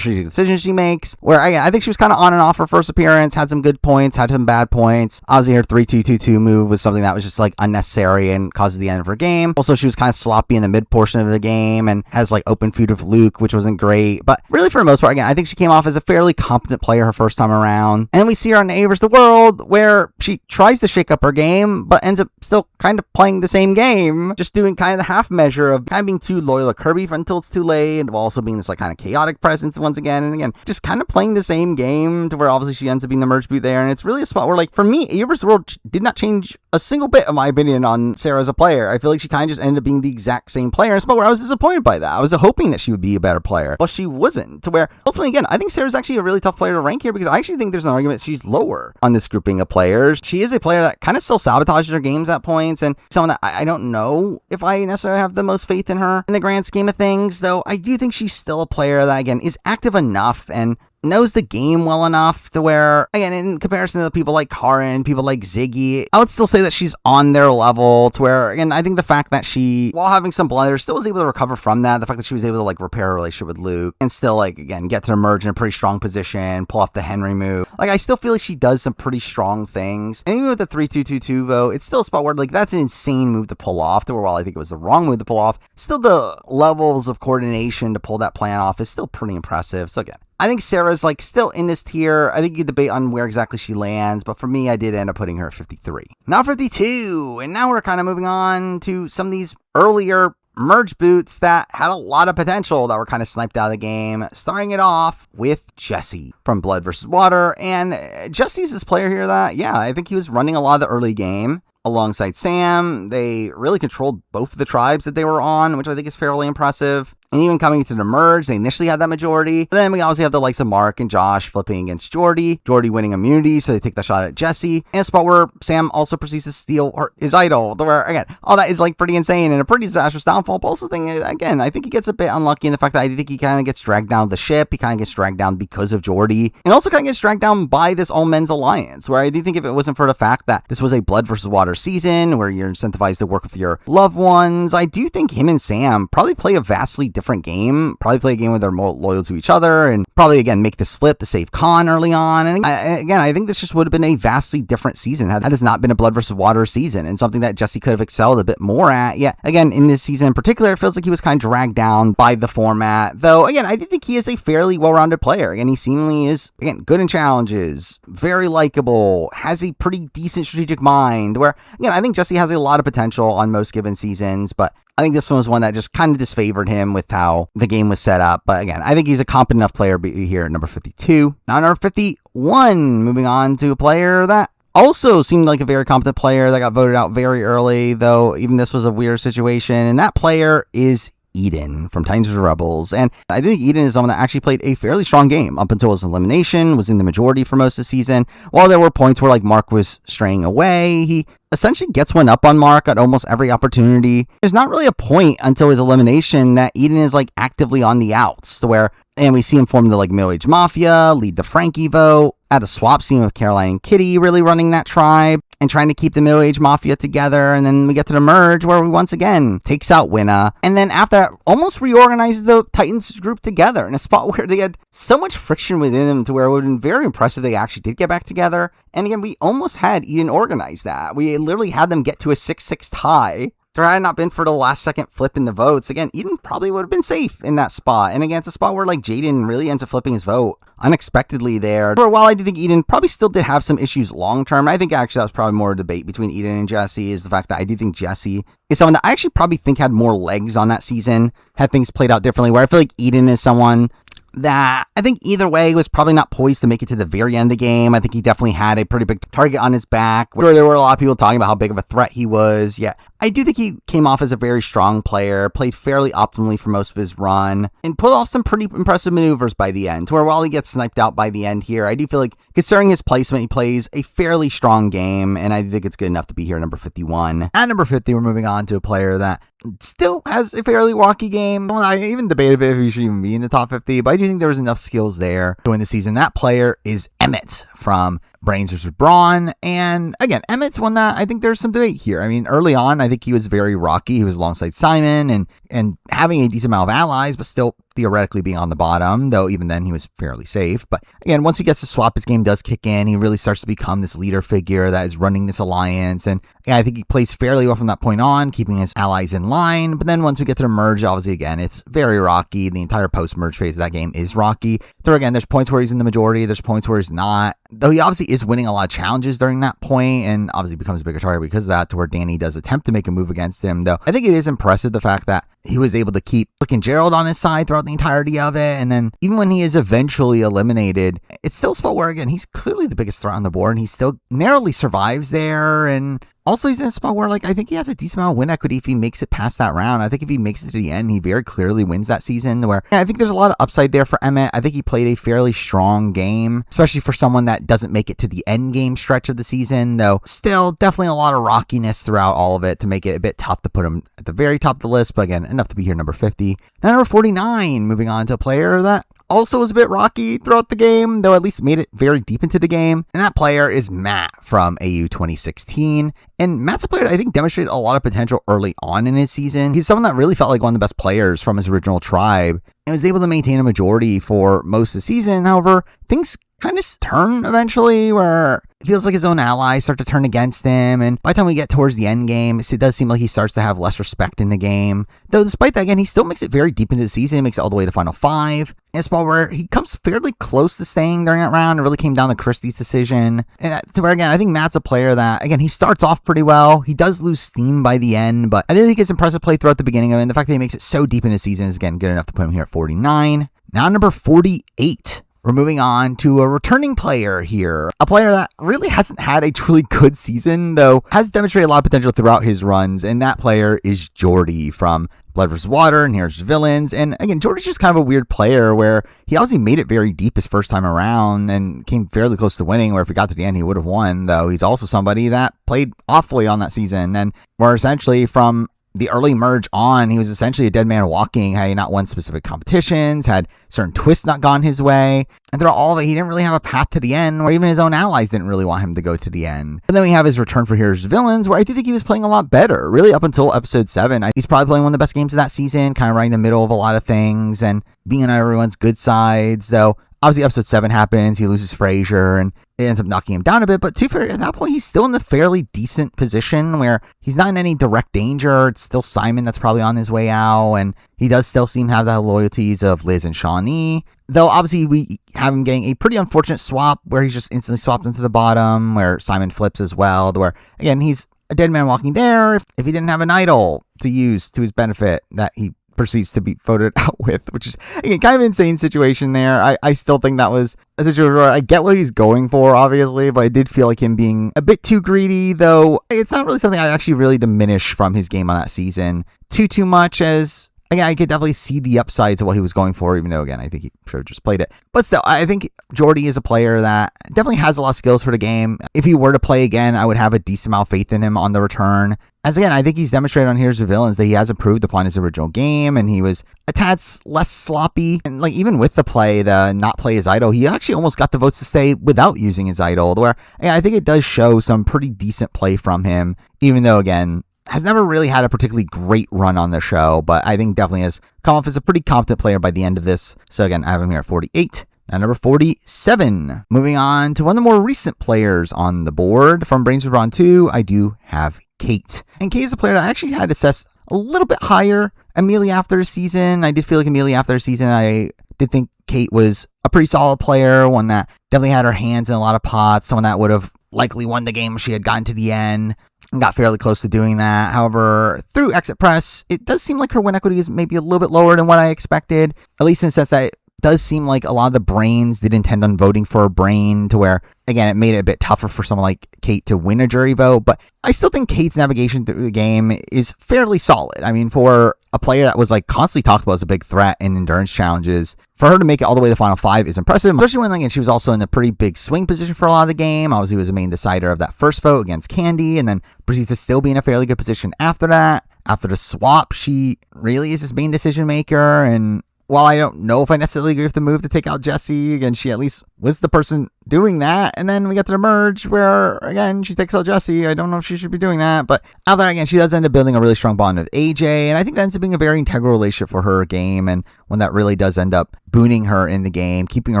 decisions she makes, where I think she was kind of on and off her first appearance, had some good points, had some bad points. Obviously, her 3-2-2-2 move was something that was just like unnecessary and causes the end of her game. Also, she was kind of sloppy in the mid portion of the game and has like open feud with Luke, which wasn't great. But really, for the most part, again, I think she came off as a fairly competent player her first time around. And we see her on Neighbors the World, where she tries to shake up her game, but ends up still kind of playing the same game, just doing kind of the half measure of kind of being too loyal to Kirby until it's too late, while also being this like kind of chaotic presence once again and again, just kind of playing the same game, to where obviously she ends up being the merge boot there. And it's really a spot where, like, for me, Neighbors the World did not change a single bit of my opinion on Sarah as a player. I feel like she kind of just ended up being the exact same player, in a spot where I was disappointed by that. I was hoping that she would be a better player, but she wasn't, to where ultimately, again, I think Sarah's actually a really tough player to rank here, because I actually think there's an argument she's lower on this grouping of players. She is a player that kind of self-sabotages her games at points, and someone that I don't know if I necessarily have the most faith in her in the grand scheme of things, though I do think she's still a player that, again, is active enough and knows the game well enough to where, again, in comparison to people like Karin, people like Ziggy, I would still say that she's on their level, to where, again, I think the fact that she, while having some blunders, still was able to recover from that, the fact that she was able to, like, repair her relationship with Luke, and still, like, again, get to emerge in a pretty strong position, pull off the Henry move. Like, I still feel like she does some pretty strong things. And even with the 3-2-2-2, though, it's still a spot where, like, that's an insane move to pull off, to where, while I think it was the wrong move to pull off, still the levels of coordination to pull that plan off is still pretty impressive. So again, I think Sarah's, like, still in this tier. I think you debate on where exactly she lands, but for me, I did end up putting her at 53. Now 52, and now we're kind of moving on to some of these earlier merge boots that had a lot of potential that were kind of sniped out of the game, starting it off with Jesse from Blood vs. Water. And Jesse's this player here that, yeah, I think he was running a lot of the early game alongside Sam. They really controlled both of the tribes that they were on, which I think is fairly impressive. And even coming into the merge, they initially had that majority. But then we obviously have the likes of Mark and Josh flipping against Jordy. Jordy winning immunity, so they take the shot at Jesse. And a spot where Sam also proceeds to steal his idol. Where, again, all that is, like, pretty insane and a pretty disastrous downfall. But also, again, I think he gets a bit unlucky in the fact that I think he kind of gets dragged down the ship. He kind of gets dragged down because of Jordy. And also kind of gets dragged down by this all-men's alliance, where I do think if it wasn't for the fact that this was a Blood versus Water season, where you're incentivized to work with your loved ones, I do think him and Sam probably play a vastly different game. Probably play a game where they're more loyal to each other, and probably, again, make this flip to save Khan early on. And again, I think this just would have been a vastly different season had this not been a Blood vs. Water season, and something that Jesse could have excelled a bit more at. Yeah, again, in this season in particular, it feels like he was kind of dragged down by the format. Though, again, I do think he is a fairly well-rounded player. Again, he seemingly is, again, good in challenges, very likable, has a pretty decent strategic mind, where, again, I think Jesse has a lot of potential on most given seasons, but I think this one was one that just kind of disfavored him with how the game was set up. But again, I think he's a competent enough player here at number 52. Now, number 51, moving on to a player that also seemed like a very competent player that got voted out very early, though even this was a weird situation. And that player is Eden from Titans vs. Rebels. And I think Eden is someone that actually played a fairly strong game up until his elimination, was in the majority for most of the season. While there were points where like Mark was straying away, he essentially gets one up on Mark at almost every opportunity. There's not really a point until his elimination that Eden is like actively on the outs to where, and we see him form the like middle-aged mafia, lead the Frankie vote, at the swap scene with Caroline and Kitty really running that tribe and trying to keep the middle-aged mafia together. And then we get to the merge where we once again takes out Winna. And then after that, almost reorganizes the Titans group together in a spot where they had so much friction within them to where it would have been very impressive they actually did get back together. And again, we almost had Eden organize that. We literally had them get to a 6-6 tie. If it had not been for the last second flip in the votes, again, Eden probably would have been safe in that spot. And again, it's a spot where like Jaden really ends up flipping his vote unexpectedly there. For a while, I do think Eden probably still did have some issues long term. I think actually that was probably more a debate between Eden and Jesse, is the fact that I do think Jesse is someone that I actually probably think had more legs on that season, had things played out differently, where I feel like Eden is someone that I think either way was probably not poised to make it to the very end of the game. I think he definitely had a pretty big target on his back, where there were a lot of people talking about how big of a threat he was. Yeah, I do think he came off as a very strong player, played fairly optimally for most of his run, and pulled off some pretty impressive maneuvers by the end, to where while he gets sniped out by the end here, I do feel like, considering his placement, he plays a fairly strong game, and I think it's good enough to be here at number 51. At number 50, we're moving on to a player that still has a fairly rocky game. Well, I even debated if he should even be in the top 50, but I do think there was enough skills there to win the season. That player is Emmett from Brains vs. Brawn. And again, Emmett's one that I think there's some debate here. I mean, early on, I think he was very rocky. He was alongside Simon and having a decent amount of allies, but still theoretically being on the bottom, though even then he was fairly safe. But again, once he gets to swap, his game does kick in. He really starts to become this leader figure that is running this alliance. And yeah, I think he plays fairly well from that point on, keeping his allies in line. But then once we get to the merge, obviously, again, it's very rocky. The entire post-merge phase of that game is rocky. So again, there's points where he's in the majority. There's points where he's not. Though he obviously is winning a lot of challenges during that point, and obviously becomes a bigger target because of that, to where Danny does attempt to make a move against him. Though I think it is impressive the fact that he was able to keep fucking Gerald on his side throughout the entirety of it. And then even when he is eventually eliminated, it's still a spot where, again, he's clearly the biggest threat on the board, and he still narrowly survives there. And also, he's in a spot where, like, I think he has a decent amount of win equity if he makes it past that round. I think if he makes it to the end, he very clearly wins that season. Where I think there's a lot of upside there for Emmett. I think he played a fairly strong game, especially for someone that doesn't make it to the end game stretch of the season. Though still, definitely a lot of rockiness throughout all of it to make it a bit tough to put him at the very top of the list. But again, enough to be here number 50. Now number 49, moving on to a player that also was a bit rocky throughout the game, though at least made it very deep into the game. And that player is Matt from AU 2016. And Matt's a player that I think demonstrated a lot of potential early on in his season. He's someone that really felt like one of the best players from his original tribe and was able to maintain a majority for most of the season. However, things kind of turn eventually, where it feels like his own allies start to turn against him, and by the time we get towards the end game, it does seem like he starts to have less respect in the game. Though despite that, again, he still makes it very deep into the season. He makes it all the way to Final 5. In a spot where he comes fairly close to staying during that round. It really came down to Christie's decision. And to where, again, I think Matt's a player that, again, he starts off pretty well. He does lose steam by the end, but I do think it's impressive play throughout the beginning of it. And the fact that he makes it so deep in the season is, again, good enough to put him here at 49. Now number 48. We're moving on to a returning player here. A player that really hasn't had a truly good season, though has demonstrated a lot of potential throughout his runs, and that player is Jordy from Blood vs. Water and Here's Villains. And again, Jordy's just kind of a weird player where he obviously made it very deep his first time around and came fairly close to winning, where if he got to the end, he would have won, though he's also somebody that played awfully on that season, and where essentially from the early merge on, he was essentially a dead man walking, had he not won specific competitions, had certain twists not gone his way, and throughout all of it, he didn't really have a path to the end, where even his own allies didn't really want him to go to the end. And then we have his return for Here's Villains, where I do think he was playing a lot better, really up until episode 7. He's probably playing one of the best games of that season, kind of right in the middle of a lot of things, and being on everyone's good sides, though obviously episode 7 happens, he loses Frazier, and it ends up knocking him down a bit, but to be fair, at that point, he's still in a fairly decent position where he's not in any direct danger. It's still Simon that's probably on his way out, and he does still seem to have the loyalties of Liz and Shawnee. Though, obviously, we have him getting a pretty unfortunate swap where he's just instantly swapped into the bottom, where Simon flips as well, where, again, he's a dead man walking there if he didn't have an idol to use to his benefit that he proceeds to be voted out with, which is, again, kind of an insane situation there. I still think that was a situation where I get what he's going for, obviously, but I did feel like him being a bit too greedy, though it's not really something I actually really diminish from his game on that season too much, as again, I could definitely see the upsides of what he was going for, even though, again, I think he should have just played it. But still, I think Jordy is a player that definitely has a lot of skills for the game. If he were to play again, I would have a decent amount of faith in him on the return. As again, I think he's demonstrated on Heroes of Villains that he has improved upon his original game, and he was a tad less sloppy. And like even with the not play his idol, he actually almost got the votes to stay without using his idol. Where I think it does show some pretty decent play from him, even though again, has never really had a particularly great run on the show, but I think definitely has come off as a pretty competent player by the end of this. So again, I have him here at 48. Now number 47. Moving on to one of the more recent players on the board from Brains of Brawn 2, I do have Kate. And Kate is a player that I actually had assessed a little bit higher immediately after the season. I did feel like immediately after the season, I did think Kate was a pretty solid player, one that definitely had her hands in a lot of pots, someone that would have likely won the game if she had gotten to the end. And got fairly close to doing that. However, through Exit Press, it does seem like her win equity is maybe a little bit lower than what I expected, at least in the sense that it does seem like a lot of the brains did intend on voting for a brain, to where, again, it made it a bit tougher for someone like Kate to win a jury vote. But I still think Kate's navigation through the game is fairly solid. I mean, for a player that was like constantly talked about as a big threat in endurance challenges, for her to make it all the way to the final 5 is impressive, especially when, again, she was also in a pretty big swing position for a lot of the game. Obviously, was a main decider of that first vote against Candy, and then proceeds to still be in a fairly good position after that. After the swap, she really is his main decision maker, and while I don't know if I necessarily agree with the move to take out Jessie, again, she at least was the person doing that. And then we get to the merge where, again, she takes out Jessie. I don't know if she should be doing that. But after that, again, she does end up building a really strong bond with AJ. And I think that ends up being a very integral relationship for her game. And one that really does end up booning her in the game, keeping her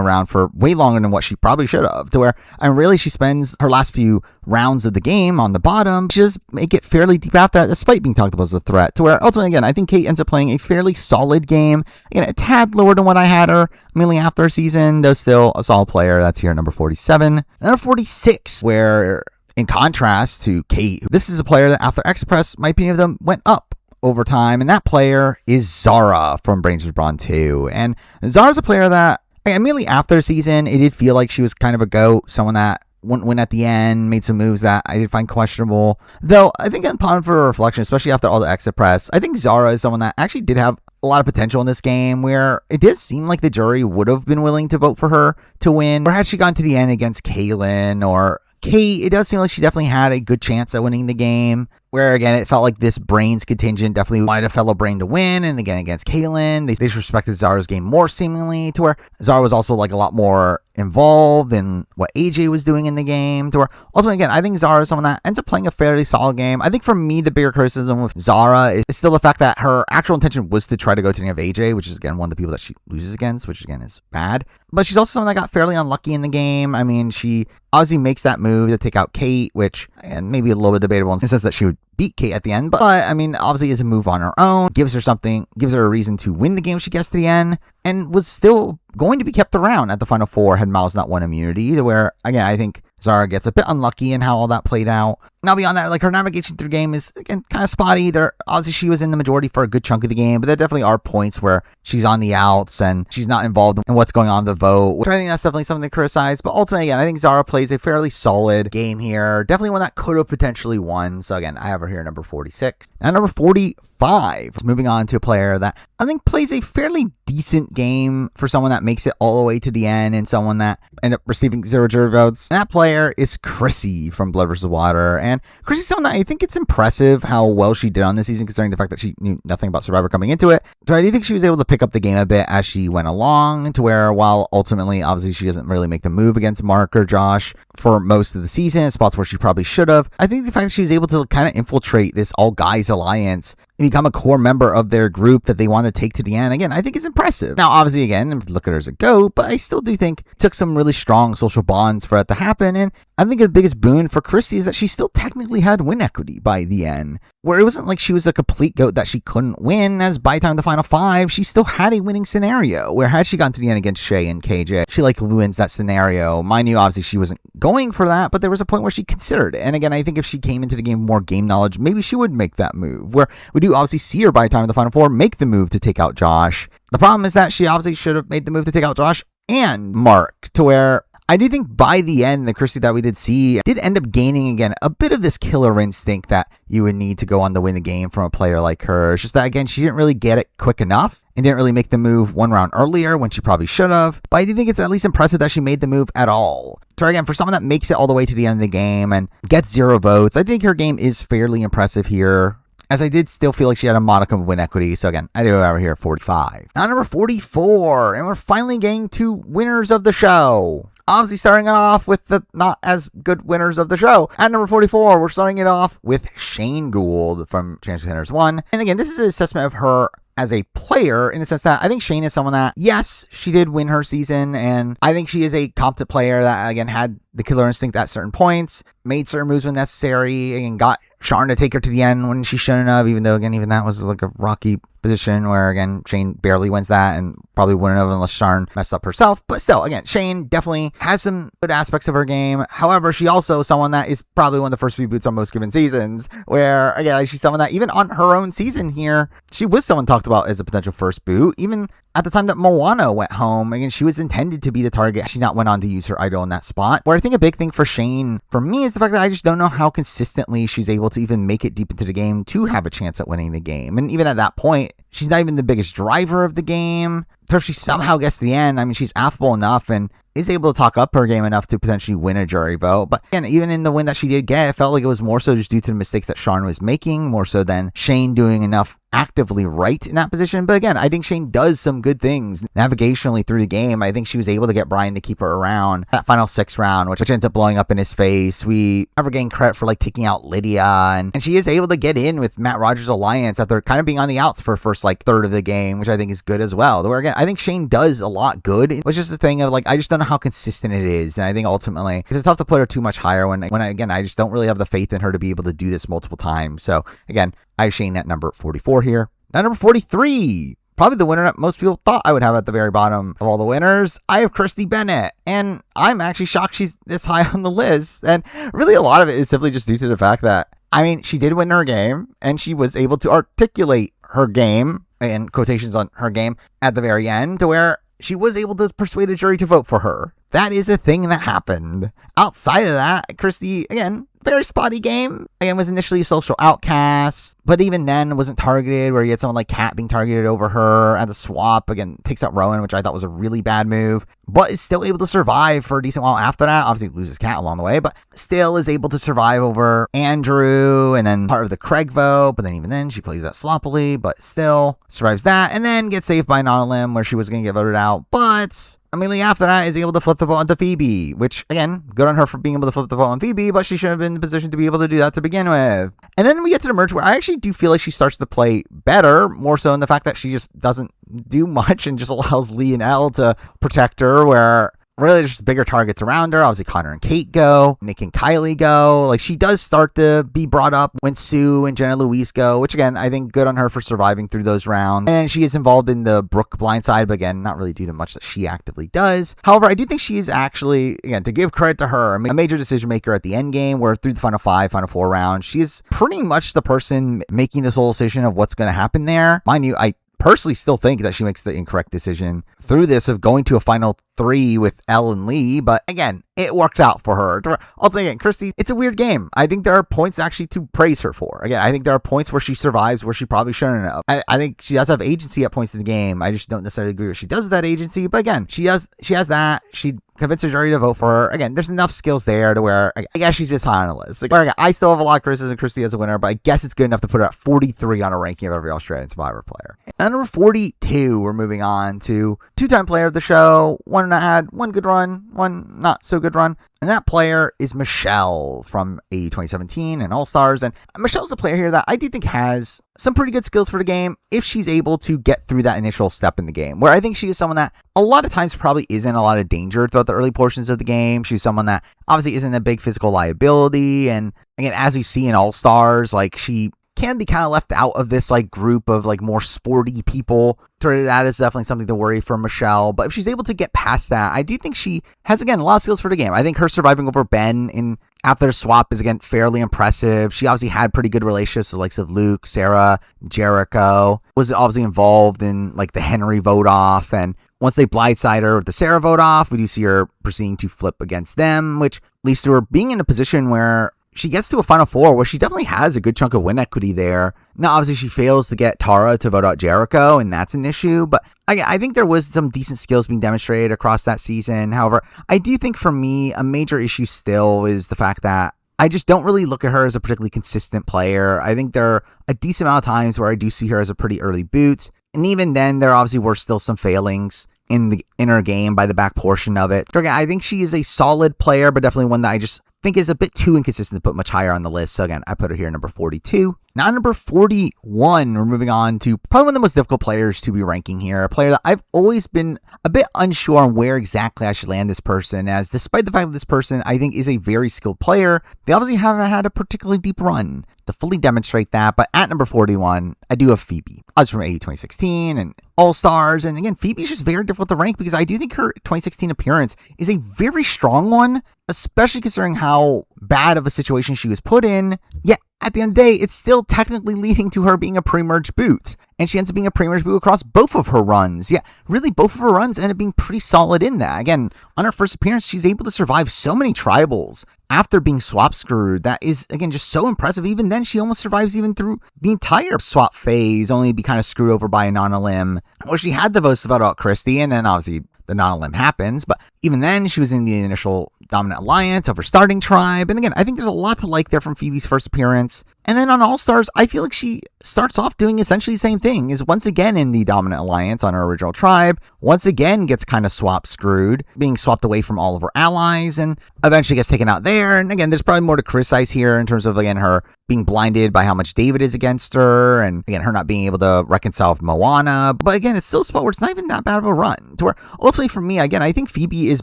around for way longer than what she probably should have. To where, and really, she spends her last few rounds of the game on the bottom. She just make it fairly deep after that, despite being talked about as a threat. To where, ultimately, again, I think Kate ends up playing a fairly solid game. Again, a tad lower than what I had her immediately after a season, though still a solid player. That's here at number 47. Number 46, where in contrast to Kate, this is a player that after Express, my opinion of them went up over time, and that player is Zara from Brains of Brawn 2. And Zara's a player that, immediately after the season, it did feel like she was kind of a GOAT, someone that wouldn't win at the end, made some moves that I did find questionable. Though, I think upon further reflection, especially after all the Exit Press, I think Zara is someone that actually did have a lot of potential in this game, where it did seem like the jury would have been willing to vote for her to win. Or had she gone to the end against Kaylin or Kate, it does seem like she definitely had a good chance at winning the game. Where, again, it felt like this Brains contingent definitely wanted a fellow Brain to win. And again, against Kaylin, they disrespected Zara's game more seemingly, to where Zara was also like a lot more involved in what AJ was doing in the game. To where, ultimately, again, I think Zara is someone that ends up playing a fairly solid game. I think for me, the bigger criticism with Zara is still the fact that her actual intention was to try to go to the end of AJ, which is, again, one of the people that she loses against, which, again, is bad. But she's also someone that got fairly unlucky in the game. I mean, she obviously makes that move to take out Kate, which, and maybe a little bit debatable in the sense that she would beat Kate at the end, but I mean, obviously is a move on her own, gives her a reason to win the game if she gets to the end, and was still going to be kept around at the final 4 had Miles not won immunity. Either where, again, I think Zara gets a bit unlucky in how all that played out. Now, beyond that, like, her navigation through the game is, again, kind of spotty. Obviously, she was in the majority for a good chunk of the game, but there definitely are points where she's on the outs and she's not involved in what's going on in the vote, which I think that's definitely something to criticize. But ultimately, again, I think Zara plays a fairly solid game here. Definitely one that could have potentially won. So, again, I have her here at number 46. Now, number 45. Moving on to a player that I think plays a fairly decent game for someone that makes it all the way to the end and someone that ended up receiving 0 jury votes. And that player is Chrissy from Blood vs. Water. And Chrissy's someone that I think it's impressive how well she did on this season, considering the fact that she knew nothing about Survivor coming into it. So I do think she was able to pick up the game a bit as she went along, to where, while ultimately, obviously, she doesn't really make the move against Mark or Josh for most of the season, spots where she probably should have. I think the fact that she was able to kind of infiltrate this all guys alliance and become a core member of their group that they want to take to the end, again, I think is impressive. Now, obviously, again, look at her as a GOAT, but I still do think it took some really strong social bonds for that to happen. And I think the biggest boon for Chrissy is that she still technically had win equity by the end, where it wasn't like she was a complete GOAT that she couldn't win, as by the time of the final 5, she still had a winning scenario, where had she gotten to the end against Shay and KJ, she likely wins that scenario. Mind you, obviously, she wasn't going for that, but there was a point where she considered it. And again, I think if she came into the game with more game knowledge, maybe she would make that move, where we do obviously see her by the time of the final 4 make the move to take out Josh. The problem is that she obviously should have made the move to take out Josh and Mark, to where I do think by the end, the Christy that we did see did end up gaining, again, a bit of this killer instinct that you would need to go on to win the game from a player like her. It's just that, again, she didn't really get it quick enough and didn't really make the move one round earlier when she probably should have. But I do think it's at least impressive that she made the move at all. So again, for someone that makes it all the way to the end of the game and gets 0 votes, I think her game is fairly impressive here, as I did still feel like she had a modicum of win equity. So again, I do have her here at 45. Now number 44, and we're finally getting to winners of the show. Obviously starting it off with the not as good winners of the show. At number 44, we're starting it off with Shane Gould from Chance Contenders 1. And again, this is an assessment of her as a player, in the sense that I think Shane is someone that, yes, she did win her season, and I think she is a competent player that, again, had the killer instinct at certain points, made certain moves when necessary, and got Sharn to take her to the end when she shouldn't have, even though, again, even that was like a rocky position where, again, Shane barely wins that and probably wouldn't have unless Sharn messed up herself. But still, again, Shane definitely has some good aspects of her game. However, she also is someone that is probably one of the first few boots on most given seasons, where, again, she's someone that even on her own season here, she was someone talked about as a potential first boot. Even at the time that Moana went home, again, she was intended to be the target. She not went on to use her idol in that spot. Where I think a big thing for Shane, for me, is the fact that I just don't know how consistently she's able to even make it deep into the game to have a chance at winning the game. And even at that point, she's not even the biggest driver of the game. So if she somehow gets to the end, I mean, she's affable enough and is able to talk up her game enough to potentially win a jury vote. But again, even in the win that she did get, it felt like it was more so just due to the mistakes that Sharn was making, more so than Shane doing enough actively right in that position. But again, I think Shane does some good things navigationally through the game. I think she was able to get Brian to keep her around that final 6 round, which ends up blowing up in his face. We never getting credit for like taking out Lydia, and she is able to get in with Matt Rogers' alliance after kind of being on the outs for first like third of the game, which I think is good as well. Where again, I think Shane does a lot good. It's just the thing of like, I just don't know how consistent it is. And I think ultimately it's tough to put her too much higher when again, I just don't really have the faith in her to be able to do this multiple times. So again, I have Shane at number 44 here. Now number 43, probably the winner that most people thought I would have at the very bottom of all the winners. I have Christy Bennett, and I'm actually shocked she's this high on the list. And really a lot of it is simply just due to the fact that, I mean, she did win her game, and she was able to articulate her game, and quotations on her game, at the very end, to where she was able to persuade a jury to vote for her. That is a thing that happened. Outside of that, Christy, again, very spotty game. Again, was initially a social outcast, but even then wasn't targeted, where you had someone like Kat being targeted over her at the swap. Again, takes out Rowan, which I thought was a really bad move, but is still able to survive for a decent while after that. Obviously loses Kat along the way, but still is able to survive over Andrew, and then part of the Craig vote, but then even then she plays that sloppily, but still survives that, and then gets saved by Nonalim, where she was going to get voted out, but immediately after that is able to flip the vote onto Phoebe, which, again, good on her for being able to flip the vote on Phoebe, but she shouldn't have been in the position to be able to do that to begin with. And then we get to the merge where I actually do feel like she starts to play better, more so in the fact that she just doesn't do much and just allows Lee and Elle to protect her, where really there's just bigger targets around her. Obviously Connor and Kate go, Nick and Kylie go. Like, she does start to be brought up when Sue and Jenna Louise go, which again, I think good on her for surviving through those rounds. And she is involved in the Brooke blindside, but again, not really due to much that she actively does. However, I do think she is actually, again, to give credit to her, a major decision maker at the end game, where through the final 5, final 4 rounds, she is pretty much the person making this whole decision of what's going to happen there. Mind you, I personally still think that she makes the incorrect decision through this of going to a final 3 with Elle and Lee, but again, it works out for her. Ultimately, again, Christy, it's a weird game. I think there are points actually to praise her for. Again, I think there are points where she survives where she probably shouldn't have. I think she does have agency at points in the game. I just don't necessarily agree what she does with that agency, but again, she has that. She convinced the jury to vote for her. Again, there's enough skills there to where I guess she's this high on the list. Like, again, I still have a lot of criticism of Christy as a winner, but I guess it's good enough to put her at 43 on a ranking of every Australian Survivor player. And number 42, we're moving on to two-time player of the show, one that had one good run, one not so good run. And that player is Michelle from AE 2017 and All-Stars. And Michelle's a player here that I do think has some pretty good skills for the game if she's able to get through that initial step in the game, where I think she is someone that a lot of times probably isn't a lot of danger throughout the early portions of the game. She's someone that obviously isn't a big physical liability. And again, as we see in All-Stars, like, she can be kind of left out of this like group of like more sporty people. So that is definitely something to worry for Michelle. But if she's able to get past that, I do think she has, again, a lot of skills for the game. I think her surviving over Ben in after the swap is, again, fairly impressive. She obviously had pretty good relationships with the likes of Luke, Sarah, Jericho, was obviously involved in like the Henry vote off, and once they blindside her with the Sarah vote off, we do see her proceeding to flip against them, which leads to her being in a position where she gets to a Final Four where she definitely has a good chunk of win equity there. Now, obviously, she fails to get Tara to vote out Jericho, and that's an issue. But I think there was some decent skills being demonstrated across that season. However, I do think for me, a major issue still is the fact that I just don't really look at her as a particularly consistent player. I think there are a decent amount of times where I do see her as a pretty early boot. And even then, there obviously were still some failings in the inner game by the back portion of it. So again, I think she is a solid player, but definitely one that I just think is a bit too inconsistent to put much higher on the list. So again, I put her here number 42. Now number 41, we're moving on to probably one of the most difficult players to be ranking here. A player that I've always been a bit unsure on where exactly I should land this person, as despite the fact that this person I think is a very skilled player, they obviously haven't had a particularly deep run to fully demonstrate that. But at number 41, I do have Phoebe. I was from AU 2016 and All-Stars. And again, Phoebe's just very difficult to rank because I do think her 2016 appearance is a very strong one, especially considering how bad of a situation she was put in. Yet, at the end of the day, it's still technically leading to her being a pre-merge boot. And she ends up being a pre-merge boot across both of her runs. Yeah, really, both of her runs end up being pretty solid in that. Again, on her first appearance, she's able to survive so many tribals after being swap screwed. That is, again, just so impressive. Even then, she almost survives even through the entire swap phase, only to be kind of screwed over by a non-elim. Well, she had the votes to vote out Christy, and then obviously the non-elim happens. But even then, she was in the initial dominant alliance of her starting tribe. And again, I think there's a lot to like there from Phoebe's first appearance. And then on All-Stars, I feel like she starts off doing essentially the same thing, is once again in the dominant alliance on her original tribe, once again gets kind of swap screwed, being swapped away from all of her allies, and eventually gets taken out there. And again, there's probably more to criticize here in terms of, again, her being blinded by how much David is against her, and again, her not being able to reconcile with Moana. But again, it's still a spot where it's not even that bad of a run, to where ultimately for me, again, I think Phoebe is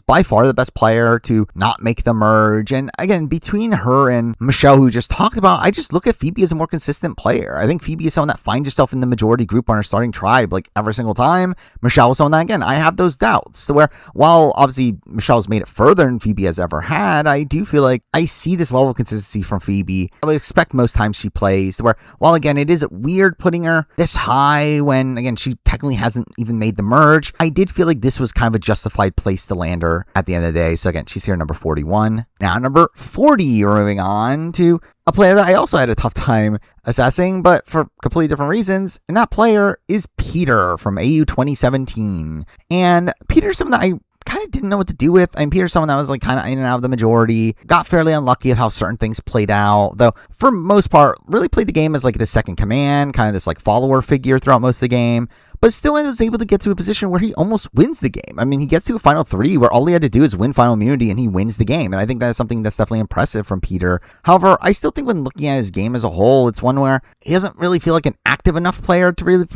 by far the best player to not make the merge. And again, between her and Michelle, who just talked about, I just look at Phoebe as a more consistent player. I think Phoebe is someone that finds herself in the majority group on her starting tribe like every single time. Michelle was someone that, again, I have those doubts. So where, while obviously Michelle's made it further than Phoebe has ever had, I do feel like I see this level of consistency from Phoebe. I would expect most times she plays, where while again, it is weird putting her this high when, again, she technically hasn't even made the merge, I did feel like this was kind of a justified place to land her at the end of the day. So again, she's here number 41. Now number 40, we're moving on to a player that I also had a tough time assessing, but for completely different reasons. And that player is Peter from AU 2017. And Peter's someone that I kind of didn't know what to do with. I mean, Peter's someone that was like kind of in and out of the majority, got fairly unlucky with how certain things played out, though for most part, really played the game as like the second command, kind of this like follower figure throughout most of the game, but still was able to get to a position where he almost wins the game. I mean, he gets to a final three where all he had to do is win final immunity and he wins the game. And I think that's something that's definitely impressive from Peter. However, I still think when looking at his game as a whole, it's one where he doesn't really feel like an active enough player to really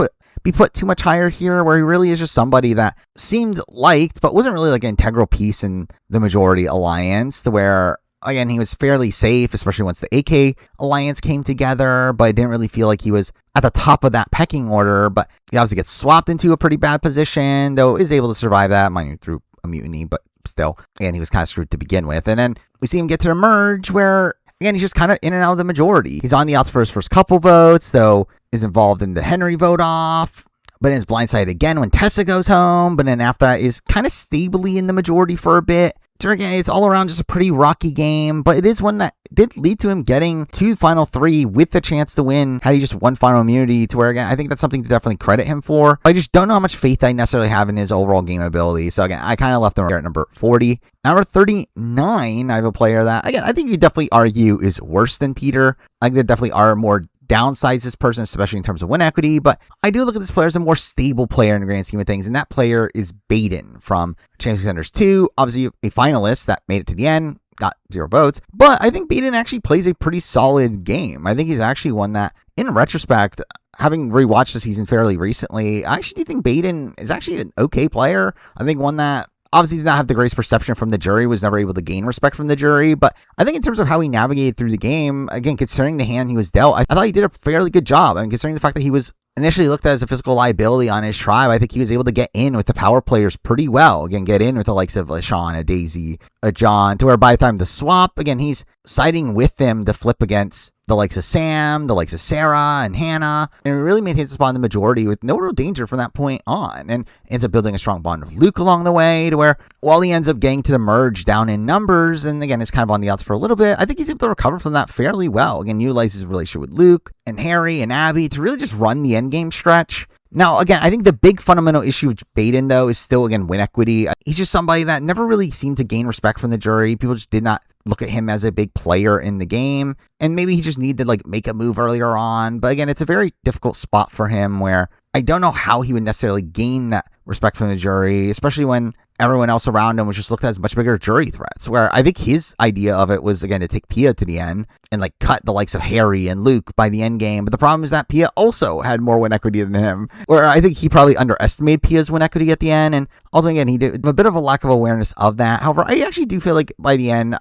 be put too much higher here, where he really is just somebody that seemed liked, but wasn't really like an integral piece in the majority alliance, to where, again, he was fairly safe, especially once the AK alliance came together, but I didn't really feel like he was at the top of that pecking order. But he obviously gets swapped into a pretty bad position, though is able to survive that, mind you, through a mutiny, but still, and he was kind of screwed to begin with. And then we see him get to the merge where, again, he's just kind of in and out of the majority. He's on the outs for his first couple votes, though is involved in the Henry vote off, but then is blindsided again when Tessa goes home, but then after that is kind of stably in the majority for a bit. So again, it's all around just a pretty rocky game, but it is one that did lead to him getting to the final three with the chance to win had he just won final immunity, to where, again, I think that's something to definitely credit him for. I just don't know how much faith I necessarily have in his overall game ability. So again, I kind of left him there at number 40. Number 39, I have a player that, again, I think you definitely argue is worse than Peter. I think there definitely are more downsides this person, especially in terms of win equity, but I do look at this player as a more stable player in the grand scheme of things, and that player is Baden from Champions Contenders 2, obviously a finalist that made it to the end, got 0 votes, but I think Baden actually plays a pretty solid game. I think he's actually one that, in retrospect, having rewatched the season fairly recently, I actually do think Baden is actually an okay player. I think one that obviously did not have the greatest perception from the jury, was never able to gain respect from the jury, but I think in terms of how he navigated through the game, again, considering the hand he was dealt, I thought he did a fairly good job. I mean, considering the fact that he was initially looked at as a physical liability on his tribe, I think he was able to get in with the power players pretty well. Again, get in with the likes of a Sean, a Daisy, a John, to where by the time the swap, again, he's siding with them to flip against the likes of Sam, the likes of Sarah and Hannah, and it really maintains a spot in the majority with no real danger from that point on, and ends up building a strong bond with Luke along the way, to where while he ends up getting to the merge down in numbers, and again, it's kind of on the outs for a little bit, I think he's able to recover from that fairly well. Again, utilizes his relationship with Luke and Harry and Abby to really just run the endgame stretch. Now, again, I think the big fundamental issue with Baden, though, is still, again, win equity. He's just somebody that never really seemed to gain respect from the jury. People just did not look at him as a big player in the game. And maybe he just needed to, make a move earlier on. But again, it's a very difficult spot for him where I don't know how he would necessarily gain that respect from the jury, especially when everyone else around him was just looked at as much bigger jury threats, where I think his idea of it was, again, to take Pia to the end and cut the likes of Harry and Luke by the end game. But the problem is that Pia also had more win equity than him, where I think he probably underestimated Pia's win equity at the end. And also, again, he did a bit of a lack of awareness of that. However, I actually do feel like by the end,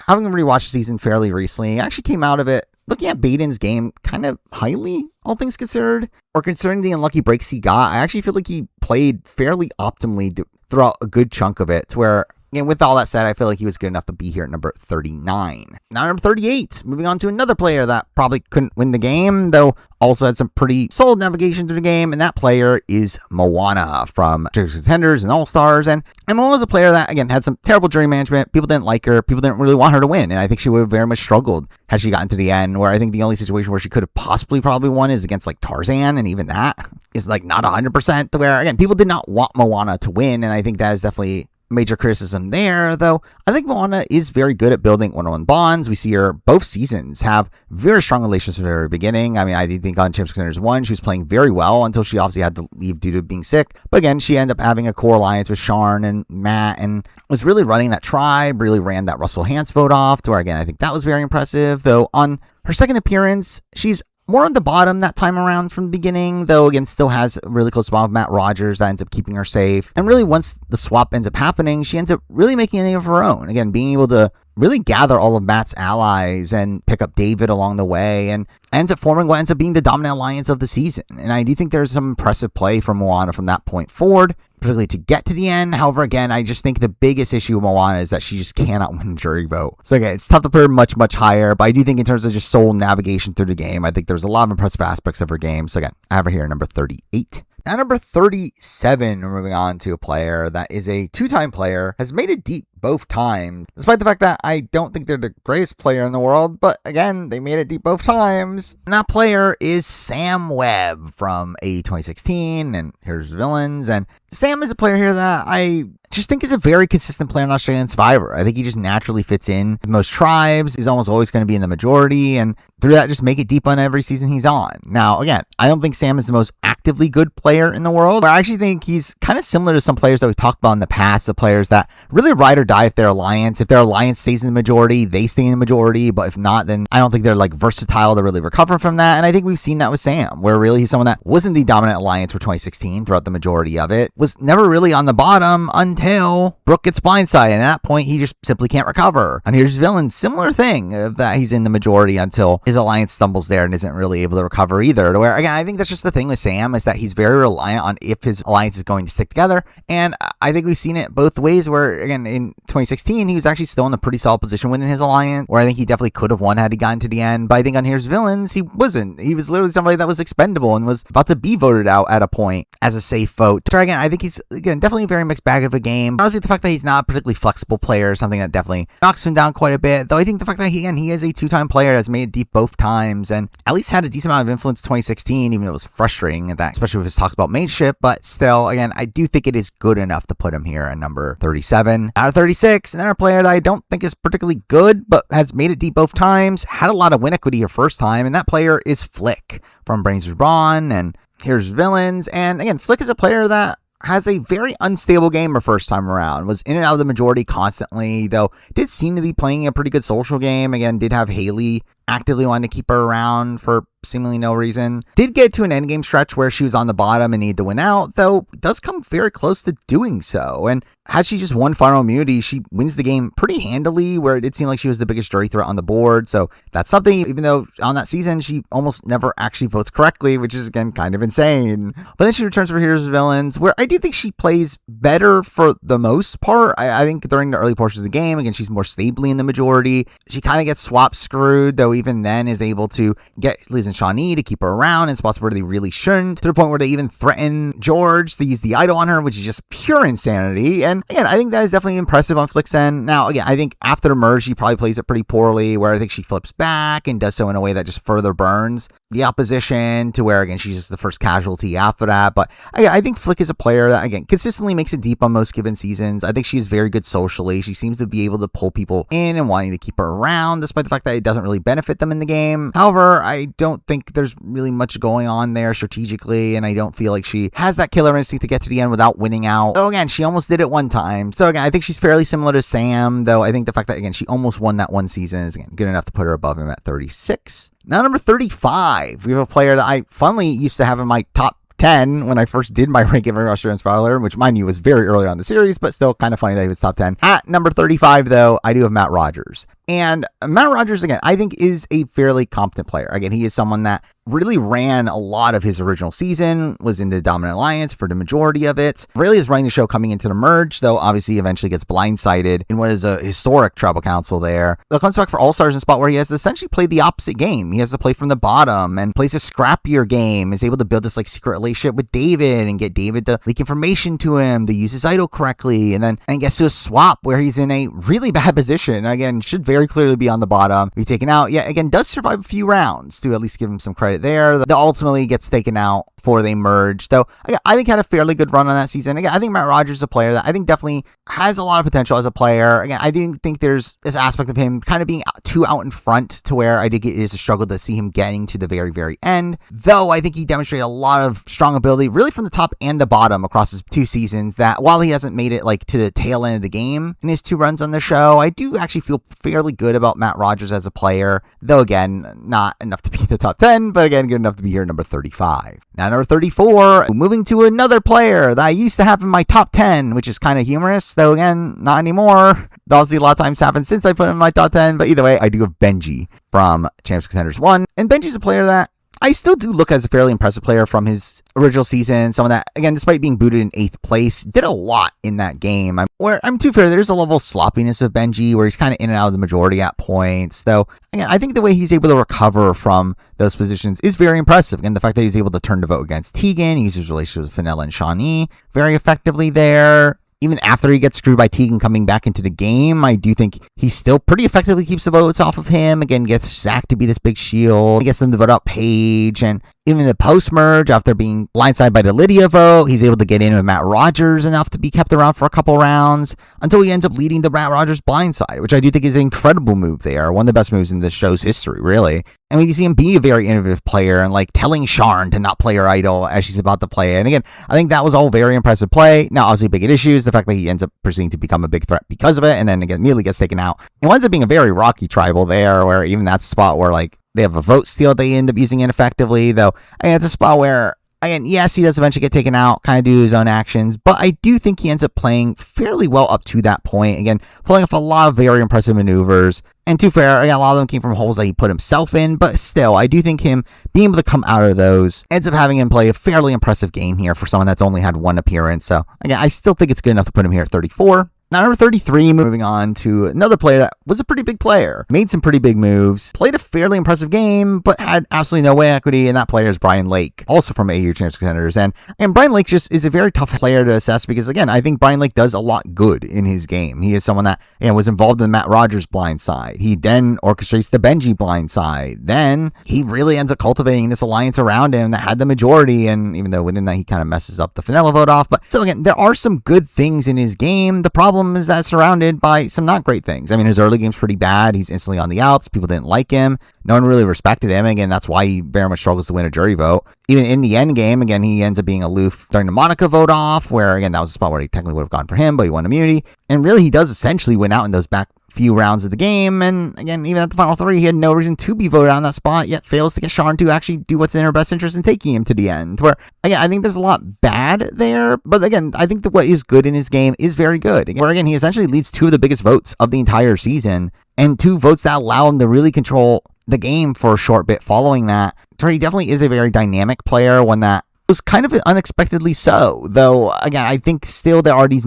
having rewatched the season fairly recently, I actually came out of it looking at Baden's game kind of highly, all things considered, or considering the unlucky breaks he got. I actually feel like he played fairly optimally throughout a good chunk of it, to where, and with all that said, I feel like he was good enough to be here at number 39. Now, number 38, moving on to another player that probably couldn't win the game, though also had some pretty solid navigation to the game, and that player is Moana from Contenders and All-Stars. And Moana was a player that, again, had some terrible jury management. People didn't like her. People didn't really want her to win, and I think she would have very much struggled had she gotten to the end, where I think the only situation where she could have possibly probably won is against, Tarzan, and even that is, not 100%, to where, again, people did not want Moana to win, and I think that is definitely major criticism there, though I think Moana is very good at building one-on-one bonds. We see her both seasons have very strong relations from the very beginning. I mean, I think on Champions Contenders 1, she was playing very well until she obviously had to leave due to being sick. But again, she ended up having a core alliance with Sharn and Matt, and was really running that tribe, really ran that Russell Hantz vote off, to where, again, I think that was very impressive. Though on her second appearance, she's more on the bottom that time around from the beginning, though, again, still has a really close bond with Matt Rogers that ends up keeping her safe. And really, once the swap ends up happening, she ends up really making a name of her own. Again, being able to really gather all of Matt's allies and pick up David along the way, and ends up forming what ends up being the dominant alliance of the season. And I do think there's some impressive play from Moana from that point forward, particularly to get to the end. However, again, I just think the biggest issue with Moana is that she just cannot win a jury vote. So again, it's tough to put her much, much higher, but I do think in terms of just sole navigation through the game, I think there's a lot of impressive aspects of her game. So again, I have her here at number 38. Now, number 37, we're moving on to a player that is a two-time player, has made it deep both times, despite the fact that I don't think they're the greatest player in the world, but again, they made it deep both times. And that player is Sam Webb from AE 2016, and here's Villains. And Sam is a player here that I just think is a very consistent player in Australian Survivor. I think he just naturally fits in with most tribes. He's almost always going to be in the majority, and through that, just make it deep on every season he's on. Now, again, I don't think Sam is the most actively good player in the world, but I actually think he's kind of similar to some players that we've talked about in the past, the players that really ride or die if their alliance. If their alliance stays in the majority, they stay in the majority, but if not, then I don't think they're versatile to really recover from that. And I think we've seen that with Sam, where really he's someone that wasn't the dominant alliance for 2016 throughout the majority of it, was never really on the bottom until Brooke gets blindsided, and at that point, he just simply can't recover. And here's Villain, similar thing, of that he's in the majority until his alliance stumbles there and isn't really able to recover either. To where, again, I think that's just the thing with Sam, is that he's very reliant on if his alliance is going to stick together, and I think we've seen it both ways, where, again, in 2016, he was actually still in a pretty solid position within his alliance, where I think he definitely could have won had he gotten to the end, but I think on Here's Villains, he wasn't. He was literally somebody that was expendable and was about to be voted out at a point as a safe vote. So again, I think he's, again, definitely a very mixed bag of a game. Honestly, the fact that he's not a particularly flexible player is something that definitely knocks him down quite a bit, though I think the fact that he is a two-time player, has made it deep both times, and at least had a decent amount of influence in 2016, even though it was frustrating at that, especially with his talks about mateship. But still, again, I do think it is good enough to put him here at number 37 out of 36. And then a player that I don't think is particularly good, but has made it deep both times, had a lot of win equity your first time, and that player is Flick from Brains of Brawn and Here's Villains. And again, Flick is a player that has a very unstable game her first time around, was in and out of the majority constantly, though did seem to be playing a pretty good social game. Again, did have Haley actively wanted to keep her around for seemingly no reason. Did get to an endgame stretch where she was on the bottom and needed to win out, though does come very close to doing so. And had she just won final immunity, she wins the game pretty handily, where it did seem like she was the biggest jury threat on the board. So that's something, even though on that season she almost never actually votes correctly, which is again kind of insane. But then she returns for Heroes and Villains, where I do think she plays better for the most part. I think during the early portions of the game, again, she's more stably in the majority. She kind of gets swap screwed, though even then is able to get Liz and Shawnee to keep her around in spots where they really shouldn't, to the point where they even threaten George to use the idol on her, which is just pure insanity. And again, I think that is definitely impressive on Flick's end. Now, again, I think after the merge, she probably plays it pretty poorly, where I think she flips back and does so in a way that just further burns the opposition, to where, again, she's just the first casualty after that. But again, I think Flick is a player that, again, consistently makes it deep on most given seasons. I think she is very good socially. She seems to be able to pull people in and wanting to keep her around, despite the fact that it doesn't really benefit them in the game. However, I don't think there's really much going on there strategically, and I don't feel like she has that killer instinct to get to the end without winning out. Though, again, she almost did it one time. So, again, I think she's fairly similar to Sam, though I think the fact that, again, she almost won that one season is, again, good enough to put her above him at 36. Now, number 35, we have a player that I funnily used to have in my top 10 when I first did my ranking of Australian Fowler, which mind you was very early on in the series, but still kind of funny that he was top 10. At number 35, though, I do have Matt Rogers. And Matt Rogers, again, I think is a fairly competent player. Again, he is someone that really ran a lot of his original season, was in the Dominant Alliance for the majority of it, really is running the show coming into the merge, though obviously eventually gets blindsided in what is a historic tribal council there. It comes back for All-Stars in a spot where he has to essentially play the opposite game. He has to play from the bottom and plays a scrappier game, is able to build this like secret relationship with David and get David to leak information to him, to use his idol correctly, and then gets to a swap where he's in a really bad position. Again, should very clearly be on the bottom, be taken out. Yeah, again, does survive a few rounds to at least give him some credit there. The ultimately gets taken out before they merge, though I think had a fairly good run on that season. Again, I think Matt Rogers is a player that I think definitely has a lot of potential as a player. Again, I do think there's this aspect of him kind of being too out in front, to where I think it is a struggle to see him getting to the very, very end. Though I think he demonstrated a lot of strong ability, really from the top and the bottom across his two seasons, that while he hasn't made it like to the tail end of the game in his two runs on the show, I do actually feel fairly good about Matt Rogers as a player. Though again, not enough to be in the top 10, but again, good enough to be here at number 35. Now, number 34, moving to another player that I used to have in my top 10, which is kind of humorous, though again, not anymore. Obviously, a lot of times happened since I put him in my top 10, but either way, I do have Benji from Champs Contenders 1. And Benji's a player that I still do look as a fairly impressive player from his original season. Someone that, again, despite being booted in 8th place, did a lot in that game. I'm too fair, there's a level of sloppiness of Benji where he's kind of in and out of the majority at points. Though, again, I think the way he's able to recover from those positions is very impressive. Again, the fact that he's able to turn the vote against Tegan, he uses his relationship with Fenella and Shawnee very effectively there. Even after he gets screwed by Tegan coming back into the game, I do think he still pretty effectively keeps the votes off of him. Again, gets Zach to be this big shield. He gets them to vote out Paige. And even the post-merge, after being blindsided by the Lydia vote, he's able to get in with Matt Rogers enough to be kept around for a couple rounds until he ends up leading the Matt Rogers blindside, which I do think is an incredible move there. One of the best moves in the show's history, really. And we can see him be a very innovative player and like telling Sharn to not play her idol as she's about to play it. And again, I think that was all very impressive play. Now, obviously, big issues, the fact that he ends up proceeding to become a big threat because of it, and then again, immediately gets taken out. It winds up being a very rocky tribal there, where even that's a spot where like they have a vote steal they end up using ineffectively, though. Again, it's a spot where, again, yes, he does eventually get taken out, kind of do his own actions, but I do think he ends up playing fairly well up to that point. Again, pulling off a lot of very impressive maneuvers. And to be fair, again, a lot of them came from holes that he put himself in, but still, I do think him being able to come out of those ends up having him play a fairly impressive game here for someone that's only had one appearance. So, again, I still think it's good enough to put him here at 34. Now, number 33, moving on to another player that was a pretty big player, made some pretty big moves, played a fairly impressive game, but had absolutely no way equity, and that player is Brian Lake, also from AU Champs Contenders. And Brian Lake just is a very tough player to assess because, again, I think Brian Lake does a lot good in his game. He is someone that was involved in the Matt Rogers blind side. He then orchestrates the Benji blind side. Then he really ends up cultivating this alliance around him that had the majority, and even though within that he kind of messes up the Fenella vote off. But so, again, there are some good things in his game. The problem is that surrounded by some not great things. I mean, his early game's pretty bad. He's instantly on the outs. People didn't like him. No one really respected him. Again, that's why he very much struggles to win a jury vote. Even in the end game, again, he ends up being aloof during the Monica vote off, where, again, that was a spot where he technically would have gone for him, but he won immunity. And really, he does essentially win out in those back few rounds of the game. And again, even at the final 3, he had no reason to be voted on that spot, yet fails to get Sean to actually do what's in her best interest in taking him to the end. Where, again, I think there's a lot bad there, but again, I think that what is good in his game is very good. Where, again, he essentially leads 2 of the biggest votes of the entire season, and 2 votes that allow him to really control the game for a short bit following that. So he definitely is a very dynamic player, one that was kind of unexpectedly so. Though, again, I think still there are these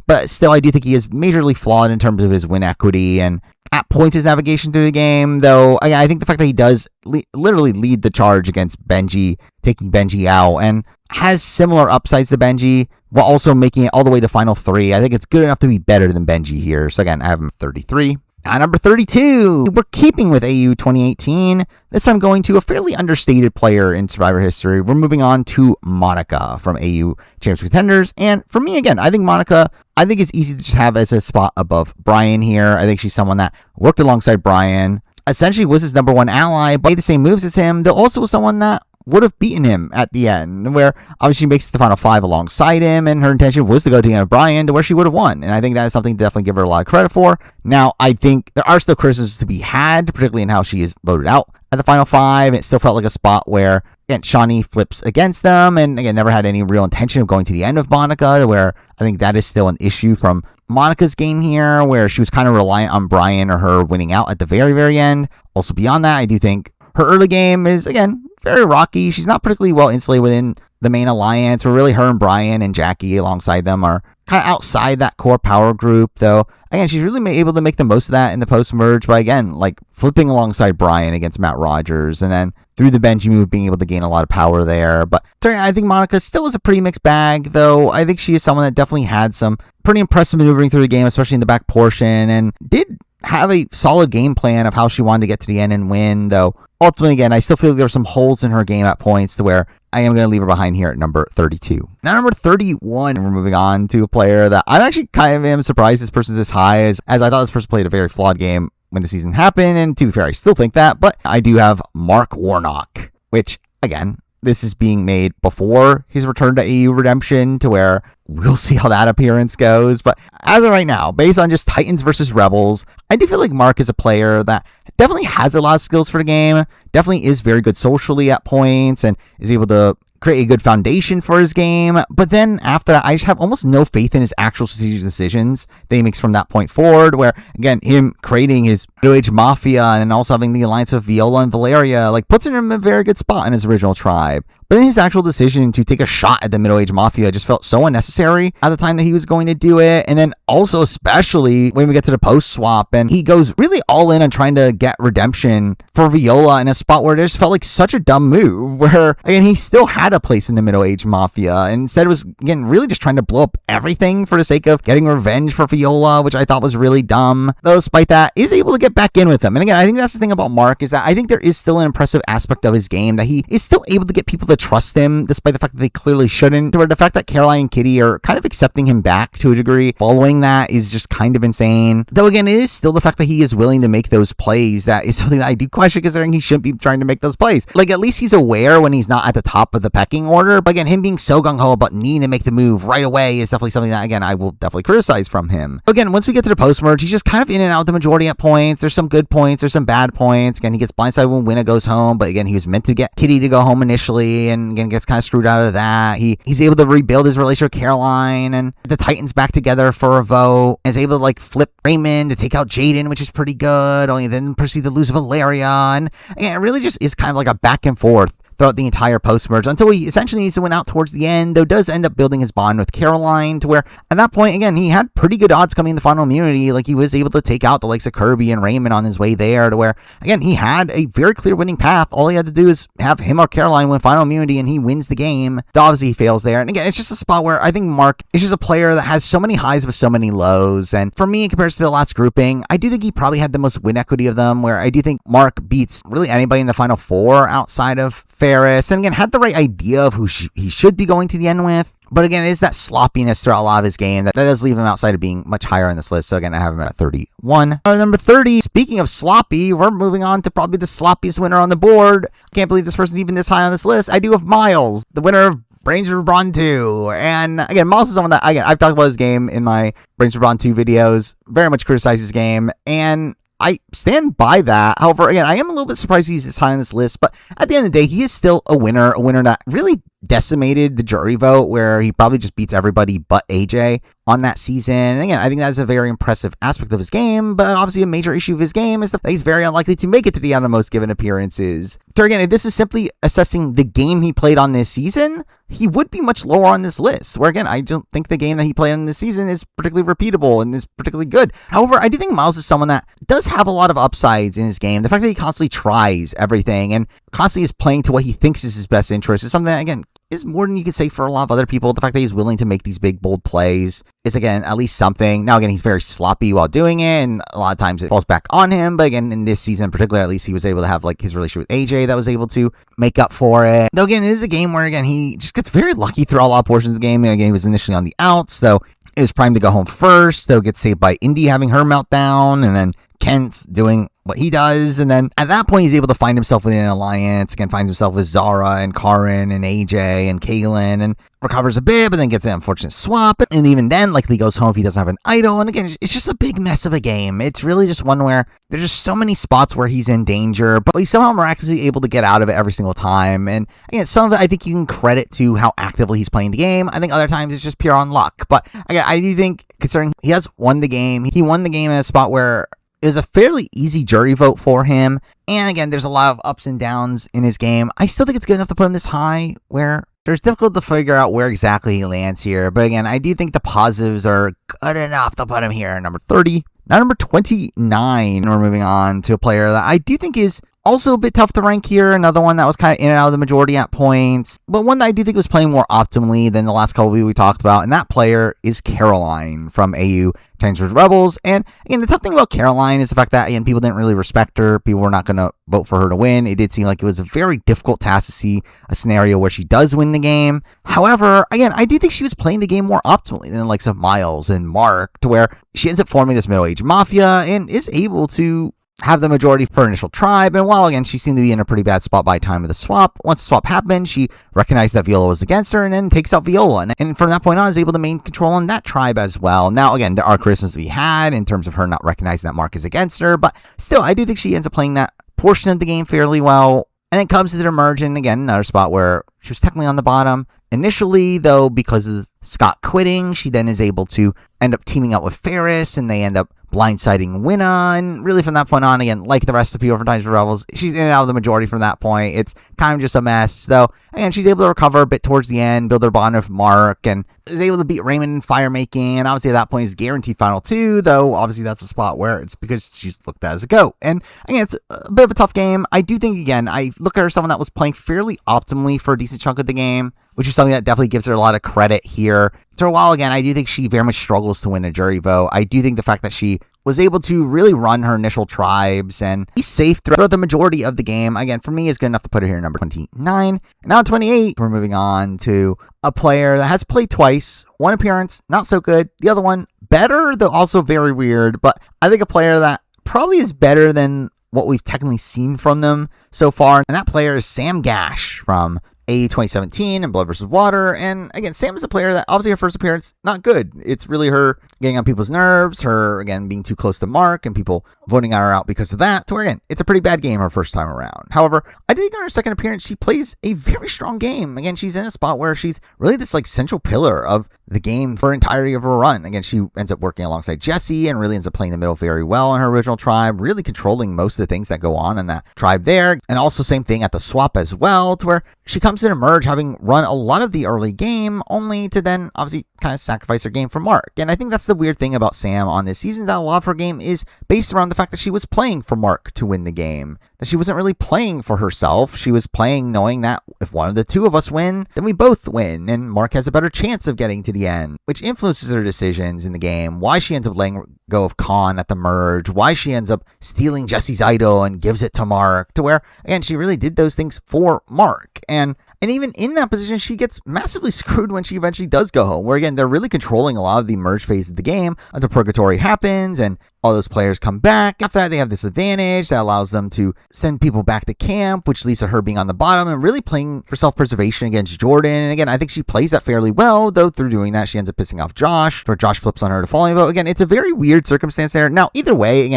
but still I do think he is majorly flawed in terms of his win equity and at points his navigation through the game. Though, I think the fact that he does literally lead the charge against Benji, taking Benji out, and has similar upsides to Benji, while also making it all the way to final 3. I think it's good enough to be better than Benji here. So again, I have him 33. At number 32, we're keeping with AU 2018. This time going to a fairly understated player in Survivor history. We're moving on to Monica from AU Champions Contenders. And for me, again, I think Monica, it's easy to just have as a spot above Brian here. I think she's someone that worked alongside Brian, essentially was his number 1 ally, but made the same moves as him, though also was someone that would have beaten him at the end, where obviously she makes it to the final 5 alongside him, and her intention was to go to the end of Brian, to where she would have won. And I think that is something to definitely give her a lot of credit for. Now, I think there are still criticisms to be had, particularly in how she is voted out at the final 5. It still felt like a spot where, again, Shani flips against them, and again, never had any real intention of going to the end of Monica, where I think that is still an issue from Monica's game here, where she was kind of reliant on Brian or her winning out at the very, very end. Also, beyond that, I do think her early game is, again, very rocky. She's not particularly well insulated within the main alliance, where really her and Brian and Jackie alongside them are kind of outside that core power group, though. Again, she's really able to make the most of that in the post-merge by, again, like flipping alongside Brian against Matt Rogers, and then through the Benji move being able to gain a lot of power there. But I think Monica still is a pretty mixed bag, though. I think she is someone that definitely had some pretty impressive maneuvering through the game, especially in the back portion, and did have a solid game plan of how she wanted to get to the end and win, though ultimately, again, I still feel like there were some holes in her game at points to where I am going to leave her behind here at number 32. Now, number 31, we're moving on to a player that I'm actually kind of am surprised this person's this high, as I thought this person played a very flawed game when the season happened, and to be fair, I still think that, but I do have Mark Warnock, which, again, this is being made before his return to AU Redemption, to where we'll see how that appearance goes. But as of right now, based on just Titans versus Rebels, I do feel like Mark is a player that definitely has a lot of skills for the game, definitely is very good socially at points, and is able to create a good foundation for his game. But then after that, I just have almost no faith in his actual strategic decisions that he makes from that point forward, where, again, him creating his Middle Age Mafia and also having the alliance of Viola and Valeria, like, puts him in a very good spot in his original tribe. But then his actual decision to take a shot at the Middle Age Mafia just felt so unnecessary at the time that he was going to do it. And then also, especially when we get to the post swap, and he goes really all in on trying to get redemption for Viola in a spot where it just felt like such a dumb move, where, again, he still had a place in the Middle Age Mafia, and instead was, again, really just trying to blow up everything for the sake of getting revenge for Viola, which I thought was really dumb. Though despite that, is able to get back in with them. And again, I think that's the thing about Mark, is that I think there is still an impressive aspect of his game that he is still able to get people to trust him, despite the fact that they clearly shouldn't, or the fact that Caroline and Kitty are kind of accepting him back to a degree following that is just kind of insane. Though again, it is still the fact that he is willing to make those plays that is something that I do question, considering he shouldn't be trying to make those plays. Like, at least he's aware when he's not at the top of the pecking order, but again, him being so gung-ho about needing to make the move right away is definitely something that, again, I will definitely criticize from him. Again, once we get to the post-merge, he's just kind of in and out the majority at points. There's some good points, there's some bad points. Again, he gets blindsided when Winna goes home, but again, he was meant to get Kitty to go home initially, and again, gets kind of screwed out of that. He's able to rebuild his relationship with Caroline and the Titans back together for a vote, and is able to, like, flip Raymond to take out Jaden, which is pretty good, only then proceed to lose Valeria, and again, it really just is kind of like a back and forth throughout the entire post-merge until he essentially needs to win out towards the end, though does end up building his bond with Caroline, to where at that point, again, he had pretty good odds coming in the final immunity. Like, he was able to take out the likes of Kirby and Raymond on his way there, to where, again, he had a very clear winning path. All he had to do is have him or Caroline win final immunity, and he wins the game. Though obviously he fails there. And again, it's just a spot where I think Mark is just a player that has so many highs with so many lows. And for me, in comparison to the last grouping, I do think he probably had the most win equity of them, where I do think Mark beats really anybody in the final 4 outside of Ferris, and again, had the right idea of who he should be going to the end with. But again, it is that sloppiness throughout a lot of his game that does leave him outside of being much higher on this list. So again, I have him at 31. Number 30, speaking of sloppy, we're moving on to probably the sloppiest winner on the board. Can't believe this person's even this high on this list. I do have Miles, the winner of Brains for Brawn 2. And again, Miles is someone that, again, I've talked about his game in my Brains for Brawn 2 videos, very much criticized his game, and I stand by that. However, again, I am a little bit surprised he's this high on this list, but at the end of the day, he is still a winner that really decimated the jury vote, where he probably just beats everybody but AJ on that season. And again, I think that's a very impressive aspect of his game, but obviously a major issue of his game is that he's very unlikely to make it to the outermost given appearances. So again, if this is simply assessing the game he played on this season, he would be much lower on this list, where again, I don't think the game that he played on this season is particularly repeatable and is particularly good. However, I do think Miles is someone that does have a lot of upsides in his game. The fact that he constantly tries everything and constantly is playing to what he thinks is his best interest is something that, again, is more than you could say for a lot of other people. The fact that he's willing to make these big, bold plays is, again, at least something. Now, again, he's very sloppy while doing it, and a lot of times it falls back on him. But again, in this season in particular, at least he was able to have like his relationship with AJ that was able to make up for it. Though, again, it is a game where, again, he just gets very lucky throughout a lot of portions of the game. Again, he was initially on the outs, so it was primed to go home first. Though, gets saved by Indy having her meltdown, and then Kent's doing what he does, and then at that point he's able to find himself within an alliance. Again, finds himself with Zara and Karin and AJ and Kaylin, and recovers a bit, but then gets an unfortunate swap, and even then likely goes home if he doesn't have an idol. And again, it's just a big mess of a game. It's really just one where there's just so many spots where he's in danger, but he's somehow miraculously able to get out of it every single time. And again, some of it I think you can credit to how actively he's playing the game. I think other times it's just pure on luck, but again, I do think, considering he has won the game, he won the game in a spot where it was a fairly easy jury vote for him. And again, there's a lot of ups and downs in his game. I still think it's good enough to put him this high, where there's difficult to figure out where exactly he lands here. But again, I do think the positives are good enough to put him here at number 30. Now, number 29, we're moving on to a player that I do think is also a bit tough to rank here. Another one that was kind of in and out of the majority at points, but one that I do think was playing more optimally than the last couple we talked about. And that player is Caroline from AU Titans vs. Rebels. And again, the tough thing about Caroline is the fact that, again, people didn't really respect her. People were not going to vote for her to win. It did seem like it was a very difficult task to see a scenario where she does win the game. However, again, I do think she was playing the game more optimally than the likes of Miles and Mark, to where she ends up forming this middle-aged mafia and is able to have the majority for her initial tribe. And while, again, she seemed to be in a pretty bad spot by the time of the swap, once the swap happened, she recognized that Viola was against her and then takes out Viola. And from that point on, is able to maintain control on that tribe as well. Now, again, there are criticisms to be had in terms of her not recognizing that Mark is against her, but still, I do think she ends up playing that portion of the game fairly well. And it comes to the merge, and again, another spot where she was technically on the bottom. Initially, though, because of Scott quitting, she then is able to end up teaming up with Ferris, and they end up blindsiding Winna. And really from that point on, again, like the rest of the people from Titans vs. Rebels, she's in and out of the majority from that point. It's kind of just a mess. So, again, she's able to recover a bit towards the end, build her bond with Mark, and is able to beat Raymond in fire making. And obviously at that point is guaranteed final 2, though obviously that's a spot where it's because she's looked at as a GOAT. And again, it's a bit of a tough game. I do think, again, I look at her as someone that was playing fairly optimally for a decent chunk of the game, which is something that definitely gives her a lot of credit here. For a while, again, I do think she very much struggles to win a jury vote. I do think the fact that she was able to really run her initial tribes and be safe throughout the majority of the game, again, for me, is good enough to put her here at number 29. And now at 28, we're moving on to a player that has played twice. One appearance, not so good. The other one, better, though also very weird. But I think a player that probably is better than what we've technically seen from them so far. And that player is Sam Gash from AU 2017 and Blood vs. Water. And again, Sam is a player that obviously her first appearance, not good. It's really her getting on people's nerves, her, again, being too close to Mark and people voting her out because of that. So again, it's a pretty bad game her first time around. However, I think on her second appearance, she plays a very strong game. Again, she's in a spot where she's really this like central pillar of the game for entirety of her run. Again, she ends up working alongside Jesse and really ends up playing the middle very well in her original tribe, really controlling most of the things that go on in that tribe there. And also same thing at the swap as well, to where she comes in Emerge having run a lot of the early game, only to then obviously kind of sacrifice her game for Mark. And I think that's the weird thing about Sam on this season, that a lot of her game is based around the fact that she was playing for Mark to win the game, that she wasn't really playing for herself. She was playing knowing that if one of the two of us win, then we both win, and Mark has a better chance of getting to the end, which influences her decisions in the game, why she ends up letting go of Khan at the merge, why she ends up stealing Jesse's idol and gives it to Mark, to where, again, she really did those things for Mark. And even in that position, she gets massively screwed when she eventually does go home, where, again, they're really controlling a lot of the merge phase of the game until Purgatory happens, and all those players come back. After that, they have this advantage that allows them to send people back to camp, which leads to her being on the bottom and really playing for self-preservation against Jordan. And again, I think she plays that fairly well, though through doing that, she ends up pissing off Josh, where Josh flips on her to falling vote. Again, it's a very weird circumstance there. Now, either way,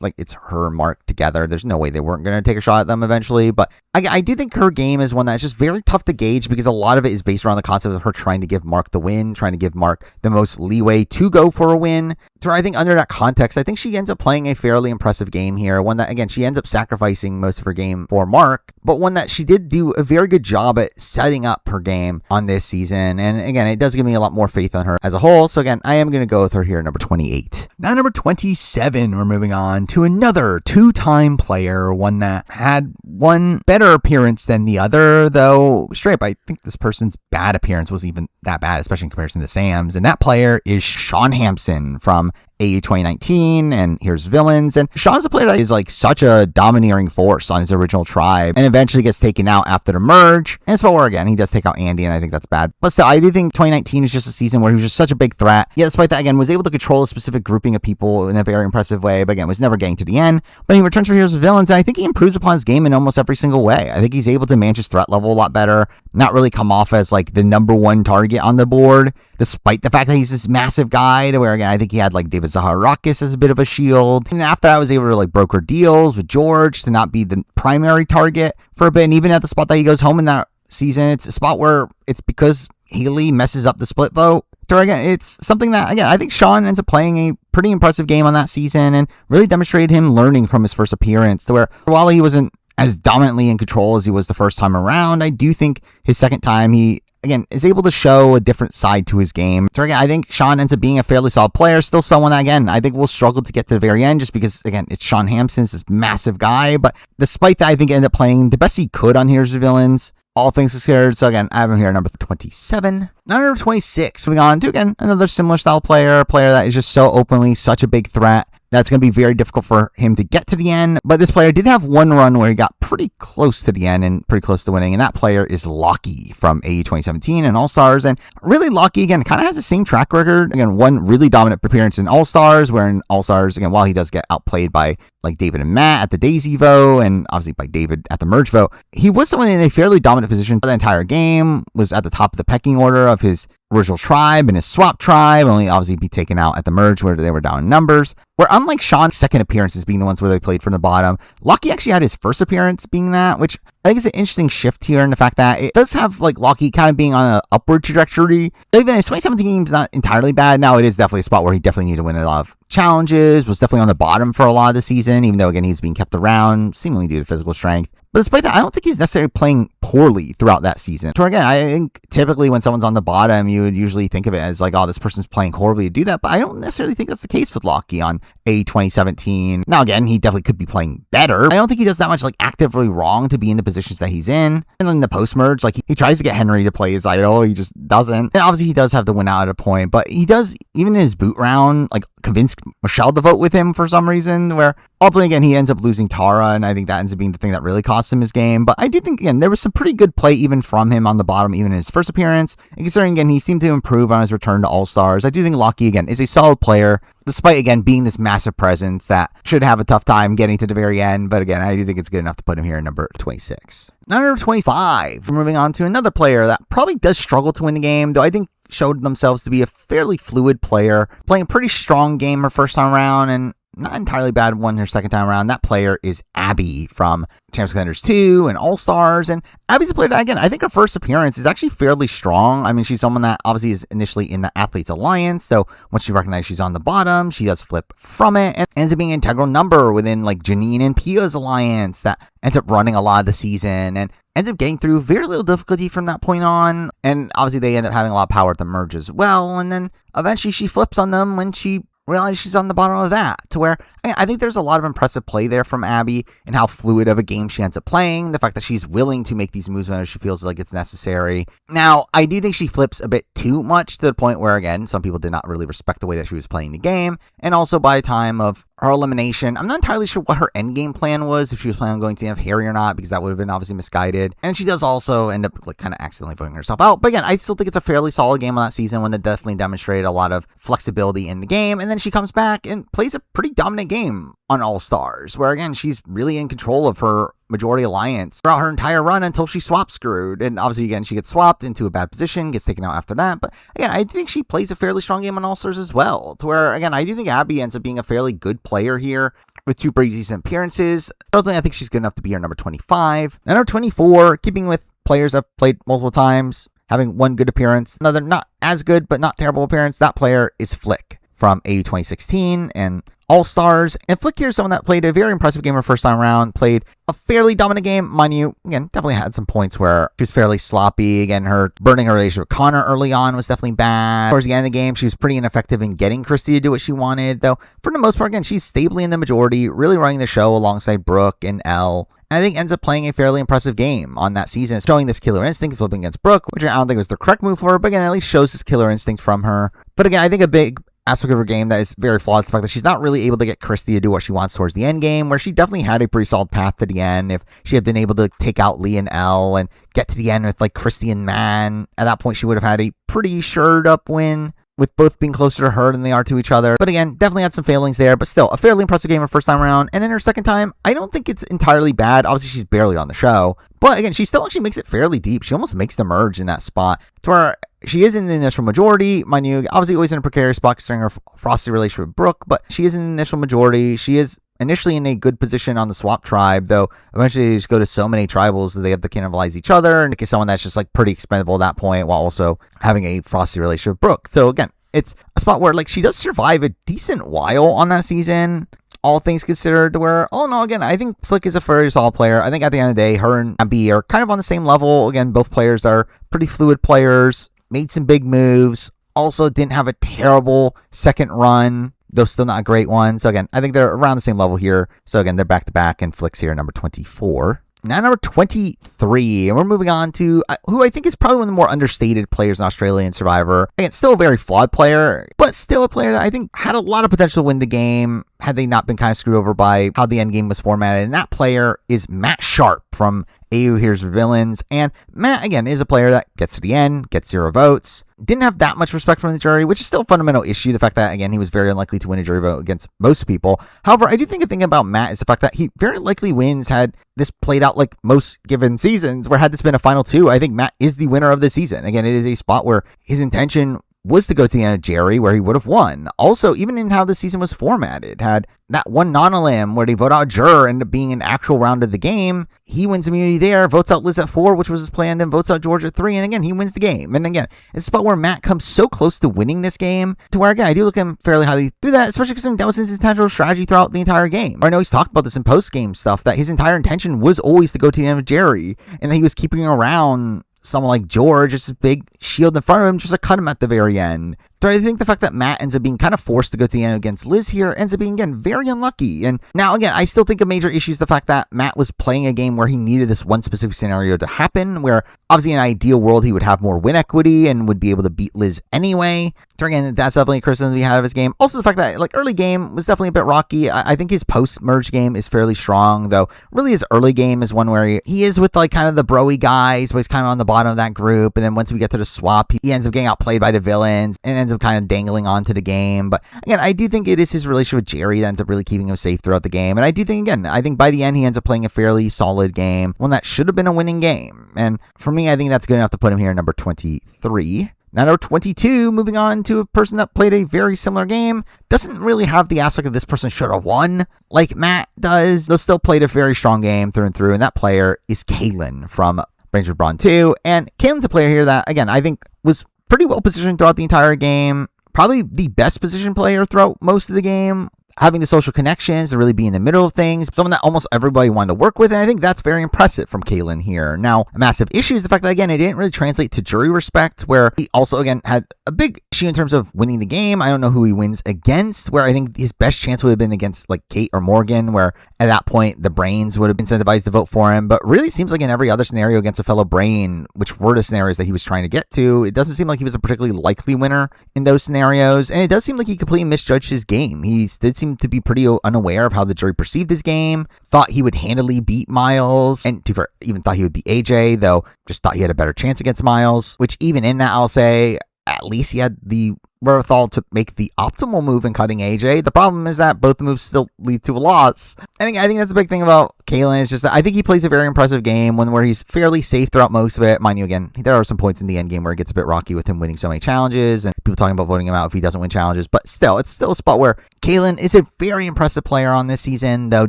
like it's her and Mark together. There's no way they weren't going to take a shot at them eventually. But I do think her game is one that's just very tough to gauge because a lot of it is based around the concept of her trying to give Mark the win, trying to give Mark the most leeway to go for a win. So I think under that context, I think she ends up playing a fairly impressive game here. One that, again, she ends up sacrificing most of her game for Mark, but one that she did do a very good job at setting up her game on this season. And again, it does give me a lot more faith on her as a whole. So again, I am going to go with her here at number 28. Now, number 27, we're moving on to another two-time player, one that had one better appearance than the other, though straight up, I think this person's bad appearance wasn't even that bad, especially in comparison to Sam's. And that player is Sean Hampson from AU 2019, and here's Villains. And Sean's a player that is like such a domineering force on his original tribe and eventually gets taken out after the merge. And it's about where, again, he does take out Andy, and I think that's bad. But still, I do think 2019 is just a season where he was just such a big threat. Yet, despite that, again, was able to control a specific grouping of people in a very impressive way, but again, was never getting to the end. But he returns for Here's Villains, and I think he improves upon his game in almost every single way. I think he's able to manage his threat level a lot better, not really come off as like the number one target on the board, despite the fact that he's this massive guy, to where, again, I think he had like David Zaharakis as a bit of a shield. And after I was able to like broker deals with George to not be the primary target for a bit. And even at the spot that he goes home in that season, it's a spot where it's because Haley messes up the split vote. So again, it's something that, again, I think Sean ends up playing a pretty impressive game on that season and really demonstrated him learning from his first appearance, to where while he wasn't as dominantly in control as he was the first time around, I do think his second time he, again, is able to show a different side to his game. So again, I think Sean ends up being a fairly solid player, still someone that, again, I think will struggle to get to the very end just because, again, it's Sean Hampson, this massive guy. But despite that, I think he ended up playing the best he could on Here's the Villains, all things considered. So again, I have him here at number 27. Now number 26, moving on to, again, another similar style player, a player that is just so openly such a big threat. That's going to be very difficult for him to get to the end. But this player did have one run where he got pretty close to the end and pretty close to winning. And that player is Lockie from AU 2017 and All-Stars. And really, Lockie, again, kind of has the same track record. Again, one really dominant appearance in All-Stars, where in All-Stars, again, while he does get outplayed by like David and Matt at the Daisy vote, and obviously by David at the merge vote, he was someone in a fairly dominant position for the entire game, was at the top of the pecking order of his original tribe and his swap tribe, only obviously be taken out at the merge where they were down in numbers. Where unlike Sean's second appearances being the ones where they played from the bottom, Lockie actually had his first appearance being that, which I think is an interesting shift here in the fact that it does have like Lockie kind of being on an upward trajectory. Even his 2017 game's not entirely bad. Now it is definitely a spot where he definitely needed to win a lot of challenges, was definitely on the bottom for a lot of the season, even though, again, he's being kept around, seemingly due to physical strength. But despite that, I don't think he's necessarily playing poorly throughout that season. So again, I think typically when someone's on the bottom, you would usually think of it as like, oh, this person's playing horribly to do that. But I don't necessarily think that's the case with Lockie on A 2017. Now, again, he definitely could be playing better. I don't think he does that much like actively wrong to be in the positions that he's in. And then the post-merge, like he tries to get Henry to play his idol. He just doesn't. And obviously he does have the win out at a point, but he does, even in his boot round, like convince Michelle to vote with him for some reason, where ultimately, again, he ends up losing Tara, and I think that ends up being the thing that really cost him his game. But I do think, again, there was some pretty good play even from him on the bottom, even in his first appearance. And considering, again, he seemed to improve on his return to All-Stars, I do think Lockie, again, is a solid player, despite, again, being this massive presence that should have a tough time getting to the very end. But again, I do think it's good enough to put him here at number 26. Now, number 25, we're moving on to another player that probably does struggle to win the game, though I think showed themselves to be a fairly fluid player, playing a pretty strong game her first time around, and not entirely bad one her second time around. That player is Abby from Champs Contenders 2 and All-Stars. And Abby's a player that, again, I think her first appearance is actually fairly strong. I mean, she's someone that obviously is initially in the Athletes Alliance. So once she recognizes she's on the bottom, she does flip from it and ends up being an integral number within like Janine and Pia's alliance that ends up running a lot of the season and ends up getting through very little difficulty from that point on. And obviously they end up having a lot of power at the merge as well. And then eventually she flips on them when she realize she's on the bottom of that, to where I think there's a lot of impressive play there from Abby and how fluid of a game she ends up playing. The fact that she's willing to make these moves whenever she feels like it's necessary. Now, I do think she flips a bit too much to the point where, again, some people did not really respect the way that she was playing the game. And also by the time of her elimination. I'm not entirely sure what her endgame plan was, if she was planning on going to have Harry or not, because that would have been obviously misguided. And she does also end up like kind of accidentally voting herself out. But again, I still think it's a fairly solid game on that season, one that definitely demonstrated a lot of flexibility in the game. And then she comes back and plays a pretty dominant game on All Stars, where again, she's really in control of her majority alliance throughout her entire run until she swap screwed. And obviously, again, she gets swapped into a bad position, gets taken out after that. But again, I think she plays a fairly strong game on All Stars as well, to where, again, I do think Abby ends up being a fairly good player here with 2 pretty decent appearances. Ultimately, I think she's good enough to be our number 25. Number 24, keeping with players I've played multiple times, having 1 good appearance, another not as good but not terrible appearance. That player is Flick from AU 2016 and All Stars. And Flick here is someone that played a very impressive game her first time around, played a fairly dominant game. Mind you, again, definitely had some points where she was fairly sloppy. Again, her burning her relationship with Connor early on was definitely bad. Towards the end of the game, she was pretty ineffective in getting Christy to do what she wanted, though for the most part, again, she's stably in the majority, really running the show alongside Brooke and Elle. And I think ends up playing a fairly impressive game on that season, showing this killer instinct, flipping against Brooke, which I don't think was the correct move for her, but again, at least shows this killer instinct from her. But again, I think a big aspect of her game that is very flawed is the fact that she's not really able to get Christy to do what she wants towards the end game, where she definitely had a pretty solid path to the end. If she had been able to take out Lee and Elle and get to the end with like Christy and Man, at that point she would have had a pretty shored up win, with both being closer to her than they are to each other. But again, definitely had some failings there, but still a fairly impressive game her first time around. And then her second time, I don't think it's entirely bad. Obviously, she's barely on the show, but again, she still actually makes it fairly deep. She almost makes the merge in that spot to where she is in the initial majority. Mind you, obviously always in a precarious spot considering her frosty relationship with Brooke, but she is in the initial majority. She is initially in a good position on the swap tribe, though eventually they just go to so many tribals that they have to cannibalize each other and get someone that's just like pretty expendable at that point while also having a frosty relationship with Brooke. So again, it's a spot where like she does survive a decent while on that season, all things considered, to where, oh no, again, I think Flick is a very solid player. I think at the end of the day, her and Abby are kind of on the same level. Again, both players are pretty fluid players, made some big moves, also didn't have a terrible second run, though still not a great one. So again, I think they're around the same level here. So again, they're back to back, and Flick's here number 24. Now number 23, and we're moving on to who I think is probably one of the more understated players in Australian Survivor. Again, still a very flawed player, but still a player that I think had a lot of potential to win the game had they not been kind of screwed over by how the end game was formatted. And that player is Matt Sharp from AU Here's Villains. And Matt, again, is a player that gets to the end, gets 0 votes, didn't have that much respect from the jury, which is still a fundamental issue. The fact that, again, he was very unlikely to win a jury vote against most people. However, I do think a thing about Matt is the fact that he very likely wins had this played out like most given seasons, where had this been a final 2, I think Matt is the winner of the season. Again, it is a spot where his intention was to go to the end of Jerry, where he would have won. Also, even in how the season was formatted, had that one non-elim where they vote out a juror end up being an actual round of the game. He wins immunity there, votes out Liz at 4, which was his plan, then votes out George at 3, and again, he wins the game. And again, it's a spot where Matt comes so close to winning this game, to where, again, I do look at him fairly highly through that, especially because that was his intentional strategy throughout the entire game. I know he's talked about this in post-game stuff, that his entire intention was always to go to the end of Jerry, and that he was keeping around someone like George, just a big shield in front of him, just to cut him at the very end. So I think the fact that Matt ends up being kind of forced to go to the end against Liz here ends up being, again, very unlucky. And now, again, I still think a major issue is the fact that Matt was playing a game where he needed this one specific scenario to happen, where obviously in an ideal world he would have more win equity and would be able to beat Liz anyway. So again, that's definitely a criticism we had of his game. Also the fact that like early game was definitely a bit rocky. I think his post-merge game is fairly strong, though really his early game is one where he is with like kind of the bro-y guys, but he's kind of on the bottom of that group. And then once we get to the swap, he ends up getting outplayed by the villains and ends up kind of dangling onto the game. But again, I do think it is his relationship with Jerry that ends up really keeping him safe throughout the game. And I do think, again, I think by the end he ends up playing a fairly solid game, one that should have been a winning game. And for me, I think that's good enough to put him here at number 23. Now, number 22, moving on to a person that played a very similar game, doesn't really have the aspect of this person should have won like Matt does, though still played a very strong game through and through, and that player is Kaylin from Rangers Brawn 2. And Kaylin's a player here that, again, I think was pretty well positioned throughout the entire game, probably the best position player throughout most of the game, having the social connections to really be in the middle of things, someone that almost everybody wanted to work with, and I think that's very impressive from Kaylin here. Now, a massive issue is the fact that, again, it didn't really translate to jury respect, where he also, again, had a big issue in terms of winning the game. I don't know who he wins against, where I think his best chance would have been against, like, Kate or Morgan, where at that point, the Brains would have incentivized to vote for him, but really seems like in every other scenario against a fellow Brain, which were the scenarios that he was trying to get to, it doesn't seem like he was a particularly likely winner in those scenarios, and it does seem like he completely misjudged his game. He did seem seemed to be pretty unaware of how the jury perceived his game, thought he would handily beat Miles, and even thought he would beat AJ, though just thought he had a better chance against Miles, which even in that, I'll say, at least he had the wherewithal to make the optimal move in cutting AJ. The problem is that both the moves still lead to a loss. And again, I think that's the big thing about Kalen is just that I think he plays a very impressive game, one where he's fairly safe throughout most of it. Mind you, again, there are some points in the end game where it gets a bit rocky with him winning so many challenges and people talking about voting him out if he doesn't win challenges. But still, it's still a spot where Kalen is a very impressive player on this season, though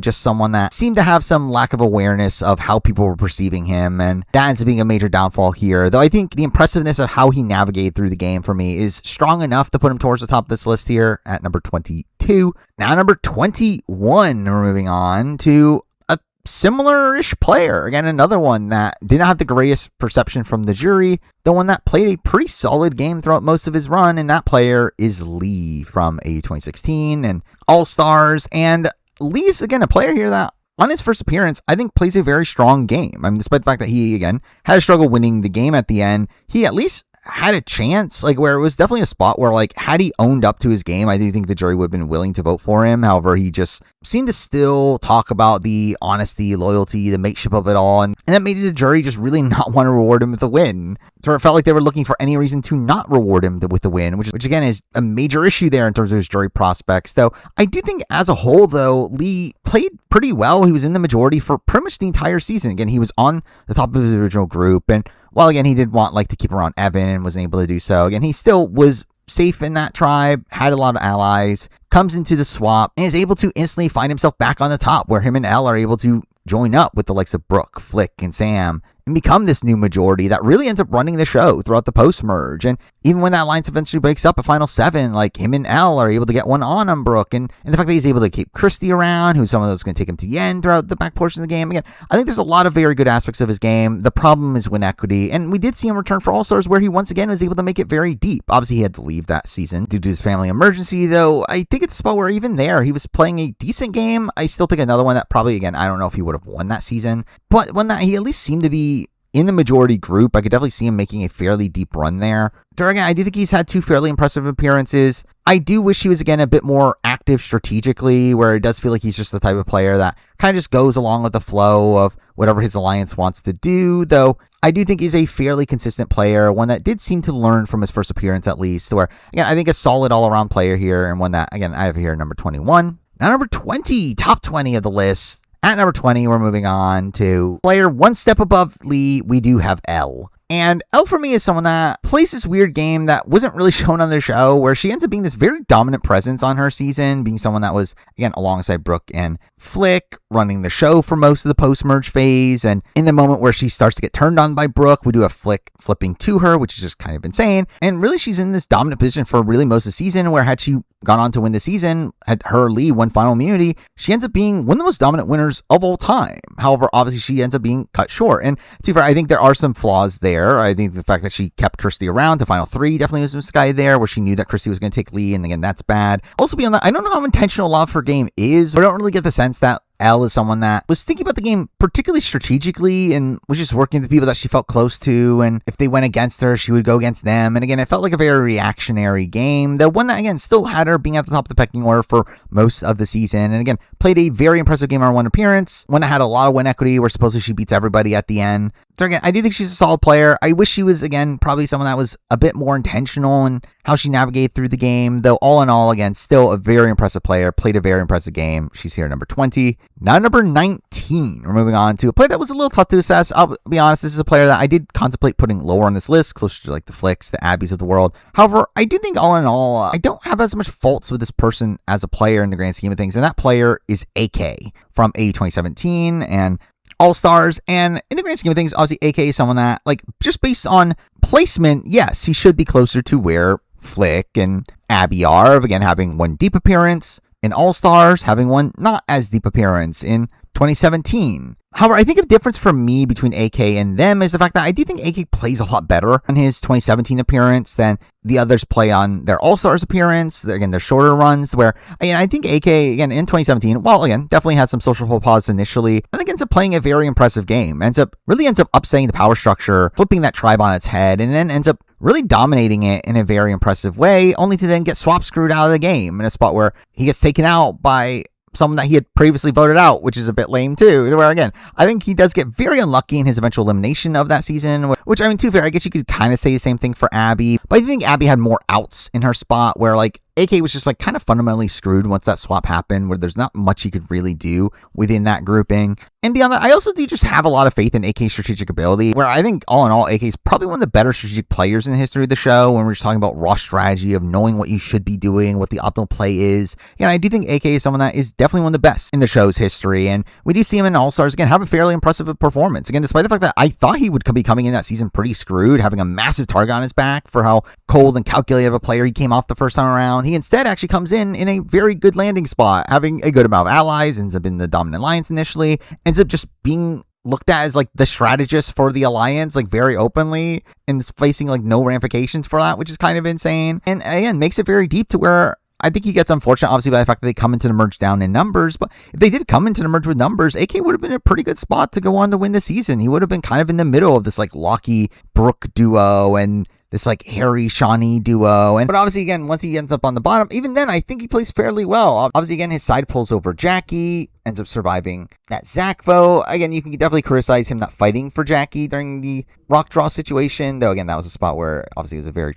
just someone that seemed to have some lack of awareness of how people were perceiving him. And that ends up being a major downfall here. Though I think the impressiveness of how he navigated through the game for me is strong enough to put him towards the top of this list here at number 22. Now, number 21, we're moving on to a similar-ish player. Again, another one that did not have the greatest perception from the jury, the one that played a pretty solid game throughout most of his run, and that player is Lee from AU 2016 and All-Stars. And Lee's, again, a player here that on his first appearance, I think plays a very strong game. I mean, despite the fact that he, again, had a struggle winning the game at the end, he at least had a chance, like where it was definitely a spot where, like, had he owned up to his game, I do think the jury would have been willing to vote for him. However, he just seemed to still talk about the honesty, loyalty, the mateship of it all, and that made the jury just really not want to reward him with a win. So it felt like they were looking for any reason to not reward him with the win, which again is a major issue there in terms of his jury prospects. Though I do think as a whole, though, Lee played pretty well. He was in the majority for pretty much the entire season. Again, he was on the top of his original group, and while again he did want to keep around Evan and wasn't able to do so, again he still was safe in that tribe, had a lot of allies, comes into the swap, and is able to instantly find himself back on the top, where him and Elle are able to join up with the likes of Brooke, Flick, and Sam, and become this new majority that really ends up running the show throughout the post-merge. And even when that alliance eventually breaks up at Final 7, like, him and Elle are able to get one on Brooke, and the fact that he's able to keep Christy around, who's someone that's going to take him to Yen throughout the back portion of the game. Again, I think there's a lot of very good aspects of his game. The problem is win equity, and we did see him return for All-Stars, where he once again was able to make it very deep. Obviously, he had to leave that season due to his family emergency, though I think it's a spot where even there, he was playing a decent game. I still think another one that probably, again, I don't know if he would have won that season, but one that he at least seemed to be in the majority group. I could definitely see him making a fairly deep run there. Again, I do think he's had two fairly impressive appearances. I do wish he was, again, a bit more active strategically, where it does feel like he's just the type of player that kind of just goes along with the flow of whatever his alliance wants to do, though I do think he's a fairly consistent player, one that did seem to learn from his first appearance at least, where, again, I think a solid all-around player here, and one that, again, I have here number 21. Now, number 20, top 20 of the list. At number 20, we're moving on to player one step above Lee. We do have Elle. And Elle for me is someone that plays this weird game that wasn't really shown on the show, where she ends up being this very dominant presence on her season, being someone that was, again, alongside Brooke and Flick, running the show for most of the post-merge phase. And in the moment where she starts to get turned on by Brooke, we do have Flick flipping to her, which is just kind of insane. And really, she's in this dominant position for really most of the season, where had she gone on to win the season, had her Lee won final immunity, she ends up being one of the most dominant winners of all time. However, obviously, she ends up being cut short. And to be fair, I think there are some flaws there. I think the fact that she kept Christy around to Final 3 definitely was misguided there, where she knew that Christy was going to take Lee, and again, that's bad. Also, beyond that, I don't know how intentional a lot of her game is, but I don't really get the sense that Elle is someone that was thinking about the game particularly strategically and was just working with the people that she felt close to, and if they went against her, she would go against them. And again, it felt like a very reactionary game, the one that, again, still had her being at the top of the pecking order for most of the season, and again, played a very impressive game on one appearance, one that had a lot of win equity, where supposedly she beats everybody at the end. So again, I do think she's a solid player. I wish she was, again, probably someone that was a bit more intentional in how she navigated through the game, though all in all, again, still a very impressive player, played a very impressive game. She's here at number 20. Now number 19, we're moving on to a player that was a little tough to assess. I'll be honest, this is a player that I did contemplate putting lower on this list, closer to like the Flicks, the Abbeys of the world. However, I do think all in all, I don't have as much faults with this person as a player in the grand scheme of things, and that player is AK from AU 2017 and All-Stars. And in the grand scheme of things, obviously AK is someone that, like, just based on placement, yes, he should be closer to where Flick and Abby are, of again having one deep appearance in All-Stars, having one not as deep appearance in 2017. However, I think a difference for me between AK and them is the fact that I do think AK plays a lot better on his 2017 appearance than the others play on their All-Stars appearance. Again, their shorter runs, where, again, I think AK, again, in 2017, while, again, definitely had some social faux pas initially, I think ends up playing a very impressive game. Really ends up upsetting the power structure, flipping that tribe on its head, and then ends up really dominating it in a very impressive way, only to then get swap screwed out of the game in a spot where he gets taken out by someone that he had previously voted out, which is a bit lame too. Where again, I think he does get very unlucky in his eventual elimination of that season, which, I mean, to be fair, I guess you could kind of say the same thing for Abby, but I think Abby had more outs in her spot where like AK was just like kind of fundamentally screwed once that swap happened, where there's not much he could really do within that grouping. And beyond that, I also do just have a lot of faith in AK's strategic ability, where I think all in all, AK is probably one of the better strategic players in the history of the show when we're just talking about raw strategy of knowing what you should be doing, what the optimal play is. And I do think AK is someone that is definitely one of the best in the show's history. And we do see him in All-Stars, again, have a fairly impressive performance. Again, despite the fact that I thought he would be coming in that season pretty screwed, having a massive target on his back for how cold and calculated of a player he came off the first time around. He instead actually comes in a very good landing spot, having a good amount of allies, ends up in the dominant alliance initially, ends up just being looked at as like the strategist for the alliance, like very openly, and facing like no ramifications for that, which is kind of insane. And again, makes it very deep to where I think he gets unfortunate, obviously, by the fact that they come into the merge down in numbers. But if they did come into the merge with numbers, AK would have been a pretty good spot to go on to win the season. He would have been kind of in the middle of this like Lockie Brooke duo and this like Harry Shawnee duo. But obviously, again, once he ends up on the bottom, even then, I think he plays fairly well. Obviously, again, his side pulls over Jackie, ends up surviving that Zach vote. Again, you can definitely criticize him not fighting for Jackie during the rock draw situation, though again, that was a spot where obviously it was a very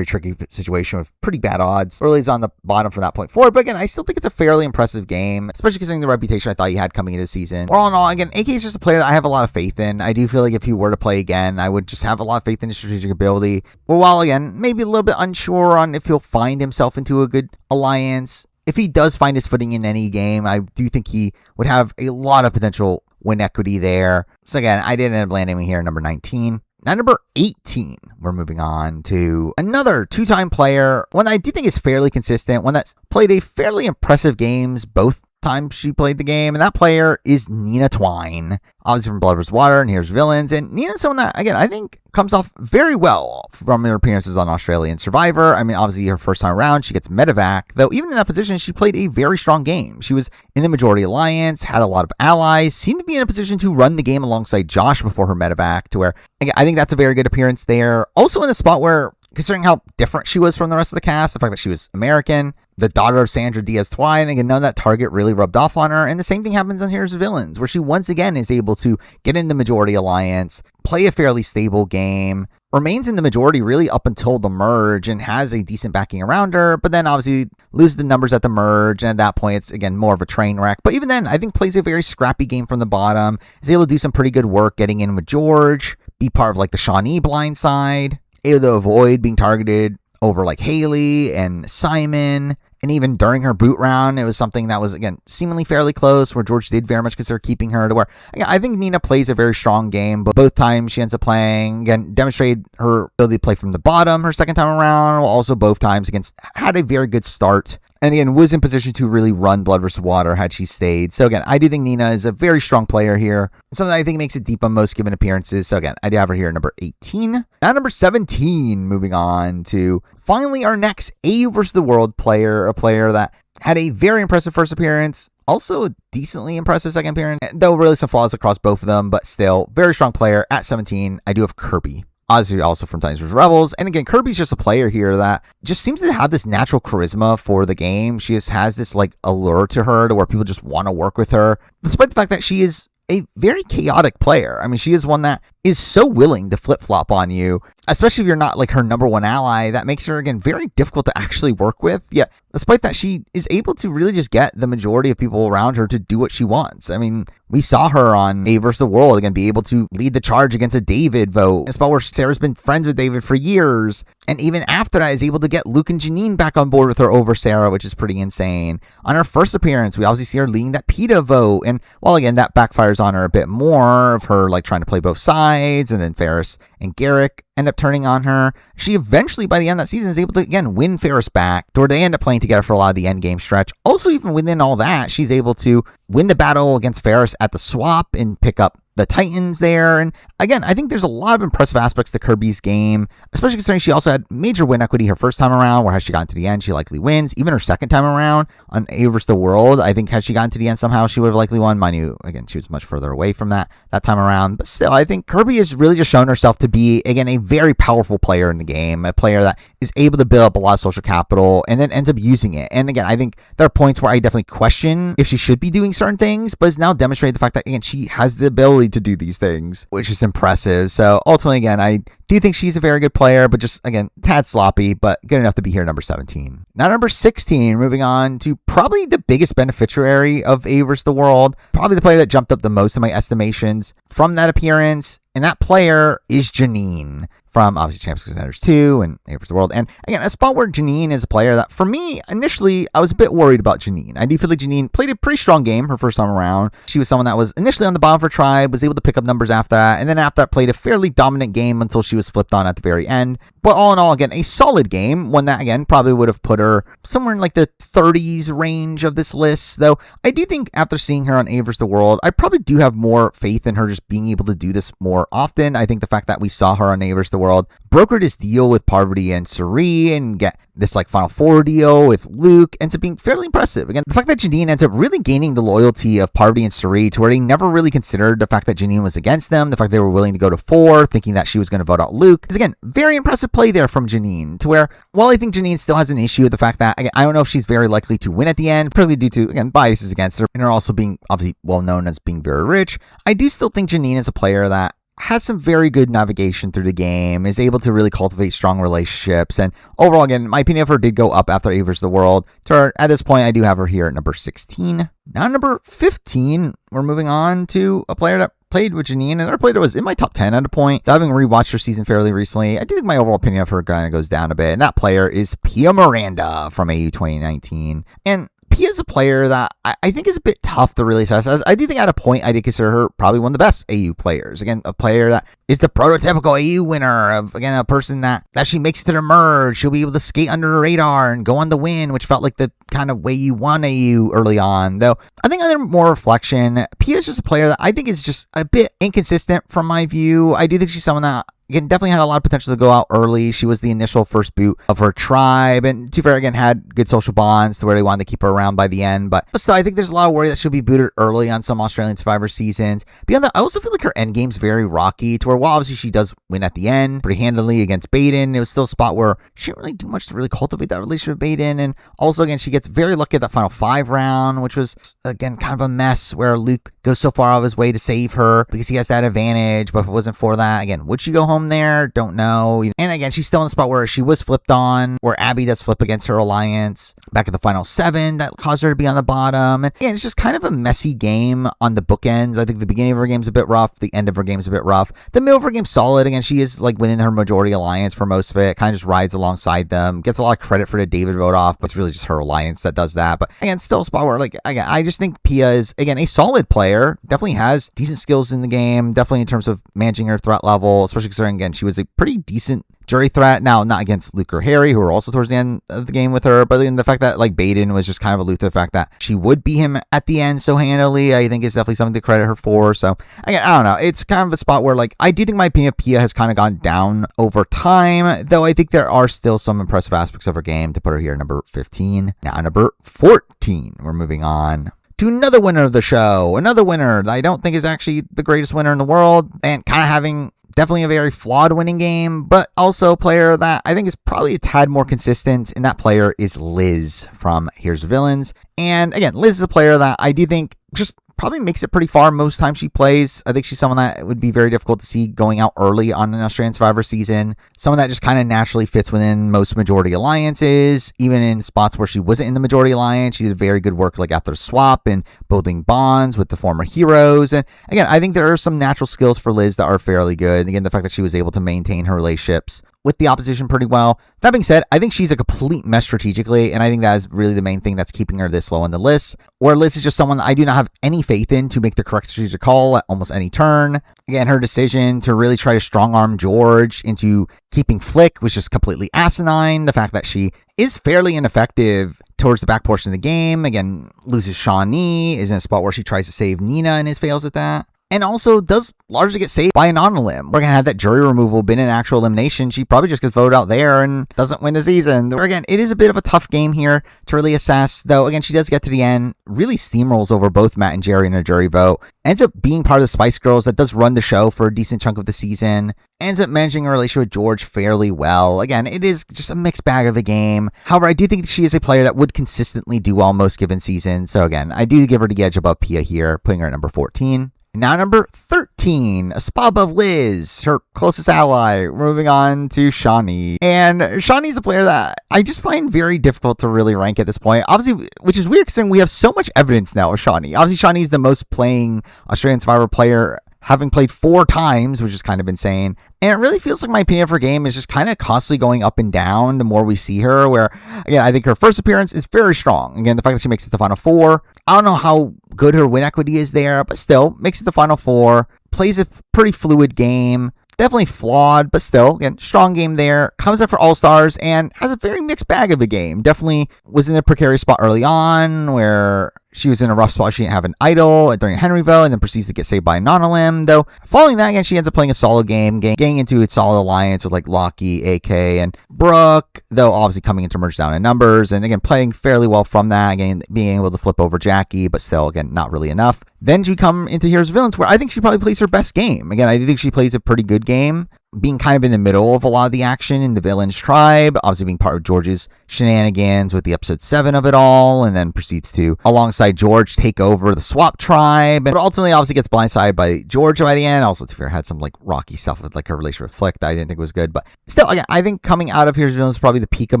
tricky situation with pretty bad odds. Really is on the bottom from that point forward, but again, I still think it's a fairly impressive game, especially considering the reputation I thought he had coming into the season. All in all, again, AK is just a player that I have a lot of faith in. I do feel like if he were to play again, I would just have a lot of faith in his strategic ability. Well, while again, maybe a little bit unsure on if he'll find himself into a good alliance. If he does find his footing in any game, I do think he would have a lot of potential win equity there. So again, I did end up landing him here, number 19. Now, number 18, we're moving on to another two-time player, one that I do think is fairly consistent, one that's played a fairly impressive games both times she played the game, and that player is Nina Twine, obviously from Blood vs. Water and Here's Villains. And Nina's someone that, again, I think comes off very well from her appearances on Australian Survivor. I mean, obviously her first time around, she gets medevac, though even in that position, she played a very strong game. She was in the majority alliance, had a lot of allies, seemed to be in a position to run the game alongside Josh before her medevac, to where, again, I think that's a very good appearance there. Also in the spot where, considering how different she was from the rest of the cast, the fact that she was American, the daughter of Sandra Diaz Twine, again, none of that target really rubbed off on her. And the same thing happens on Here's Villains, where she once again is able to get in the majority alliance, play a fairly stable game, remains in the majority really up until the merge, and has a decent backing around her, but then obviously loses the numbers at the merge, and at that point it's again more of a train wreck. But even then, I think plays a very scrappy game from the bottom, is able to do some pretty good work getting in with George, be part of like the Shawnee blind side, able to avoid being targeted over like Haley and Simon. And even during her boot round, it was something that was, again, seemingly fairly close, where George did very much consider keeping her, to where, again, I think Nina plays a very strong game, but both times she ends up playing, again, demonstrated her ability to play from the bottom her second time around, while also both times, again, had a very good start. And again, was in position to really run Blood vs. Water had she stayed. So again, I do think Nina is a very strong player here. Something I think makes it deep on most given appearances. So again, I do have her here, number 18. Now number 17, moving on to finally our next A vs. the World player, a player that had a very impressive first appearance, also a decently impressive second appearance, though really some flaws across both of them, but still, very strong player at 17. I do have Kirby. Obviously, also from Titans vs. Rebels. And again, Kirby's just a player here that just seems to have this natural charisma for the game. She just has this like allure to her to where people just want to work with her, despite the fact that she is a very chaotic player. I mean, she is one that is so willing to flip-flop on you, especially if you're not like her number one ally. That makes her, again, very difficult to actually work with. Yet, despite that, she is able to really just get the majority of people around her to do what she wants. I mean, we saw her on A vs. the World, again, be able to lead the charge against a David vote, a spot where Sarah's been friends with David for years, and even after that is able to get Luke and Janine back on board with her over Sarah, which is pretty insane. On her first appearance, we obviously see her leading that PETA vote, and while again, that backfires on her a bit more, of her like trying to play both sides, and then Ferris and Garrick end up turning on her. She eventually, by the end of that season, is able to, again, win Ferris back, where they end up playing together for a lot of the end game stretch. Also, even within all that, she's able to win the battle against Ferris at the swap and pick up the Titans there. And again, I think there's a lot of impressive aspects to Kirby's game, especially considering she also had major win equity her first time around, where had she gotten to the end, she likely wins. Even her second time around on A vs. the World, I think had she gotten to the end somehow, she would have likely won. Mind you, again, she was much further away from that time around. But still, I think Kirby has really just shown herself to be, again, a very powerful player in the game, a player that is able to build up a lot of social capital and then ends up using it. And again, I think there are points where I definitely question if she should be doing certain things, but has now demonstrated the fact that, again, she has the ability to do these things, which is impressive. So ultimately, again, I do think she's a very good player, but just, again, tad sloppy, but good enough to be here number 17. Now, number 16, moving on to probably the biggest beneficiary of AU vs. the World, probably the player that jumped up the most in my estimations from that appearance, and that player is Janine from, obviously, Champions Contenders 2 and AU vs. the World. And again, a spot where Janine is a player that, for me, initially, I was a bit worried about Janine. I do feel like Janine played a pretty strong game her first time around. She was someone that was initially on the bottom of her tribe, was able to pick up numbers after that, and then after that played a fairly dominant game until she was flipped on at the very end. But all in all, again, a solid game, one that, again, probably would have put her somewhere in like the 30s range of this list. Though I do think after seeing her on AU vs. the World, I probably do have more faith in her just being able to do this more often. I think the fact that we saw her on AU vs. the World brokered this deal with Parvati and Cirie and get this like Final Four deal with Luke ends up being fairly impressive. Again, the fact that Janine ends up really gaining the loyalty of Parvati and Cirie to where they never really considered the fact that Janine was against them, the fact they were willing to go to 4, thinking that she was going to vote out Luke, is again, very impressive play there from Janine, to where, while I think Janine still has an issue with the fact that, again, I don't know if she's very likely to win at the end, probably due to, again, biases against her, and her also being obviously well known as being very rich. I do still think Janine is a player that has some very good navigation through the game, is able to really cultivate strong relationships, and overall, again, my opinion of her did go up after AU vs. the World. So at this point, I do have her here at number 16. Now, number 15, we're moving on to a player that played with Janine, and another player that was in my top 10 at a point. Having rewatched her season fairly recently, I do think my overall opinion of her kind of goes down a bit, and that player is Pia Miranda from AU 2019. And Pia's a player that I think is a bit tough to really assess. As I do think at a point I did consider her probably one of the best AU players. Again, a player that is the prototypical AU winner of, again, a person that she makes it to the merge. She'll be able to skate under the radar and go on the win, which felt like the kind of way you won AU early on. Though I think under more reflection, Pia is just a player that I think is just a bit inconsistent from my view. I do think she's someone that, again, definitely had a lot of potential to go out early. She was the initial first boot of her tribe, and to be fair, again, had good social bonds to where they wanted to keep her around by the end. But still, I think there's a lot of worry that she'll be booted early on some Australian Survivor seasons. Beyond that, I also feel like her end game's very rocky, to where, while obviously she does win at the end pretty handily against Baden, it was still a spot where she didn't really do much to really cultivate that relationship with Baden. And also, again, she gets very lucky at that final 5 round, which was, again, kind of a mess where Luke goes so far out of his way to save her because he has that advantage. But if it wasn't for that, again, would she go home there? Don't know. And again, she's still in the spot where she was flipped on, where Abby does flip against her alliance back at the final 7 that caused her to be on the bottom. And again, it's just kind of a messy game on the bookends. I think the beginning of her game's a bit rough, the end of her game's a bit rough. The middle of her game's solid. Again, she is like within her majority alliance for most of it, kind of just rides alongside them, gets a lot of credit for the David vote off, but it's really just her alliance that does that. But again, still a spot where, like, again, I just think Pia is, again, a solid player, definitely has decent skills in the game, definitely in terms of managing her threat level, especially considering, again, she was a pretty decent jury threat. Now, not against Luke or Harry, who were also towards the end of the game with her, but in the fact that, like, Baden was just kind of aloof to the fact that she would beat him at the end so handily, I think is definitely something to credit her for. So, again, I don't know. It's kind of a spot where, like, I do think my opinion of Pia has kind of gone down over time, though I think there are still some impressive aspects of her game to put her here at number 15. Now, number 14, we're moving on to another winner of the show, another winner that I don't think is actually the greatest winner in the world, and kind of having definitely a very flawed winning game, but also a player that I think is probably a tad more consistent, and that player is Liz from Here's the Villains. And again, Liz is a player that I do think just probably makes it pretty far most times she plays. I think she's someone that would be very difficult to see going out early on an Australian Survivor season. Someone that just kind of naturally fits within most majority alliances. Even in spots where she wasn't in the majority alliance, she did very good work like after the swap and building bonds with the former heroes. And again, I think there are some natural skills for Liz that are fairly good. Again, the fact that she was able to maintain her relationships with the opposition pretty well. That being said, I think she's a complete mess strategically, and I think that is really the main thing that's keeping her this low on the list. Where Liz is just someone that I do not have any faith in to make the correct strategic call at almost any turn. Again, her decision to really try to strong-arm George into keeping Flick was just completely asinine. The fact that she is fairly ineffective towards the back portion of the game. Again, loses Shawnee, is in a spot where she tries to save Nina and is fails at that. and also does largely get saved by an on-limb. We're going to have that jury removal, been an actual elimination. She probably just gets voted out there and doesn't win the season. Again, it is a bit of a tough game here to really assess, though. Again, she does get to the end, really steamrolls over both Matt and Jerry in a jury vote, ends up being part of the Spice Girls that does run the show for a decent chunk of the season, ends up managing a relationship with George fairly well. Again, it is just a mixed bag of a game. However, I do think she is a player that would consistently do well most given seasons. So again, I do give her the edge above Pia here, putting her at number 14. Now number 13, a spot above Liz, her closest ally. Moving on to Shawnee. And Shawnee's a player that I just find very difficult to really rank at this point. Obviously, which is weird considering we have so much evidence now of Shawnee. Obviously, Shawnee's the most playing Australian Survivor player, having played 4 times, which is kind of insane. And it really feels like my opinion of her game is just kind of constantly going up and down the more we see her, where, again, I think her first appearance is very strong. Again, the fact that she makes it to the Final Four, I don't know how good her win equity is there, but still, makes it to the Final Four, plays a pretty fluid game, definitely flawed, but still, again, strong game there, comes up for All-Stars, and has a very mixed bag of a game. Definitely was in a precarious spot early on, where she was in a rough spot. She didn't have an idol during a Henry vote, and then proceeds to get saved by a non-elim. Though, following that, again, she ends up playing a solid game, getting into a solid alliance with like Lockie, AK, and Brooke, though obviously coming into merge down in numbers, and again, playing fairly well from that, again, being able to flip over Jackie, but still, again, not really enough. Then we come into Heroes of Villains, where I think she probably plays her best game. Again, I think she plays a pretty good game, being kind of in the middle of a lot of the action in the Villains tribe, obviously being part of George's shenanigans with the episode 7 of it all, and then proceeds to, alongside George, take over the Swap tribe, but ultimately obviously gets blindsided by George by the end. Also, to be fair, had some like rocky stuff with like her relationship with Flick that I didn't think was good, but still, again, I think coming out of Heroes of Villains is probably the peak of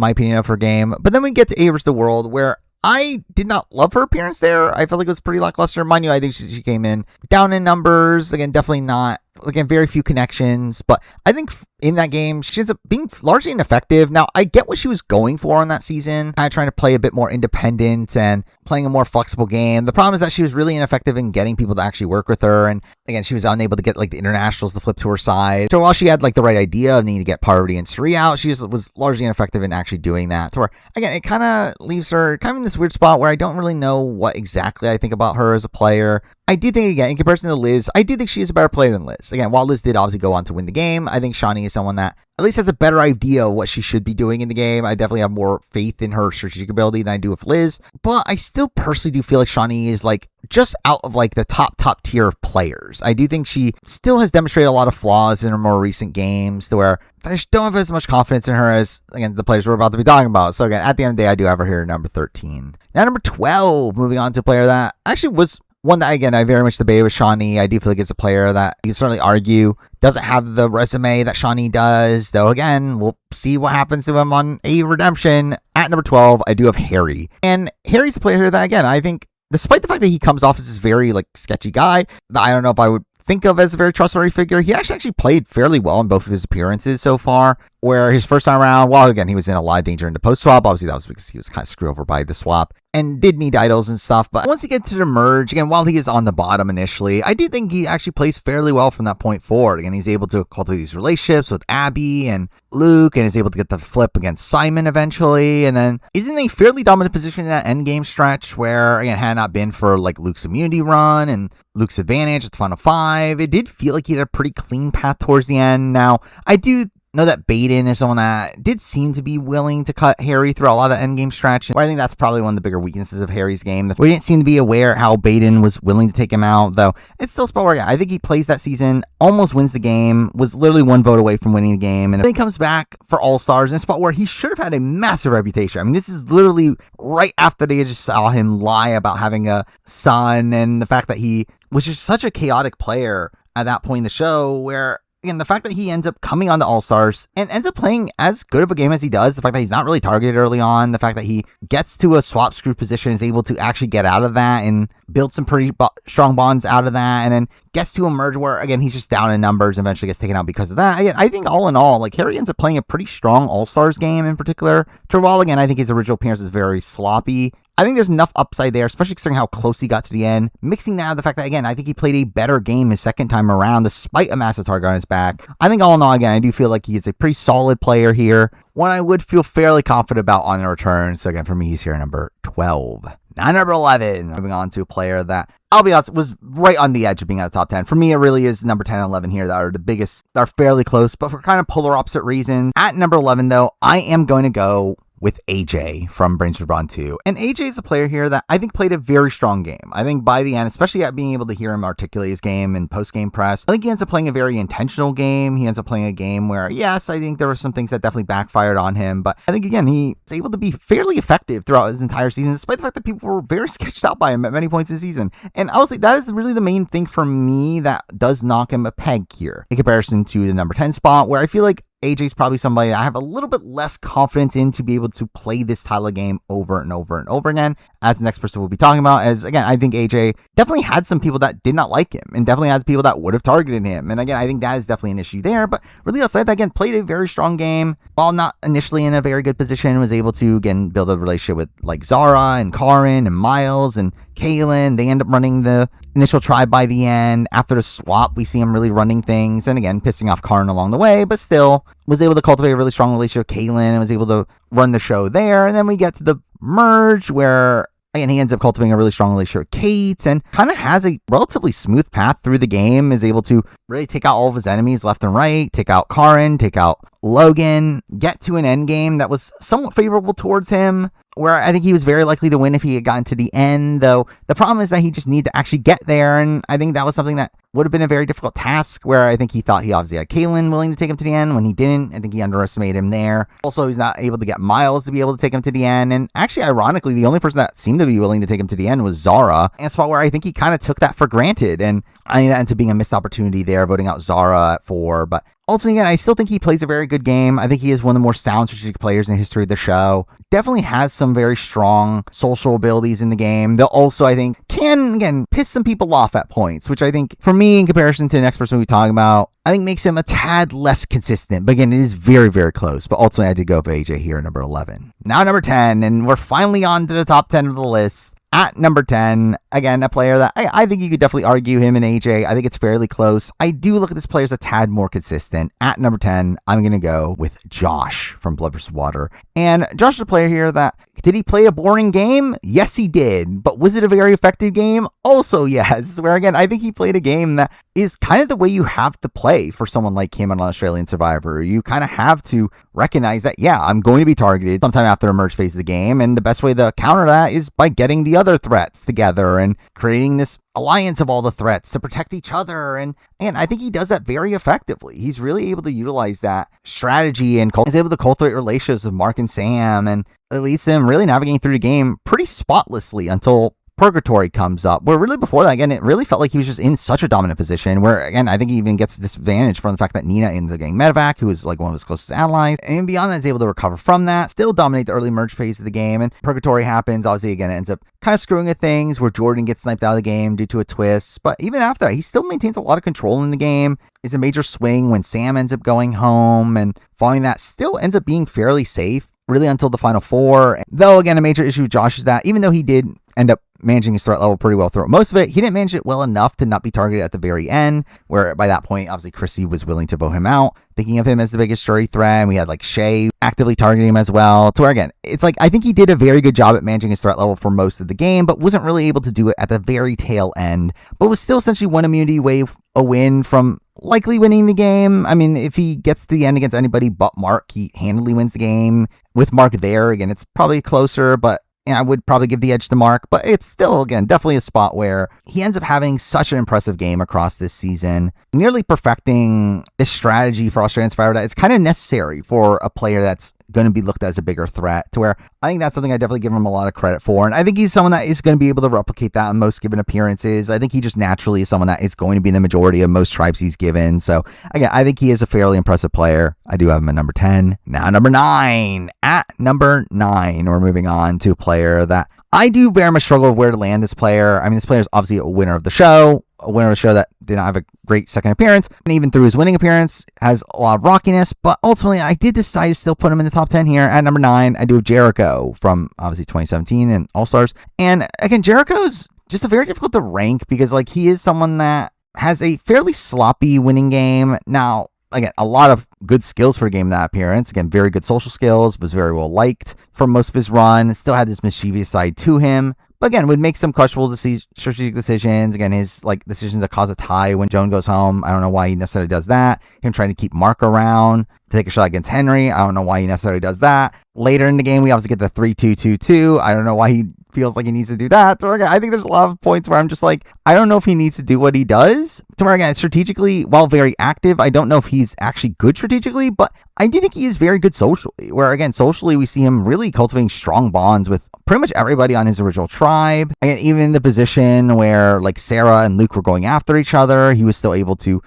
my opinion of her game. But then we get to Avers the World, where I did not love her appearance there. I felt like it was pretty lackluster. Mind you, I think she came in down in numbers. Again, definitely not, again, very few connections. But I think in that game, she ends up being largely ineffective. Now, I get what she was going for on that season, kind of trying to play a bit more independent and playing a more flexible game. The problem is that she was really ineffective in getting people to actually work with her. And again, she was unable to get like the internationals to flip to her side. So while she had like the right idea of needing to get Parvati and Sri out, she just was largely ineffective in actually doing that. So where, again, it kind of leaves her kind of in this weird spot where I don't really know what exactly I think about her as a player. I do think, again, in comparison to Liz, I do think she is a better player than Liz. Again, while Liz did obviously go on to win the game, I think Shawnee is someone that at least has a better idea of what she should be doing in the game. I definitely have more faith in her strategic ability than I do with Liz. But I still personally do feel like Shawnee is like just out of like the top tier of players. I do think she still has demonstrated a lot of flaws in her more recent games to where I just don't have as much confidence in her as, again, the players we're about to be talking about. So again, at the end of the day, I do have her here at number 13. Now number 12, moving on to a player that actually was one that, again, I very much debated with Shawnee. I do feel like it's a player that you can certainly argue doesn't have the resume that Shawnee does. Though, again, we'll see what happens to him on A Redemption. At number 12, I do have Harry. And Harry's a player here that, again, I think, despite the fact that he comes off as this very, like, sketchy guy, that I don't know if I would think of as a very trustworthy figure, he actually played fairly well in both of his appearances so far, where his first time around, well, again, he was in a lot of danger in the post-swap. Obviously, that was because he was kind of screwed over by the swap and did need idols and stuff. But once he gets to the merge, again, while he is on the bottom initially, I do think he actually plays fairly well from that point forward. Again, he's able to cultivate these relationships with Abby and Luke, and is able to get the flip against Simon eventually, and then is in a fairly dominant position in that endgame stretch where, again, had it not been for like Luke's immunity run and Luke's advantage at the final 5, it did feel like he had a pretty clean path towards the end. Now, I do know that Baden is someone that did seem to be willing to cut Harry throughout a lot of the endgame stretch. I think that's probably one of the bigger weaknesses of Harry's game. We didn't seem to be aware how Baden was willing to take him out, though it's still a spot where I think he plays that season, almost wins the game, was literally one vote away from winning the game, and then he comes back for All-Stars in a spot where he should have had a massive reputation. I mean, this is literally right after they just saw him lie about having a son, and the fact that he was just such a chaotic player at that point in the show, where, again, the fact that he ends up coming on to All-Stars and ends up playing as good of a game as he does, the fact that he's not really targeted early on, the fact that he gets to a swap screw position, is able to actually get out of that and build some pretty strong bonds out of that, and then gets to a merge where, again, he's just down in numbers and eventually gets taken out because of that. Again, I think all in all, like, Harry ends up playing a pretty strong All-Stars game in particular. Terwal, again, I think his original appearance is very sloppy. I think there's enough upside there, especially considering how close he got to the end. Mixing that with the fact that, again, I think he played a better game his second time around, despite a massive target on his back. I think all in all, again, I do feel like he is a pretty solid player here, one I would feel fairly confident about on the return. So again, for me, he's here at number 12. Now, number 11, moving on to a player that, I'll be honest, was right on the edge of being at the top 10. For me, it really is number 10 and 11 here that are the biggest, that are fairly close, but for kind of polar opposite reasons. At number 11, though, I am going to go with AJ from Brains for Brawn 2. And AJ is a player here that I think played a very strong game. I think by the end, especially at being able to hear him articulate his game and post-game press, I think he ends up playing a very intentional game. He ends up playing a game where, yes, I think there were some things that definitely backfired on him, but I think, again, he was able to be fairly effective throughout his entire season, despite the fact that people were very sketched out by him at many points in the season. And I would say that is really the main thing for me that does knock him a peg here, in comparison to the number 10 spot, where I feel like AJ's probably somebody I have a little bit less confidence in to be able to play this style of game over and over and over again, as the next person we'll be talking about. As, again, I think AJ definitely had some people that did not like him, and definitely had people that would have targeted him. And again, I think that is definitely an issue there, but really outside that, again, played a very strong game, while not initially in a very good position, was able to, again, build a relationship with like Zara and Karin and Miles and Kaylin. They end up running the initial try by the end. After the swap, we see him really running things, and again, pissing off Karin along the way, but still was able to cultivate a really strong relationship with Kaylin and was able to run the show there. And then we get to the merge where, again, he ends up cultivating a really strong relationship with Kate and kind of has a relatively smooth path through the game, is able to really take out all of his enemies left and right, take out Karin, take out Logan, get to an end game that was somewhat favorable towards him, where I think he was very likely to win if he had gotten to the end, though the problem is that he just needed to actually get there, and I think that was something that would have been a very difficult task, where I think he thought he obviously had Kaylin willing to take him to the end when he didn't. I think he underestimated him there. Also, he's not able to get Miles to be able to take him to the end, and actually, ironically, the only person that seemed to be willing to take him to the end was Zara, and a spot where I think he kind of took that for granted, and I think that ends up being a missed opportunity there, voting out Zara at 4, but ultimately, again, I still think he plays a very good game. I think he is one of the more sound strategic players in the history of the show. Definitely has some very strong social abilities in the game. They'll also, I think, can, again, piss some people off at points, which I think, for me, in comparison to the next person we're talking about, I think makes him a tad less consistent. But again, it is very, very close. But ultimately, I did go for AJ here at number 11. Now, number 10, and we're finally on to the top 10 of the list. At number 10, again, a player that I think you could definitely argue him and AJ. I think it's fairly close. I do look at this player as a tad more consistent. At number 10, I'm going to go with Josh from Blood vs. Water. And Josh is a player here that, did he play a boring game? Yes, he did. But was it a very effective game? Also, yes. Where, again, I think he played a game that is kind of the way you have to play for someone like him on Australian Survivor. You kind of have to recognize that, yeah, I'm going to be targeted sometime after the merge phase of the game. And the best way to counter that is by getting the other threats together and creating this alliance of all the threats to protect each other. And I think he does that very effectively. He's really able to utilize that strategy and is able to cultivate relationships with Mark and Sam, and it leads to him really navigating through the game pretty spotlessly until Purgatory comes up, where really before that, again, it really felt like he was just in such a dominant position, where, again, I think he even gets disadvantage from the fact that Nina ends up getting medevac, who is like one of his closest allies, and beyond that is able to recover from that, still dominate the early merge phase of the game, and Purgatory happens. Obviously, again, it ends up kind of screwing with things, where Jordan gets sniped out of the game due to a twist, but even after that, he still maintains a lot of control in the game. Is a major swing when Sam ends up going home, and following that still ends up being fairly safe, really until the final 4. Though, again, a major issue with Josh is that even though he did end up managing his threat level pretty well throughout most of it, he didn't manage it well enough to not be targeted at the very end, where by that point, obviously, Chrissy was willing to vote him out, thinking of him as the biggest story threat, and we had like Shay actively targeting him as well, to where, again, it's like, I think he did a very good job at managing his threat level for most of the game, but wasn't really able to do it at the very tail end, but was still essentially one immunity away a win from likely winning the game. I mean, if he gets to the end against anybody but Mark, he handily wins the game. With Mark there, again, it's probably closer, but I would probably give the edge to Mark, but it's still, again, definitely a spot where he ends up having such an impressive game across this season, nearly perfecting this strategy for Australian Survivor that it's kind of necessary for a player that's going to be looked at as a bigger threat, to where I think that's something I definitely give him a lot of credit for. And I think he's someone that is going to be able to replicate that in most given appearances. I think he just naturally is someone that is going to be in the majority of most tribes he's given. So again, I think he is a fairly impressive player. I do have him at number 10. Now number 9. At number 9, we're moving on to a player that I do very much struggle with where to land this player. I mean, this player is obviously a winner of the show, that did not have a great second appearance, and even through his winning appearance, has a lot of rockiness, but ultimately, I did decide to still put him in the top 10 here. At number 9, I do have Jericho from, obviously, 2017 and All-Stars, and again, Jericho's just a very difficult to rank, because, like, he is someone that has a fairly sloppy winning game. Now, again, a lot of good skills for a game in that appearance. Again, very good social skills, was very well liked for most of his run, still had this mischievous side to him. but again, would make some questionable strategic decisions. Again, his like decision to cause a tie when Joan goes home. I don't know why he necessarily does that. Him trying to keep Mark around to take a shot against Henry. I don't know why he necessarily does that. Later in the game, we obviously get the 3-2-2-2. I don't know why he feels like he needs to do that. So again, I think there's a lot of points where I'm just like, I don't know if he needs to do what he does. To where again, strategically, while very active, I don't know if he's actually good strategically, but I do think he is very good socially. Where again, socially, we see him really cultivating strong bonds with pretty much everybody on his original tribe. Again, even in the position where like Sarah and Luke were going after each other, he was still able to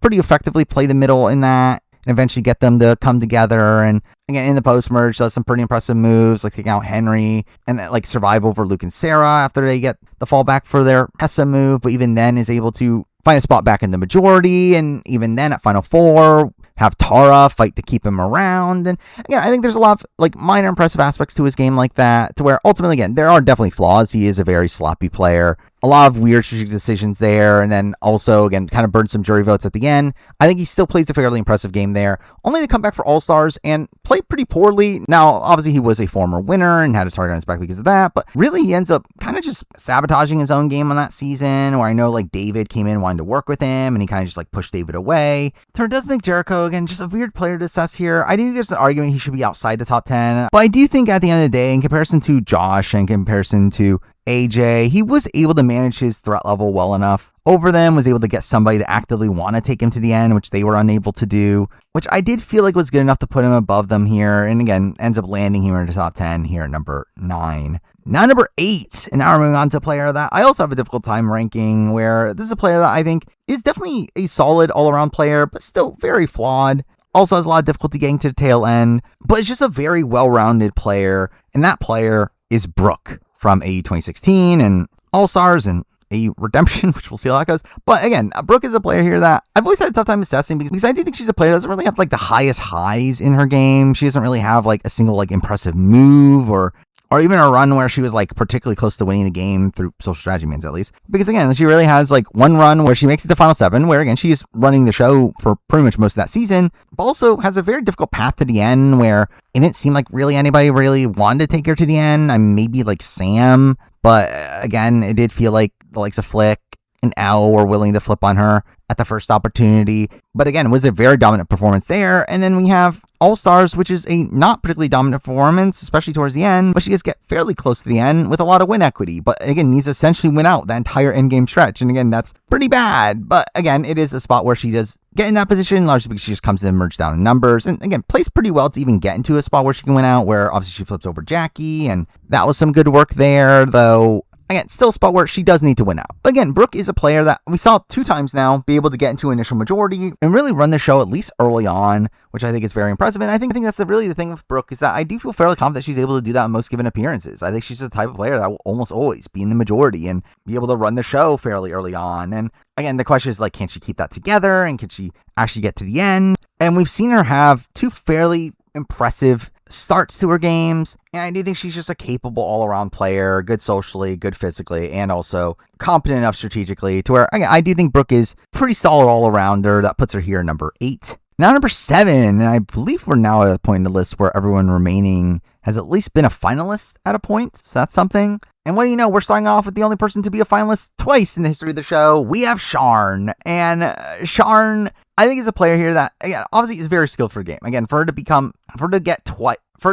pretty effectively play the middle in that and eventually get them to come together. And again, in the post-merge, does some pretty impressive moves, like taking out Henry and like survive over Luke and Sarah after they get the fallback for their Tessa move. But even then is able to find a spot back in the majority. And even then at Final Four, have Tara fight to keep him around. And again, I think there's a lot of like minor impressive aspects to his game like that, to where ultimately, again, there are definitely flaws. He is a very sloppy player. A lot of weird strategic decisions there, and then also, again, kind of burned some jury votes at the end. I think he still plays a fairly impressive game there, only to come back for All-Stars and play pretty poorly. Now, obviously, he was a former winner and had a target on his back because of that, but really, he ends up kind of just sabotaging his own game on that season, where I know, like, David came in wanting to work with him, and he kind of just, like, pushed David away. So it does make Jericho, again, just a weird player to assess here. I do think there's an argument he should be outside the top 10, but I do think at the end of the day, in comparison to Josh and in comparison to AJ, he was able to manage his threat level well enough over them, was able to get somebody to actively want to take him to the end, which they were unable to do, which I did feel like was good enough to put him above them here, and again, ends up landing him in the top 10 here at number 9. Now number 8, and now we're moving on to a player that I also have a difficult time ranking, where this is a player that I think is definitely a solid all-around player, but still very flawed. Also has a lot of difficulty getting to the tail end, but it's just a very well-rounded player, and that player is Brooke from AE 2016 and All-Stars and AE Redemption, which we'll see how that goes. But again, Brooke is a player here that I've always had a tough time assessing because I do think she's a player that doesn't really have like the highest highs in her game. She doesn't really have like a single like impressive move or even a run where she was like particularly close to winning the game through social strategy means at least. Because again, she really has like one run where she makes it to Final 7, where again, she's running the show for pretty much most of that season, but also has a very difficult path to the end where it didn't seem like really anybody really wanted to take her to the end. I mean, maybe like Sam, but again, it did feel like the likes of Flick and Elle were willing to flip on her at the first opportunity. But again, it was a very dominant performance there. And then we have All-Stars, which is a not particularly dominant performance, especially towards the end, but she does get fairly close to the end with a lot of win equity. But again, needs to essentially win out that entire endgame stretch. And again, that's pretty bad. But again, it is a spot where she does get in that position, largely because she just comes in merged down in numbers. And again, plays pretty well to even get into a spot where she can win out, where obviously she flips over Jackie. And that was some good work there, though. Again, still a spot where she does need to win out. But again, Brooke is a player that we saw 2 times now be able to get into initial majority and really run the show at least early on, which I think is very impressive. And I think that's really the thing with Brooke is that I do feel fairly confident she's able to do that in most given appearances. I think she's the type of player that will almost always be in the majority and be able to run the show fairly early on. And again, the question is like, can she keep that together and can she actually get to the end? And we've seen her have 2 fairly impressive starts to her games, and I do think she's just a capable all-around player, good socially, good physically, and also competent enough strategically to where, again, I do think Brooke is pretty solid all-arounder. That puts her here at number 8. Now number 7, and I believe we're now at a point in the list where everyone remaining has at least been a finalist at a point, so that's something. And what do you know, we're starting off with the only person to be a finalist twice in the history of the show. We have Sharn, and Sharn, I think, is a player here that, again, obviously is very skilled for a game. Again, for her to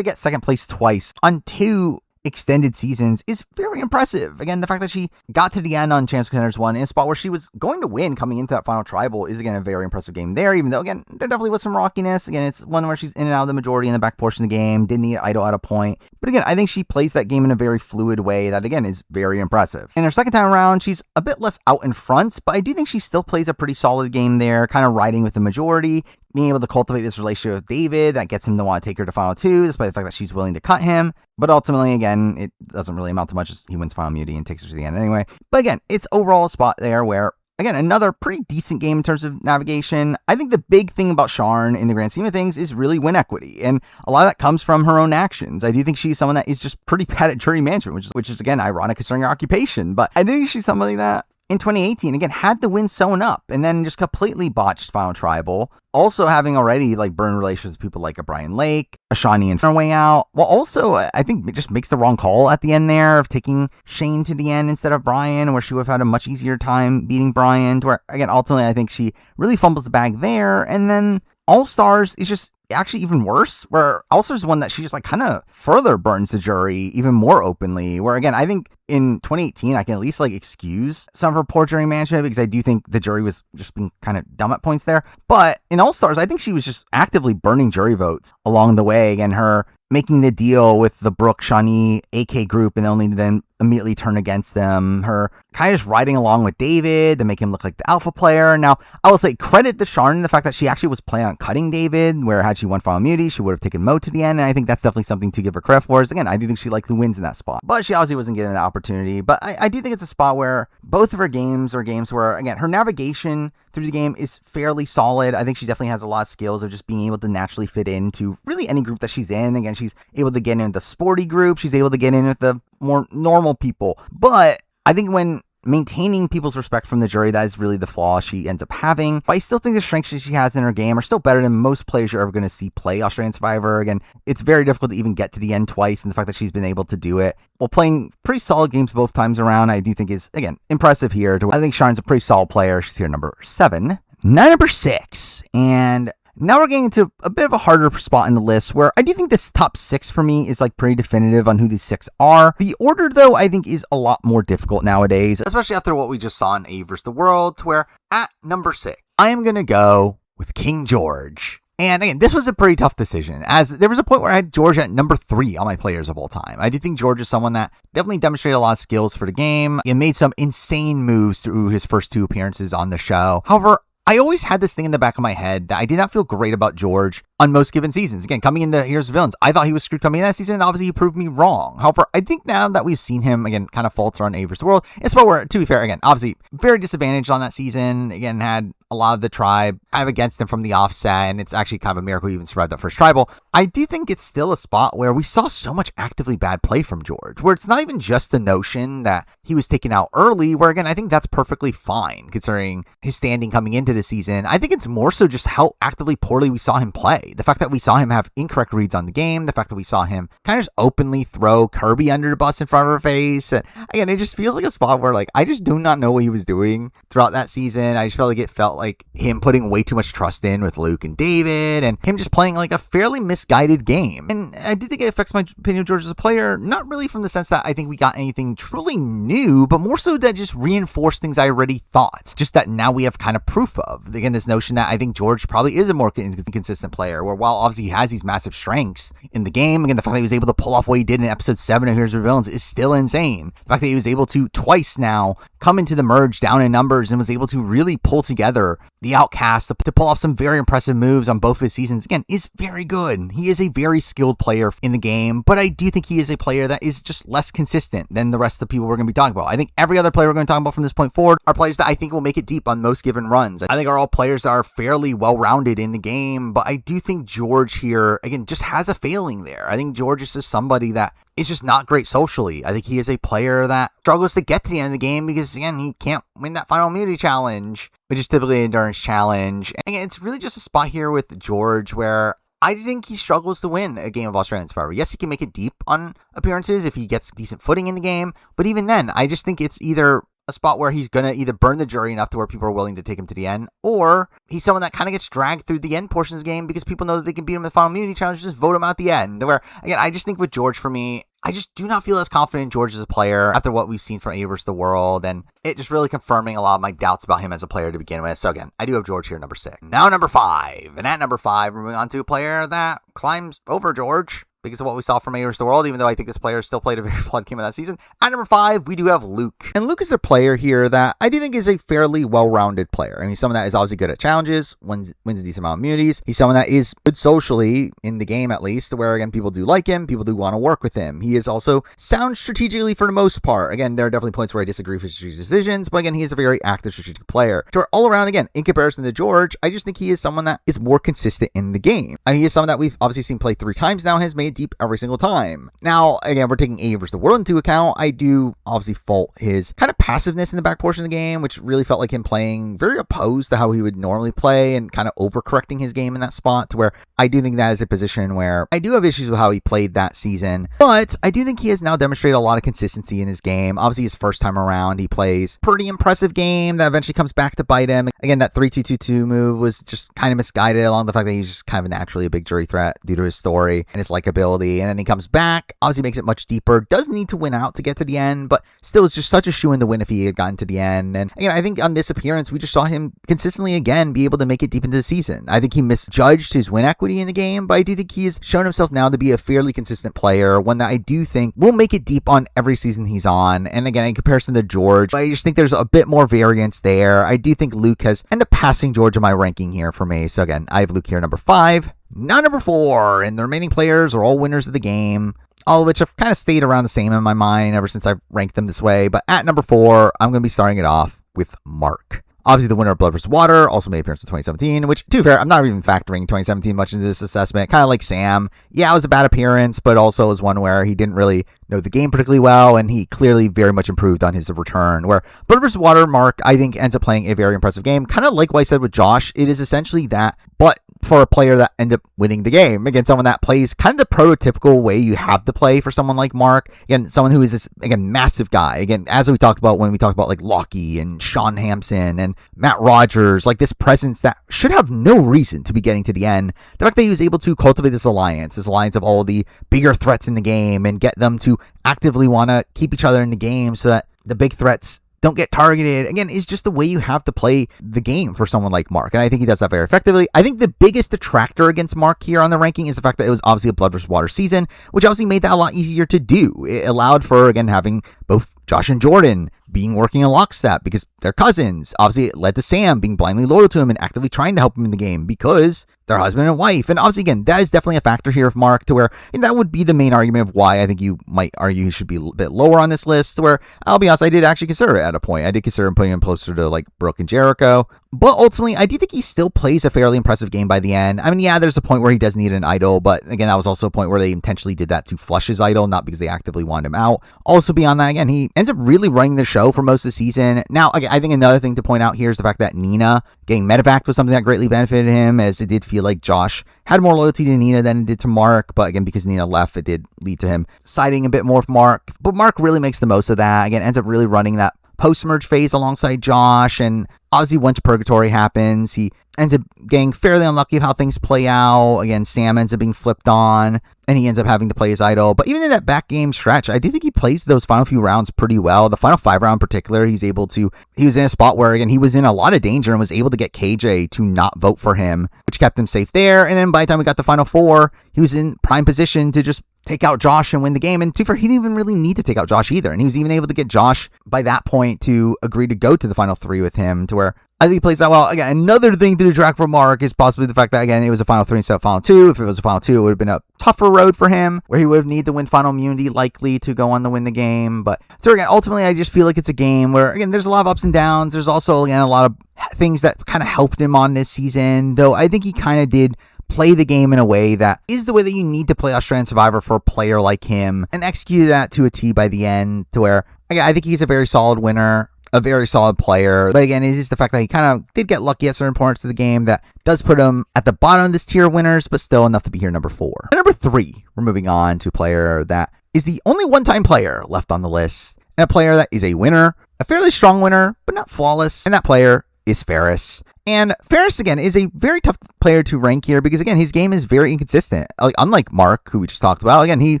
get second place twice on 2 extended seasons is very impressive. Again, the fact that she got to the end on Champs Contenders 1 in a spot where she was going to win coming into that final tribal is, again, a very impressive game there, even though, again, there definitely was some rockiness. Again, it's one where she's in and out of the majority in the back portion of the game, didn't need idle at a point. But again, I think she plays that game in a very fluid way that, again, is very impressive. In her second time around, she's a bit less out in front, but I do think she still plays a pretty solid game there, kind of riding with the majority, being able to cultivate this relationship with David that gets him to want to take her to Final 2, despite the fact that she's willing to cut him. But ultimately, again, it doesn't really amount to much as he wins Final Immunity and takes her to the end anyway. But again, it's overall a spot there where, again, another pretty decent game in terms of navigation. I think the big thing about Sharn in the grand scheme of things is really win equity. And a lot of that comes from her own actions. I do think she's someone that is just pretty bad at jury management, which is again, ironic considering her occupation. But I think she's somebody that in 2018, again, had the win sewn up and then just completely botched Final Tribal. Also having already like burned relations with people like a Brian Lake, a Shawnee and way out. Well, also, I think it just makes the wrong call at the end there of taking Shane to the end instead of Brian, where she would have had a much easier time beating Brian. To where, again, ultimately, I think she really fumbles the bag there. And then All Stars is just actually even worse, where All Stars is one that she just like kind of further burns the jury even more openly, where again, I think in 2018, I can at least like excuse some of her poor jury management because I do think the jury was just being kind of dumb at points there. But in All Stars, I think she was just actively burning jury votes along the way. Again, her making the deal with the Brooke, Shawnee, AK group and only then immediately turn against them. Her kind of just riding along with David to make him look like the alpha player. Now, I will say credit to Sharn the fact that she actually was planning on cutting David, where had she won Final Immunity, she would have taken Mo to the end. And I think that's definitely something to give her credit for. Again, I do think she likely wins in that spot. But she obviously wasn't given that opportunity. But I do think it's a spot where both of her games are games where, again, her navigation through the game is fairly solid. I think she definitely has a lot of skills of just being able to naturally fit into really any group that she's in. Again, she's able to get in the sporty group. She's able to get in with the more normal people. But I think when maintaining people's respect from the jury, that is really the flaw she ends up having. But I still think the strengths she has in her game are still better than most players you're ever going to see play Australian Survivor. Again, it's very difficult to even get to the end twice, and the fact that she's been able to do it while playing pretty solid games both times around, I do think is, again, impressive here. I think Sharn's a pretty solid player. She's here number 7. Now number 6, and now we're getting into a bit of a harder spot in the list where I do think this top 6 for me is like pretty definitive on who these 6 are. The order, though, I think is a lot more difficult nowadays, especially after what we just saw in A vs. the World, to where at number 6, I am going to go with King George. And again, this was a pretty tough decision, as there was a point where I had George at number 3 on my players of all time. I do think George is someone that definitely demonstrated a lot of skills for the game and made some insane moves through his first 2 appearances on the show. However, I always had this thing in the back of my head that I did not feel great about George on most given seasons. Again, coming into Heroes of Villains, I thought he was screwed coming in that season, and obviously he proved me wrong. However, I think now that we've seen him, again, kind of falter on A vs. the World, it's about where, to be fair, again, obviously very disadvantaged on that season. Again, had a lot of the tribe kind of against him from the offset, and it's actually kind of a miracle he even survived that first tribal. I do think it's still a spot where we saw so much actively bad play from George, where it's not even just the notion that he was taken out early, where again, I think that's perfectly fine considering his standing coming into the season. I think it's more so just how actively poorly we saw him play. The fact that we saw him have incorrect reads on the game, the fact that we saw him kind of just openly throw Kirby under the bus in front of her face. And again, it just feels like a spot where like I just do not know what he was doing throughout that season. I just felt like it felt like him putting way too much trust in with Luke and David, and him just playing like a fairly misguided game. And I do think it affects my opinion of George as a player, not really from the sense that I think we got anything truly new, but more so that just reinforced things I already thought, just that now we have kind of proof of. Again, this notion that I think George probably is a more consistent player, where while obviously he has these massive strengths in the game, again, the fact that he was able to pull off what he did in episode 7 of Heroes of Villains is still insane. The fact that he was able to twice now come into the merge down in numbers and was able to really pull together the Outcast to pull off some very impressive moves on both his seasons, again, is very good. He is a very skilled player in the game, but I do think he is a player that is just less consistent than the rest of the people we're going to be talking about. I think every other player we're going to talk about from this point forward are players that I think will make it deep on most given runs. I think are all players that are fairly well-rounded in the game, but I do think George here, again, just has a failing there. I think George is just somebody that is just not great socially. I think he is a player that struggles to get to the end of the game because, again, he can't win that final immunity challenge, which is typically an endurance challenge. And again, it's really just a spot here with George where I think he struggles to win a game of Australian Survivor. Yes, he can make it deep on appearances if he gets decent footing in the game, but even then, I just think it's either a spot where he's going to either burn the jury enough to where people are willing to take him to the end, or he's someone that kind of gets dragged through the end portions of the game because people know that they can beat him in the final immunity challenge, just vote him out the end. Where, again, I just think with George, for me, I just do not feel as confident in George as a player after what we've seen from A vs. the World, and it just really confirming a lot of my doubts about him as a player to begin with. So again, I do have George here, number 6. Now number 5, and at number 5, we're moving on to a player that climbs over George because of what we saw from A vs. the World, even though I think this player still played a very flawed game of that season. At number 5, we do have Luke. And Luke is a player here that I do think is a fairly well-rounded player. I mean, he's someone that is obviously good at challenges, wins a decent amount of immunities. He's someone that is good socially, in the game at least, where, again, people do like him, people do want to work with him. He is also sound strategically for the most part. Again, there are definitely points where I disagree with his strategic decisions, but again, he is a very active strategic player. So all around, again, in comparison to George, I just think he is someone that is more consistent in the game. I mean, he is someone that we've obviously seen play 3 times now, has made deep every single time. Now, again, we're taking A versus the world into account. I do obviously fault his kind of passiveness in the back portion of the game, which really felt like him playing very opposed to how he would normally play and kind of overcorrecting his game in that spot, to where I do think that is a position where I do have issues with how he played that season. But I do think he has now demonstrated a lot of consistency in his game. Obviously, his first time around, he plays pretty impressive game that eventually comes back to bite him. Again, that 3-2-2-2 move was just kind of misguided along the fact that he's just kind of naturally a big jury threat due to his story and his likability. And then he comes back, obviously makes it much deeper, does need to win out to get to the end, but still is just such a shoe in the win if he had gotten to the end. And again, I think on this appearance, we just saw him consistently again be able to make it deep into the season. I think he misjudged his win equity in the game, but I do think he's shown himself now to be a fairly consistent player, one that I do think will make it deep on every season he's on. And again, in comparison to George, I just think there's a bit more variance there. I do think Luke has ended up passing George in my ranking here for me. So again, I have Luke here number 5, not number 4, and the remaining players are all winners of the game, all of which have kind of stayed around the same in my mind ever since I've ranked them this way. But at number 4, I'm going to be starting it off with Mark. Obviously, the winner of Blood vs. Water also made an appearance in 2017, which, to be fair, I'm not even factoring 2017 much into this assessment. Kind of like Sam. Yeah, it was a bad appearance, but also was one where he didn't really know the game particularly well, and he clearly very much improved on his return. Where Blood vs. Water, Mark, I think, ends up playing a very impressive game. Kind of like what I said with Josh, it is essentially that, but for a player that ended up winning the game against someone that plays kind of the prototypical way you have to play for someone like Mark. Again, someone who is this, again, massive guy. Again, as we talked about when we talked about like Lockie and Sean Hampson and Matt Rogers, like this presence that should have no reason to be getting to the end. The fact that he was able to cultivate this alliance of all the bigger threats in the game and get them to actively want to keep each other in the game so that the big threats don't get targeted, again, is just the way you have to play the game for someone like Mark. And I think he does that very effectively. I think the biggest detractor against Mark here on the ranking is the fact that it was obviously a Blood vs. Water season, which obviously made that a lot easier to do. It allowed for, again, having both Josh and Jordan being working in lockstep because they're cousins. Obviously, it led to Sam being blindly loyal to him and actively trying to help him in the game because they're husband and wife. And obviously, again, that is definitely a factor here of Mark, to where, and that would be the main argument of why I think you might argue he should be a bit lower on this list, to where, I'll be honest, I did actually consider it at a point. I did consider him putting him closer to like Brooke and Jericho. But ultimately, I do think he still plays a fairly impressive game by the end. I mean, yeah, there's a point where he does need an idol, but again, that was also a point where they intentionally did that to flush his idol, not because they actively wanted him out. Also, beyond that, again, he ends up really running the show for most of the season. Now, again, I think another thing to point out here is the fact that Nina getting medevac was something that greatly benefited him, as it did feel like Josh had more loyalty to Nina than it did to Mark. But again, because Nina left, it did lead to him siding a bit more with Mark. But Mark really makes the most of that. Again, ends up really running that post-merge phase alongside Josh, and obviously once Purgatory happens, he ends up getting fairly unlucky of how things play out. Again, Sam ends up being flipped on, and he ends up having to play his idol. But even in that back game stretch, I do think he plays those final few rounds pretty well. The final 5 round in particular, he was in a spot where, again, he was in a lot of danger and was able to get KJ to not vote for him, which kept him safe there. And then by the time we got the final 4, he was in prime position to just take out Josh and win the game. And to be fair, he didn't even really need to take out Josh either. And he was even able to get Josh by that point to agree to go to the final 3 with him, to where I think he plays that well. Again, another thing to detract from Mark is possibly the fact that, again, it was a final 3 instead of final 2. If it was a final 2, it would have been a tougher road for him, where he would have needed to win final immunity, likely to go on to win the game. But so again, ultimately, I just feel like it's a game where, again, there's a lot of ups and downs. There's also, again, a lot of things that kind of helped him on this season, though I think he kind of did play the game in a way that is the way that you need to play Australian Survivor for a player like him, and execute that to a T by the end, to where, again, I think he's a very solid winner, a very solid player. But again, it is the fact that he kind of did get lucky at certain points of the game that does put him at the bottom of this tier of winners, but still enough to be here number 4. At number 3, we're moving on to a player that is the only one-time player left on the list, and a player that is a winner, a fairly strong winner, but not flawless, and that player is Ferris. And Ferris, again, is a very tough player to rank here because, again, his game is very inconsistent. Like, unlike Mark, who we just talked about, again, he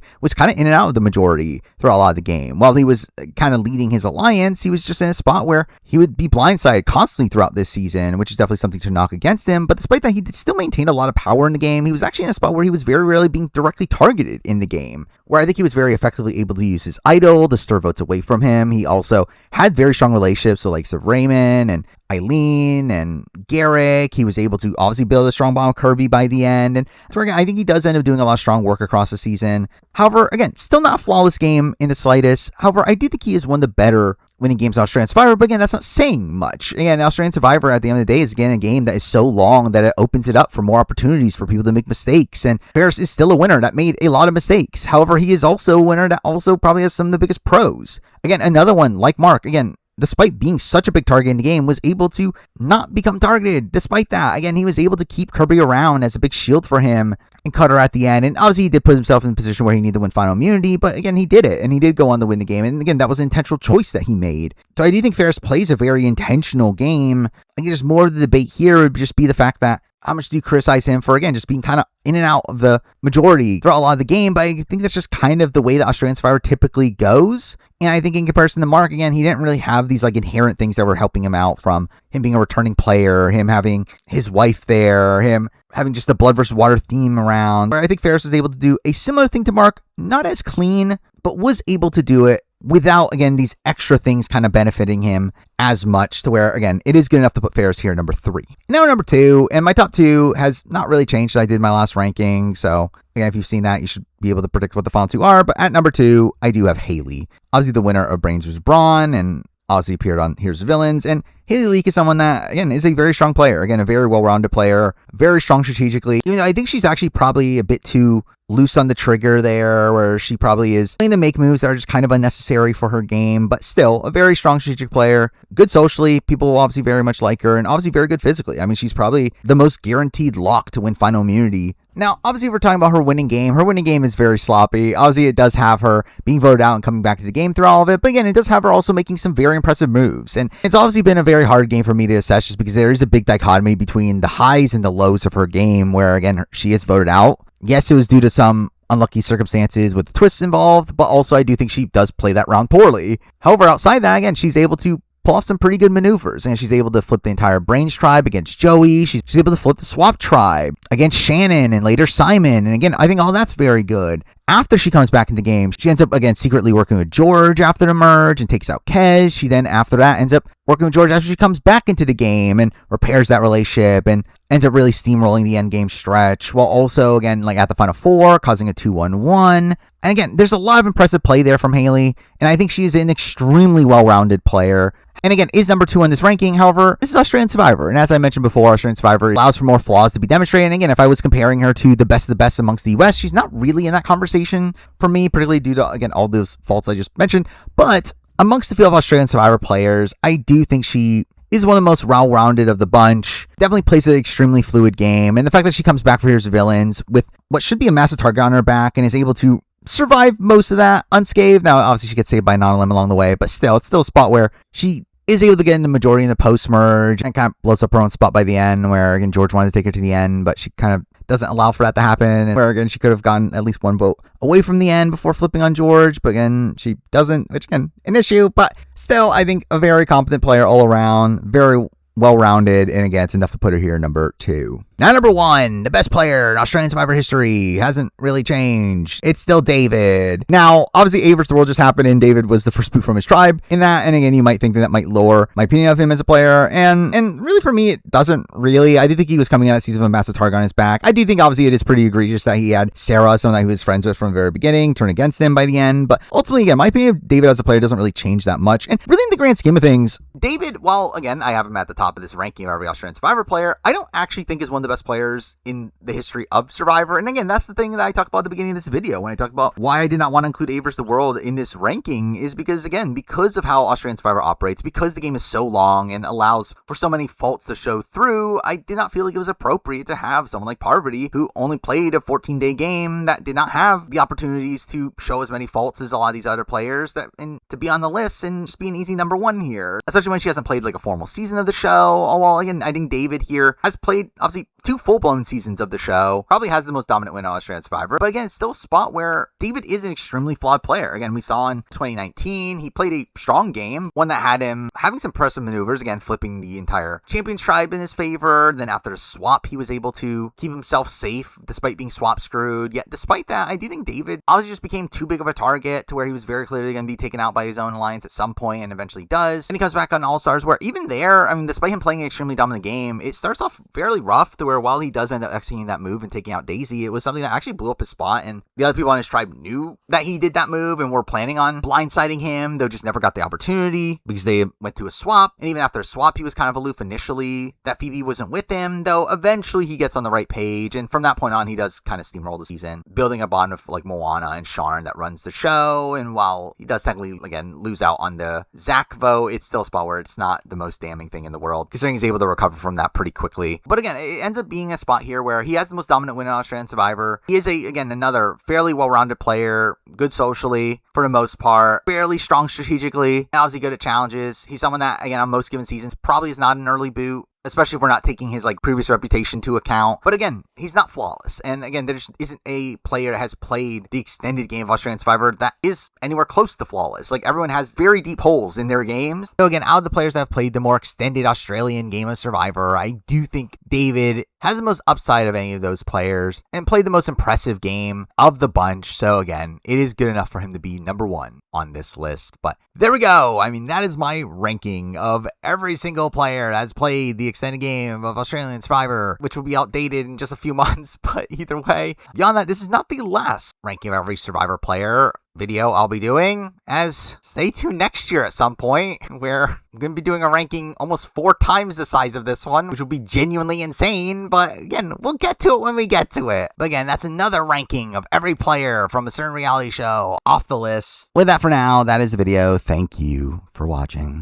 was kind of in and out of the majority throughout a lot of the game. While he was kind of leading his alliance, he was just in a spot where he would be blindsided constantly throughout this season, which is definitely something to knock against him. But despite that, he did still maintain a lot of power in the game. He was actually in a spot where he was very rarely being directly targeted in the game, where I think he was very effectively able to use his idol to stir votes away from him. He also had very strong relationships with likes of Raymond and Eileen and Garrick. He was able to obviously build a strong bond with Kirby by the end. And so again, I think he does end up doing a lot of strong work across the season. However, again, still not a flawless game in the slightest. However, I do think he is one of the better winning games on Australian Survivor, but again, that's not saying much. Again, Australian Survivor at the end of the day is again a game that is so long that it opens it up for more opportunities for people to make mistakes. And Ferris is still a winner that made a lot of mistakes. However, he is also a winner that also probably has some of the biggest pros. Again, another one like Mark, again, despite being such a big target in the game, was able to not become targeted. Despite that, again, he was able to keep Kirby around as a big shield for him and cut her at the end. And obviously, he did put himself in a position where he needed to win final immunity, but again, he did it, and he did go on to win the game. And again, that was an intentional choice that he made. So I do think Ferris plays a very intentional game. I think just more of the debate here would just be the fact that how much do you criticize him for, again, just being kind of in and out of the majority throughout a lot of the game? But I think that's just kind of the way that Australian Survivor typically goes. And I think in comparison to Mark, again, he didn't really have these like inherent things that were helping him out, from him being a returning player, him having his wife there, him having just the blood versus water theme around. Where I think Ferris was able to do a similar thing to Mark, not as clean, but was able to do it without, again, these extra things kind of benefiting him as much, to where, again, it is good enough to put Ferris here at number 3. Now number 2, and my top 2 has not really changed. I did my last ranking, so again, if you've seen that, you should be able to predict what the final 2 are. But at number 2, I do have Haley, obviously the winner of Brains vs. Brawn, and obviously appeared on Here's the Villains. And Haley Leak is someone that, again, is a very strong player. Again, a very well-rounded player, very strong strategically. Even though I think she's actually probably a bit too loose on the trigger there, where she probably is willing to make moves that are just kind of unnecessary for her game, but still a very strong strategic player, good socially, people will obviously very much like her, and obviously very good physically. I mean, she's probably the most guaranteed lock to win final immunity. Now, obviously, if we're talking about her winning game is very sloppy. Obviously, it does have her being voted out and coming back to the game through all of it, but again, it does have her also making some very impressive moves, and it's obviously been a very hard game for me to assess, just because there is a big dichotomy between the highs and the lows of her game, where, again, she is voted out. Yes, it was due to some unlucky circumstances with the twists involved, but also I do think she does play that round poorly. However, outside that, again, she's able to pull off some pretty good maneuvers, and she's able to flip the entire Brains tribe against Joey. She's able to flip the Swap tribe against Shannon and later Simon, and again, I think all that's very good. After she comes back into game, she ends up, again, secretly working with George after the merge and takes out Kez. She then, after that, ends up working with George after she comes back into the game and repairs that relationship and ends up really steamrolling the end game stretch, while also, again, like at the final 4, causing a 2-1-1. And again, there's a lot of impressive play there from Haley, and I think she is an extremely well-rounded player. And again, is number 2 on this ranking. However, this is Australian Survivor. And as I mentioned before, Australian Survivor allows for more flaws to be demonstrated. And again, if I was comparing her to the best of the best amongst the US, she's not really in that conversation for me, particularly due to, again, all those faults I just mentioned. But amongst the field of Australian Survivor players, I do think she is one of the most well-rounded of the bunch. Definitely plays an extremely fluid game. And the fact that she comes back for Here's the Villains with what should be a massive target on her back and is able to survive most of that unscathed. Now, obviously, she gets saved by Non-Limb along the way, but still, it's still a spot where she is able to get in the majority in the post-merge and kind of blows up her own spot by the end, where, again, George wanted to take her to the end, but she kind of doesn't allow for that to happen, and where, again, she could have gotten at least one vote away from the end before flipping on George, but again, she doesn't, which, again, an issue, but still, I think a very competent player all around, very well-rounded, and again, it's enough to put her here number 2. Now, number 1, the best player in Australian Survivor history, hasn't really changed. It's still David. Now, obviously, A vs. the World just happened, and David was the first boot from his tribe in that, and again, you might think that might lower my opinion of him as a player, and really for me, it doesn't really. I do think he was coming out of that season with a massive target on his back. I do think, obviously, it is pretty egregious that he had Sarah, someone that he was friends with from the very beginning, turn against him by the end, but ultimately, again, my opinion of David as a player doesn't really change that much, and really in the grand scheme of things, David, while, again, I have him at the top of this ranking of every Australian Survivor player, I don't actually think is one of the best players in the history of Survivor. And again, that's the thing that I talked about at the beginning of this video when I talked about why I did not want to include A vs. the World in this ranking, is because, again, because of how Australian Survivor operates, because the game is so long and allows for so many faults to show through, I did not feel like it was appropriate to have someone like Parvati, who only played a 14-day game, that did not have the opportunities to show as many faults as a lot of these other players, and to be on the list and just be an easy number 1 here, especially when she hasn't played like a formal season of the show. Oh, well, again, I think David here has played, obviously, 2 full-blown seasons of the show, probably has the most dominant win on Australian Survivor, but again, it's still a spot where David is an extremely flawed player. Again, we saw in 2019, he played a strong game, one that had him having some impressive maneuvers, again, flipping the entire Champions tribe in his favor. Then after the swap, he was able to keep himself safe despite being swap screwed. Yet, despite that, I do think David obviously just became too big of a target to where he was very clearly going to be taken out by his own alliance at some point, and eventually does. And he comes back on All-Stars, where even there, I mean, despite him playing an extremely dominant game, it starts off fairly rough, to where where while he does end up executing that move and taking out Daisy, it was something that actually blew up his spot, and the other people on his tribe knew that he did that move and were planning on blindsiding him, though just never got the opportunity because they went to a swap, and even after a swap, he was kind of aloof initially, that Phoebe wasn't with him, though eventually he gets on the right page, and from that point on, he does kind of steamroll the season, building a bond with like Moana and Sharn that runs the show, and while he does technically, again, lose out on the Zach vote, it's still a spot where it's not the most damning thing in the world, considering he's able to recover from that pretty quickly. But again, it ends up being a spot here where he has the most dominant win in Australian Survivor. He is, again, another fairly well-rounded player, good socially for the most part, fairly strong strategically, obviously good at challenges. He's someone that, again, on most given seasons, probably is not an early boot, especially if we're not taking his like previous reputation to account. But again, he's not flawless. And again, there just isn't a player that has played the extended game of Australian Survivor that is anywhere close to flawless. Like, everyone has very deep holes in their games. So again, out of the players that have played the more extended Australian game of Survivor, I do think David has the most upside of any of those players and played the most impressive game of the bunch. So again, it is good enough for him to be number one on this list. But there we go. I mean, that is my ranking of every single player that has played the extended game of Australian Survivor, which will be outdated in just a few months. But either way, beyond that, this is not the last ranking of every Survivor player video I'll be doing, as stay tuned next year at some point where I'm going to be doing a ranking almost 4 times the size of this one, which will be genuinely insane, but again, we'll get to it when we get to it. But again, that's another ranking of every player from a certain reality show off the list. With that for now, that is the video. Thank you for watching.